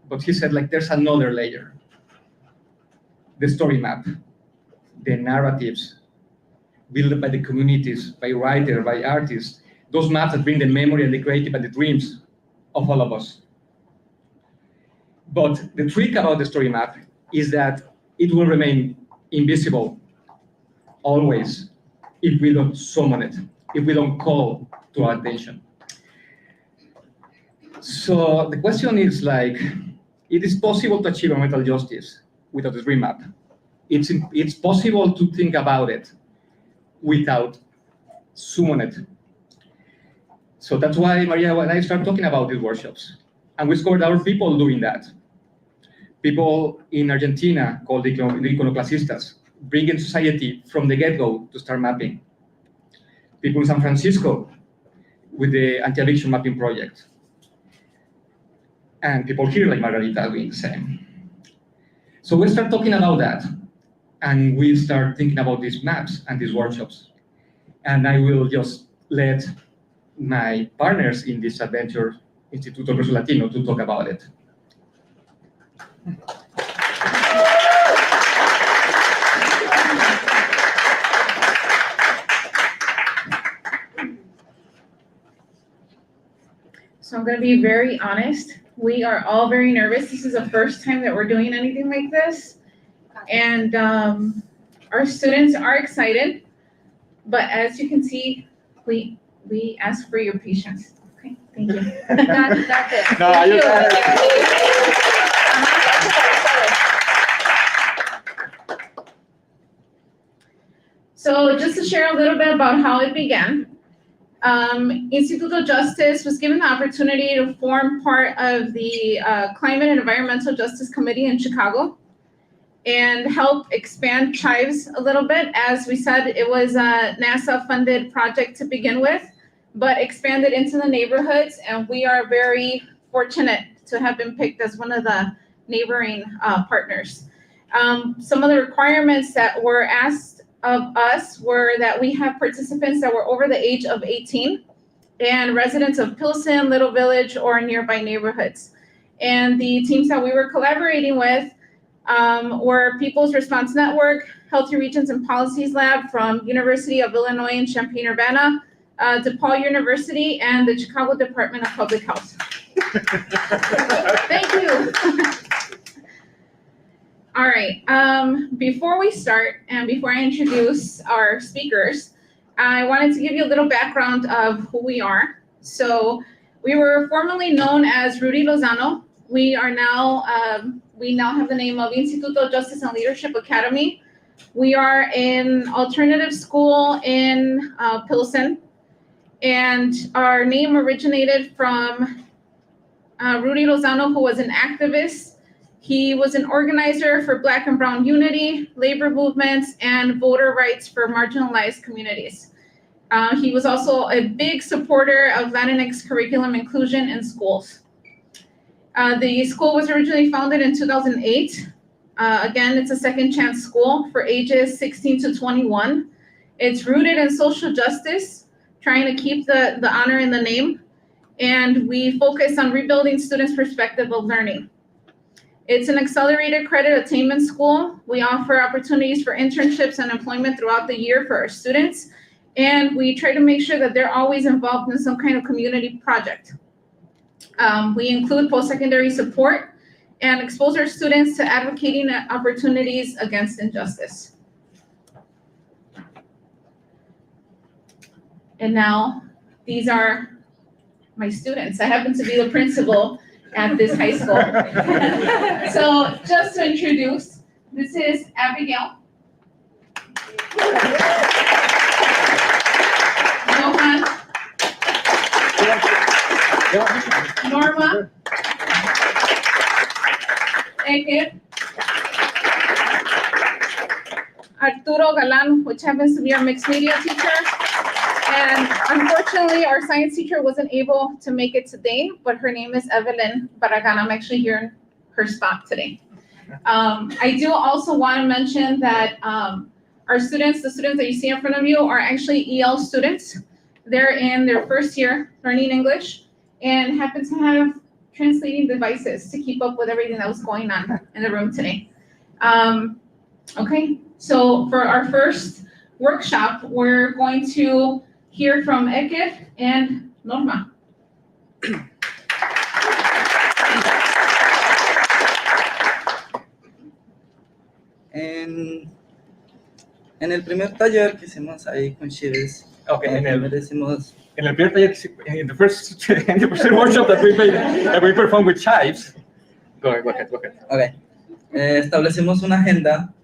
But he said, like, there's another layer. The story map, the narratives built by the communities, by writers, by artists, those maps that bring the memory and the creative and the dreams of all of us. But the trick about the story map is that it will remain invisible always if we don't summon it, if we don't call to our attention. So the question is, like, it is possible to achieve environmental justice without a dream map. It's possible to think about it without summon it. So that's why Maria and I started talking about these workshops. And we discovered our people doing that. People in Argentina called the iconoclasistas, bringing society from the get-go to start mapping. People in San Francisco with the anti-eviction mapping project. And people here like Margarita doing the same. So we start talking about that. And we start thinking about these maps and these workshops. And I will just let my partners in this adventure, Instituto Verso Latino, to talk about it. So I'm going to be very honest. We are all very nervous. This is the first time that we're doing anything like this. And our students are excited. But as you can see, we ask for your patience. Okay, thank you. That's it. No, Thank I just So just to share a little bit about how it began, Instituto Justice was given the opportunity to form part of the Climate and Environmental Justice Committee in Chicago and help expand Chives a little bit. As we said, it was a NASA-funded project to begin with, but expanded into the neighborhoods, and we are very fortunate to have been picked as one of the neighboring partners. Some of the requirements that were asked of us were that we have participants that were over the age of 18 and residents of Pilsen, Little Village, or nearby neighborhoods. And the teams that we were collaborating with were People's Response Network, Healthy Regions and Policies Lab from University of Illinois in Champaign-Urbana, DePaul University, and the Chicago Department of Public Health. Thank you. All right, before we start and before I introduce our speakers, I wanted to give you a little background of who we are. So We were formerly known as Rudy Lozano. We now have the name of Instituto Justice and Leadership Academy. We are an alternative school in Pilsen, and our name originated from Rudy Lozano, who was an activist. He was an organizer for Black and Brown unity, labor movements, and voter rights for marginalized communities. He was also a big supporter of Latinx curriculum inclusion in schools. The school was originally founded in 2008. Again, it's a second chance school for ages 16 to 21. It's rooted in social justice, trying to keep the honor in the name, and we focus on rebuilding students' perspective of learning. It's an accelerated credit attainment school. We offer opportunities for internships and employment throughout the year for our students, and we try to make sure that they're always involved in some kind of community project. We include post-secondary support and expose our students to advocating opportunities against injustice. And now, these are my students. I happen to be the principal at this high school. So just to introduce, this is Abigail. Johan. Norma. Eke. Arturo Galan, which happens to be our mixed media teacher. And unfortunately, our science teacher wasn't able to make it today, but her name is Evelyn Barragan. I'm actually here in her spot today. I do also want to mention that our students, the students that you see in front of you, are actually EL students. They're in their first year learning English and happen to have translating devices to keep up with everything that was going on in the room today. Okay, so for our first workshop, we're going to hear from Eke and Norma. En el primer taller que hicimos ahí con Chives, in the first workshop that we performed with chives. Go ahead. Okay. Establecimos una agenda.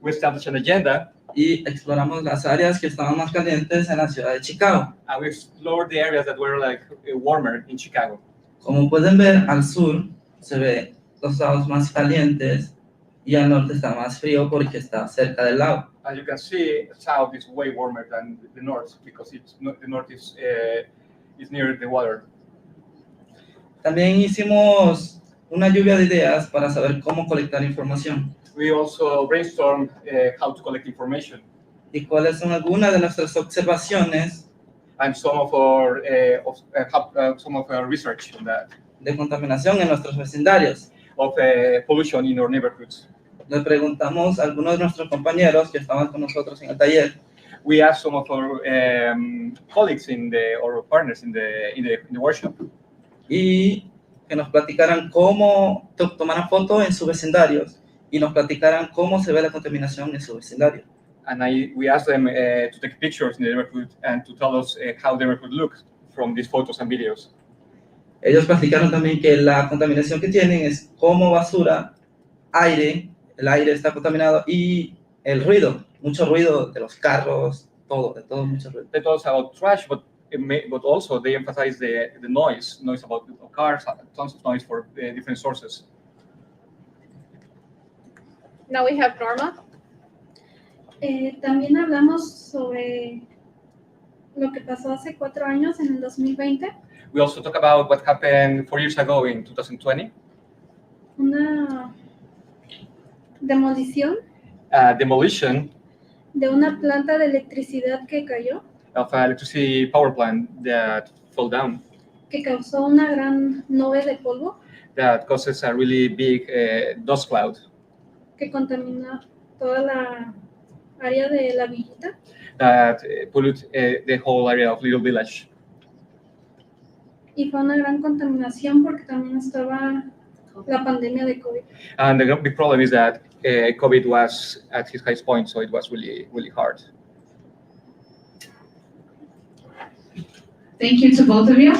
We established an agenda. Y exploramos las áreas que estaban más calientes en la ciudad de Chicago. And we explored the areas that were like warmer in Chicago. Como pueden ver, al sur se ve los lados más calientes y al norte está más frío porque está cerca del lago. As you can see, south is way warmer than the north because the north is near the water. También hicimos una lluvia de ideas para saber cómo colectar información. We also brainstormed how to collect information. ¿Y cuáles son algunas de nuestras observaciones? And some of our research on that. De contaminación en nuestros vecindarios. Of pollution in our neighborhoods. Le preguntamos a algunos de nuestros compañeros que estaban con nosotros en el taller. We asked some of our colleagues or partners in the workshop. Y que nos platicaran cómo tomaran fotos en sus vecindarios y nos platicaran cómo se ve la contaminación en su vecindario. And we asked them to take pictures in the neighborhood and to tell us how the neighborhood looks from these photos and videos. Ellos platicaron también que la contaminación que tienen es como basura, aire, el aire está contaminado y el ruido, mucho ruido de los carros, de todo mucho ruido. They told us about trash, but also they emphasize the noise about the cars, tons of noise for different sources. Now we have Norma. También hablamos sobre lo que pasó hace 4 años en el 2020. We also talk about what happened 4 years ago in 2020. Una demolición Demolition de una planta de electricidad que cayó, of an electricity power plant that fell down, que causó una gran nube de polvo that causes a really big dust cloud que contamina toda la área de la villita. that pollute the whole area of Little Village. Y fue una gran contaminación porque también estaba la pandemia de COVID. And the big problem is that COVID was at its highest point, so it was really, really hard. Thank you to both of you.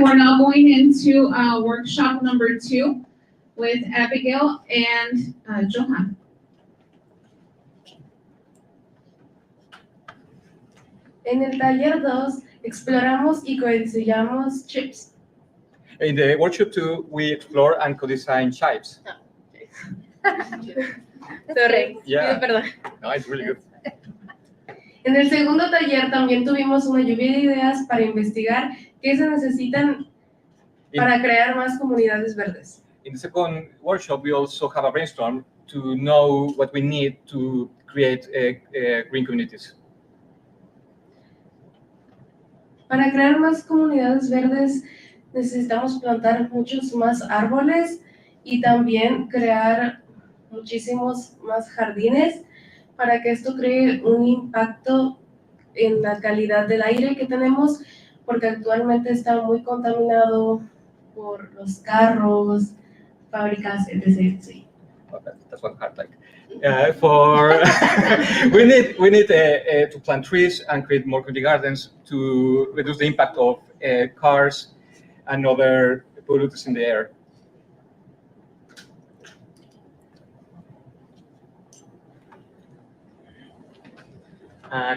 we're now going into workshop number 2 with Abigail and Johan. En el taller 2 exploramos y codiseñamos chips. In the workshop 2, we explore and co-design chips. Sorry, Yeah. pido perdón. No, it's really good. En el segundo taller también tuvimos una lluvia de ideas para investigar qué se necesitan para crear más comunidades verdes. In the second workshop, we also have a brainstorm to know what we need to create green communities. Para crear más comunidades verdes necesitamos plantar muchos más árboles y también crear muchísimos más jardines para que esto cree un impacto en la calidad del aire que tenemos, porque actualmente está muy contaminado por los carros, fábricas, etc. Okay, that's one hard like. We need to plant trees and create more community gardens to reduce the impact of cars and other pollutants in the air.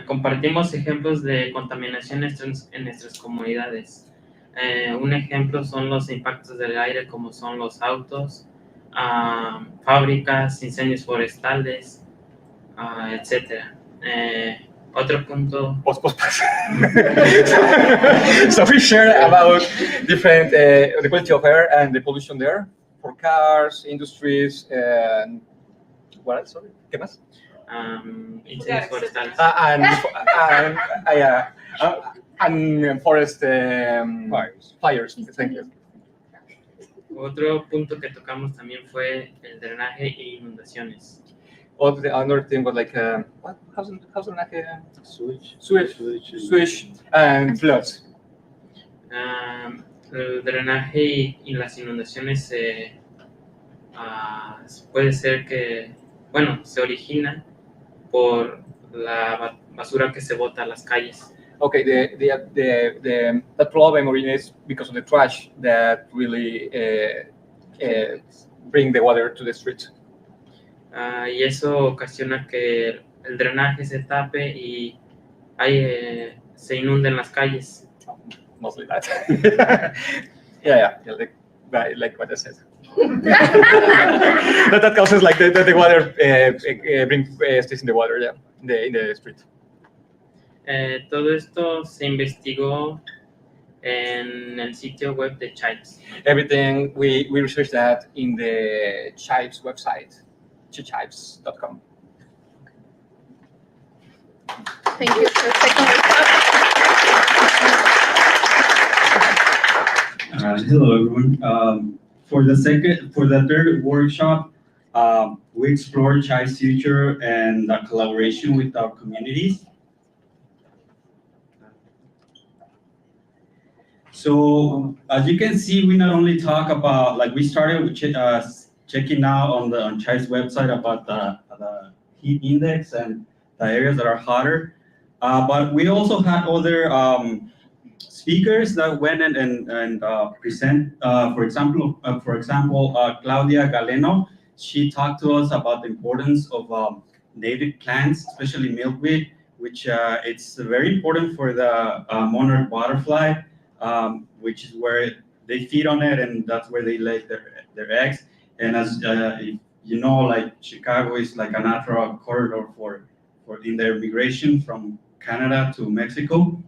Compartimos ejemplos de contaminación en nuestras comunidades. Un ejemplo son los impactos del aire, como son los autos, fábricas, incendios forestales, etc. Otro punto. So we share about different the quality of air and the pollution there for cars, industries, and what else? Sorry, ¿qué más? Incendios forestales. And forest fires. Thank you. Otro punto que tocamos también fue el drenaje e inundaciones. Another thing was like how's drenaje? Sewage and floods. El drenaje y las inundaciones puede ser que, bueno, se origina por la basura que se bota a las calles. Okay, the problem originates because of the trash that really bring the water to the streets. Y eso ocasiona que el drenaje se tape y se inunden las calles. Mostly that. yeah, like what I said. that causes like the water stays in the water, yeah, in the street. Todo esto se investigó en el sitio web de Chives. Everything we researched that in the Chives website, chives.com. Thank you for the second workshop. Hello everyone. For the third workshop, we explored Chive's future and the collaboration with our communities. So as you can see, we not only talk about, like we started with checking out on Chive's website about the heat index and the areas that are hotter, but we also had other speakers that went and present. For example, Claudia Galeno, she talked to us about the importance of native plants, especially milkweed, which it's very important for the monarch butterfly. Which is where they feed on it, and that's where they lay their eggs. And as you know, like Chicago is like a natural corridor for in their migration from Canada to Mexico.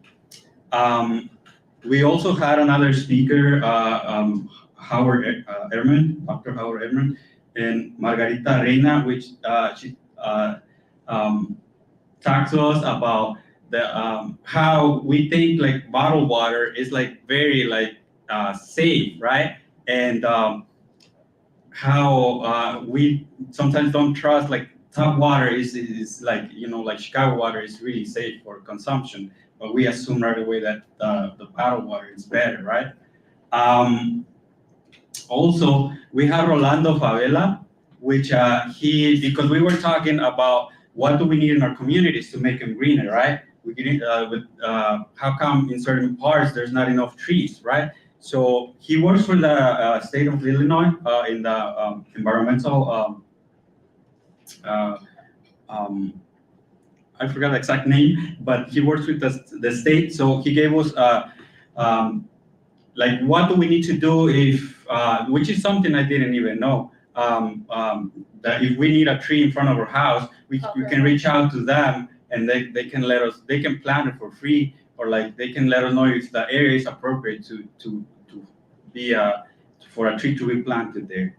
We also had another speaker, Howard Ehrman, Dr. Howard Ehrman, and Margarita Reina, which she talked to us about how we think like bottled water is like very like safe, right? And how we sometimes don't trust like tap water is like, you know, like Chicago water is really safe for consumption, but we assume right away that the bottled water is better, right? Also, we have Rolando Favela, which because we were talking about what do we need in our communities to make them greener, right? We need how come in certain parts there's not enough trees, right? So he works for the state of Illinois in the environmental. I forgot the exact name, but he works with the state. So he gave us like what do we need to do if, which is something I didn't even know. That if we need a tree in front of our house, we can reach out to them and they can let us, they can plant it for free, or like they can let us know if the area is appropriate to be for a tree to be planted there.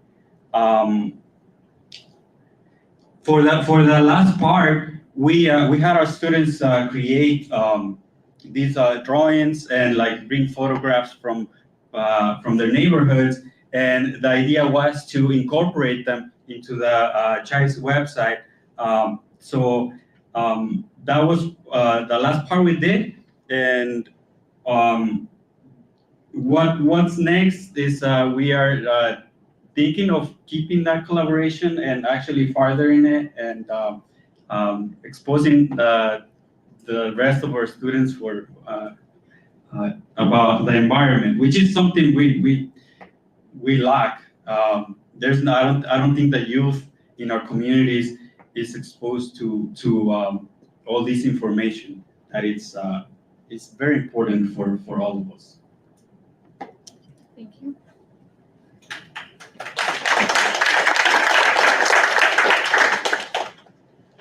For the last part, we had our students create these drawings and like bring photographs from their neighborhoods, and the idea was to incorporate them into the child's website. So that was the last part we did, and what's next is we are thinking of keeping that collaboration and actually furthering it and exposing the rest of our students for about the environment, which is something we lack. I don't think the youth in our communities is exposed to all this information. That it's very important for all of us. Thank you.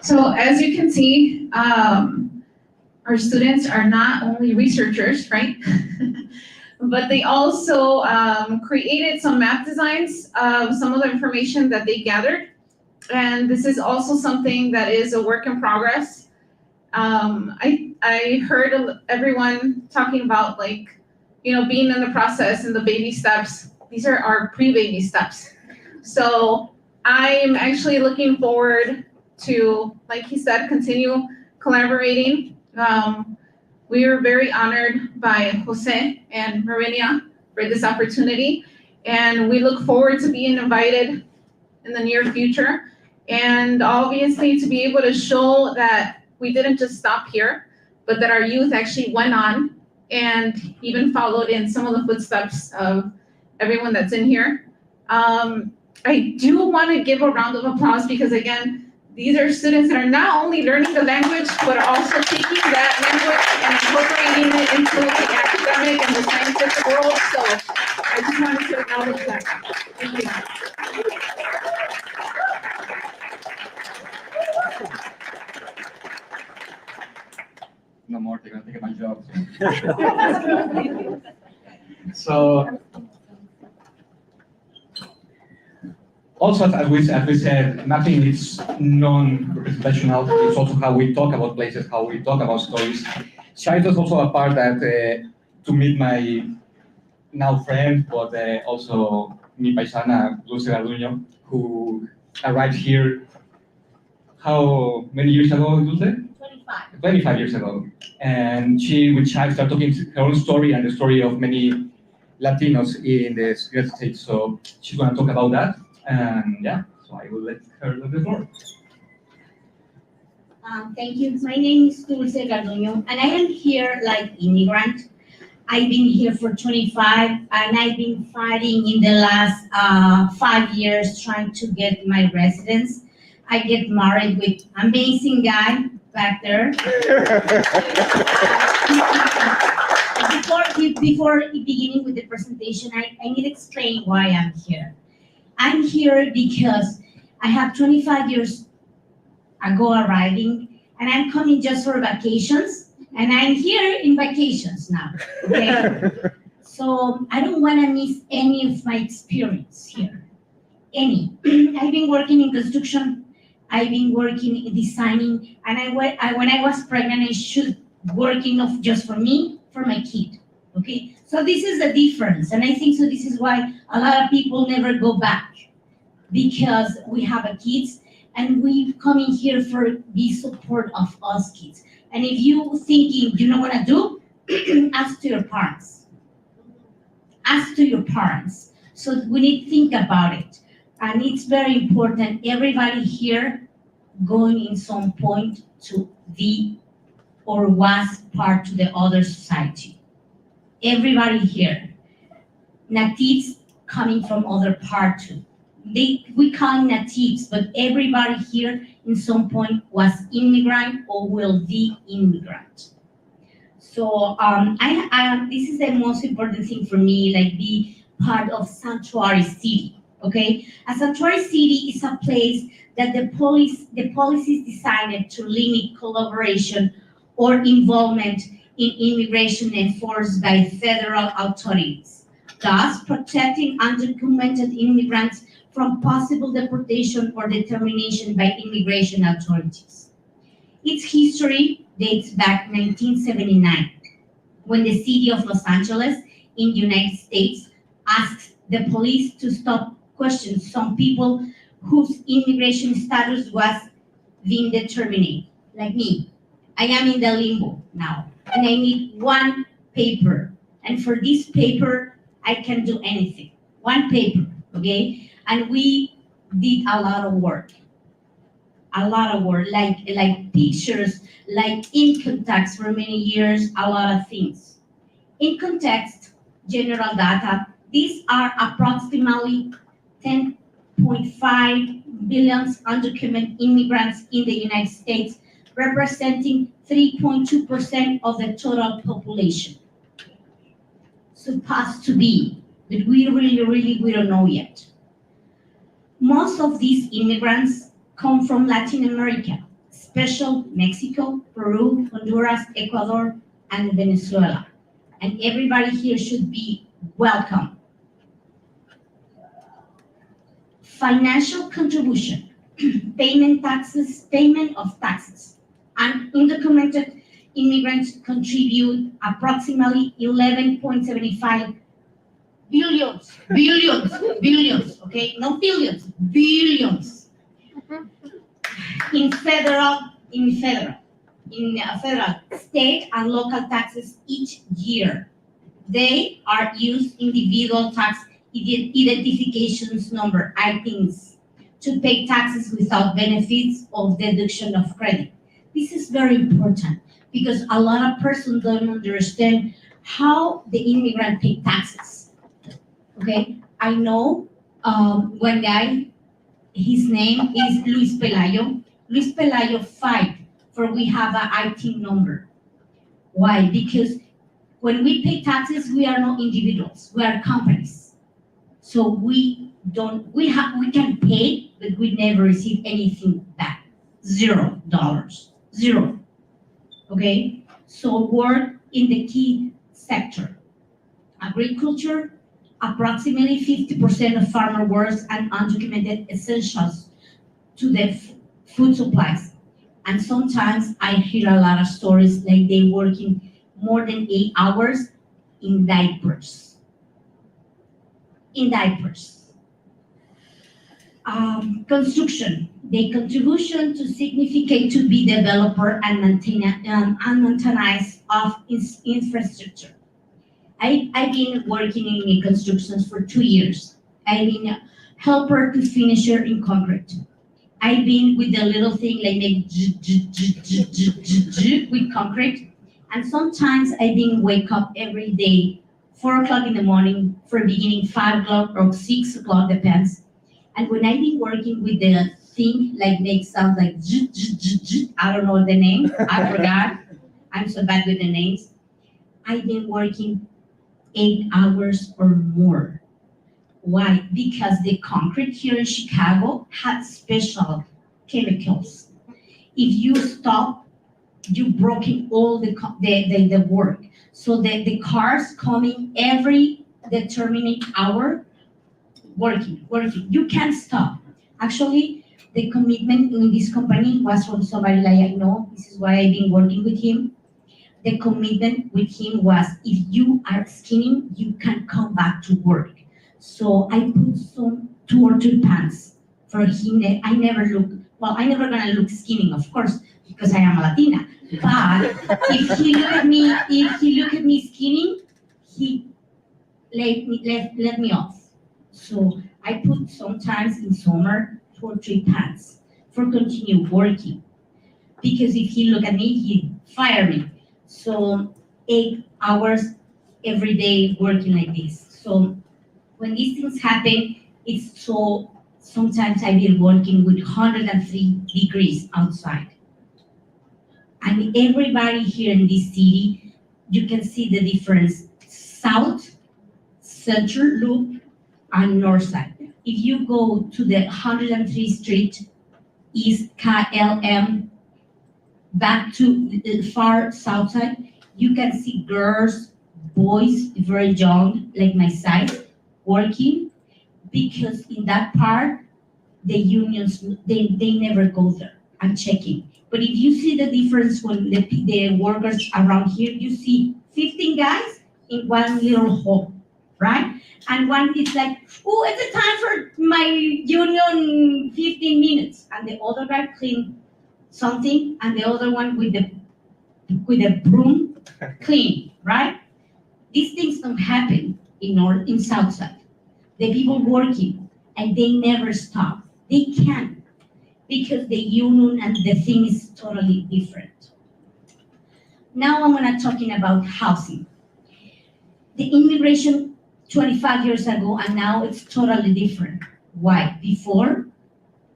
So as you can see, our students are not only researchers, right? But they also created some map designs of some of the information that they gathered. And this is also something that is a work in progress. I heard everyone talking about like, being in the process and the baby steps. These are our pre-baby steps. So I'm actually looking forward to, like he said, continue collaborating. We are very honored by Jose and Marinia for this opportunity, and we look forward to being invited in the near future, and obviously to be able to show that we didn't just stop here, but that our youth actually went on and even followed in some of the footsteps of everyone that's in here. I do want to give a round of applause because, again, these are students that are not only learning the language, but are also taking that language and incorporating it into the academic and the scientific world. So I just wanted to acknowledge that. Thank you. No more, they're gonna take my job. So also, as we said, nothing is non-representational. It's also how we talk about places, how we talk about stories. Child is also a part that to meet my now friend, but also mi paisana, Dulce Garduño, who arrived here how many years ago, Dulce? 25 years ago. And she, with Child, started talking her own story and the story of many Latinos in the United States. So she's going to talk about that. And yeah, so I will let her do the floor. Thank you. My name is Dulce Garduño, and I am here like immigrant. I've been here for 25, and I've been fighting in the last 5 years trying to get my residence. I get married with amazing guy back there. Before beginning with the presentation, I need to explain why I'm here. I'm here because I have 25 years ago arriving, and I'm coming just for vacations, and I'm here in vacations now, okay? So I don't want to miss any of my experience here, any. I've been working in construction, I've been working in designing, and when I was pregnant, I should working not just for me, for my kid, okay? So this is the difference, and I think so this is why a lot of people never go back, because we have a kids, and we come in here for the support of us kids. And if you thinking you don't want to do, ask to your parents. Ask to your parents. So we need to think about it. And it's very important, everybody here going in some point to be or was part to the other society. Everybody here. natives coming from other parts too. We call them natives, but everybody here in some point was immigrant or will be immigrant. So this is the most important thing for me, like be part of sanctuary city. Okay, a sanctuary city is a place that the policies designed to limit collaboration or involvement in immigration enforced by federal authorities, thus protecting undocumented immigrants from possible deportation or determination by immigration authorities. Its history dates back 1979, when the city of Los Angeles in the United States asked the police to stop questioning some people whose immigration status was being determined, like me. I am in the limbo now, and I need one paper. And for this paper, I can do anything. One paper, okay? And we did a lot of work, like pictures, like income tax for many years, a lot of things. In context, general data, these are approximately 10.5 billion undocumented immigrants in the United States, representing 3.2% of the total population. Supposed to be, but we don't know yet. Most of these immigrants come from Latin America, especially Mexico, Peru, Honduras, Ecuador, and Venezuela. And everybody here should be welcome. Financial contribution, payment of taxes, and undocumented immigrants contribute approximately 11.75 billions, okay, not billions, billions, in federal, state and local taxes each year. They are used individual tax identifications number, ITINs, to pay taxes without benefits of deduction of credit. This is very important because a lot of persons don't understand how the immigrant pay taxes. Okay, I know one guy, his name is Luis Pelayo. Luis Pelayo fight for we have an IT number. Why? Because when we pay taxes, we are not individuals, we are companies. So we can pay, but we never receive anything back. $0. Zero. Okay? So work in the key sector. Agriculture, approximately 50% of farmer works and undocumented essentials to the food supplies. And sometimes I hear a lot of stories like they working more than 8 hours in diapers. Construction, the contribution to significant to be developer and maintenance of infrastructure. I've been working in constructions for 2 years. I've been a helper to finisher in concrete. I've been with the little thing like make with concrete. And sometimes I've been wake up every day, 4 o'clock in the morning for beginning 5 o'clock or 6 o'clock, depends. And when I've been working with the thing, like make sounds like I don't know the name, I forgot. I'm so bad with the names. I've been working 8 hours or more. Why? Because the concrete here in Chicago has special chemicals. If you stop, you broken all the work. So the cars coming every determined hour, working. You can't stop. Actually, the commitment in this company was from somebody like I know. This is why I've been working with him. The commitment with him was if you are skinny, you can come back to work. So I put some 2 or 3 pants for him. I'm never gonna look skinny, of course, because I am a Latina. But if he look at me skinny, he let me off. So I put sometimes in summer 2 or 3 pants for continue working. Because if he look at me, he fire me. So 8 hours every day working like this. So When these things happen, it's so, sometimes I've been working with 103 degrees outside. And everybody here in this city, you can see the difference, south, central loop, and north side. If you go to the 103 Street, East KLM, back to the far south side, you can see girls, boys, very young, like my size, working, because in that part, the unions, they never go there. I'm checking. But if you see the difference when the workers around here, you see 15 guys in one little hole, right? And one is like, oh, it's a time for my union 15 minutes. And the other guy clean something, and the other one with a broom clean, right? These things don't happen in Southside. The people working, and they never stop. They can't, because the union and the thing is totally different. Now I'm gonna talking about housing. The immigration 25 years ago, and now it's totally different. Why? Before,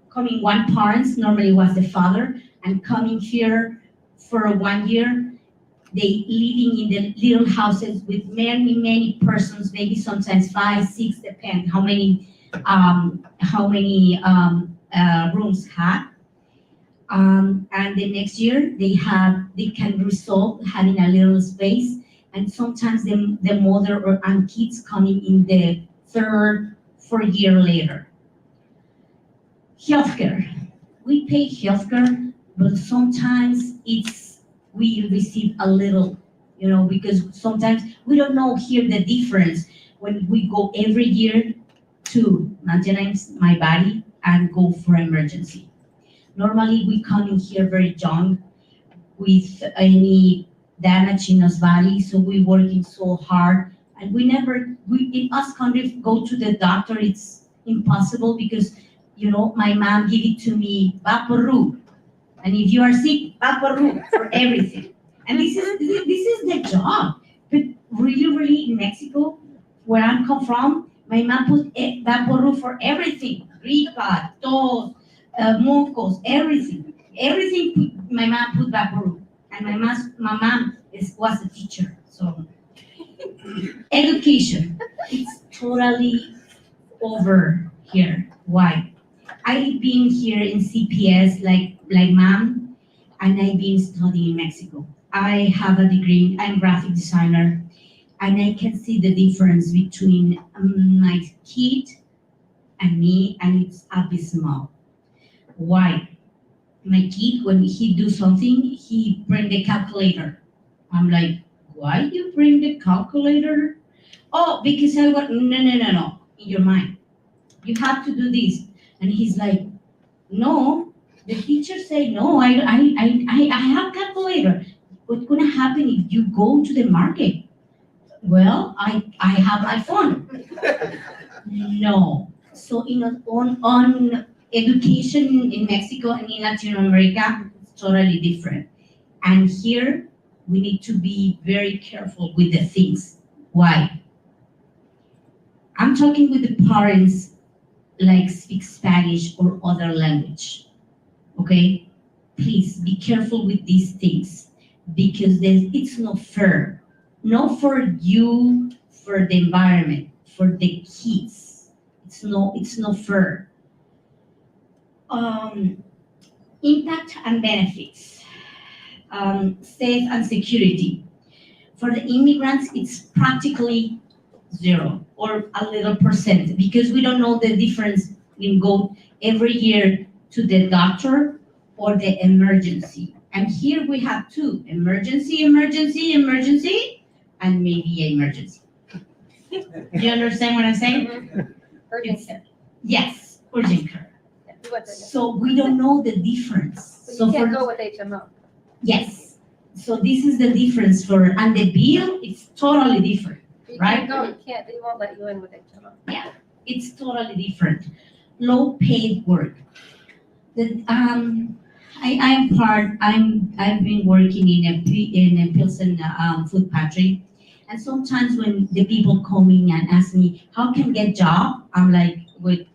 coming one parents, normally was the father, and coming here for 1 year, they living in the little houses with many persons, maybe sometimes 5, 6, depend how many rooms had. And the next year they can resolve having a little space, and sometimes the mother and kids coming in the 3rd, 4th year later. Healthcare, we pay healthcare, but sometimes we receive a little, because sometimes we don't know here the difference when we go every year to maintenance my body and go for emergency. Normally we come in here very young with any damage in us body, so we working so hard, and we in us country go to the doctor, it's impossible, because my mom give it to me, Vaporu. And if you are sick, Vaporu for everything. And this is the job. But really in Mexico, where I come from, my mom put Vaporu for everything. Gripa, tos, mocos, everything. Everything my mom put Vaporu. And my mom was a teacher. So education, it's totally over here. Why? I've been here in CPS like mom, and I've been studying in Mexico. I have a degree, I'm graphic designer, and I can see the difference between my kid and me, and it's abysmal. Why? My kid, when he do something, he bring the calculator. I'm like, why you bring the calculator? Oh, because I want, no, in your mind. You have to do this. And he's like, no, the teacher say, no, I have calculator. What's gonna happen if you go to the market? Well, I have my phone. No. So on education in Mexico and in Latin America, it's totally different. And here, we need to be very careful with the things. Why? I'm talking with the parents like speak Spanish or other language, okay? Please be careful with these things, because it's not fair. Not for you, for the environment, for the kids. It's not fair. Impact and benefits. Safe and security. For the immigrants, it's practically 0 or a little percent, because we don't know the difference in go every year to the doctor or the emergency. And here we have 2, emergency, and maybe emergency. You understand what I'm saying? Urgent care. Yes, urgent care. Yeah. So we don't know the difference. So you can't go with HMO. Yes. So this is the difference and the bill is totally different. Right? No, you can't. They won't let you in with HMO. Yeah, it's totally different. Low paid work. I've been working in a Pilsen food pantry, And sometimes when the people come in and ask me, how can I get job? I'm like, with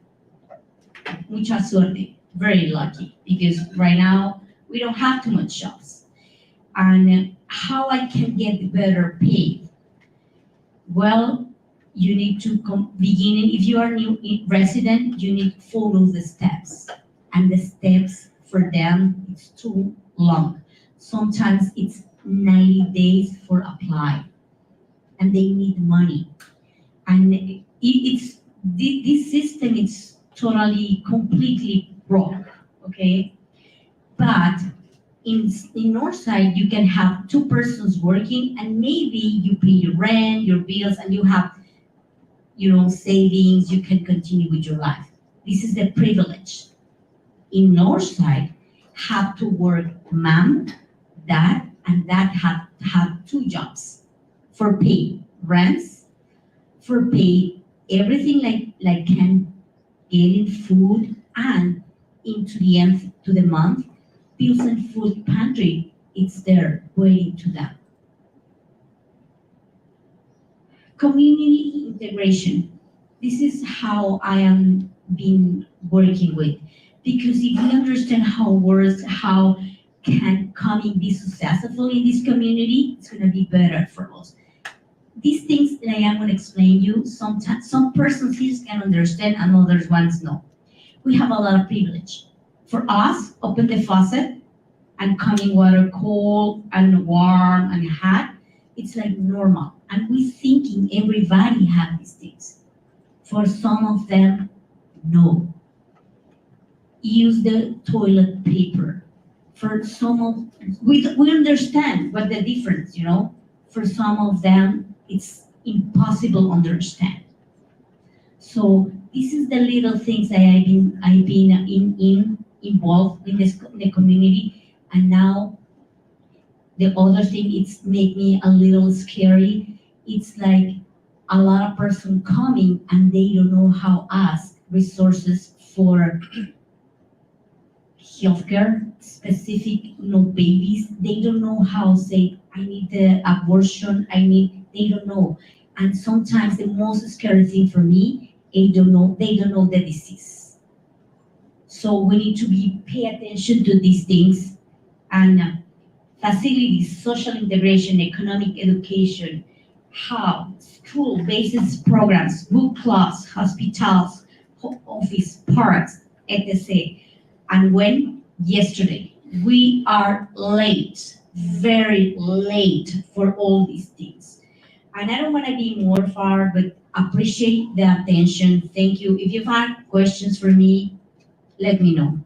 mucha suerte, very lucky, because right now we don't have too much jobs. And how I can get better paid? Well, you need to beginning, if you are new resident, you need to follow the steps. And the steps for them, it's too long. Sometimes it's 90 days for apply. And they need money. And this system is totally, completely broke, okay? But in Northside, you can have two persons working, and maybe you pay your rent, your bills, and you have, savings. You can continue with your life. This is the privilege. In Northside, have to work mom, dad, and dad have two jobs for pay rents, for pay everything like can getting food, and into the end to the month, bills and food pantry, it's there waiting to them. Community integration. This is how I am been working with. Because if we understand how works, how can coming be successful in this community, it's gonna be better for us. These things that I am gonna explain you, sometimes some persons here can understand and others ones no. We have a lot of privilege. For us, open the faucet and coming water cold and warm and hot, it's like normal. And we thinking everybody have these things. For some of them, no. Use the toilet paper. For some of, we understand what the difference, For some of them, it's impossible to understand. So this is the little things that I've been involved in the community, and now the other thing it's make me a little scary. It's like a lot of person coming and they don't know how ask resources for healthcare, specific, babies. They don't know how say, I need the abortion, they don't know. And sometimes the most scary thing for me, they don't know the disease. So we need to pay attention to these things, and facilities, social integration, economic education, how school-based programs, book clubs, hospitals, office, parks, etc. And when yesterday, we are late, very late for all these things. And I don't want to be more far, but appreciate the attention. Thank you. If you have questions for me, let me know.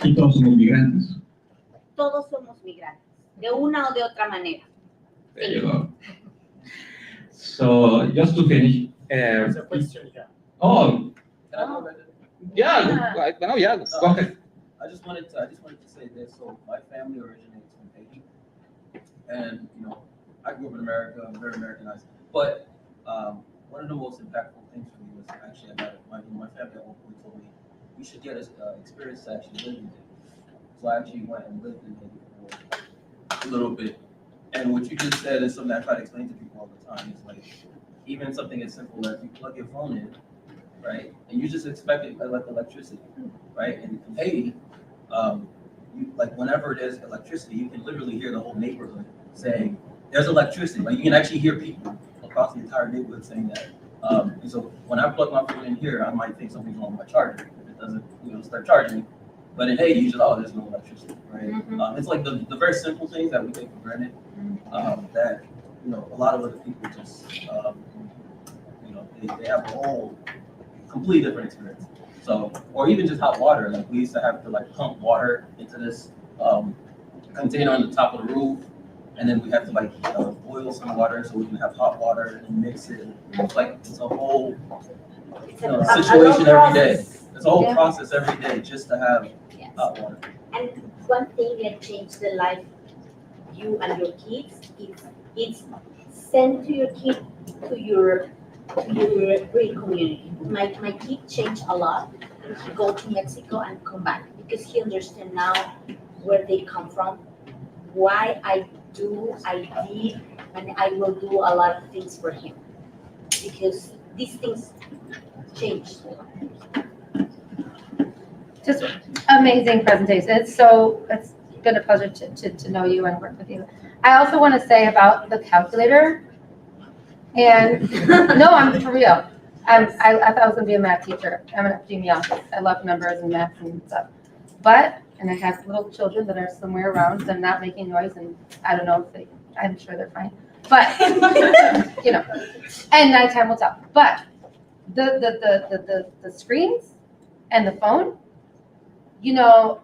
Y todos somos migrantes. Todos somos migrantes, de una o de otra manera. There you go. So just to finish. There's a question here. Oh. Can I go ahead? Yeah. Go ahead. I just wanted to say this. So my family originates from Haiti, and I grew up in America. I'm very Americanized. But one of the most impactful things for me was actually my family at one point told me we should get an experience to actually live in Haiti. So I actually went and lived in Haiti for a little bit. And what you just said is something I try to explain to people all the time. It's like even something as simple as you plug your phone in, right? And you just expect it like electricity, right? And in Haiti, whenever there's electricity, you can literally hear the whole neighborhood saying, "There's electricity." Like you can actually hear people across the entire neighborhood saying that. And so when I plug my phone in here, I might think something's wrong with my charger if it doesn't, start charging. But in Haiti, you just, there's no electricity, right? Mm-hmm. It's like the very simple things that we take for granted that, a lot of other people just, they have a whole completely different experience. So, or even just hot water. Like we used to have to pump water into this container on the top of the roof, and then we have to boil some water so we can have hot water and mix it. It's a whole situation every day. It's a whole process every day just to have hot water. And one thing that changed the life you and your kids is it's send to your kid to your green community. My kid changed a lot he go to Mexico and come back because he understands now where they come from, why I did, and I will do a lot of things for him because these things change. Just amazing presentation. It's been a pleasure to know you and work with you. I also want to say about the calculator, and no, I'm for real. I thought I was gonna be a math teacher. I'm an epidemiologist. I love numbers and math and stuff. And I have little children that are somewhere around and not making noise, and I don't know if I'm sure they're fine. But, you know, and nighttime will tell. But the screens and the phone, you know,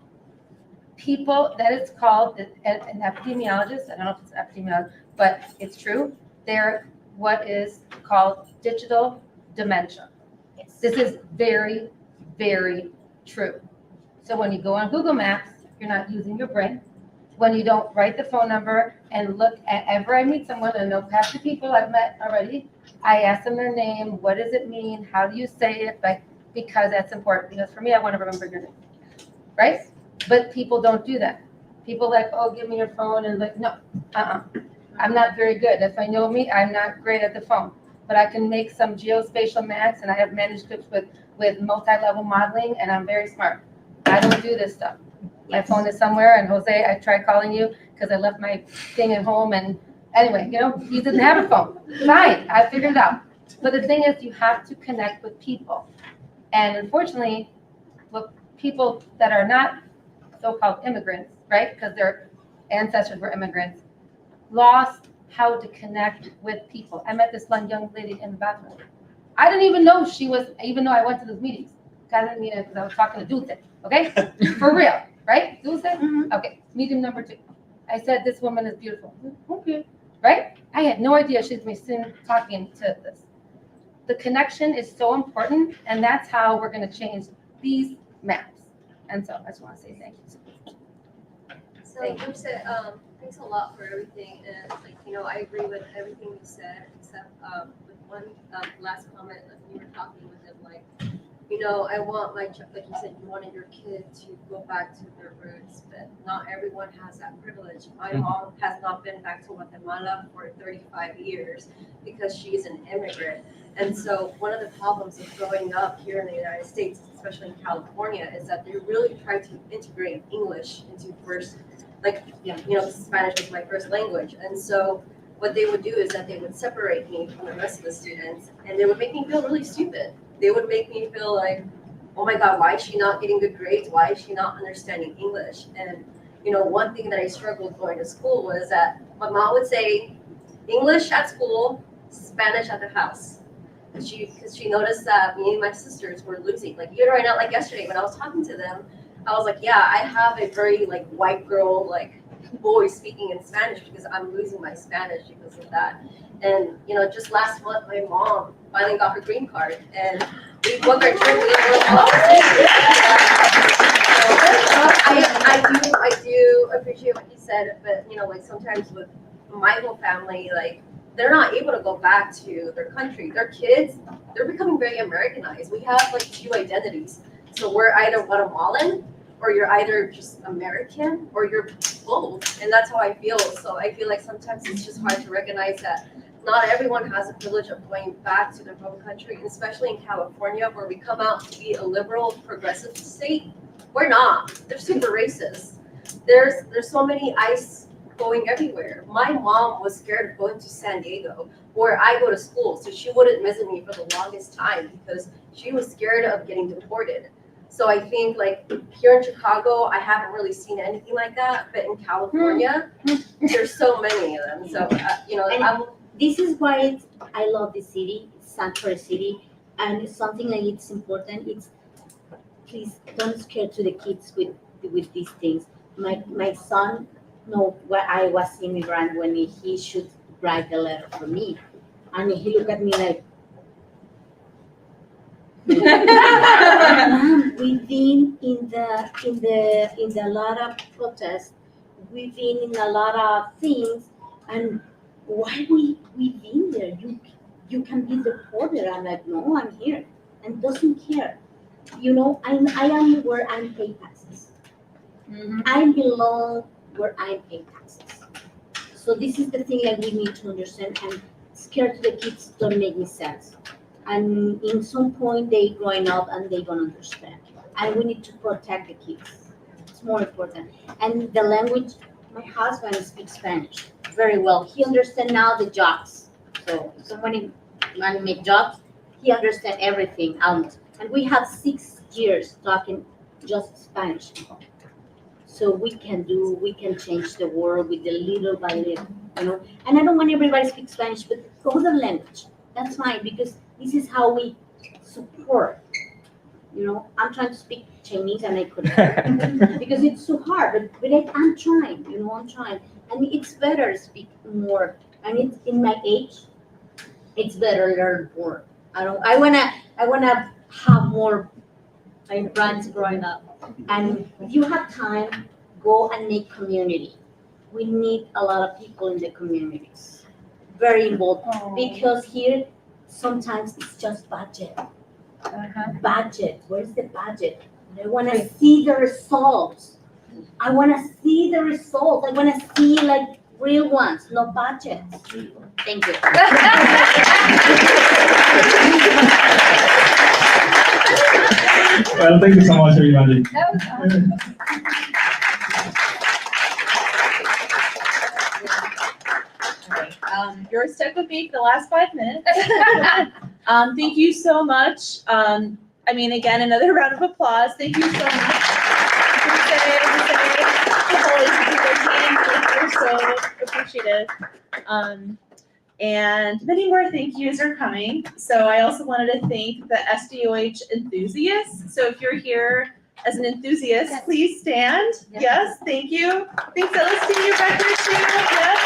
people, that is called, an epidemiologist, I don't know if it's epidemiologist, but it's true. They're what is called digital dementia. Yes. This is very, very true. So when you go on Google Maps, you're not using your brain. When you don't write the phone number and look at, ever I meet someone, and I know past the people I've met already, I ask them their name, what does it mean, how do you say it, like, because that's important. Because for me, I want to remember your name, right? But people don't do that. People like, oh, give me your phone, and like, no, I'm not very good. If I know me, I'm not great at the phone. But I can make some geospatial maps, and I have manuscripts with multi-level modeling, and I'm very smart. I don't do this stuff. My phone is somewhere, and Jose, I tried calling you because I left my thing at home, and anyway, you know, you didn't have a phone. Fine, I figured it out. But the thing is, you have to connect with people. And unfortunately, what people that are not so-called immigrants, right, because their ancestors were immigrants, lost how to connect with people. I met this one young lady in the bathroom. I didn't even know she was, even though I went to those meetings. I didn't mean it because I was talking to Dulce, okay? For real, right? Dulce? Okay, medium number 2. I said, this woman is beautiful. Okay, right? I had no idea she's been sitting talking to this. The connection is so important, and that's how we're going to change these maps. And so I just want to say thank you. So Dulce, thanks a lot for everything, and like, you know, I agree with everything you said, except with one last comment, like when you were talking with him, like, you know, I want like you said, you wanted your kid to go back to their roots, but not everyone has that privilege. My mom has not been back to Guatemala for 35 years because she's an immigrant. And so one of the problems of growing up here in the United States, especially in California, is that they really try to integrate English into first, like, you know, Spanish is my first language. And so what they would do is that they would separate me from the rest of the students, and they would make me feel really stupid. They would make me feel like, oh my God, why is she not getting good grades? Why is she not understanding English? And, you know, one thing that I struggled going to school was that my mom would say English at school, Spanish at the house. Because she noticed that me and my sisters were losing. Like, even right now, like yesterday, when I was talking to them, I was like, yeah, I have a very, like, white girl, like, voice speaking in Spanish because I'm losing my Spanish because of that. And, you know, just last month, my mom finally got her green card, and we booked our trip. I do appreciate what you said, but, you know, like, sometimes with my whole family, like, they're not able to go back to their country. Their kids, they're becoming very Americanized. We have, like, 2 identities. So we're either Guatemalan, or you're either just American, or you're both. And that's how I feel. So I feel like sometimes it's just hard to recognize that not everyone has the privilege of going back to their home country, and especially in California, where we come out to be a liberal, progressive state. We're not. They're super racist. There's so many ICE going everywhere. My mom was scared of going to San Diego, where I go to school, so she wouldn't visit me for the longest time because she was scared of getting deported. So I think, like, here in Chicago, I haven't really seen anything like that, but in California, there's so many of them. So, you know, this is why I love the city. It's sanctuary city, and it's something that it's important. It's, please don't scare to the kids with these things. My son know what I was immigrant when he should write the letter for me, and he looked at me like, we've been in the lot of protests, we've been in a lot of things, and why we've been there? You can be deported. I'm like, no, I'm here, and doesn't care. you know, I am where I'm paying taxes. I belong where I'm paying taxes. So this is the thing that we need to understand, and scared to the kids don't make me sense. And in some point they growing up and they don't understand. And we need to protect the kids. It's more important. And the language, my husband speaks Spanish very well. He understands now the jokes. So if somebody want to make jokes, he understands everything almost. And we have 6 years talking just Spanish. So we can change the world with the little by little, you know. And I don't want everybody to speak Spanish, but other language, that's fine, because this is how we support. You know, I'm trying to speak Chinese and I couldn't because it's too hard. But I'm trying. You know, I'm trying, and it's better to speak more. And it's in my age, it's better to learn more. I wanna have more my friends growing up. And if you have time, go and make community. We need a lot of people in the communities, very involved, because here sometimes it's just budget. Budget, where's the budget? I want to see the results. I want to see the results. I want to see like real ones, no budgets. Thank you. Well, thank you so much, everybody. You're stuck with me for the last 5 minutes. Thank you so much. I mean, again, another round of applause. Thank you so much. We're so appreciative. And many more thank yous are coming. So I also wanted to thank the SDOH enthusiasts. So if you're here as an enthusiast, please stand. Yes, thank you. Thanks, Celestine, you're back here too. Yes.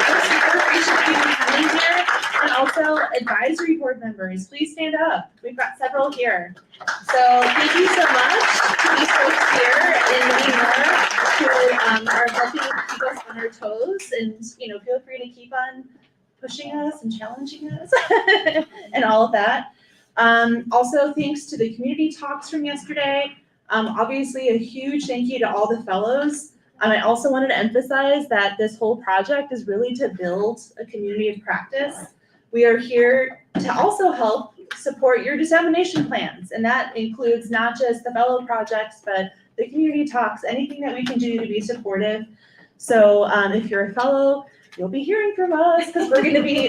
We're super appreciative you coming here. And also advisory board members, please stand up. We've got several here. So thank you so much to these folks here and many more who are helping keep us on our toes. And feel free to keep on pushing us and challenging us and all of that. Also, thanks to the community talks from yesterday. Obviously, a huge thank you to all the fellows. I also wanted to emphasize that this whole project is really to build a community of practice. We are here to also help support your dissemination plans, and that includes not just the fellow projects, but the community talks, anything that we can do to be supportive. So if you're a fellow, you'll be hearing from us because we're going to be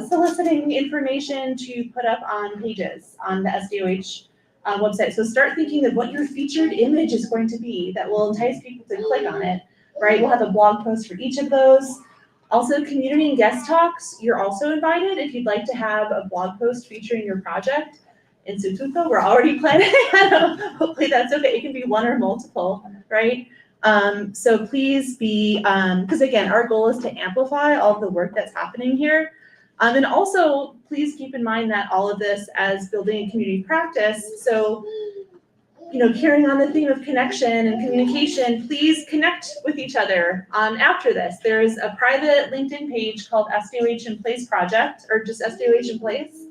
soliciting information to put up on pages on the SDOH website. So start thinking of what your featured image is going to be that will entice people to click on it, right? We'll have a blog post for each of those. Also, community and guest talks, you're also invited if you'd like to have a blog post featuring your project. In Sututo, we're already planning. Hopefully that's okay. It can be one or multiple, right? So please be, because again, our goal is to amplify all of the work that's happening here. And also, please keep in mind that all of this as building a community practice. So, carrying on the theme of connection and communication, please connect with each other after this. There's a private LinkedIn page called SDOH in Place Project, or just SDOH in Place.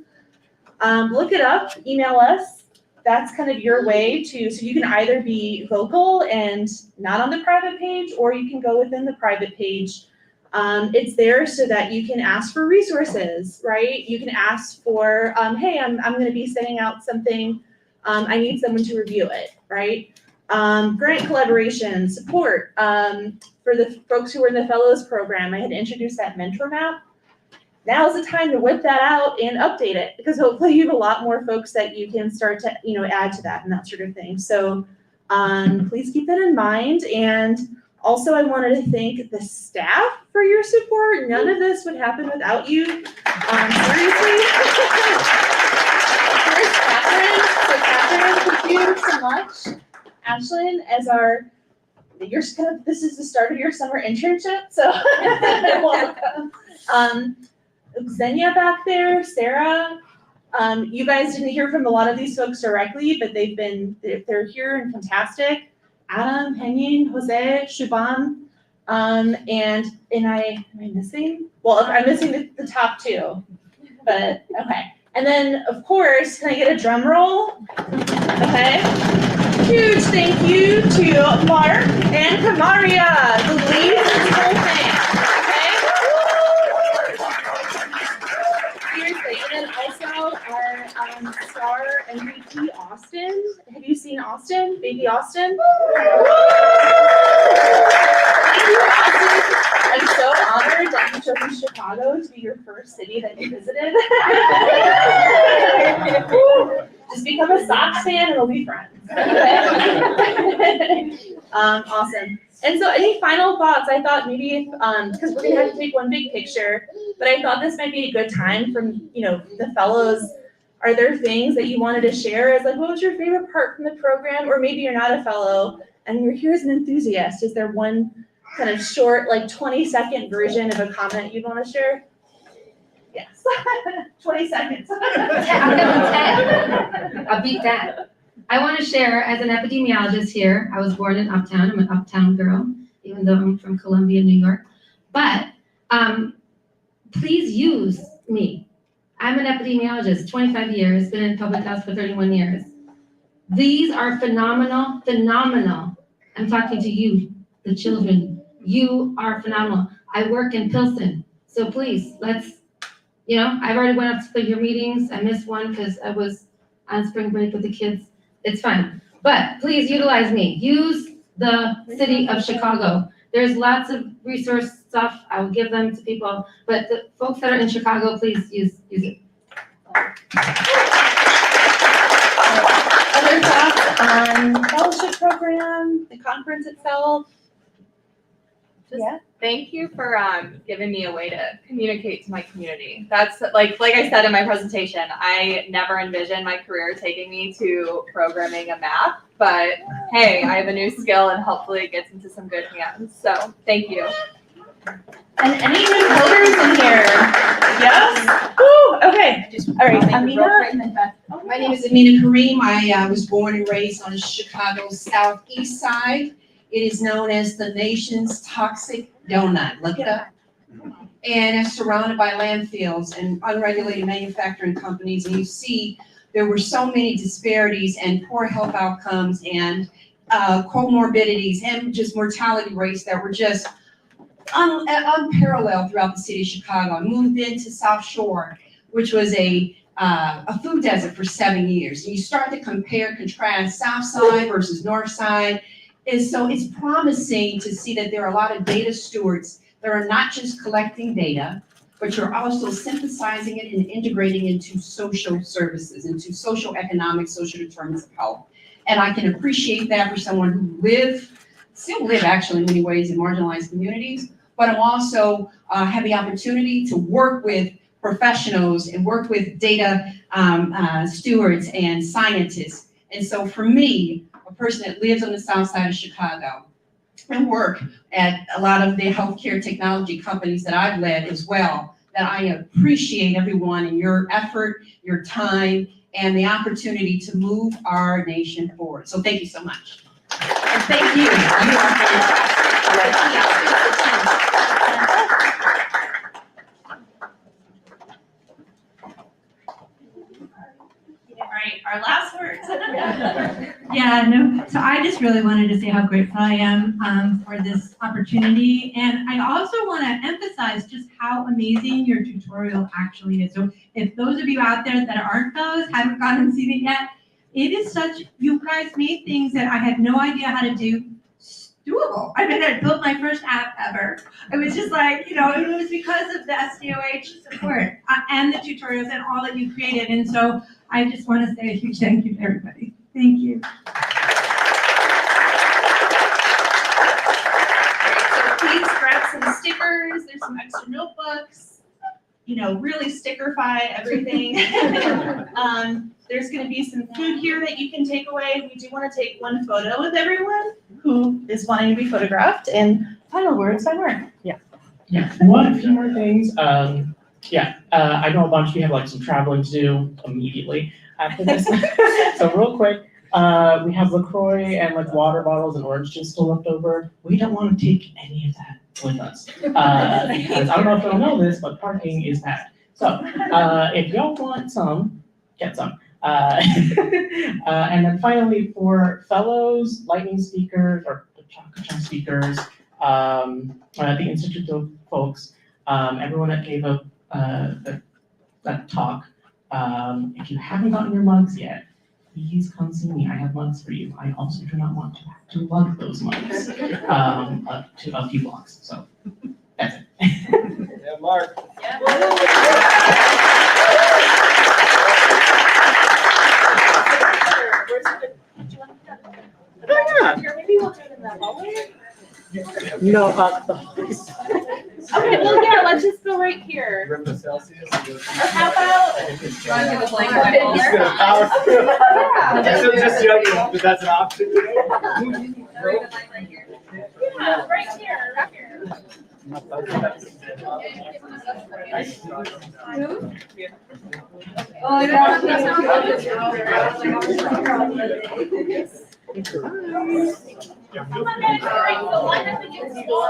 Look it up, email us. That's kind of your way so you can either be vocal and not on the private page, or you can go within the private page. It's there so that you can ask for resources, right? You can ask for, hey, I'm going to be sending out something. I need someone to review it, right? Grant collaboration, support. For the folks who are in the Fellows Program, I had introduced that mentor map. Now's the time to whip that out and update it, because hopefully you have a lot more folks that you can start to, add to that and that sort of thing. So please keep that in mind. And also I wanted to thank the staff for your support. None of this would happen without you. Seriously. Here's Catherine. So Catherine, thank you so much. Ashlyn, this is the start of your summer internship, so welcome. Xenia back there, Sarah. You guys didn't hear from a lot of these folks directly, but they're here and fantastic. Adam, Henying, Jose, Shuban, and am I missing? Well, I'm missing the top two, but okay. And then, of course, can I get a drum roll? Okay. Huge thank you to Mark and Kamaria, the lead of this whole thing. Okay. Seriously, and then also our star MVP, Austin. Have you seen Austin? Baby Austin? Thank you, Austin. I'm so honored that you chose Chicago to be your first city that you visited. Just become a Sox fan and we'll be friends. Awesome. And so any final thoughts? I thought maybe, because we're gonna have to take one big picture, but I thought this might be a good time from, the fellows. Are there things that you wanted to share as like, what was your favorite part from the program? Or maybe you're not a fellow and you're here as an enthusiast. Is there one kind of short, like 20-second version of a comment you'd want to share? Yes. 20 seconds. I'll beat that. I want to share, as an epidemiologist here, I was born in Uptown. I'm an Uptown girl, even though I'm from Columbia, New York. But please use me. I'm an epidemiologist, 25 years, been in public health for 31 years. These are phenomenal. I'm talking to you, the children. You are phenomenal. I work in Pilsen, so please, let's, I've already went up to your meetings. I missed one because I was on spring break with the kids. It's fun, but please utilize me. Use the city of Chicago. There's lots of resource stuff. I will give them to people, but the folks that are in Chicago, please use it. Other thoughts on fellowship program, the conference itself? Yeah. Thank you for giving me a way to communicate to my community. That's like I said in my presentation, I never envisioned my career taking me to programming a map, but hey, I have a new skill and hopefully it gets into some good hands. So thank you. And any new coders in here? Yes? Woo, okay. All right, Amina. My name is Amina Kareem. I was born and raised on Chicago's southeast side. It is known as the nation's toxic donut. Look it up. And it's surrounded by landfills and unregulated manufacturing companies. And you see there were so many disparities and poor health outcomes and comorbidities and just mortality rates that were just unparalleled throughout the city of Chicago. I moved into South Shore, which was a food desert for 7 years. And you start to compare, contrast South Side versus North Side. And so it's promising to see that there are a lot of data stewards that are not just collecting data, but you're also synthesizing it and integrating into social services, into social economic, social determinants of health. And I can appreciate that for someone who still live actually in many ways in marginalized communities, but I'm also have the opportunity to work with professionals and work with data stewards and scientists. And so for me, a person that lives on the south side of Chicago and work at a lot of the healthcare technology companies that I've led as well, that I appreciate everyone and your effort, your time, and the opportunity to move our nation forward. So thank you so much. And thank you. You are fantastic. All right, our last words. Yeah, no, so I just really wanted to say how grateful I am for this opportunity. And I also want to emphasize just how amazing your tutorial actually is. So if those of you out there that aren't fellows, haven't gone and seen it yet, it is you guys made things that I had no idea how to do doable. I mean, I built my first app ever. It was just like, it was because of the SDOH support and the tutorials and all that you created. And so I just want to say a huge thank you to everybody. Thank you. So please grab some stickers. There's some extra notebooks. Really stickerify everything. There's going to be some food here that you can take away. We do want to take one photo with everyone who is wanting to be photographed. And final words by Mark. Yeah. A few more things. I know a bunch of you have like some traveling to do immediately after this. So real quick, we have LaCroix and like water bottles and orange juice still left over. We don't want to take any of that with us. Because I don't know if you'll know this, but parking is bad. So if y'all want some, get some. And then finally, for fellows, lightning speakers, or cha speakers, the Institute folks, everyone that gave up that talk, if you haven't gotten your mugs yet, please come see me. I have mugs for you. I also do not want to have to lug those mugs up to a few blocks. So that's it. Yeah, Mark. Maybe we'll do it in the hallway. No, Okay, well, yeah, let's just go right here. Or how about? Just joking, but that's an option. Yeah, right here, right here. Oh, Come on, guys, all right, so line up against the wall.